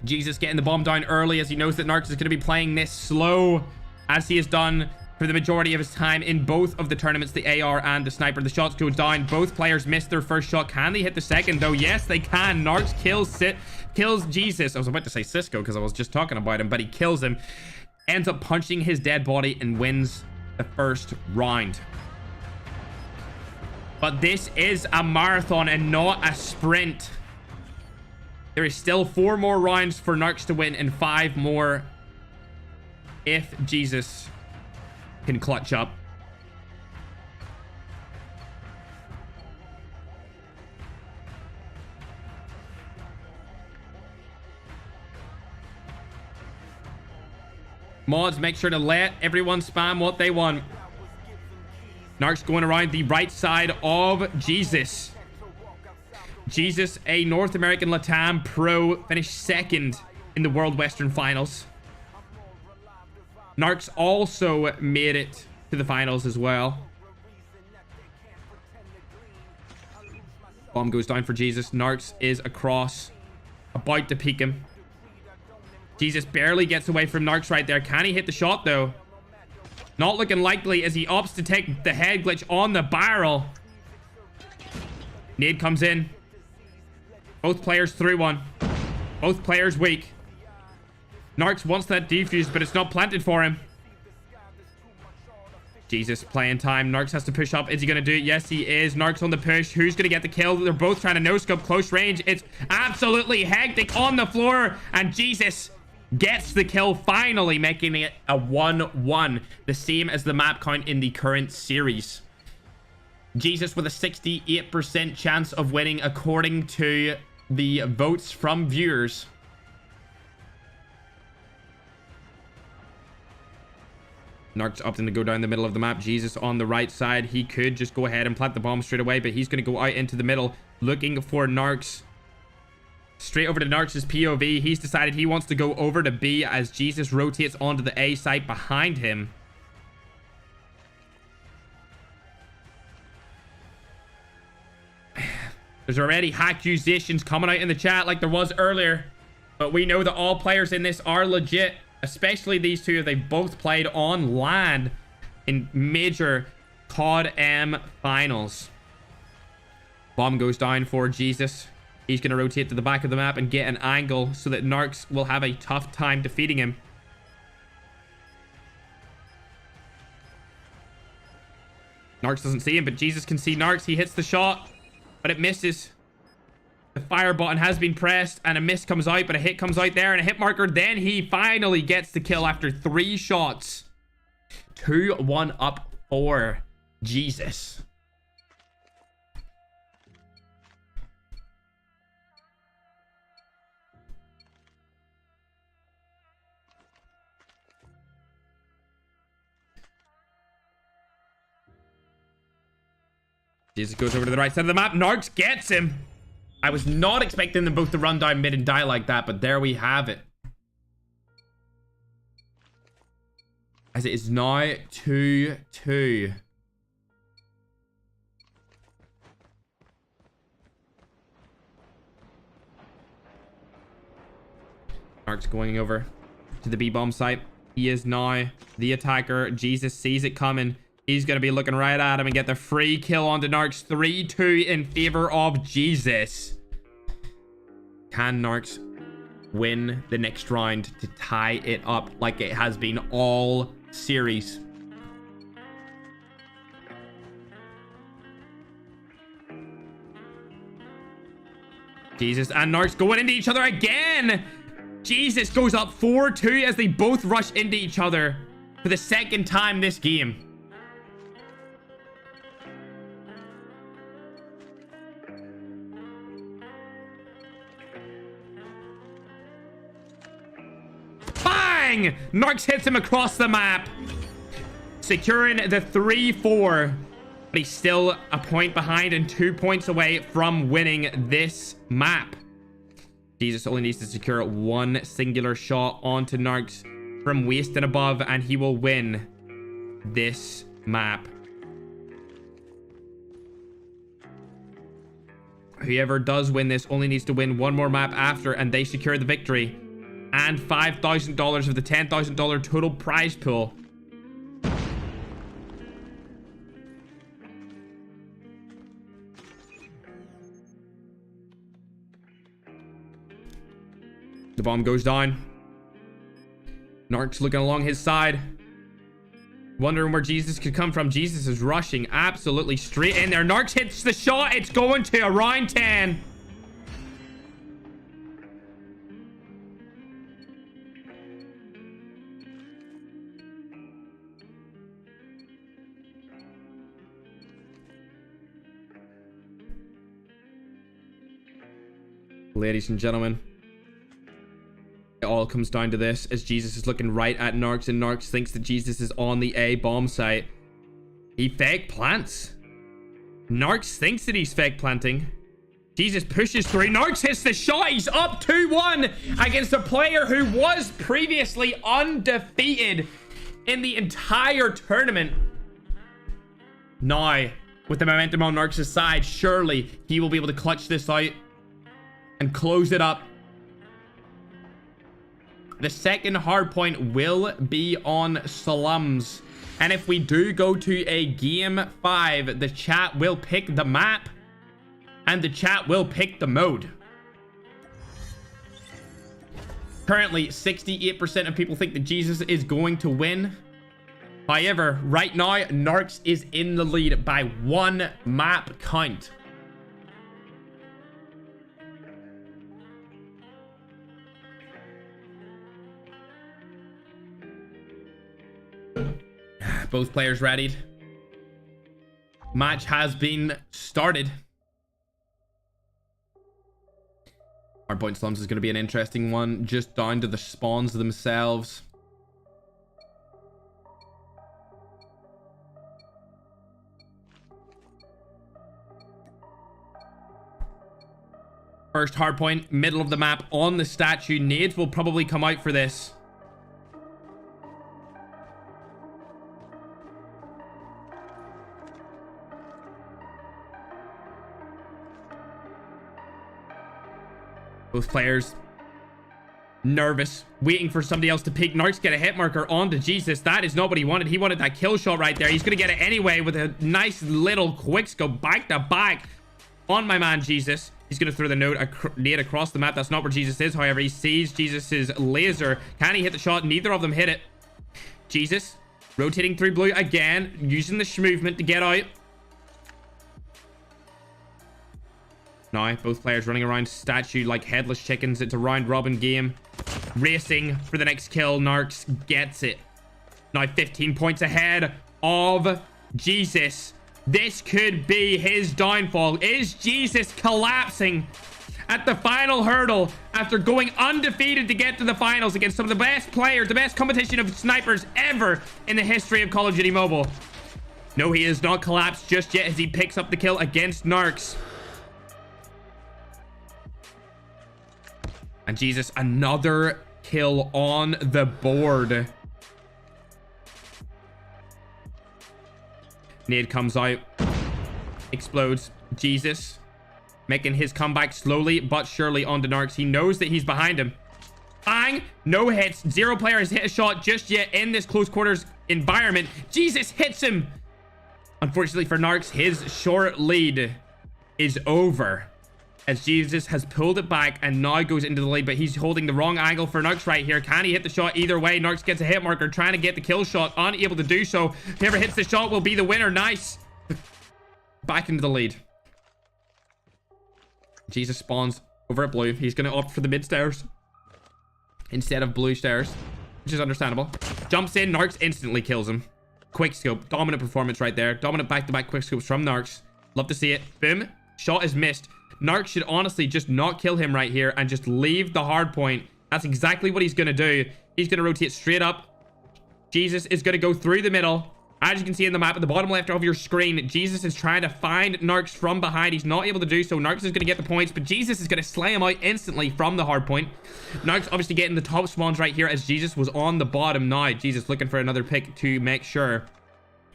Jesus getting the bomb down early as he knows that Narx is going to be playing this slow, as he has done for the majority of his time in both of the tournaments, the AR and the sniper. The shots go down. Both players missed their first shot. Can they hit the second, though? Yes, they can. Narx kills Jesus. I was about to say Cisco because I was just talking about him, but he kills him. Ends up punching his dead body and wins the first round. But this is a marathon and not a sprint. There is still 4 more rounds for Narx to win and 5 more if Jesus can clutch up. Mods, make sure to let everyone spam what they want. Narx going around the right side of Jesus. Jesus, a North American LATAM pro, finished 2nd in the World Western Finals. Narx also made it to the finals as well. Bomb goes down for Jesus. Narx is across, about to peek him. Jesus barely gets away from Narx right there. Can he hit the shot, though? Not looking likely as he opts to take the head glitch on the barrel. Nade comes in. Both players through one. Both players weak. Narx wants that defuse, but it's not planted for him. Jesus, playing time. Narx has to push up. Is he going to do it? Yes, he is. Narx on the push. Who's going to get the kill? They're both trying to no-scope close range. It's absolutely hectic on the floor. And Jesus gets the kill, finally making it a 1-1. The same as the map count in the current series. Jesus with a 68% chance of winning according to the votes from viewers. Narx opting to go down the middle of the map. Jesus on the right side. He could just go ahead and plant the bomb straight away, but he's going to go out into the middle looking for Narx. Straight over to Narx's POV. He's decided he wants to go over to B as Jesus rotates onto the A site behind him. There's already accusations coming out in the chat like there was earlier, but we know that all players in this are legit. Especially these two, they've both played on LAN in major COD M finals. Bomb goes down for Jesus. He's going to rotate to the back of the map and get an angle so that Narx will have a tough time defeating him. Narx doesn't see him, but Jesus can see Narx. He hits the shot, but it misses. The fire button has been pressed and a miss comes out, but a hit comes out there and a hit marker. Then he finally gets the kill after 3 shots. 2-1 up for Jesus. Jesus goes over to the right side of the map. Narx gets him. I was not expecting them both to run down mid and die like that, but there we have it. As it is now 2-2. Narx going over to the B-bomb site. He is now the attacker. Jesus sees it coming. He's going to be looking right at him and get the free kill onto Narx. 3-2 in favor of Jesus. Can Narx win the next round to tie it up like it has been all series? Jesus and Narx going into each other again. Jesus goes up 4-2 as they both rush into each other for the second time this game. Bang! Narx hits him across the map, securing the 3-4. But he's still a point behind and 2 points away from winning this map. Jesus only needs to secure one singular shot onto Narx from waist and above, and he will win this map. Whoever does win this only needs to win one more map after, and they secure the victory. And $5,000 of the $10,000 total prize pool. The bomb goes down. Narx looking along his side, wondering where Jesus could come from. Jesus is rushing absolutely straight in there. Narx hits the shot. It's going to around 10. Ladies and gentlemen, it all comes down to this as Jesus is looking right at Narx, and Narx thinks that Jesus is on the A bomb site. He fake plants. Narx thinks that he's fake planting. Jesus pushes through. Narx hits the shot. He's up 2-1 against a player who was previously undefeated in the entire tournament. Now, with the momentum on Narx's side, surely he will be able to clutch this out and close it up. The second hard point will be on Slums. And if we do go to a game 5, the chat will pick the map and the chat will pick the mode. Currently, 68% of people think that Jesus is going to win. However, right now, Narx is in the lead by 1 map count. Both players readied. Match has been started. Hardpoint slums is going to be an interesting one, just down to the spawns themselves. First hardpoint, middle of the map on the statue. Nades will probably come out for this. Both players nervous, waiting for somebody else to peek. Narx get a hit marker onto Jesus. That is not what he wanted. He wanted that kill shot right there. He's going to get it anyway with a nice little quick scope back to back on my man Jesus. He's going to throw the nade across the map. That's not where Jesus is. However, he sees Jesus's laser. Can he hit the shot? Neither of them hit it. Jesus rotating through blue again, using the movement to get out. Now, both players running around statue like headless chickens. It's a round robin game. Racing for the next kill. Narx gets it. Now 15 points ahead of Jesus. This could be his downfall. Is Jesus collapsing at the final hurdle after going undefeated to get to the finals against some of the best players, the best competition of snipers ever in the history of Call of Duty Mobile? No, he is not collapsed just yet as he picks up the kill against Narx. And Jesus, another kill on the board. Nade comes out. Explodes. Jesus making his comeback slowly but surely onto Narx. He knows that he's behind him. Bang! No hits. Zero player has hit a shot just yet in this close quarters environment. Jesus hits him. Unfortunately for Narx, his short lead is over, as Jesus has pulled it back and now goes into the lead, but he's holding the wrong angle for Narx right here. Can he hit the shot? Either way, Narx gets a hit marker, trying to get the kill shot, unable to do so. Whoever hits the shot will be the winner. Nice. Back into the lead. Jesus spawns over at blue. He's going to opt for the mid stairs instead of blue stairs, which is understandable. Jumps in. Narx instantly kills him. Quick scope. Dominant performance right there. Dominant back-to-back quick scopes from Narx. Love to see it. Boom. Shot is missed. Narx should honestly just not kill him right here and just leave the hard point. That's exactly what he's going to do. He's going to rotate straight up. Jesus is going to go through the middle. As you can see in the map at the bottom left of your screen, Jesus is trying to find Narx from behind. He's not able to do so. Narx is going to get the points, but Jesus is going to slay him out instantly from the hard point. Narx obviously getting the top spawns right here as Jesus was on the bottom. Now Jesus looking for another pick to make sure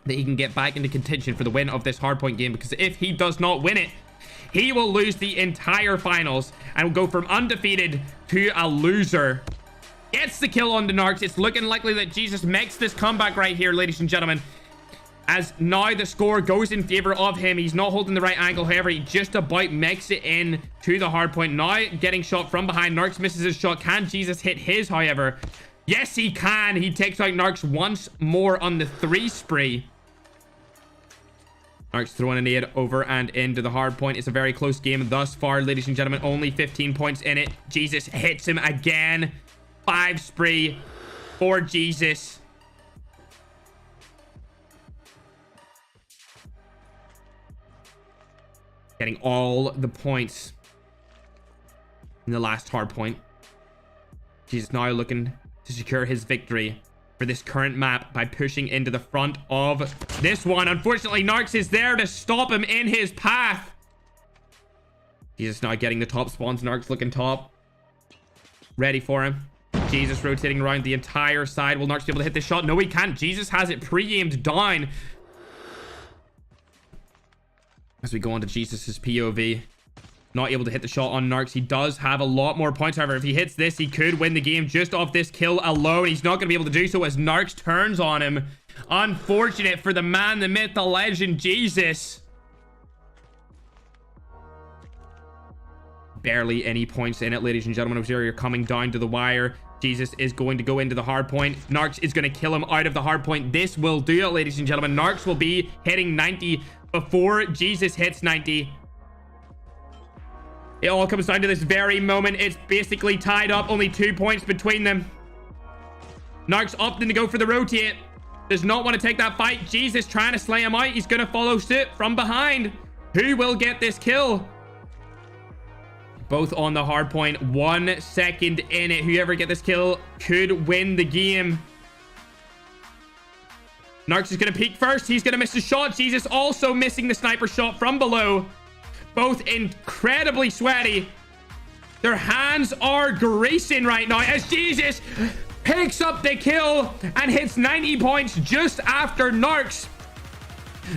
that he can get back into contention for the win of this hard point game, because if he does not win it, he will lose the entire finals and will go from undefeated to a loser. Gets the kill on the Narx. It's looking likely that Jesus makes this comeback right here, ladies and gentlemen, as now the score goes in favor of him. He's not holding the right angle. However, he just about makes it in to the hard point. Now getting shot from behind. Narx misses his shot. Can Jesus hit his, however? Yes, he can. He takes out Narx once more on the 3 spree. Narx throwing a nade over and into the hard point. It's a very close game thus far, ladies and gentlemen. Only 15 points in it. Jesus hits him again. 5 spree for Jesus. Getting all the points in the last hard point. Jesus now looking to secure his victory for this current map by pushing into the front of this one. Unfortunately, Narx is there to stop him in his path. Jesus now getting the top spawns. Narx looking top. Ready for him. Jesus rotating around the entire side. Will Narx be able to hit this shot? No, he can't. Jesus has it pre-aimed down. As we go on to Jesus's POV. Not able to hit the shot on Narx. He does have a lot more points. However, if he hits this, he could win the game just off this kill alone. He's not going to be able to do so as Narx turns on him. Unfortunate for the man, the myth, the legend, Jesus. Barely any points in it, ladies and gentlemen. You're coming down to the wire. Jesus is going to go into the hard point. Narx is going to kill him out of the hard point. This will do it, ladies and gentlemen. Narx will be hitting 90 before Jesus hits 90. It all comes down to this very moment. It's basically tied up. Only 2 points between them. Narx opting to go for the rotate. Does not want to take that fight. Jesus trying to slay him out. He's going to follow suit from behind. Who will get this kill? Both on the hard point. 1 second in it. Whoever get this kill could win the game. Narx is going to peek first. He's going to miss the shot. Jesus also missing the sniper shot from below. Both incredibly sweaty. Their hands are greasing right now as Jesus picks up the kill and hits 90 points just after Narx.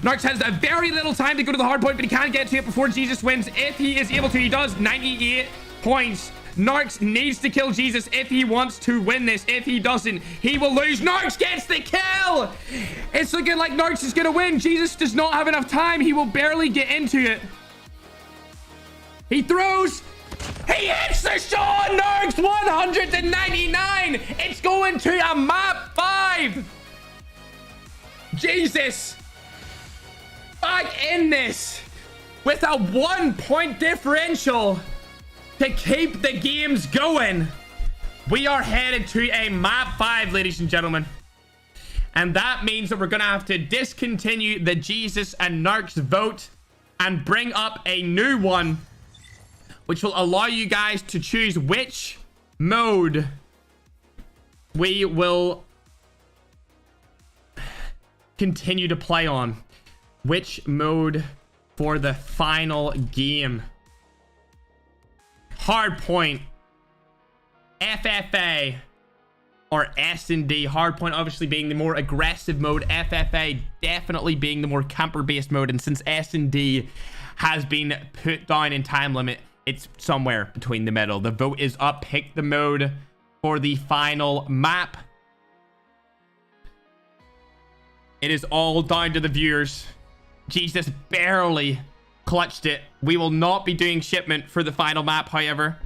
Narx has a very little time to go to the hard point, but he can't get to it before Jesus wins. If he is able to, he does. 98 points. Narx needs to kill Jesus if he wants to win this. If he doesn't, he will lose. Narx gets the kill. It's looking like Narx is going to win. Jesus does not have enough time. He will barely get into it. He throws. He hits the shot. Narx 199. It's going to a map 5. Jesus. Back in this with a 1 point differential to keep the games going. We are headed to a map 5, ladies and gentlemen. And that means that we're going to have to discontinue the Jesus and Narx vote and bring up a new one, which will allow you guys to choose which mode we will continue to play on. Which mode for the final game. Hardpoint, FFA, or S&D. Hardpoint obviously being the more aggressive mode. FFA definitely being the more camper-based mode. And since S&D has been put down in time limit, it's somewhere between the middle. The vote is up. Pick the mode for the final map. It is all down to the viewers. Jesus barely clutched it. We will not be doing shipment for the final map, however.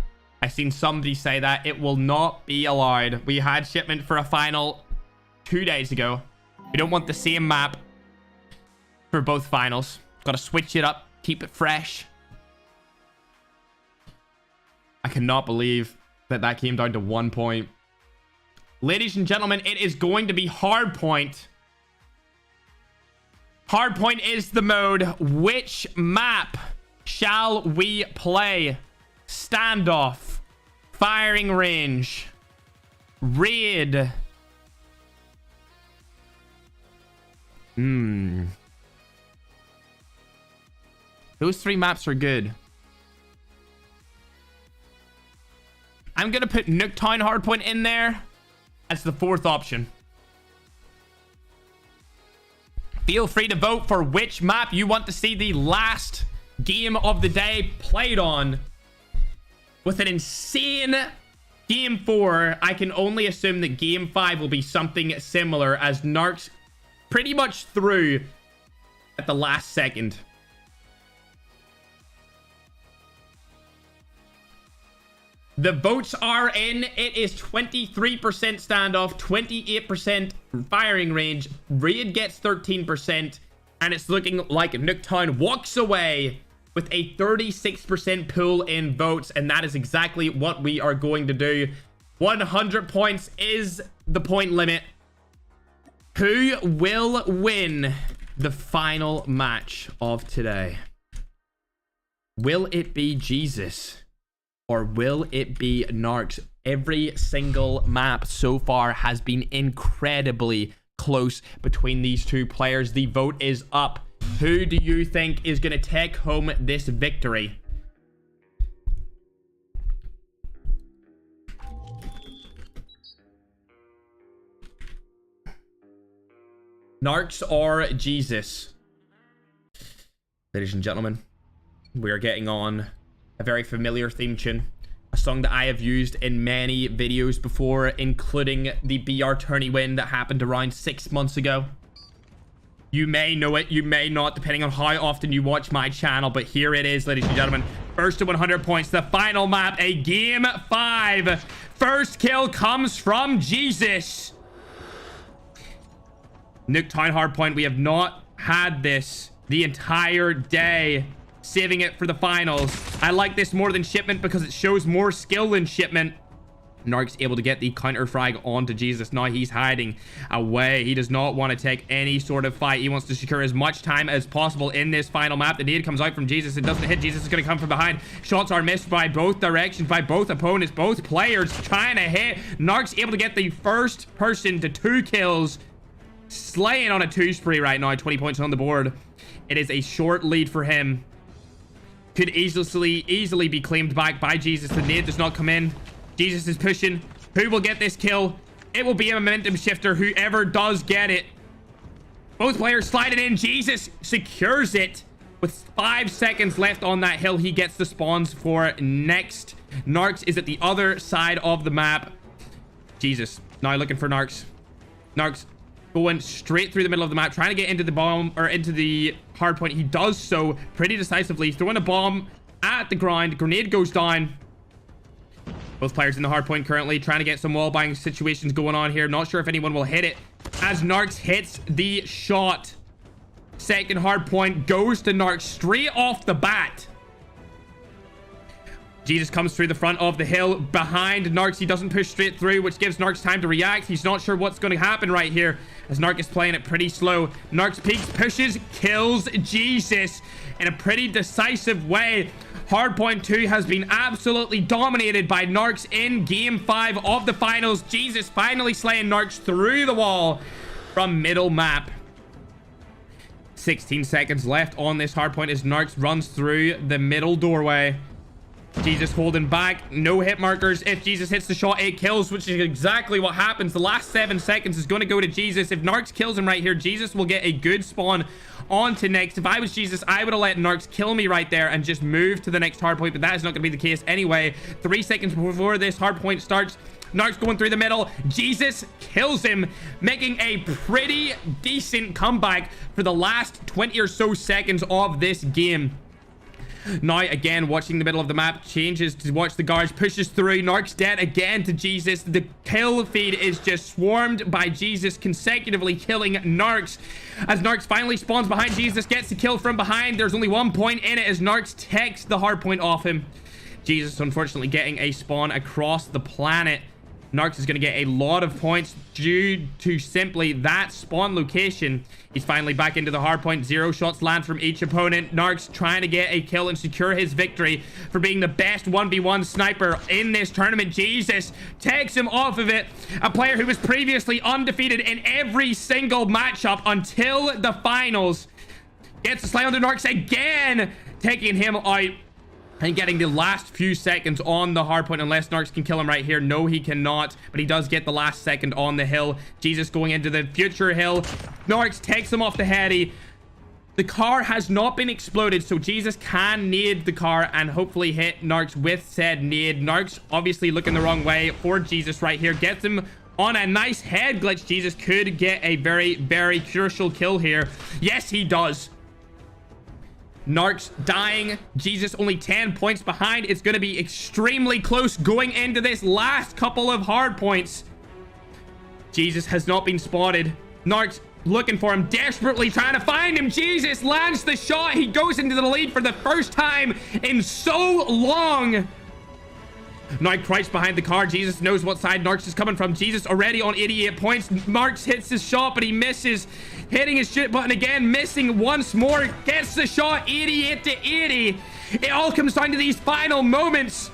I seen somebody say that it will not be allowed. We had shipment for a final 2 days ago. We don't want the same map for both finals. Got to switch it up, keep it fresh. I cannot believe that that came down to 1 point. Ladies and gentlemen, it is going to be hardpoint. Hardpoint is the mode. Which map shall we play? Standoff, firing range, raid. Those 3 maps are good. I'm gonna put Nuketown hardpoint in there as the 4th option. Feel free to vote for which map you want to see the last game of the day played on. With an insane game 4, I can only assume that game 5 will be something similar, as Narx pretty much threw at the last second. The votes are in. It is 23% standoff, 28% firing range. Raid gets 13%. And it's looking like Nuketown walks away with a 36% pull in votes. And that is exactly what we are going to do. 100 points is the point limit. Who will win the final match of today? Will it be Jesus? Or will it be Narx? Every single map so far has been incredibly close between these two players. The vote is up. Who do you think is going to take home this victory? Narx or Jesus? Ladies and gentlemen, we are getting on a very familiar theme tune, a song that I have used in many videos before, including the BR tourney win that happened around 6 months ago. You may know it, you may not, depending on how often you watch my channel, but here it is, ladies and gentlemen. First to 100 points, the final map, a game 5 First kill comes from Jesus. Nuketown hardpoint. We have not had this the entire day. Saving it for the finals. I like this more than Shipment because it shows more skill than Shipment. Narx able to get the counter frag onto Jesus. Now he's hiding away. He does not want to take any sort of fight. He wants to secure as much time as possible in this final map. The nade comes out from Jesus. It doesn't hit. Jesus is going to come from behind. Shots are missed by both directions, by both opponents, both players trying to hit. Narx able to get the first person to 2 kills. Slaying on a 2 spree right now. 20 points on the board. It is a short lead for him. Could easily be claimed back by Jesus. The nade does not come in. Jesus is pushing. Who will get this kill? It will be a momentum shifter. Whoever does get it. Both players slide it in. Jesus secures it. With 5 seconds left on that hill, he gets the spawns for next. Narx is at the other side of the map. Jesus. Now looking for Narx. Narx going straight through the middle of the map, trying to get into the bomb or into the hard point. He does so pretty decisively, throwing a bomb at the ground. Grenade goes down. Both players in the hard point currently trying to get some wall buying situations going on here. Not sure if anyone will hit it as Narx hits the shot. Second hard point goes to Narx straight off the bat. Jesus comes through the front of the hill behind Narx. He doesn't push straight through, which gives Narx time to react. He's not sure what's going to happen right here as Narx is playing it pretty slow. Narx peeks, pushes, kills Jesus in a pretty decisive way. Hardpoint 2 has been absolutely dominated by Narx in game 5 of the finals. Jesus finally slaying Narx through the wall from middle map. 16 seconds left on this hardpoint as Narx runs through the middle doorway. Jesus holding back. No hit markers. If Jesus hits the shot, 8 kills, which is exactly what happens. The last 7 seconds is going to go to Jesus. If Narx kills him right here, Jesus will get a good spawn on to next. If I was Jesus, I would have let Narx kill me right there and just move to the next hardpoint, but that is not going to be the case anyway. 3 seconds before this hardpoint starts, Narx going through the middle. Jesus kills him, making a pretty decent comeback for the last 20 or so seconds of this game. Now again watching the middle of the map, changes to watch the guards, pushes through. Narx dead again to Jesus. The kill feed is just swarmed by Jesus, consecutively killing Narx as Narx finally spawns behind Jesus, gets the kill from behind. There's only 1 point in it as Narx takes the hard point off him. Jesus unfortunately getting a spawn across the planet. Narx is going to get a lot of points due to simply that spawn location. He's finally back into the hardpoint. 0 shots land from each opponent. Narx trying to get a kill and secure his victory for being the best 1v1 sniper in this tournament. Jesus takes him off of it. A player who was previously undefeated in every single matchup until the finals. Gets the slay onto Narx again, taking him out. And getting the last few seconds on the hardpoint, unless Narx can kill him right here. No, he cannot, but he does get the last second on the hill. Jesus going into the future hill. Narx takes him off the heady. The car has not been exploded, so Jesus can nade the car and hopefully hit Narx with said nade. Narx obviously looking the wrong way for Jesus right here. Gets him on a nice head glitch. Jesus could get a very, very crucial kill here. Yes, he does. Narx dying. Jesus only 10 points behind. It's going to be extremely close going into this last couple of hard points. Jesus has not been spotted. Narx looking for him, desperately trying to find him. Jesus lands the shot. He goes into the lead for the first time in so long. Now crouched behind the car. Jesus knows what side Narx is coming from. Jesus already on 88 points. Narx hits his shot, but he misses. Hitting his shit button again, missing once more. Gets the shot, 88 to 80. It all comes down to these final moments.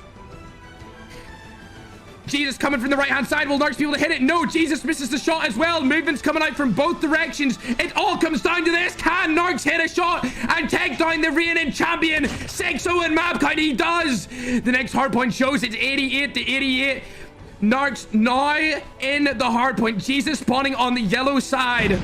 Jesus coming from the right-hand side. Will Narx be able to hit it? No, Jesus misses the shot as well. Movements coming out from both directions. It all comes down to this. Can Narx hit a shot and take down the reigning champion? 6-0 in map count. He does. The next hardpoint shows it's 88 to 88. Narx now in the hardpoint. Jesus spawning on the yellow side.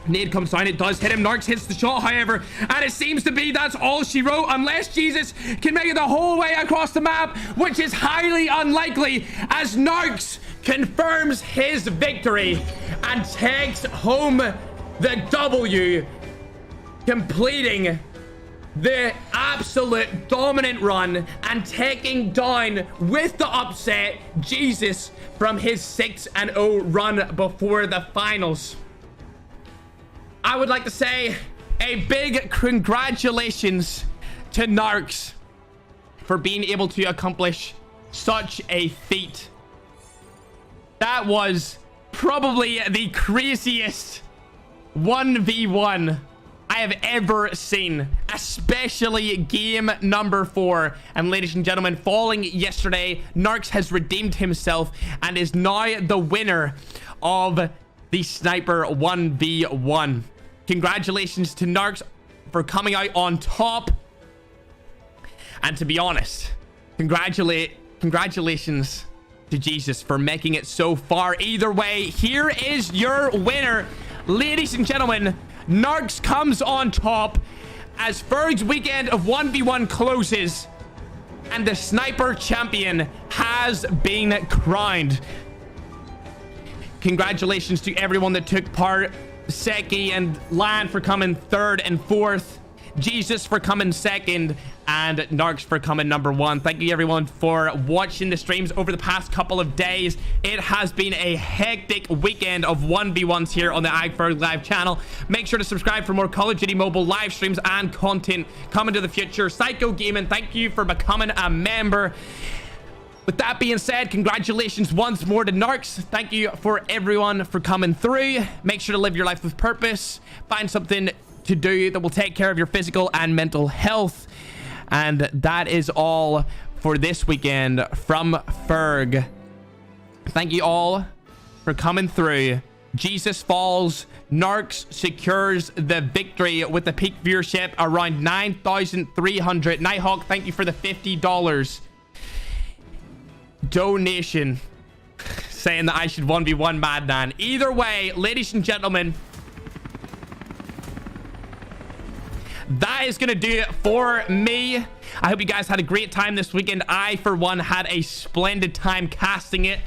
Nade comes down. It does hit him. Narx hits the shot, however, and it seems to be that's all she wrote, unless Jesus can make it the whole way across the map, which is highly unlikely, as Narx confirms his victory and takes home the W, completing the absolute dominant run and taking down with the upset Jesus from his 6-0 run before the finals. I would like to say a big congratulations to Narx for being able to accomplish such a feat. That was probably the craziest 1v1 I have ever seen, especially game number 4. And ladies and gentlemen, falling yesterday, Narx has redeemed himself and is now the winner of the Sniper 1v1. Congratulations to Narx for coming out on top. And to be honest, congratulations to Jesus for making it so far. Either way, here is your winner. Ladies and gentlemen, Narx comes on top as ferg's weekend of 1v1 closes and the Sniper champion has been crowned. Congratulations to everyone that took part. Zeke and Lan for coming 3rd and 4th. Jesus for coming 2nd, and Narx for coming number 1. Thank you everyone for watching the streams over the past couple of days. It has been a hectic weekend of 1v1s here on the ferg live channel. Make sure to subscribe for more Call of Duty Mobile live streams and content coming to the future. Psycho Gaming, thank you for becoming a member. With that being said, congratulations once more to Narx. Thank you for everyone for coming through. Make sure to live your life with purpose. Find something to do that will take care of your physical and mental health. And that is all for this weekend from ferg. Thank you all for coming through. Jesus falls. Narx secures the victory with the peak viewership around 9,300. Nighthawk, thank you for the $50 donation saying that I should 1v1 Madman. Either way, ladies and gentlemen, that is gonna do it for me. I hope you guys had a great time this weekend. I, for one, had a splendid time casting it.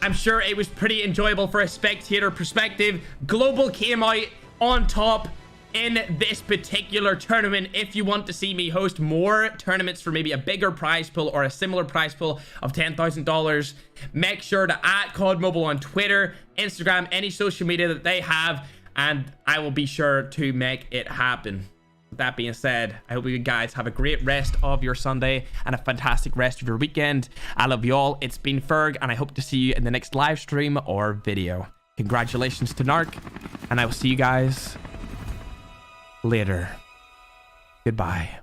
I'm sure it was pretty enjoyable for a spectator perspective. Global came out on top in this particular tournament. If you want to see me host more tournaments for maybe a bigger prize pool or a similar prize pool of $10,000, make sure to @COD Mobile on Twitter, Instagram, any social media that they have, and I will be sure to make it happen. With that being said, I hope you guys have a great rest of your Sunday and a fantastic rest of your weekend. I love you all. It's been ferg, and I hope to see you in the next live stream or video. Congratulations to Narc, and I will see you guys later. Goodbye.